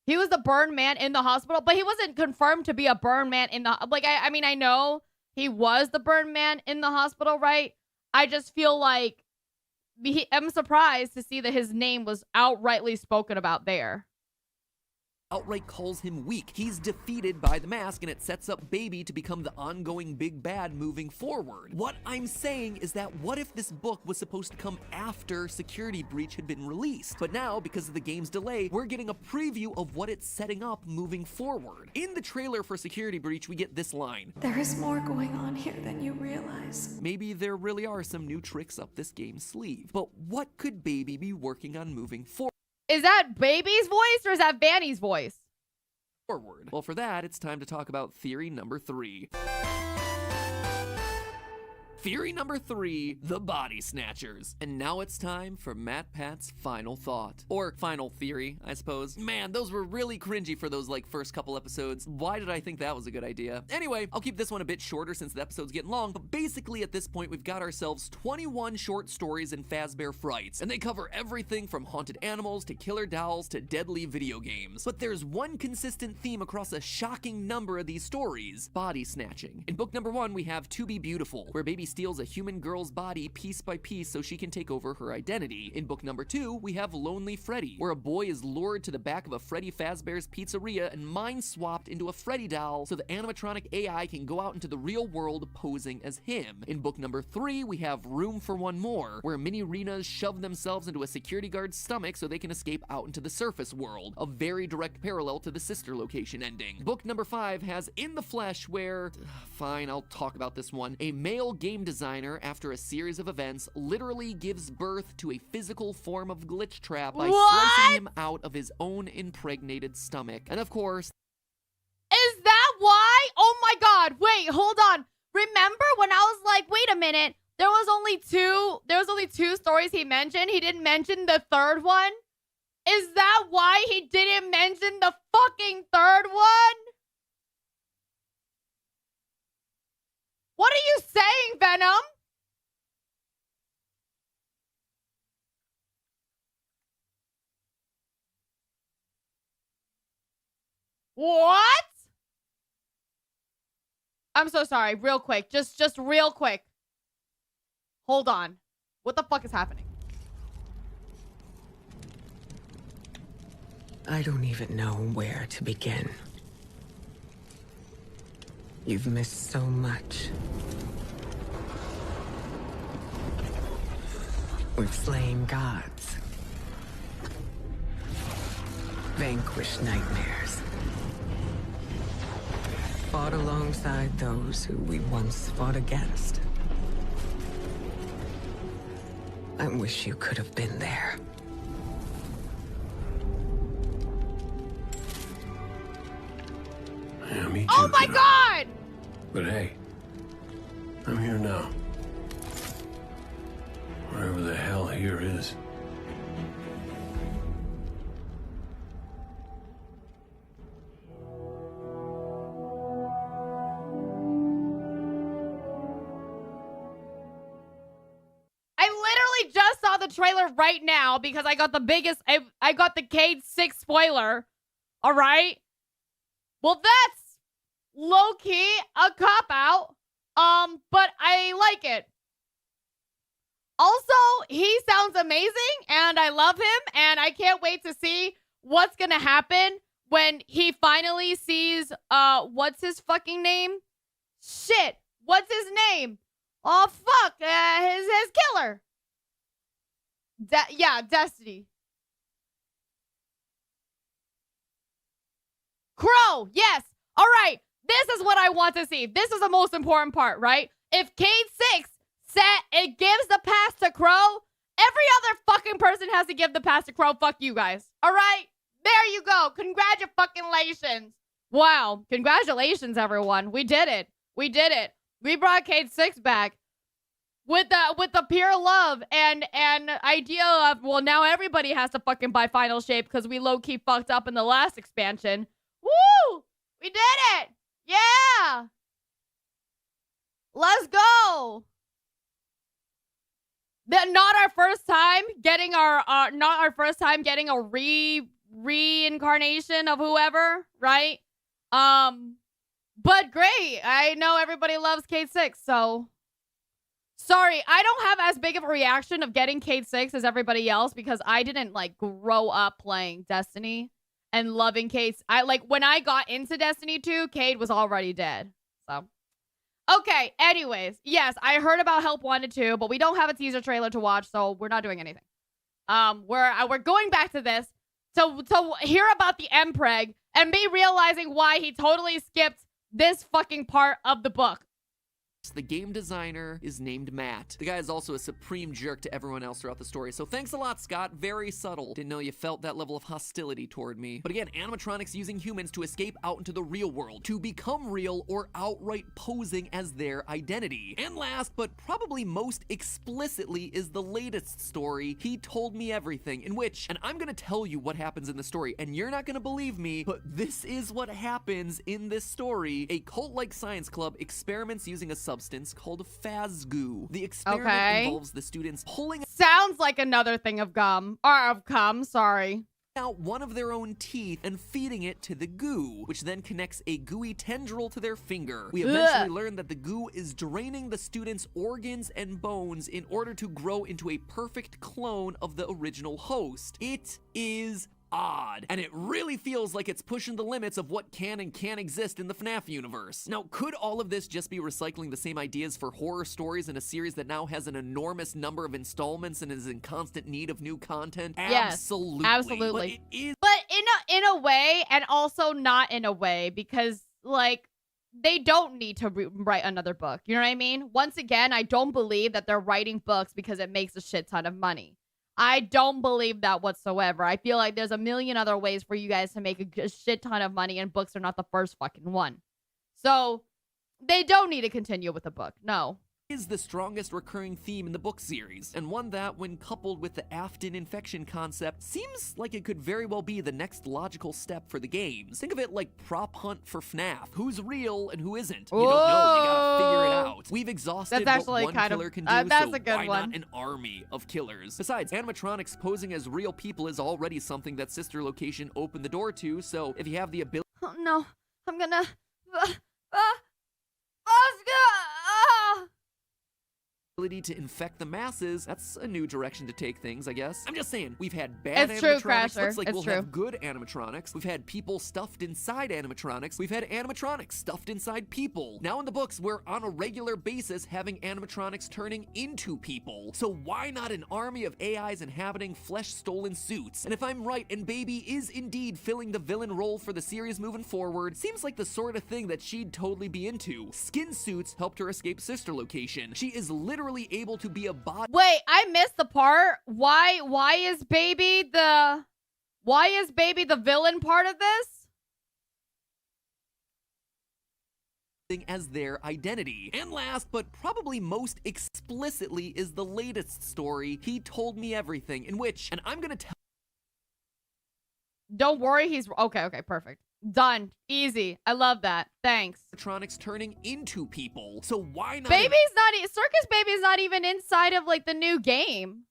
He was the burn man in the hospital, but he wasn't confirmed to be a burn man in the... Like, I mean, I know he was the burn man in the hospital, right? I just feel like I'm surprised to see that his name was outrightly spoken about there. Outright calls him weak. He's defeated by the mask, and it sets up Baby to become the ongoing big bad moving forward. What I'm saying is that what if this book was supposed to come after Security Breach had been released? But now, because of the game's delay, we're getting a preview of what it's setting up moving forward. In the trailer for Security Breach, we get this line. There is more going on here than you realize. Maybe there really are some new tricks up this game's sleeve. But what could Baby be working on moving forward? Is that Baby's voice or is that Vanny's voice? Well, for that, it's time to talk about theory number 3. Theory number 3, the Body Snatchers. And now it's time for Matt Pat's final thought. Or final theory, I suppose. Man, those were really cringy for those, first couple episodes. Why did I think that was a good idea? Anyway, I'll keep this one a bit shorter since the episode's getting long, but basically at this point, we've got ourselves 21 short stories in Fazbear Frights, and they cover everything from haunted animals to killer dolls to deadly video games. But there's one consistent theme across a shocking number of these stories: body snatching. In book number 1, we have To Be Beautiful, where Baby steals a human girl's body piece by piece so she can take over her identity. In book number 2, we have Lonely Freddy, where a boy is lured to the back of a Freddy Fazbear's pizzeria and mind swapped into a Freddy doll so the animatronic AI can go out into the real world posing as him. In book number 3, we have Room for One More, where mini Renas shove themselves into a security guard's stomach so they can escape out into the surface world, a very direct parallel to the sister location ending. Book number 5 has In the Flesh, where, fine, I'll talk about this one, a male game designer, after a series of events, literally gives birth to a physical form of glitch trap by slicing him out of his own impregnated stomach. And of course, is that why? Oh my god, wait, hold on. Remember when I was like, wait a minute, there was only two stories he mentioned? He didn't mention the third one? Is that why he didn't mention the fucking third one? What are you saying, Venom? What? I'm so sorry. Real quick. Just real quick. Hold on. What the fuck is happening? I don't even know where to begin. You've missed so much. We've slain gods, vanquished nightmares, fought alongside those who we once fought against. I wish you could have been there. Yeah, me too. Oh my god! But hey, I'm here now. Wherever the hell here is. I literally just saw the trailer right now because I got the biggest, I got the Cade 6 spoiler. All right? Well, that's low-key a cop-out. But I like it. Also, he sounds amazing, and I love him, and I can't wait to see what's gonna happen when he finally sees, what's his fucking name? Shit, what's his name? Oh, fuck, his killer. Yeah, Destiny. Crow, yes. All right, this is what I want to see. This is the most important part, right? If Cade 6 it gives the pass to Crow. Every other fucking person has to give the pass to Crow. Fuck you guys. All right? There you go. Congratulations. Wow. Congratulations, everyone. We did it. We did it. We brought Kate 6 back with the pure love and idea of, well, now everybody has to fucking buy Final Shape because we low-key fucked up in the last expansion. Woo! We did it! Yeah! Let's go! Not our first time getting a reincarnation of whoever, right? But great. I know everybody loves Kate 6, so sorry, I don't have as big of a reaction of getting Kate 6 as everybody else because I didn't like grow up playing Destiny and loving Kate. When I got into Destiny 2, Kate was already dead. So okay, anyways, yes, I heard about Help 1 and 2, but we don't have a teaser trailer to watch, so we're not doing anything. We're going back to this to hear about the Mpreg and me realizing why he totally skipped this fucking part of the book. The game designer is named Matt. The guy is also a supreme jerk to everyone else throughout the story, so thanks a lot, Scott. Very subtle. Didn't know you felt that level of hostility toward me. But again, animatronics using humans to escape out into the real world, to become real or outright posing as their identity. And last, but probably most explicitly, is the latest story, He Told Me Everything, in which, and I'm gonna tell you what happens in the story, and you're not gonna believe me, but this is what happens in this story. A cult-like science club experiments using a substance called Phasgoo. The experiment involves the students pulling sounds like another thing of gum or of cum, sorry. Out one of their own teeth and feeding it to the goo, which then connects a gooey tendril to their finger. We eventually learn that the goo is draining the students' organs and bones in order to grow into a perfect clone of the original host. It is odd, and it really feels like it's pushing the limits of what can and can't exist in the FNAF universe. Now, could all of this just be recycling the same ideas for horror stories in a series that now has an enormous number of installments and is in constant need of new content? Yes, absolutely. But in a way, and also not in a way, because like they don't need to write another book. You know what I mean? Once again, I don't believe that they're writing books because it makes a shit ton of money. I don't believe that whatsoever. I feel like there's a million other ways for you guys to make a shit ton of money, and books are not the first fucking one. So they don't need to continue with the book. No. Is the strongest recurring theme in the book series, and one that, when coupled with the Afton infection concept, seems like it could very well be the next logical step for the games. Think of it like prop hunt for FNAF. Who's real and who isn't? You don't know, you gotta figure it out. We've exhausted what one killer can do, that's so a good why one. not an army of killers? Besides, animatronics posing as real people is already something that Sister Location opened the door to, so if you have the ability— Oh no, I'm gonna... to infect the masses, that's a new direction to take things, I guess. I'm just saying, we've had bad It's true, animatronics. Crasher. Looks like It's we'll true. have good animatronics. We've had people stuffed inside animatronics. We've had animatronics stuffed inside people. Now in the books, we're on a regular basis having animatronics turning into people. So why not an army of AIs inhabiting flesh-stolen suits? And if I'm right, and Baby is indeed filling the villain role for the series moving forward, seems like the sort of thing that she'd totally be into. Skin suits helped her escape Sister Location. She is literally able to be a bot. Wait, I missed the part. Why is Baby the villain part of this? As their identity. And last, but probably most explicitly, is the latest story, He Told Me Everything, in which, and I'm gonna tell— Don't worry, he's okay, perfect. Done. Easy. I love that. Thanks. Animatronics turning into people. So why not Circus Baby's not even inside of like the new game.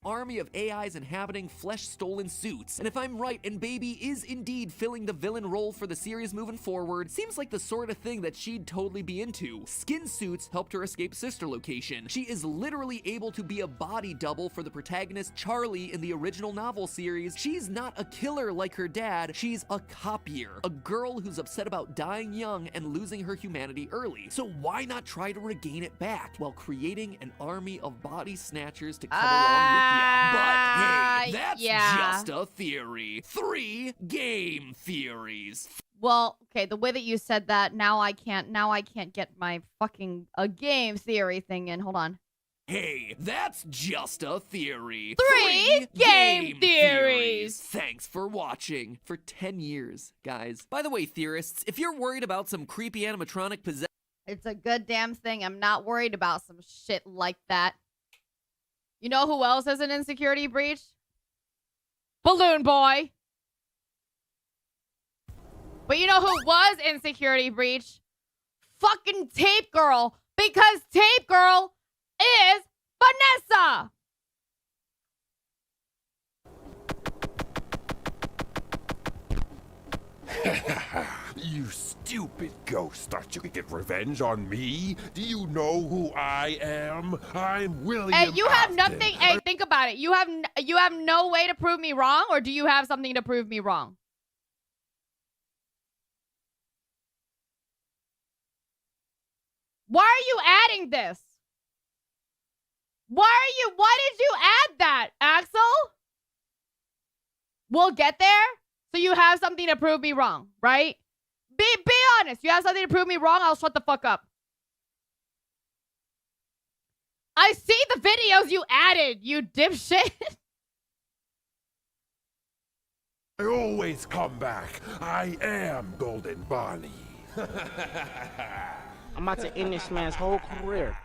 Army of AIs inhabiting flesh-stolen suits. And if I'm right, and Baby is indeed filling the villain role for the series moving forward, seems like the sort of thing that she'd totally be into. Skin suits helped her escape Sister Location. She is literally able to be a body double for the protagonist Charlie in the original novel series. She's not a killer like her dad, she's a copier. A girl who's upset about dying young and losing her humanity early. So why not try to regain it back while creating an army of body snatchers to come along with you? But hey, that's just a theory. 3 game theories. Well, okay, the way that you said that, now I can't get my fucking game theory thing in. Hold on. Hey, that's just a theory. 3 game theories. Thanks for watching for 10 years, guys. By the way, theorists, if you're worried about some creepy animatronic possession, It's a good damn thing. I'm not worried about some shit like that. You know who else has an insecurity breach? Balloon Boy. But you know who was insecurity breach? Fucking Tape Girl. Because Tape Girl is Vanessa. You stupid ghost, thought you could get revenge on me? Do you know who I am? I'm William Hey, you have Afton. nothing. Hey, think about it. You have no way to prove me wrong, or do you have something to prove me wrong? Why are you adding this? Why did you add that, Axel? We'll get there. So you have something to prove me wrong, right? Be honest. You have something to prove me wrong, I'll shut the fuck up. I see the videos you added, you dipshit. I always come back. I am Golden Bonnie. I'm about to end this man's whole career.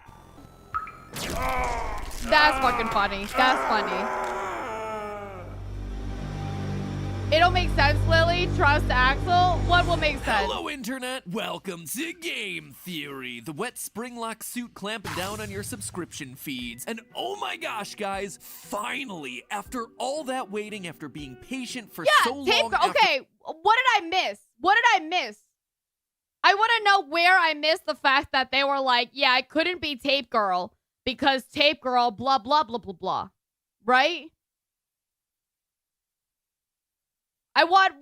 That's fucking funny. That's funny. It'll make sense, Lily. Trust Axel. What will make sense? Hello, Internet. Welcome to Game Theory, the wet spring-lock suit clamping down on your subscription feeds. And oh my gosh, guys, finally, after all that waiting, after being patient for so long. Okay, what did I miss? What did I miss? I want to know where I missed the fact that they were like, yeah, I couldn't be Tape Girl because Tape Girl, blah, blah, blah, blah, blah. Right? I want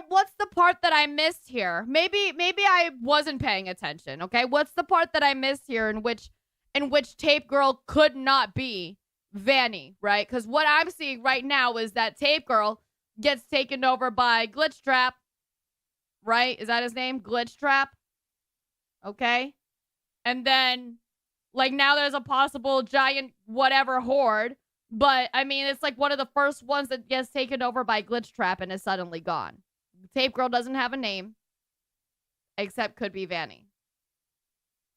what's the part that I missed here? Maybe I wasn't paying attention, okay? What's the part that I missed here in which Tape Girl could not be Vanny, right? Because what I'm seeing right now is that Tape Girl gets taken over by Glitch Trap, right? Is that his name? Glitch Trap? Okay. And then, like, now there's a possible giant whatever horde. But, I mean, it's like one of the first ones that gets taken over by Glitch Trap and is suddenly gone. Tape Girl doesn't have a name. Except could be Vanny.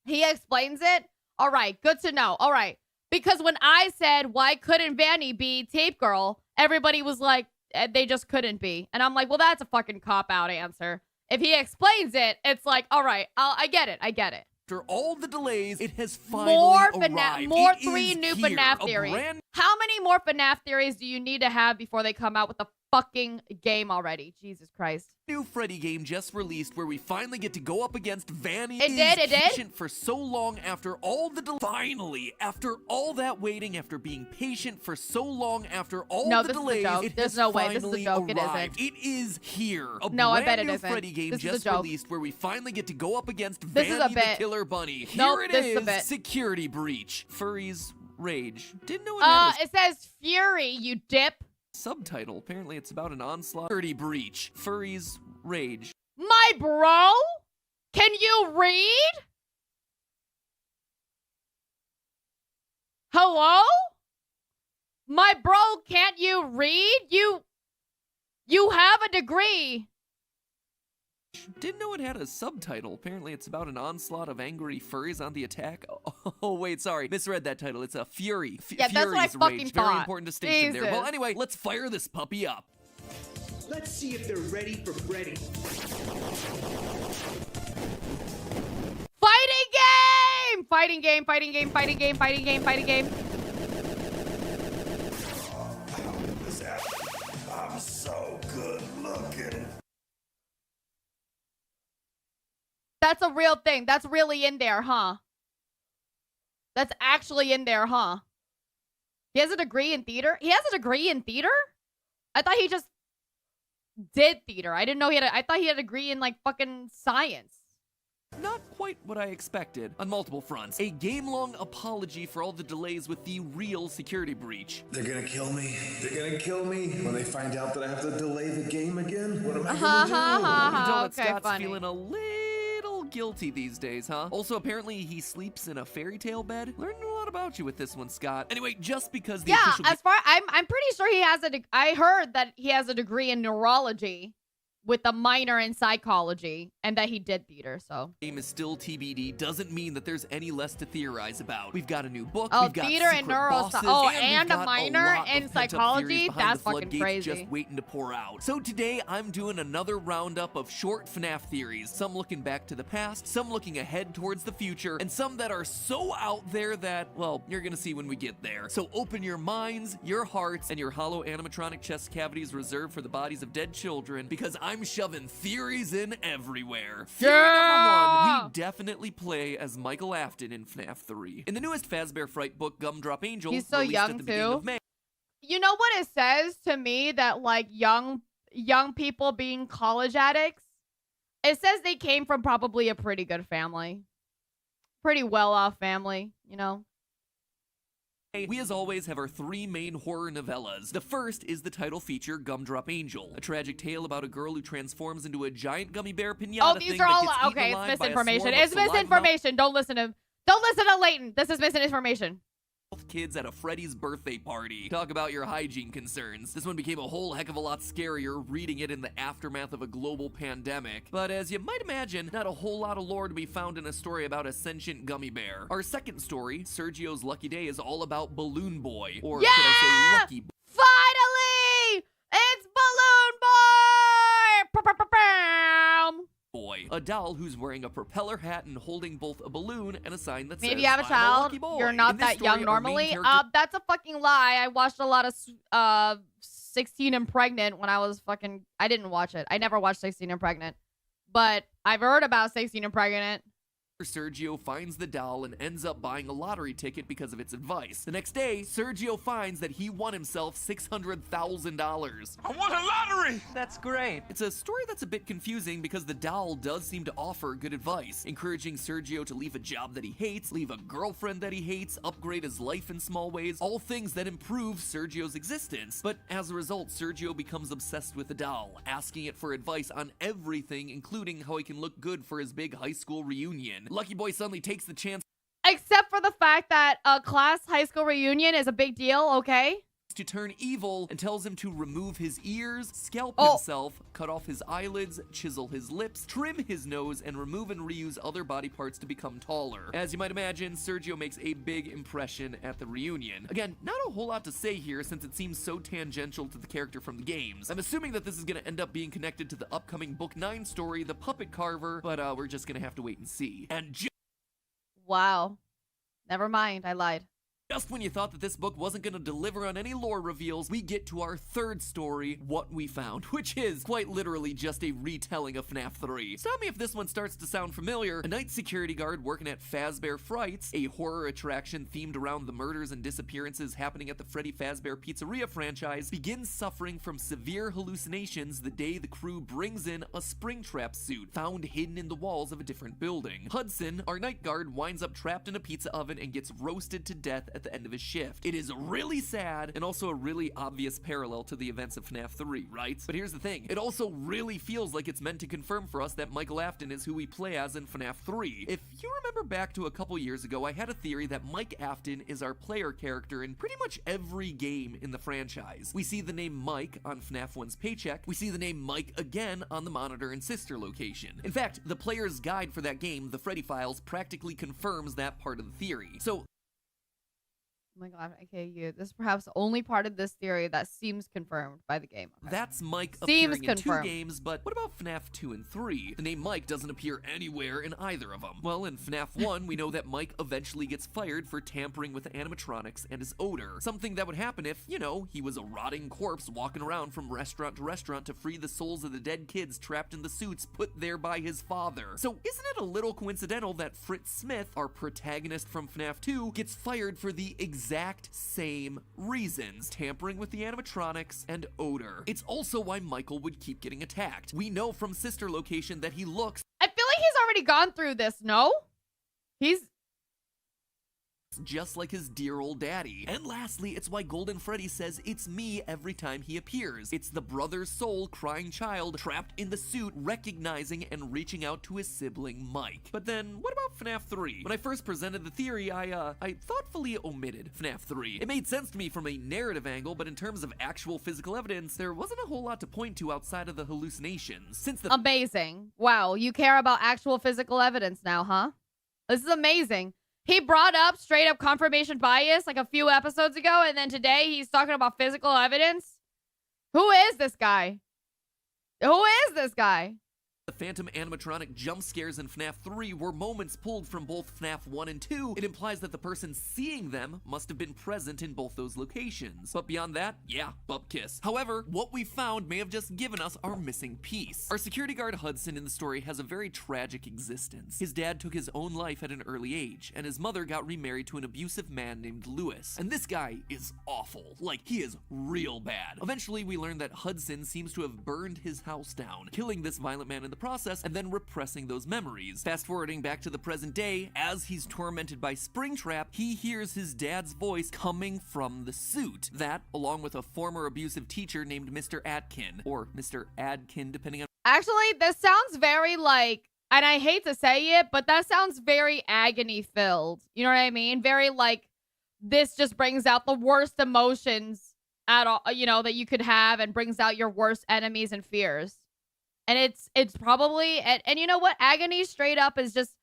He explains it. All right, good to know. All right. Because when I said, why couldn't Vanny be Tape Girl? Everybody was like, they just couldn't be. And I'm like, well, that's a fucking cop-out answer. If he explains it, it's like, all right, I get it. I get it. After all the delays, it has finally arrived. More It 3 is new here, FNAF a theories. brand How many more FNAF theories do you need to have before they come out with the fucking game already? Jesus Christ. new Freddy game just released where we finally get to go up against Vanny. It did. Patient for so long after all the finally, after all that waiting, after being patient for so long, after all the delays, it There's has no way. This is a finally joke. arrived. It isn't. It is here. A No, I bet brand it new isn't. Freddy game This is a just joke. released where we finally get to go up against This is a Vanny the bit. Killer Bunny. Nope, Here it this is a is. bit. Security breach. Furry's rage. Didn't know it had a It says Fury, you dip. subtitle. Apparently it's about an onslaught. Security breach. Furry's rage. My bro? Can you read? Hello? My bro, can't you read? You have a degree. Didn't know it had a subtitle. Apparently it's about an onslaught of angry furries on the attack. Oh wait, sorry. Misread that title. It's a Fury. Yeah, that's what I Fury's fucking rage. thought. Very important distinction there. Well, Jesus. anyway, let's fire this puppy up. Let's see if they're ready for Freddy. Fighting game! Fighting game, fighting game, fighting game, fighting game, fighting game. I'm so good looking. That's a real thing. That's really in there, huh? That's actually in there, huh? He has a degree in theater? He has a degree in theater? I thought he just did theater. I didn't know I thought he had a degree in, like, fucking science. Not quite what I expected on multiple fronts. A game-long apology for all the delays with the real security breach. They're gonna kill me. They're gonna kill me when they find out that I have to delay the game again. What am I Ha gonna do? ha ha ha. Donut Okay, Scott's funny. feeling a little guilty these days, huh? Also, apparently he sleeps in a fairy tale bed. Learning a lot about you with this one, Scott. Anyway, just because the official as far I'm pretty sure he has I heard that he has a degree in neurology with a minor in psychology, and that he did theater, so. Game is still TBD doesn't mean that there's any less to theorize about. We've got a new book, Oh, we've got theater and bosses, and we've a got minor lot in of pent-up psychology? theories behind That's the fucking floodgates crazy. just waiting to pour out. So today, I'm doing another roundup of short FNAF theories, some looking back to the past, some looking ahead towards the future, and some that are so out there that, well, you're gonna see when we get there. So open your minds, your hearts, and your hollow animatronic chest cavities reserved for the bodies of dead children, because I'm shoving theories in everywhere. Theory number 1, we definitely play as Michael Afton in FNAF 3. In the newest Fazbear Fright book, Gumdrop Angel, He's so released young at the beginning too. of May. You know what it says to me that like young people being college addicts? It says they came from probably a pretty good family. Pretty well-off family, you know? We, as always, have our 3 main horror novellas. The first is the title feature, Gumdrop Angel, a tragic tale about a girl who transforms into a giant gummy bear pinata. Oh, these are all okay. It's misinformation. It's misinformation. Don't listen to Leighton. This is misinformation. Kids at a Freddy's birthday party. Talk about your hygiene concerns. This one became a whole heck of a lot scarier reading it in the aftermath of a global pandemic. But as you might imagine, not a whole lot of lore to be found in a story about a sentient gummy bear. Our second story, Sergio's Lucky Day, is all about Balloon Boy. Or should I say Lucky Boy? Finally! It's Balloon Boy! A doll who's wearing a propeller hat and holding both a balloon and a sign that says, Maybe you have a "I'm child. lucky boy." You're not In this that story, young our main normally. character- That's a fucking lie. I watched a lot of 16 and Pregnant when I was fucking. I didn't watch it. I never watched 16 and Pregnant, but I've heard about 16 and Pregnant. Sergio finds the doll and ends up buying a lottery ticket because of its advice. The next day, Sergio finds that he won himself $600,000. I won a lottery! That's great. It's a story that's a bit confusing because the doll does seem to offer good advice, encouraging Sergio to leave a job that he hates, leave a girlfriend that he hates, upgrade his life in small ways, all things that improve Sergio's existence. But as a result, Sergio becomes obsessed with the doll, asking it for advice on everything, including how he can look good for his big high school reunion. Lucky Boy suddenly takes the chance Except for the fact that a class high school reunion is a big deal, okay? to turn evil and tells him to remove his ears, scalp himself, cut off his eyelids, chisel his lips, trim his nose, and remove and reuse other body parts to become taller. As you might imagine, Sergio makes a big impression at the reunion. Again, not a whole lot to say here since it seems so tangential to the character from the games. I'm assuming that this is going to end up being connected to the upcoming Book 9 story, The Puppet Carver, but we're just going to have to wait and see. And wow. Never mind, I lied. just when you thought that this book wasn't going to deliver on any lore reveals, we get to our third story, What We Found, which is quite literally just a retelling of FNAF 3. Stop me if this one starts to sound familiar. A night security guard working at Fazbear Frights, a horror attraction themed around the murders and disappearances happening at the Freddy Fazbear Pizzeria franchise, begins suffering from severe hallucinations the day the crew brings in a Springtrap suit found hidden in the walls of a different building. Hudson, our night guard, winds up trapped in a pizza oven and gets roasted to death at the end of his shift. It is really sad and also a really obvious parallel to the events of FNAF 3, right? But here's the thing, it also really feels like it's meant to confirm for us that Michael Afton is who we play as in FNAF 3. If you remember back to a couple years ago, I had a theory that Mike Afton is our player character in pretty much every game in the franchise. We see the name Mike on FNAF 1's paycheck, we see the name Mike again on the Monitor and Sister location. In fact, the player's guide for that game, The Freddy Files, practically confirms that part of the theory. So Oh my god, okay, this is perhaps the only part of this theory that seems confirmed by the game. Okay. That's Mike seems appearing in confirmed. 2 games, but what about FNAF 2 and 3? The name Mike doesn't appear anywhere in either of them. Well, in FNAF 1, we know that Mike eventually gets fired for tampering with the animatronics and his odor. Something that would happen if, you know, he was a rotting corpse walking around from restaurant to restaurant to free the souls of the dead kids trapped in the suits put there by his father. So isn't it a little coincidental that Fritz Smith, our protagonist from FNAF 2, gets fired for the exact same reasons, tampering with the animatronics and odor. It's also why Michael would keep getting attacked. We know from Sister Location that he looks I feel like he's already gone through this, no? He's just like his dear old daddy. And lastly, it's why Golden Freddy says it's me every time he appears. It's the brother's soul crying child trapped in the suit, recognizing and reaching out to his sibling Mike. But then, what about FNAF 3? When I first presented the theory, I thoughtfully omitted FNAF 3. It made sense to me from a narrative angle, but in terms of actual physical evidence, there wasn't a whole lot to point to outside of the hallucinations. Since the Amazing. Wow, you care about actual physical evidence now, huh? This is amazing. He brought up straight up confirmation bias like a few episodes ago, and then today he's talking about physical evidence. Who is this guy? Who is this guy? The phantom animatronic jump scares in FNAF 3 were moments pulled from both FNAF 1 and 2. It implies that the person seeing them must have been present in both those locations. But beyond that, yeah, bupkiss. However, what we found may have just given us our missing piece. Our security guard Hudson in the story has a very tragic existence. His dad took his own life at an early age, and his mother got remarried to an abusive man named Lewis. And this guy is awful. Like, he is real bad. Eventually, we learn that Hudson seems to have burned his house down, killing this violent man in the process and then repressing those memories. Fast forwarding back to the present day, as he's tormented by Springtrap, he hears his dad's voice coming from the suit. That, along with a former abusive teacher named Mr. Atkin, or Mr. Adkin, depending on— Actually, this sounds very like, and I hate to say it, but that sounds very agony filled. You know what I mean? Very like, this just brings out the worst emotions at all, you know, that you could have, and brings out your worst enemies and fears. And it's probably, and you know what? Agony straight up is just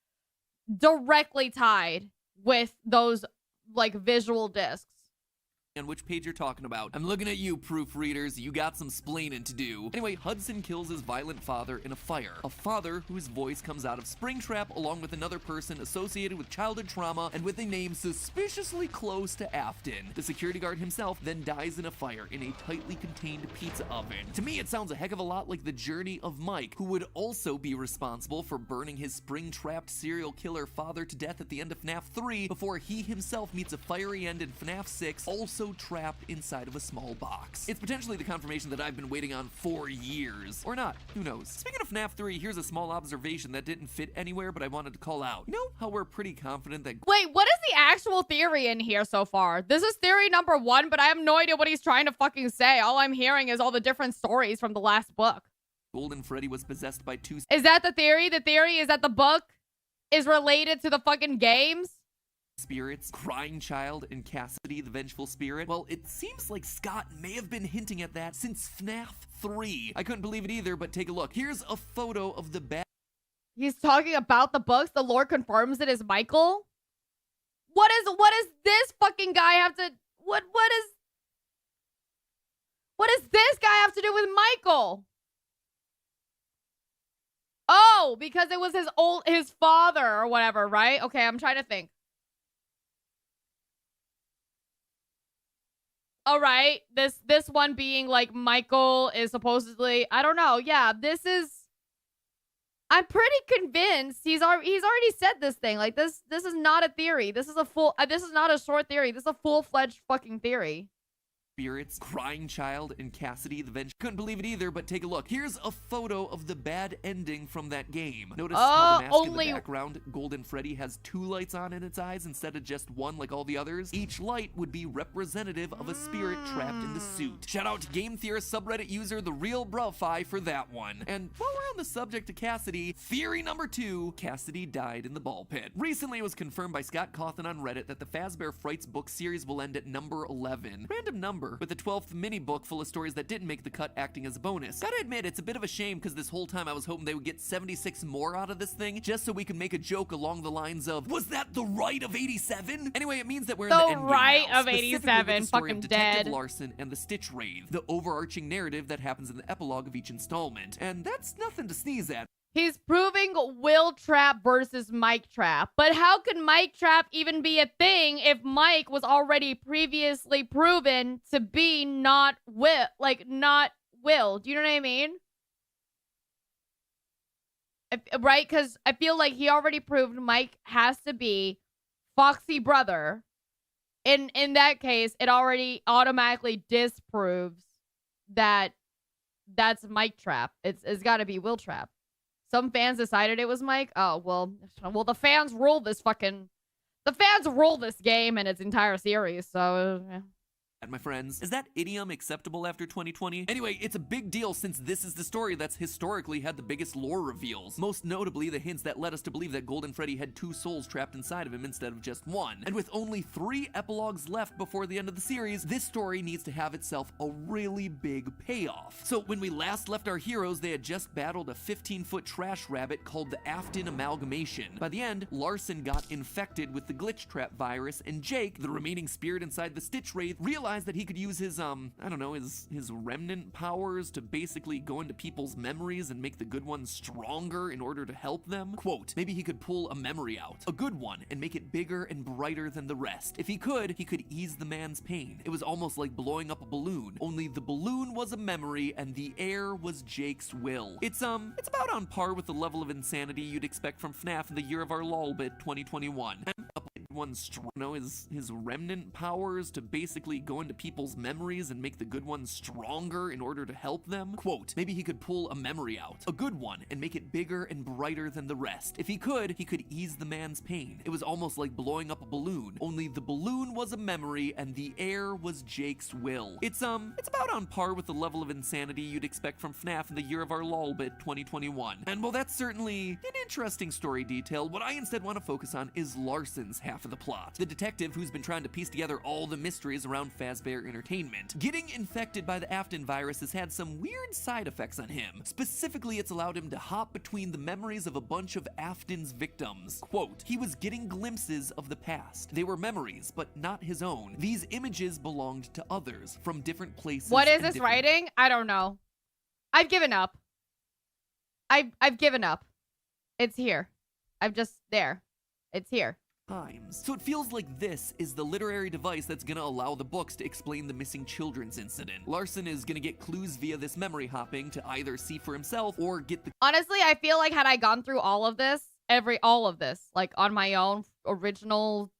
directly tied with those like visual discs. on which page you're talking about. I'm looking at you, proofreaders. You got some splaining to do. Anyway, Hudson kills his violent father in a fire. A father whose voice comes out of Springtrap along with another person associated with childhood trauma and with a name suspiciously close to Afton. The security guard himself then dies in a fire in a tightly contained pizza oven. To me, it sounds a heck of a lot like the journey of Mike, who would also be responsible for burning his spring-trapped serial killer father to death at the end of FNAF 3 before he himself meets a fiery end in FNAF 6, also trapped inside of a small box. It's potentially the confirmation that I've been waiting on for years. Or not, who knows. Speaking of FNAF 3, here's a small observation that didn't fit anywhere, but I wanted to call out. You know how we're pretty confident that— Wait, what is the actual theory in here so far? This is theory number 1, but I have no idea what he's trying to fucking say. All I'm hearing is all the different stories from the last book. Golden Freddy was possessed by two— Is that the theory? The theory is that the book is related to the fucking games? spirits, Crying Child and Cassidy the Vengeful Spirit. Well, it seems like Scott may have been hinting at that since FNAF 3. I couldn't believe it either, but take a look. Here's a photo of the bad— He's talking about the books. The lore confirms it is Michael. What is this fucking guy have to— what does this guy have to do with Michael? Oh, because it was his father or whatever, right? Okay, I'm trying to think. All right, this one being like Michael is supposedly— I don't know. Yeah, this is— I'm pretty convinced he's already said this thing. Like this is not a theory. This is a full— this is not a short theory. This is a full-fledged fucking theory. Spirits, Crying Child and Cassidy the Vengeful— Couldn't believe it either, but take a look. Here's a photo of the bad ending from that game. Notice how the mask in the background, Golden Freddy, has 2 lights on in its eyes instead of just 1 like all the others. Each light would be representative of a spirit trapped in the suit. Shout out to Game Theorist subreddit user The Real Brufy for that one. And while we're on the subject of Cassidy, theory number 2, Cassidy died in the ball pit. Recently, it was confirmed by Scott Cawthon on Reddit that the Fazbear Frights book series will end at number 11. Random number, with the 12th mini book full of stories that didn't make the cut acting as a bonus. Gotta admit, it's a bit of a shame because this whole time I was hoping they would get 76 more out of this thing just so we could make a joke along the lines of, was that the right of 87? Anyway, it means that we're in the end right game now, of 87, with the story fucking of Detective dead. Larson and the Stitch Wraith, the overarching narrative that happens in the epilogue of each installment. And that's nothing to sneeze at. He's proving Will Trap versus Mike Trap. But how could Mike Trap even be a thing if Mike was already previously proven to be not Will? Not Will. Do you know what I mean? Right? Because I feel like he already proved Mike has to be Foxy brother. In that case, it already automatically disproves that that's Mike Trap. It's got to be Will Trap. Some fans decided it was Mike. Oh, well, the fans rule this fucking... The fans rule this game and its entire series, so yeah. My friends. Is that idiom acceptable after 2020? Anyway, it's a big deal since this is the story that's historically had the biggest lore reveals. Most notably, the hints that led us to believe that Golden Freddy had 2 souls trapped inside of him instead of just 1. And with only 3 epilogues left before the end of the series, this story needs to have itself a really big payoff. So when we last left our heroes, they had just battled a 15-foot trash rabbit called the Afton Amalgamation. By the end, Larson got infected with the glitch trap virus, and Jake, the remaining spirit inside the Stitch Wraith, realized that he could use his, I don't know, his remnant powers to basically go into people's memories and make the good ones stronger in order to help them. Quote, maybe he could pull a memory out, a good one, and make it bigger and brighter than the rest. If he could ease the man's pain. It was almost like blowing up a balloon, only the balloon was a memory and the air was Jake's will. It's about on par with the level of insanity you'd expect from FNAF in the year of our lolbit 2021. One his remnant powers to basically go into people's memories and make the good ones stronger in order to help them. Quote, maybe he could pull a memory out, a good one, and make it bigger and brighter than the rest. If he could ease the man's pain. It was almost like blowing up a balloon, only the balloon was a memory and the air was Jake's will. It's about on par with the level of insanity you'd expect from FNAF in the year of our lolbit 2021. And while that's certainly an interesting story detail, what I instead want to focus on is Larson's half of the plot. The detective who's been trying to piece together all the mysteries around Fazbear Entertainment. Getting infected by the Afton virus has had some weird side effects on him. Specifically, it's allowed him to hop between the memories of a bunch of Afton's victims. Quote, he was getting glimpses of the past. They were memories, but not his own. These images belonged to others from different places. What is this writing? I don't know. I've given up. I've given up. It's here. I'm just there. It's here. Times. So it feels like this is the literary device that's gonna allow the books to explain the missing children's incident. Larson is gonna get clues via this memory hopping to either see for himself or get the— Honestly, I feel like had I gone through all of this, like on my own original,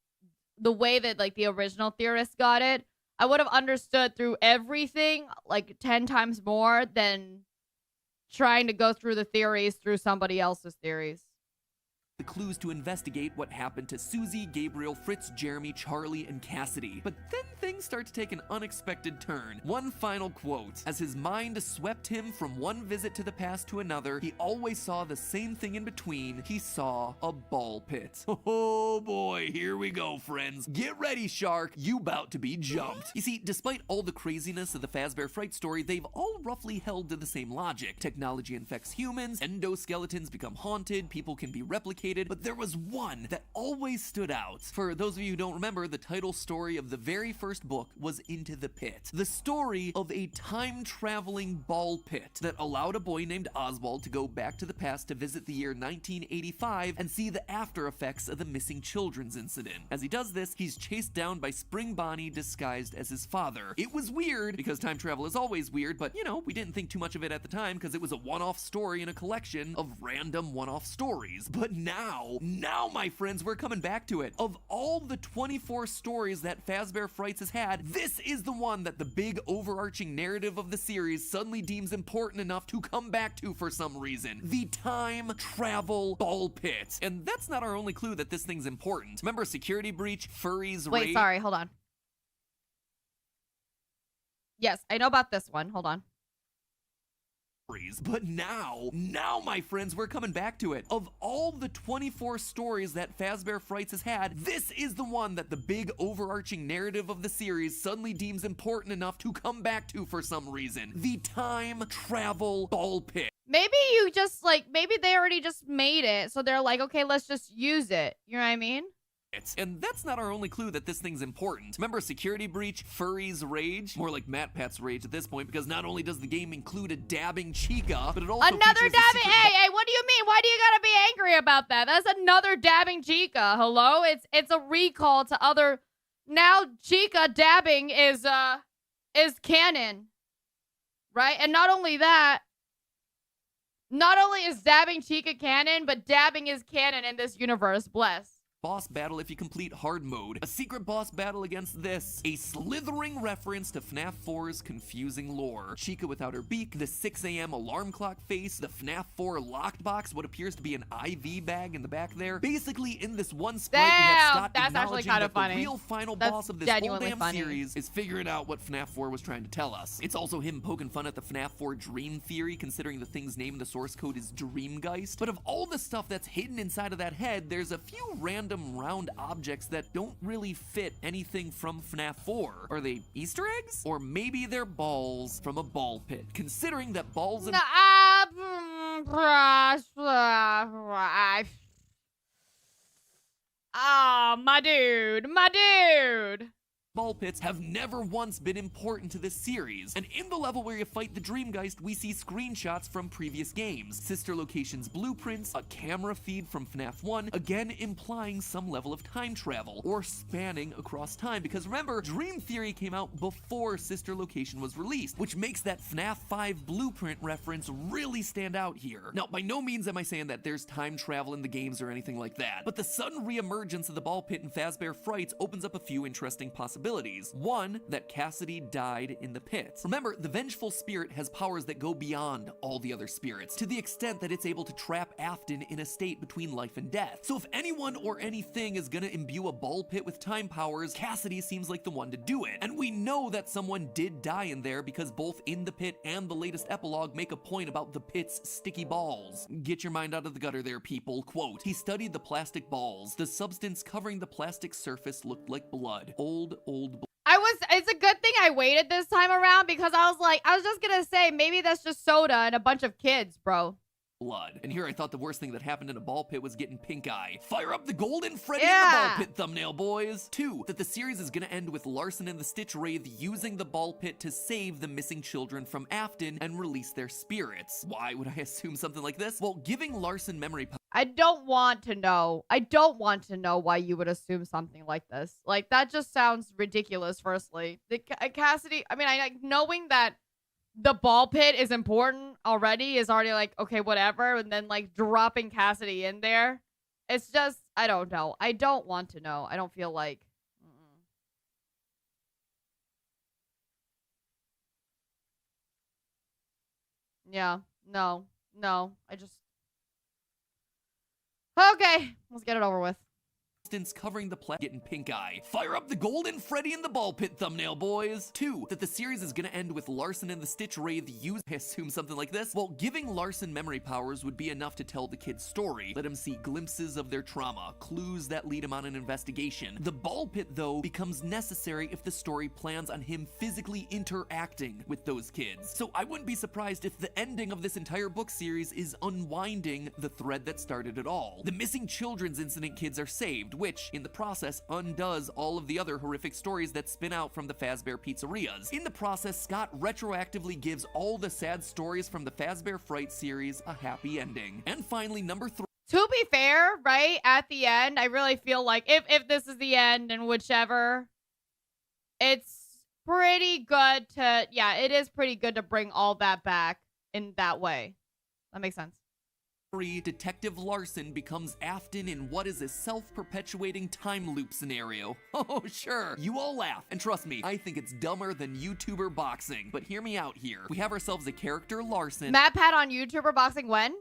the way that like the original theorists got it, I would have understood through everything like 10 times more than trying to go through the theories through somebody else's theories. The clues to investigate what happened to Susie, Gabriel, Fritz, Jeremy, Charlie, and Cassidy. But then things start to take an unexpected turn. One final quote. As his mind swept him from one visit to the past to another, he always saw the same thing in between. He saw a ball pit. Oh boy, here we go, friends. Get ready, Shark. You about to be jumped. You see, despite all the craziness of the Fazbear Fright story, they've all roughly held to the same logic. Technology infects humans, endoskeletons become haunted, people can be replicated, but there was one that always stood out. For those of you who don't remember, the title story of the very first book was Into the Pit. The story of a time-traveling ball pit that allowed a boy named Oswald to go back to the past to visit the year 1985 and see the after effects of the missing children's incident. As he does this, he's chased down by Spring Bonnie disguised as his father. It was weird, because time travel is always weird, but you know, we didn't think too much of it at the time because it was a one-off story in a collection of random one-off stories. But now, my friends, we're coming back to it. Of all the 24 stories that Fazbear Frights has had, this is the one that the big overarching narrative of the series suddenly deems important enough to come back to for some reason. The time travel ball pit. And that's not our only clue that this thing's important. Remember Security Breach, Furry's Raid? Wait, sorry, hold on. Yes, I know about this one. Hold on. But now, my friends, we're coming back to it. Of all the 24 stories that Fazbear Frights has had, this is the one that the big overarching narrative of the series suddenly deems important enough to come back to for some reason. The time travel ball pit. Maybe you just like, maybe they already just made it, so they're like, okay, let's just use it. You know what I mean? And that's not our only clue that this thing's important. Remember Security Breach, Furry's Rage? More like MatPat's Rage at this point, because not only does the game include a dabbing chica, but it also another features dabbing. Hey, what do you mean? Why do you gotta be angry about that? That's another dabbing chica. Hello? It's a recall to other. Now chica dabbing is canon, right? And not only that, not only is dabbing chica canon, but dabbing is canon in this universe. Bless. boss battle if you complete hard mode, a secret boss battle against this, a slithering reference to FNAF 4's confusing lore, Chica without her beak, the 6 a.m. alarm clock face, the FNAF 4 locked box, what appears to be an IV bag in the back there. Basically, in this one sprite, we have Scott that's actually acknowledging kind that of funny. the real final That's boss of this whole genuinely damn funny. series is figuring out what FNAF 4 was trying to tell us. It's also him poking fun at the FNAF 4 dream theory, considering the thing's name in the source code is Dreamgeist. But of all the stuff that's hidden inside of that head, there's a few random round objects that don't really fit anything from FNAF 4. Are they Easter eggs? Or maybe they're balls from a ball pit, considering that balls and oh, my dude. ball pits have never once been important to this series, and in the level where you fight the Dreamgeist, we see screenshots from previous games, sister locations blueprints, a camera feed from FNAF 1, again implying some level of time travel, or spanning across time, because remember, Dream Theory came out before sister location was released, which makes that FNAF 5 blueprint reference really stand out here. Now, by no means am I saying that there's time travel in the games or anything like that, but the sudden reemergence of the ball pit and Fazbear Frights opens up a few interesting possibilities. One, that Cassidy died in the pits. Remember, the vengeful spirit has powers that go beyond all the other spirits, to the extent that it's able to trap Afton in a state between life and death. So if anyone or anything is gonna imbue a ball pit with time powers, Cassidy seems like the one to do it. And we know that someone did die in there because both In the Pit and the latest epilogue make a point about the pit's sticky balls. Get your mind out of the gutter there, people. Quote, he studied the plastic balls. The substance covering the plastic surface looked like blood. Old blood. It's a good thing I waited this time around, because I was just gonna say, maybe that's just soda and a bunch of kids, bro. Blood. And here I thought the worst thing that happened in a ball pit was getting pink eye. Fire up the golden Freddy in the ball pit thumbnail, boys. 2, that the series is gonna end with Larson and the Stitch Wraith using the ball pit to save the missing children from Afton and release their spirits. Why would I assume something like this? Well, giving Larson memory powers. I don't want to know. I don't want to know why you would assume something like this. Like, that just sounds ridiculous, firstly. Cassidy, I mean, knowing that the ball pit is important already is already like, okay, whatever. And then, like, dropping Cassidy in there. It's just, I don't know. I don't want to know. I don't feel like. Yeah. No. I just. Okay, let's get it over with. Covering the getting pink eye. Fire up the golden Freddy in the ball pit thumbnail, boys. 2, that the series is gonna end with Larson and the Stitch Wraith I assume something like this. Well, giving Larson memory powers would be enough to tell the kid's story. Let him see glimpses of their trauma, clues that lead him on an investigation. The ball pit, though, becomes necessary if the story plans on him physically interacting with those kids. So I wouldn't be surprised if the ending of this entire book series is unwinding the thread that started it all. The missing children's incident kids are saved, which, in the process, undoes all of the other horrific stories that spin out from the Fazbear pizzerias. In the process, Scott retroactively gives all the sad stories from the Fazbear Fright series a happy ending. And finally, number 3. To be fair, right, at the end, I really feel like if this is the end and whichever, it's pretty good to, yeah, it is pretty good to bring all that back in that way. That makes sense. Detective Larson becomes Afton in what is a self-perpetuating time loop scenario. Oh, sure. You all laugh. And trust me, I think it's dumber than YouTuber boxing. But hear me out here. We have ourselves a character, Larson. Matt Pat on YouTuber boxing when?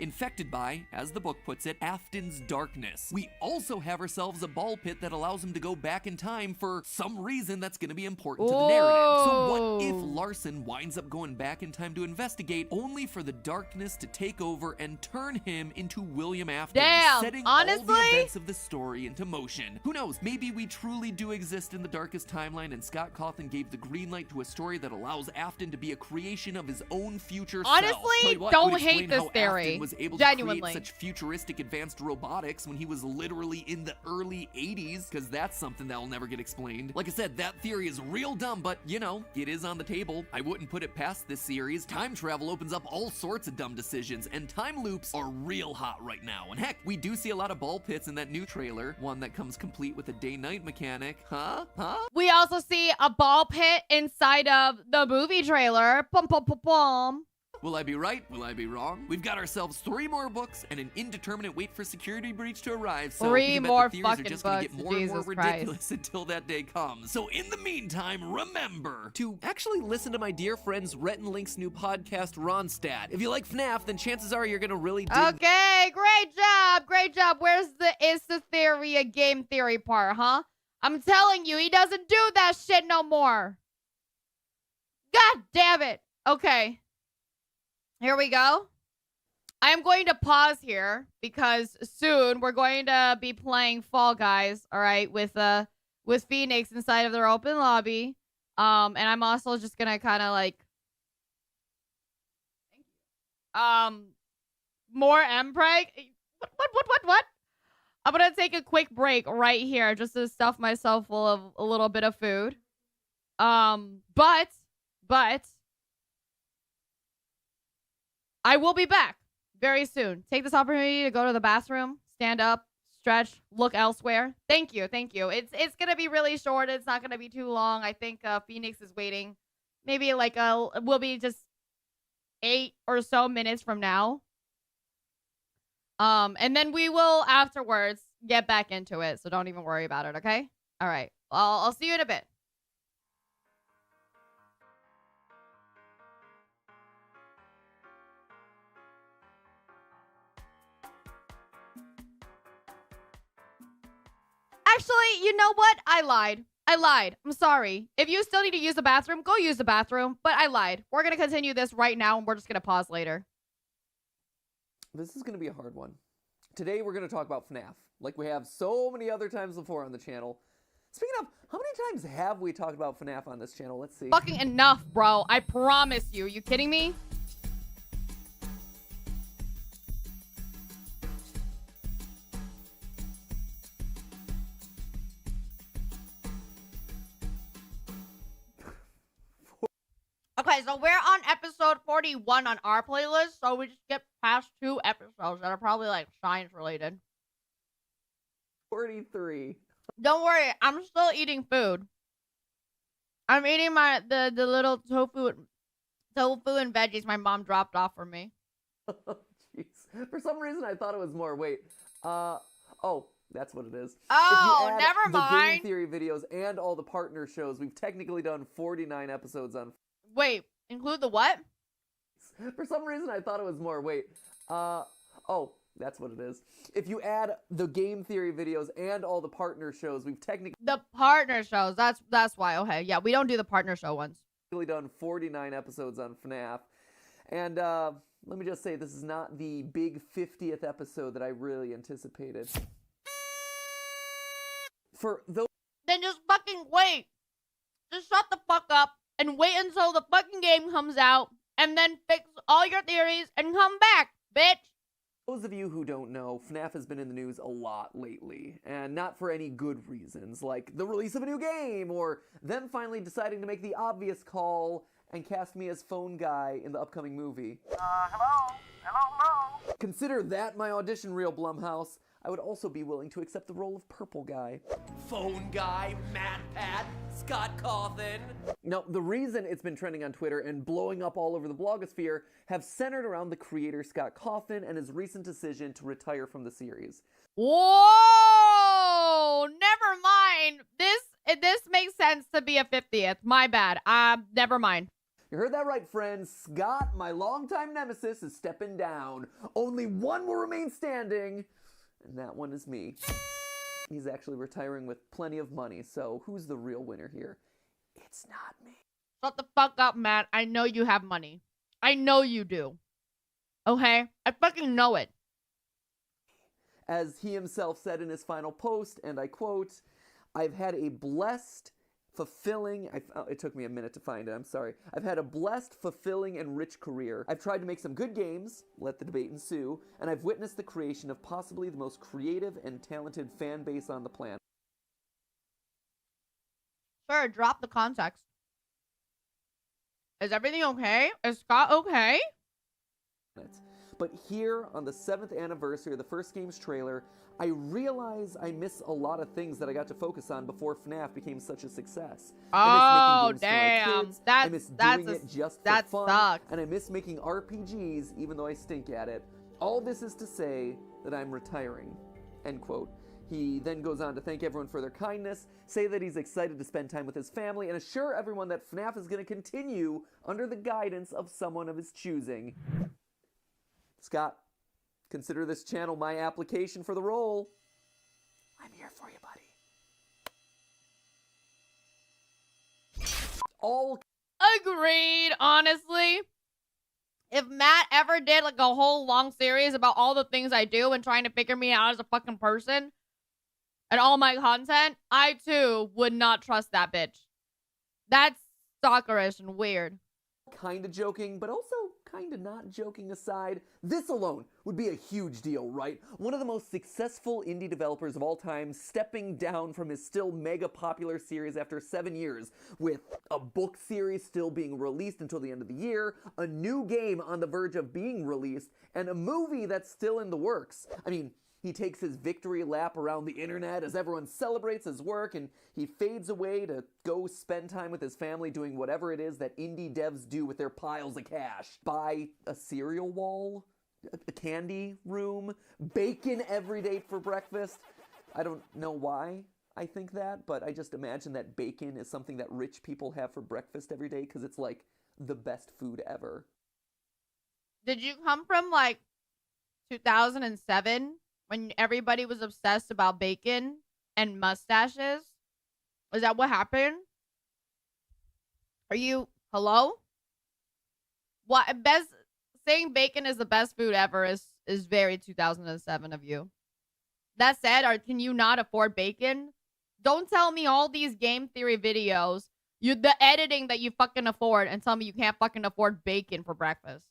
Infected by, as the book puts it, Afton's darkness. We also have ourselves a ball pit that allows him to go back in time for some reason that's going to be important to the narrative. So what if Larson winds up going back in time to investigate, only for the darkness to take over and turn him into William Afton, setting all the events of the story into motion? Who knows? Maybe we truly do exist in the darkest timeline, and Scott Cawthon gave the green light to a story that allows Afton to be a creation of his own future self. Honestly, don't hate this theory. Was able to create such futuristic advanced robotics when he was literally in the early 80s, because that's something that'll never get explained. Like I said, that theory is real dumb, but you know, it is on the table. I wouldn't put it past this series. Time travel opens up all sorts of dumb decisions, and time loops are real hot right now. And heck, we do see a lot of ball pits in that new trailer, one that comes complete with a day-night mechanic. Huh? We also see a ball pit inside of the movie trailer. Bum, bum, bum, bum. Will I be right? Will I be wrong? We've got ourselves 3 more books and an indeterminate wait for security breach to arrive. So 3 you can bet more the theories fucking are just gonna books. get more and more Jesus Christ. ridiculous until that day comes. So in the meantime, remember to actually listen to my dear friends Rhett and Link's new podcast, Ronstadt. If you like FNAF, then chances are you're gonna really dig. Okay, great job. Great job. Where's the is the theory a game theory part, huh? I'm telling you, he doesn't do that shit no more. God damn it. Okay. Here we go. I am going to pause here because soon we're going to be playing Fall Guys, all right, with Phoenix inside of their open lobby. And I'm also just gonna kind of like more Mpreg. What? I'm gonna take a quick break right here just to stuff myself full of a little bit of food. But I will be back very soon. Take this opportunity to go to the bathroom, stand up, stretch, look elsewhere. Thank you. It's gonna be really short. It's not gonna be too long. I think Phoenix is waiting. Maybe like we'll be just 8 or so minutes from now. And then we will afterwards get back into it. So don't even worry about it. Okay. All right. I'll see you in a bit. Actually, you know what? I lied. I'm sorry. If you still need to use the bathroom, go use the bathroom. But I lied. We're going to continue this right now, and we're just going to pause later. This is going to be a hard one. Today, we're going to talk about FNAF, like we have so many other times before on the channel. Speaking of, how many times have we talked about FNAF on this channel? Let's see. Fucking enough, bro. I promise you. You kidding me? Okay, so we're on episode 41 on our playlist, so we just get past 2 episodes that are probably like science related. 43. Don't worry, I'm still eating food. I'm eating the little tofu and veggies my mom dropped off for me. Jeez. For some reason, I thought it was more. Wait. Oh, that's what it is. Oh, if you add never the mind. Game Theory videos and all the partner shows, we've technically done 49 episodes on. Wait, include the what? For some reason, I thought it was more. Wait. Oh, that's what it is. If you add the Game Theory videos and all the partner shows, we've technically The partner shows. That's why. Okay, yeah, we don't do the partner show ones. done 49 episodes on FNAF. And let me just say, this is not the big 50th episode that I really anticipated. For those... Then just fucking wait. Just shut the fuck up and wait until the fucking game comes out and then fix all your theories and come back, bitch. Those of you who don't know, FNAF has been in the news a lot lately, and not for any good reasons, like the release of a new game, or them finally deciding to make the obvious call and cast me as Phone Guy in the upcoming movie. Hello? Consider that my audition reel, Blumhouse. I would also be willing to accept the role of Purple Guy. Phone Guy, Mad Pat, Scott Cawthon. Now, the reason it's been trending on Twitter and blowing up all over the blogosphere have centered around the creator Scott Cawthon and his recent decision to retire from the series. Whoa! Never mind. This makes sense to be a 50th. My bad. Never mind. You heard that right, friends. Scott, my longtime nemesis, is stepping down. Only one will remain standing, and that one is me. He's actually retiring with plenty of money, so who's the real winner here? It's not me. Shut the fuck up, Matt. I know you have money. I know you do. Okay? I fucking know it. As he himself said in his final post, and I quote, "I've had a blessed, fulfilling," it took me a minute to find it, I'm sorry. "I've had a blessed, fulfilling, and rich career. I've tried to make some good games, let the debate ensue, and I've witnessed the creation of possibly the most creative and talented fan base on the planet." Sure, drop the context. Is everything okay? Is Scott okay? But here, on the 7th anniversary of the first game's trailer, I realize I miss a lot of things that I got to focus on before FNAF became such a success. Oh, I miss making games for my kids. I miss doing it just for fun. Sucks. And I miss making RPGs, even though I stink at it. All this is to say that I'm retiring, end quote. He then goes on to thank everyone for their kindness, say that he's excited to spend time with his family, and assure everyone that FNAF is going to continue under the guidance of someone of his choosing. Scott, consider this channel my application for the role. I'm here for you, buddy. All agreed, honestly. If Matt ever did like a whole long series about all the things I do and trying to figure me out as a fucking person and all my content, I too would not trust that bitch. That's stalkerish and weird. Kinda joking, but also kinda not joking aside, this alone would be a huge deal, right? One of the most successful indie developers of all time stepping down from his still mega popular series after 7 years, with a book series still being released until the end of the year, a new game on the verge of being released, and a movie that's still in the works. I mean, he takes his victory lap around the internet as everyone celebrates his work, and he fades away to go spend time with his family doing whatever it is that indie devs do with their piles of cash. Buy a cereal wall, a candy room, bacon every day for breakfast. I don't know why I think that, but I just imagine that bacon is something that rich people have for breakfast every day because it's like the best food ever. Did you come from like 2007? When everybody was obsessed about bacon and mustaches? Is that what happened? Are you, hello? What, best, saying bacon is the best food ever is very 2007 of you. That said, can you not afford bacon? Don't tell me all these game theory videos, the editing that you fucking afford, and tell me you can't fucking afford bacon for breakfast.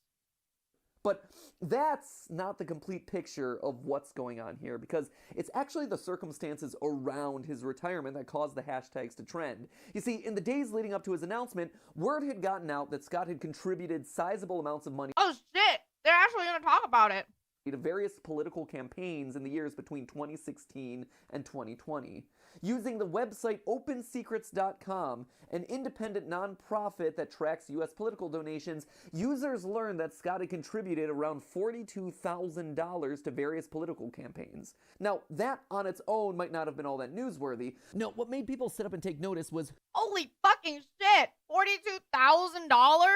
But that's not the complete picture of what's going on here, because it's actually the circumstances around his retirement that caused the hashtags to trend. You see, in the days leading up to his announcement, word had gotten out that Scott had contributed sizable amounts of money. Oh shit! They're actually going to talk about it. To various political campaigns in the years between 2016 and 2020. Using the website OpenSecrets.com, an independent nonprofit that tracks U.S. political donations, users learned that Scott had contributed around $42,000 to various political campaigns. Now, that on its own might not have been all that newsworthy. No, what made people sit up and take notice was, holy fucking shit! $42,000?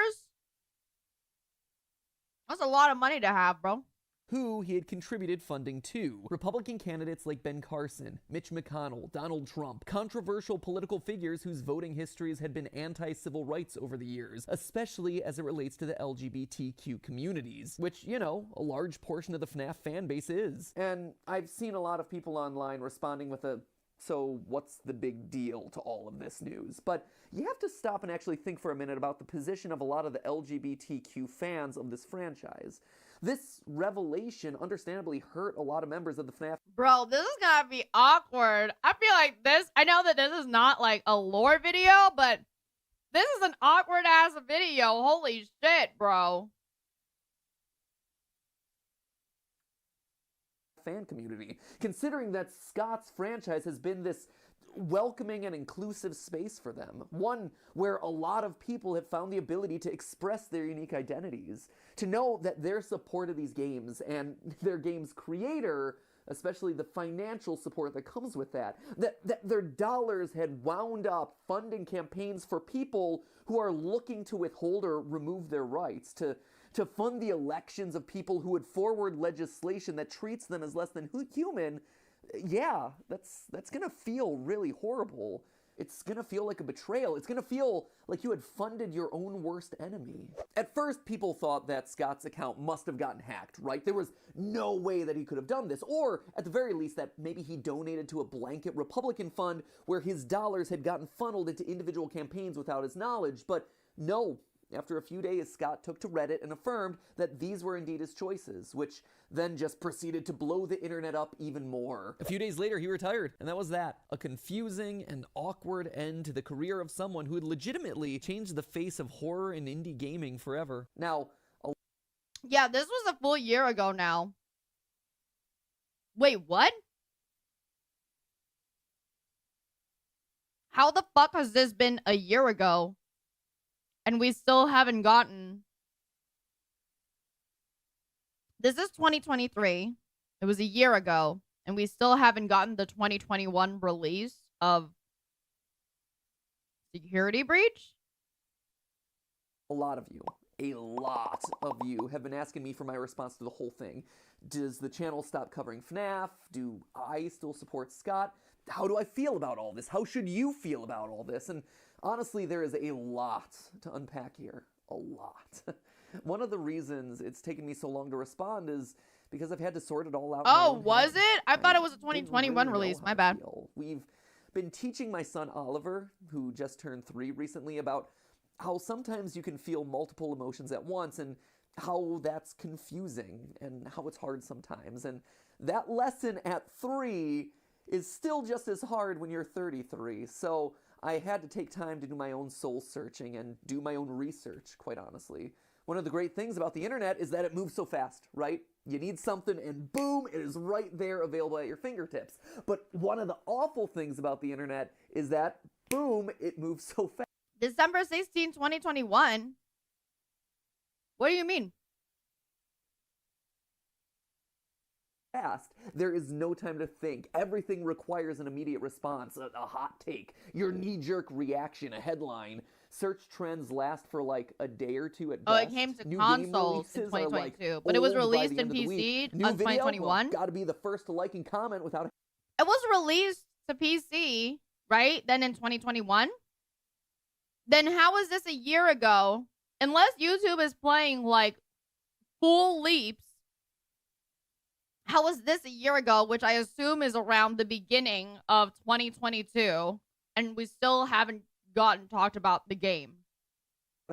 That's a lot of money to have, bro. Who he had contributed funding to. Republican candidates like Ben Carson, Mitch McConnell, Donald Trump, controversial political figures whose voting histories had been anti-civil rights over the years, especially as it relates to the LGBTQ communities, which, you know, a large portion of the FNAF fan base is. And I've seen a lot of people online responding with a, so what's the big deal to all of this news? But you have to stop and actually think for a minute about the position of a lot of the LGBTQ fans of this franchise. This revelation understandably hurt a lot of members of the FNAF. Bro, this is gonna be awkward. I feel like this, I know that this is not like a lore video, but this is an awkward ass video. Holy shit, bro. Fan community, considering that Scott's franchise has been this welcoming and inclusive space for them. One where a lot of people have found the ability to express their unique identities. To know that their support of these games and their game's creator, especially the financial support that comes with that their dollars had wound up funding campaigns for people who are looking to withhold or remove their rights, to fund the elections of people who would forward legislation that treats them as less than human. Yeah, that's gonna feel really horrible. It's gonna feel like a betrayal. It's gonna feel like you had funded your own worst enemy. At first, people thought that Scott's account must have gotten hacked, right? There was no way that he could have done this, or at the very least that maybe he donated to a blanket Republican fund where his dollars had gotten funneled into individual campaigns without his knowledge. But no. After a few days, Scott took to Reddit and affirmed that these were indeed his choices, which then just proceeded to blow the internet up even more. A few days later, he retired, and that was that. A confusing and awkward end to the career of someone who had legitimately changed the face of horror and indie gaming forever. Now, Yeah, this was a full year ago now. Wait, what? How the fuck has this been a year ago? And we still haven't gotten... This is 2023. It was a year ago. And we still haven't gotten the 2021 release of Security Breach? A lot of you have been asking me for my response to the whole thing. Does the channel stop covering FNAF? Do I still support Scott? How do I feel about all this? How should you feel about all this? And honestly, there is a lot to unpack here. A lot. One of the reasons it's taken me so long to respond is because I've had to sort it all out. Oh, was it? I thought it was a 2021 release. My bad. We've been teaching my son Oliver, who just turned 3 recently, about how sometimes you can feel multiple emotions at once and how that's confusing and how it's hard sometimes. And that lesson at 3 is still just as hard when you're 33. So I had to take time to do my own soul searching and do my own research, quite honestly. One of the great things about the internet is that it moves so fast, right? You need something and boom, it is right there available at your fingertips. But one of the awful things about the internet is that, boom, it moves so fast. December 16, 2021? What do you mean? Fast. There is no time to think. Everything requires an immediate response, a hot take, your knee-jerk reaction, a headline. Search trends last for like a day or two at best. Oh, it came to consoles in 2022, but it was released in PC on 2021. Got to be the first to like and comment without. It was released to PC, right? Then in 2021. Then how is this a year ago? Unless YouTube is playing like full leaps. How was this a year ago, which I assume is around the beginning of 2022, and we still haven't talked about the game?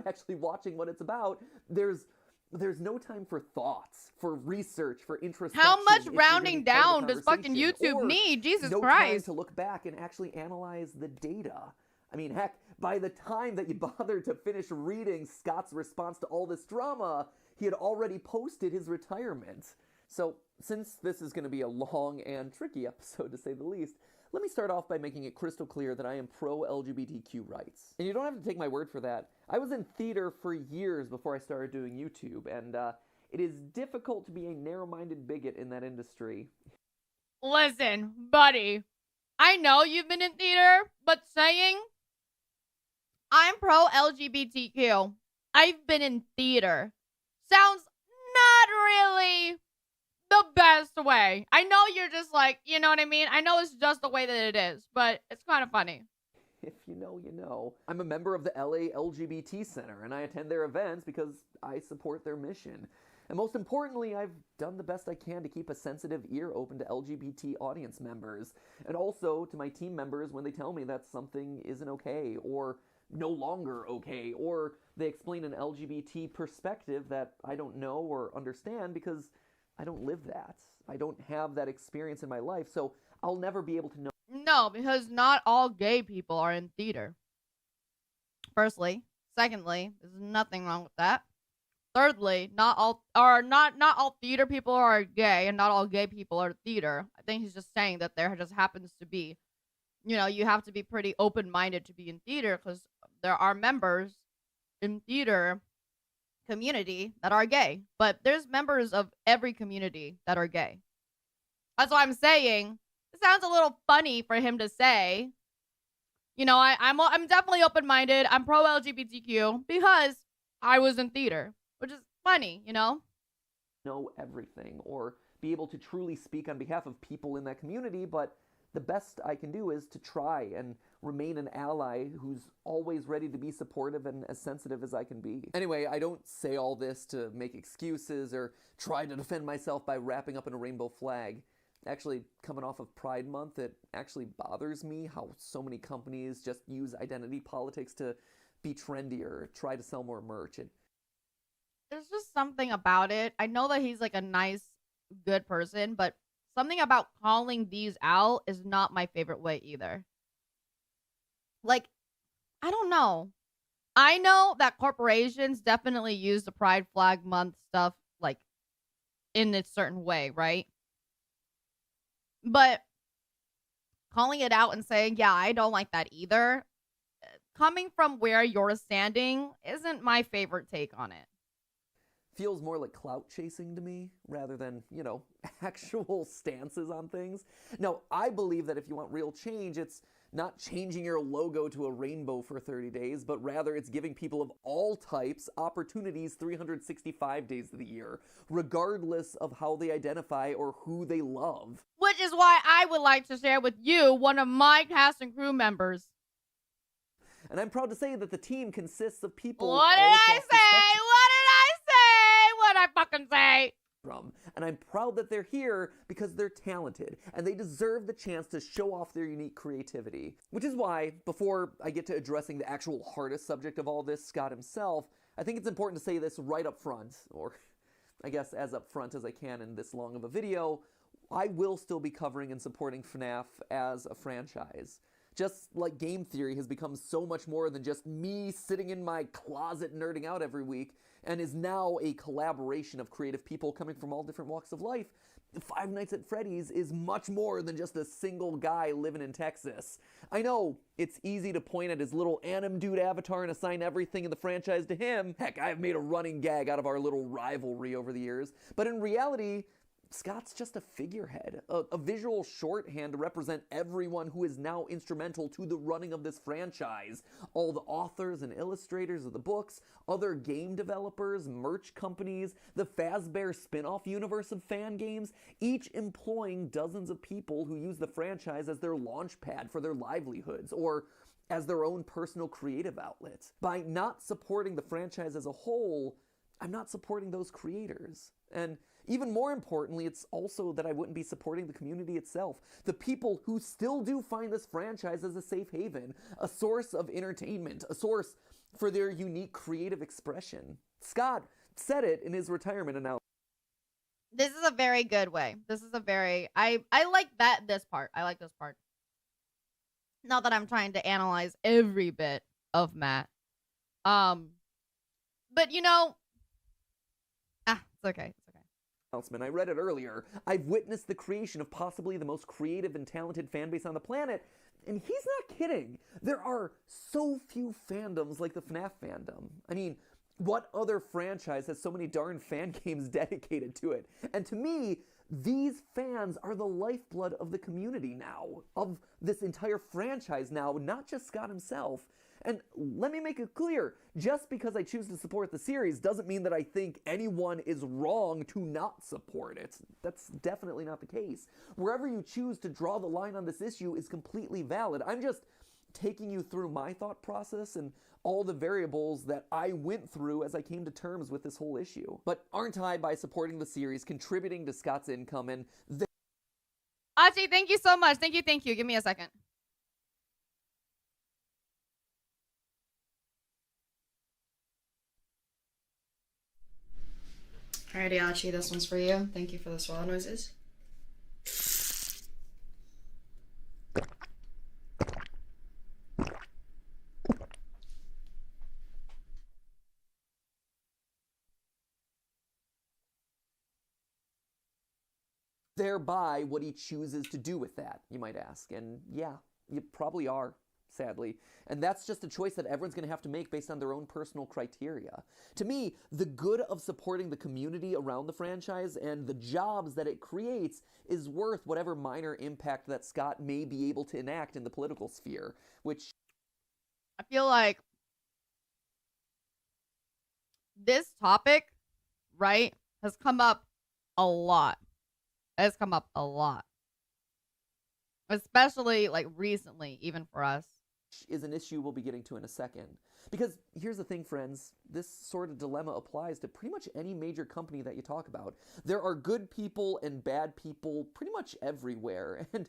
Actually watching what it's about, there's no time for thoughts, for research, for introspection. How much rounding down does fucking YouTube need? Jesus no Christ. Time to look back and actually analyze the data. I mean, heck, by the time that you bothered to finish reading Scott's response to all this drama, he had already posted his retirement. So, since this is going to be a long and tricky episode, to say the least, let me start off by making it crystal clear that I am pro-LGBTQ rights. And you don't have to take my word for that. I was in theater for years before I started doing YouTube, and it is difficult to be a narrow-minded bigot in that industry. Listen, buddy, I know you've been in theater, but saying I'm pro-LGBTQ, I've been in theater, sounds not really the best way. I know you're just like, you know what I mean? I know it's just the way that it is, but it's kind of funny. If you know, you know. I'm a member of the LA LGBT Center, and I attend their events because I support their mission. And most importantly, I've done the best I can to keep a sensitive ear open to LGBT audience members, and also to my team members when they tell me that something isn't okay, or no longer okay, or they explain an LGBT perspective that I don't know or understand because I don't live that. I don't have that experience in my life, so I'll never be able to know. No, because not all gay people are in theater. Firstly. Secondly, there's nothing wrong with that. Thirdly, not all theater people are gay, and not all gay people are theater. I think he's just saying that there just happens to be, you know, you have to be pretty open-minded to be in theater, because there are members in theater community that are gay, but there's members of every community that are gay. That's why I'm saying it sounds a little funny for him to say, you know, I'm definitely open-minded. I'm pro-LGBTQ because I was in theater, which is funny, you know? Know everything or be able to truly speak on behalf of people in that community, but the best I can do is to try and remain an ally who's always ready to be supportive and as sensitive as I can be. Anyway, I don't say all this to make excuses or try to defend myself by wrapping up in a rainbow flag. Actually, coming off of Pride Month, it actually bothers me how so many companies just use identity politics to be trendier, try to sell more merch. There's just something about it. I know that he's like a nice, good person, but something about calling these out is not my favorite way either. Like, I don't know. I know that corporations definitely use the Pride Flag Month stuff, like, in a certain way, right? But calling it out and saying, yeah, I don't like that either, coming from where you're standing, isn't my favorite take on it. Feels more like clout chasing to me rather than, you know, actual stances on things. Now, I believe that if you want real change, it's not changing your logo to a rainbow for 30 days, but rather it's giving people of all types opportunities 365 days of the year, regardless of how they identify or who they love. Which is why I would like to share with you one of my cast and crew members. And I'm proud to say that the team consists of people. What did I say? What did I say? What'd I fucking say? And I'm proud that they're here because they're talented and they deserve the chance to show off their unique creativity. Which is why, before I get to addressing the actual hardest subject of all this, Scott himself, I think it's important to say this right up front, or I guess as up front as I can in this long of a video. I will still be covering and supporting FNAF as a franchise. Just like game theory has become so much more than just me sitting in my closet nerding out every week, and is now a collaboration of creative people coming from all different walks of life, Five Nights at Freddy's is much more than just a single guy living in Texas. I know, it's easy to point at his little anim dude avatar and assign everything in the franchise to him. Heck, I've made a running gag out of our little rivalry over the years. But in reality, Scott's just a figurehead, a visual shorthand to represent everyone who is now instrumental to the running of this franchise. All the authors and illustrators of the books, other game developers, merch companies, the Fazbear spin-off universe of fan games, each employing dozens of people who use the franchise as their launch pad for their livelihoods, or as their own personal creative outlet. By not supporting the franchise as a whole, I'm not supporting those creators. And even more importantly, it's also that I wouldn't be supporting the community itself. The people who still do find this franchise as a safe haven, a source of entertainment, a source for their unique creative expression. Scott said it in his retirement announcement. This is a very good way. This is a very, I like this part. I like this part. Not that I'm trying to analyze every bit of Matt. But you know, it's okay. Announcement. I read it earlier. I've witnessed the creation of possibly the most creative and talented fan base on the planet, and he's not kidding. There are so few fandoms like the FNAF fandom. I mean, what other franchise has so many darn fan games dedicated to it? And to me, these fans are the lifeblood of the community now, of this entire franchise now, not just Scott himself. And let me make it clear, just because I choose to support the series doesn't mean that I think anyone is wrong to not support it. That's definitely not the case. Wherever you choose to draw the line on this issue is completely valid. I'm just taking you through my thought process and all the variables that I went through as I came to terms with this whole issue. But aren't I, by supporting the series, contributing to Scott's income and... Achi, thank you so much. Thank you. Give me a second. Alrighty, Achi, this one's for you. Thank you for the swallow noises. Thereby, what he chooses to do with that, you might ask. And yeah, you probably are, sadly. And that's just a choice that everyone's going to have to make based on their own personal criteria. To me, the good of supporting the community around the franchise and the jobs that it creates is worth whatever minor impact that Scott may be able to enact in the political sphere, which... I feel like this topic, right, has come up a lot. Especially, like, recently, even for us. Is an issue we'll be getting to in a second. Because here's the thing, friends, this sort of dilemma applies to pretty much any major company that you talk about. There are good people and bad people pretty much everywhere, and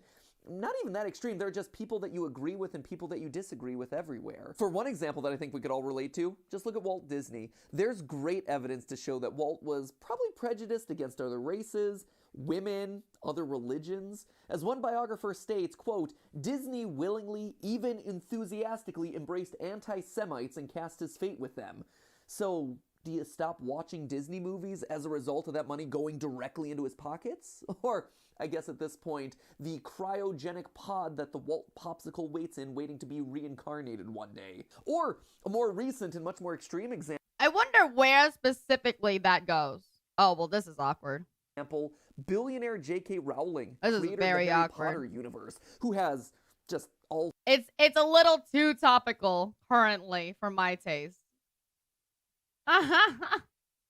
not even that extreme. There are just people that you agree with and people that you disagree with everywhere. For one example that I think we could all relate to, just look at Walt Disney. There's great evidence to show that Walt was probably prejudiced against other races, women, other religions. As one biographer states, quote, Disney willingly, even enthusiastically embraced anti-Semites and cast his fate with them. So Do you stop watching Disney movies as a result of that money going directly into his pockets? Or, I guess at this point, the cryogenic pod that the Walt Popsicle waits in, waiting to be reincarnated one day? Or a more recent and much more extreme example. I wonder where specifically that goes. Oh, well, this is awkward. Billionaire J.K. Rowling, This is creator very of the Harry awkward. Potter universe, who has just all It's a little too topical currently for my taste.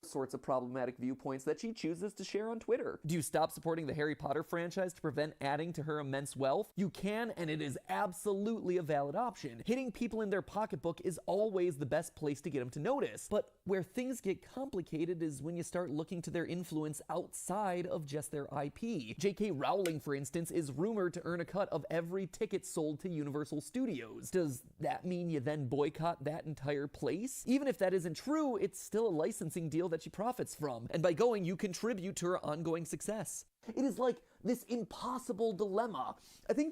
sorts of problematic viewpoints that she chooses to share on Twitter. Do you stop supporting the Harry Potter franchise to prevent adding to her immense wealth? You can, and it is absolutely a valid option. Hitting people in their pocketbook is always the best place to get them to notice. But where things get complicated is when you start looking to their influence outside of just their IP. J.K. Rowling, for instance, is rumored to earn a cut of every ticket sold to Universal Studios. Does that mean you then boycott that entire place? Even if that isn't true, it's still a licensing deal that she profits from, and by going, you contribute to her ongoing success. It is like this impossible dilemma. I think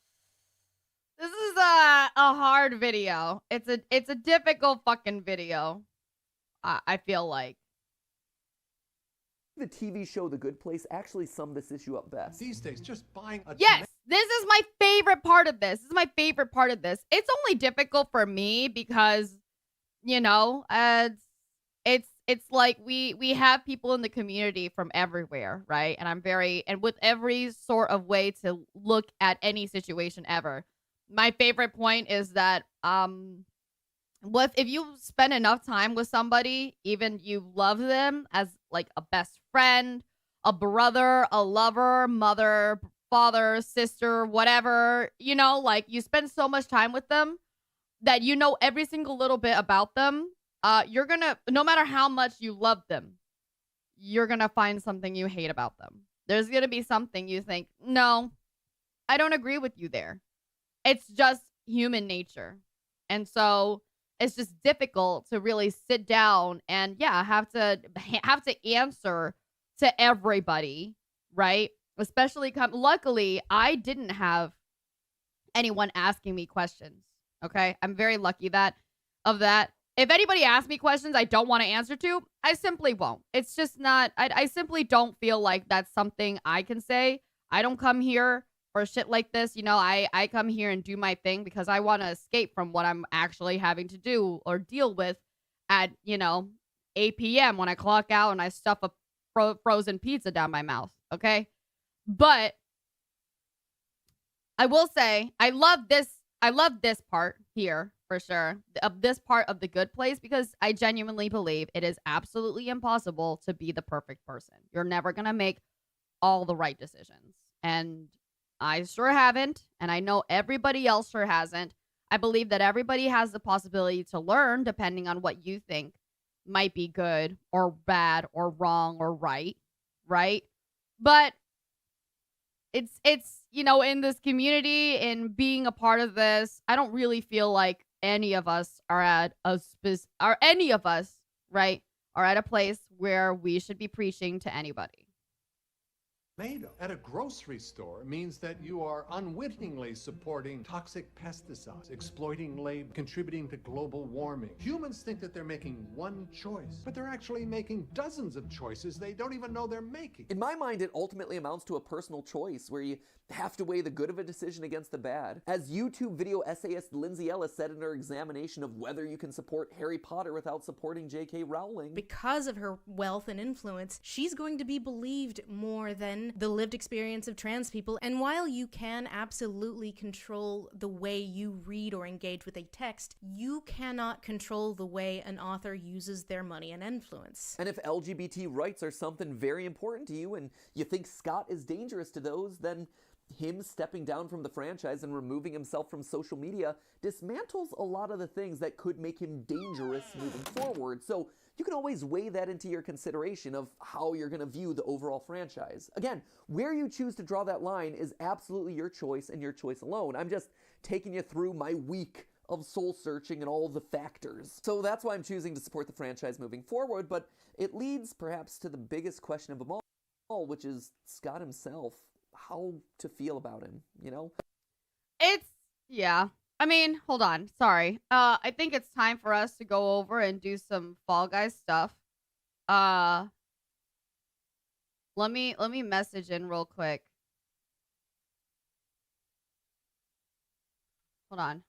This is a hard video. It's a difficult fucking video. I feel like. the TV show The Good Place actually summed this issue up best. These days, just buying a Yes, this is my favorite part of this. This is my favorite part of this. It's only difficult for me because, you know, it's like we have people in the community from everywhere, right? And and with every sort of way to look at any situation ever. My favorite point is that if you spend enough time with somebody, even you love them as like a best friend, a brother, a lover, mother, father, sister, whatever, you know, like you spend so much time with them that you know every single little bit about them. You're gonna, no matter how much you love them, you're gonna find something you hate about them. There's gonna be something you think, no, I don't agree with you there. It's just human nature. And so it's just difficult to really sit down and have to answer to everybody, right? Especially luckily, I didn't have anyone asking me questions. Okay? I'm very lucky of that. If anybody asks me questions I don't want to answer to, I simply won't. It's just not, I simply don't feel like that's something I can say. I don't come here for shit like this. You know, I come here and do my thing because I want to escape from what I'm actually having to do or deal with at, 8 p.m. when I clock out and I stuff a frozen pizza down my mouth. Okay? But I will say, I love this part here. For sure, of this part of The Good Place, because I genuinely believe it is absolutely impossible to be the perfect person. You're never going to make all the right decisions. And I sure haven't. And I know everybody else sure hasn't. I believe that everybody has the possibility to learn depending on what you think might be good or bad or wrong or right. Right? But it's in this community, in being a part of this, I don't really feel like any of us are at a place where we should be preaching to anybody. tomato at a grocery store means that you are unwittingly supporting toxic pesticides, exploiting labor, contributing to global warming. Humans think that they're making one choice, but they're actually making dozens of choices they don't even know they're making. In my mind, it ultimately amounts to a personal choice where you have to weigh the good of a decision against the bad. As YouTube video essayist Lindsay Ellis said in her examination of whether you can support Harry Potter without supporting J.K. Rowling, because of her wealth and influence, she's going to be believed more than the lived experience of trans people. And while you can absolutely control the way you read or engage with a text, you cannot control the way an author uses their money and influence. And if LGBT rights are something very important to you and you think Scott is dangerous to those, then him stepping down from the franchise and removing himself from social media dismantles a lot of the things that could make him dangerous moving forward. So you can always weigh that into your consideration of how you're going to view the overall franchise. Again, where you choose to draw that line is absolutely your choice and your choice alone. I'm just taking you through my week of soul searching and all the factors. So that's why I'm choosing to support the franchise moving forward, but it leads perhaps to the biggest question of them all, which is Scott himself. How to feel about him, you know? I mean, hold on. Sorry. I think it's time for us to go over and do some Fall Guys stuff. Let me message in real quick. Hold on.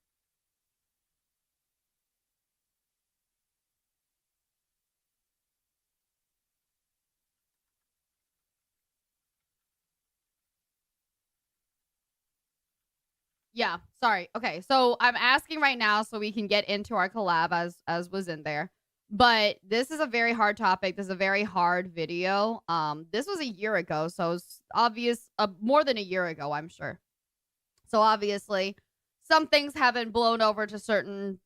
Yeah, sorry. Okay, so I'm asking right now so we can get into our collab as was in there. But this is a very hard topic. This is a very hard video. This was a year ago, so it's obvious, more than a year ago, I'm sure. So obviously, some things haven't blown over to certain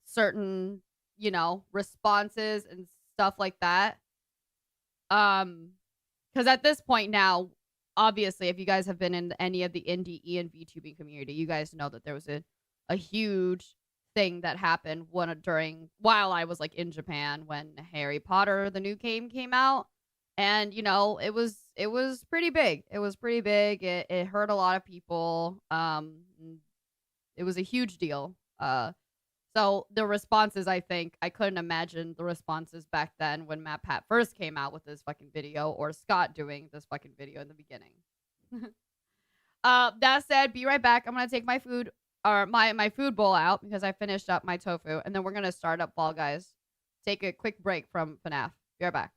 you know, responses and stuff like that. Because at this point now, obviously, if you guys have been in any of the indie and VTubing community, you guys know that there was a huge thing that happened while I was like in Japan when Harry Potter the new game came out, and you know it was pretty big. It was pretty big. It hurt a lot of people. It was a huge deal. So the responses, I think, I couldn't imagine the responses back then when Matt Pat first came out with this fucking video, or Scott doing this fucking video in the beginning. That said, be right back. I'm gonna take my food or my food bowl out because I finished up my tofu, and then we're gonna start up Fall Guys. Take a quick break from FNAF. Be right back.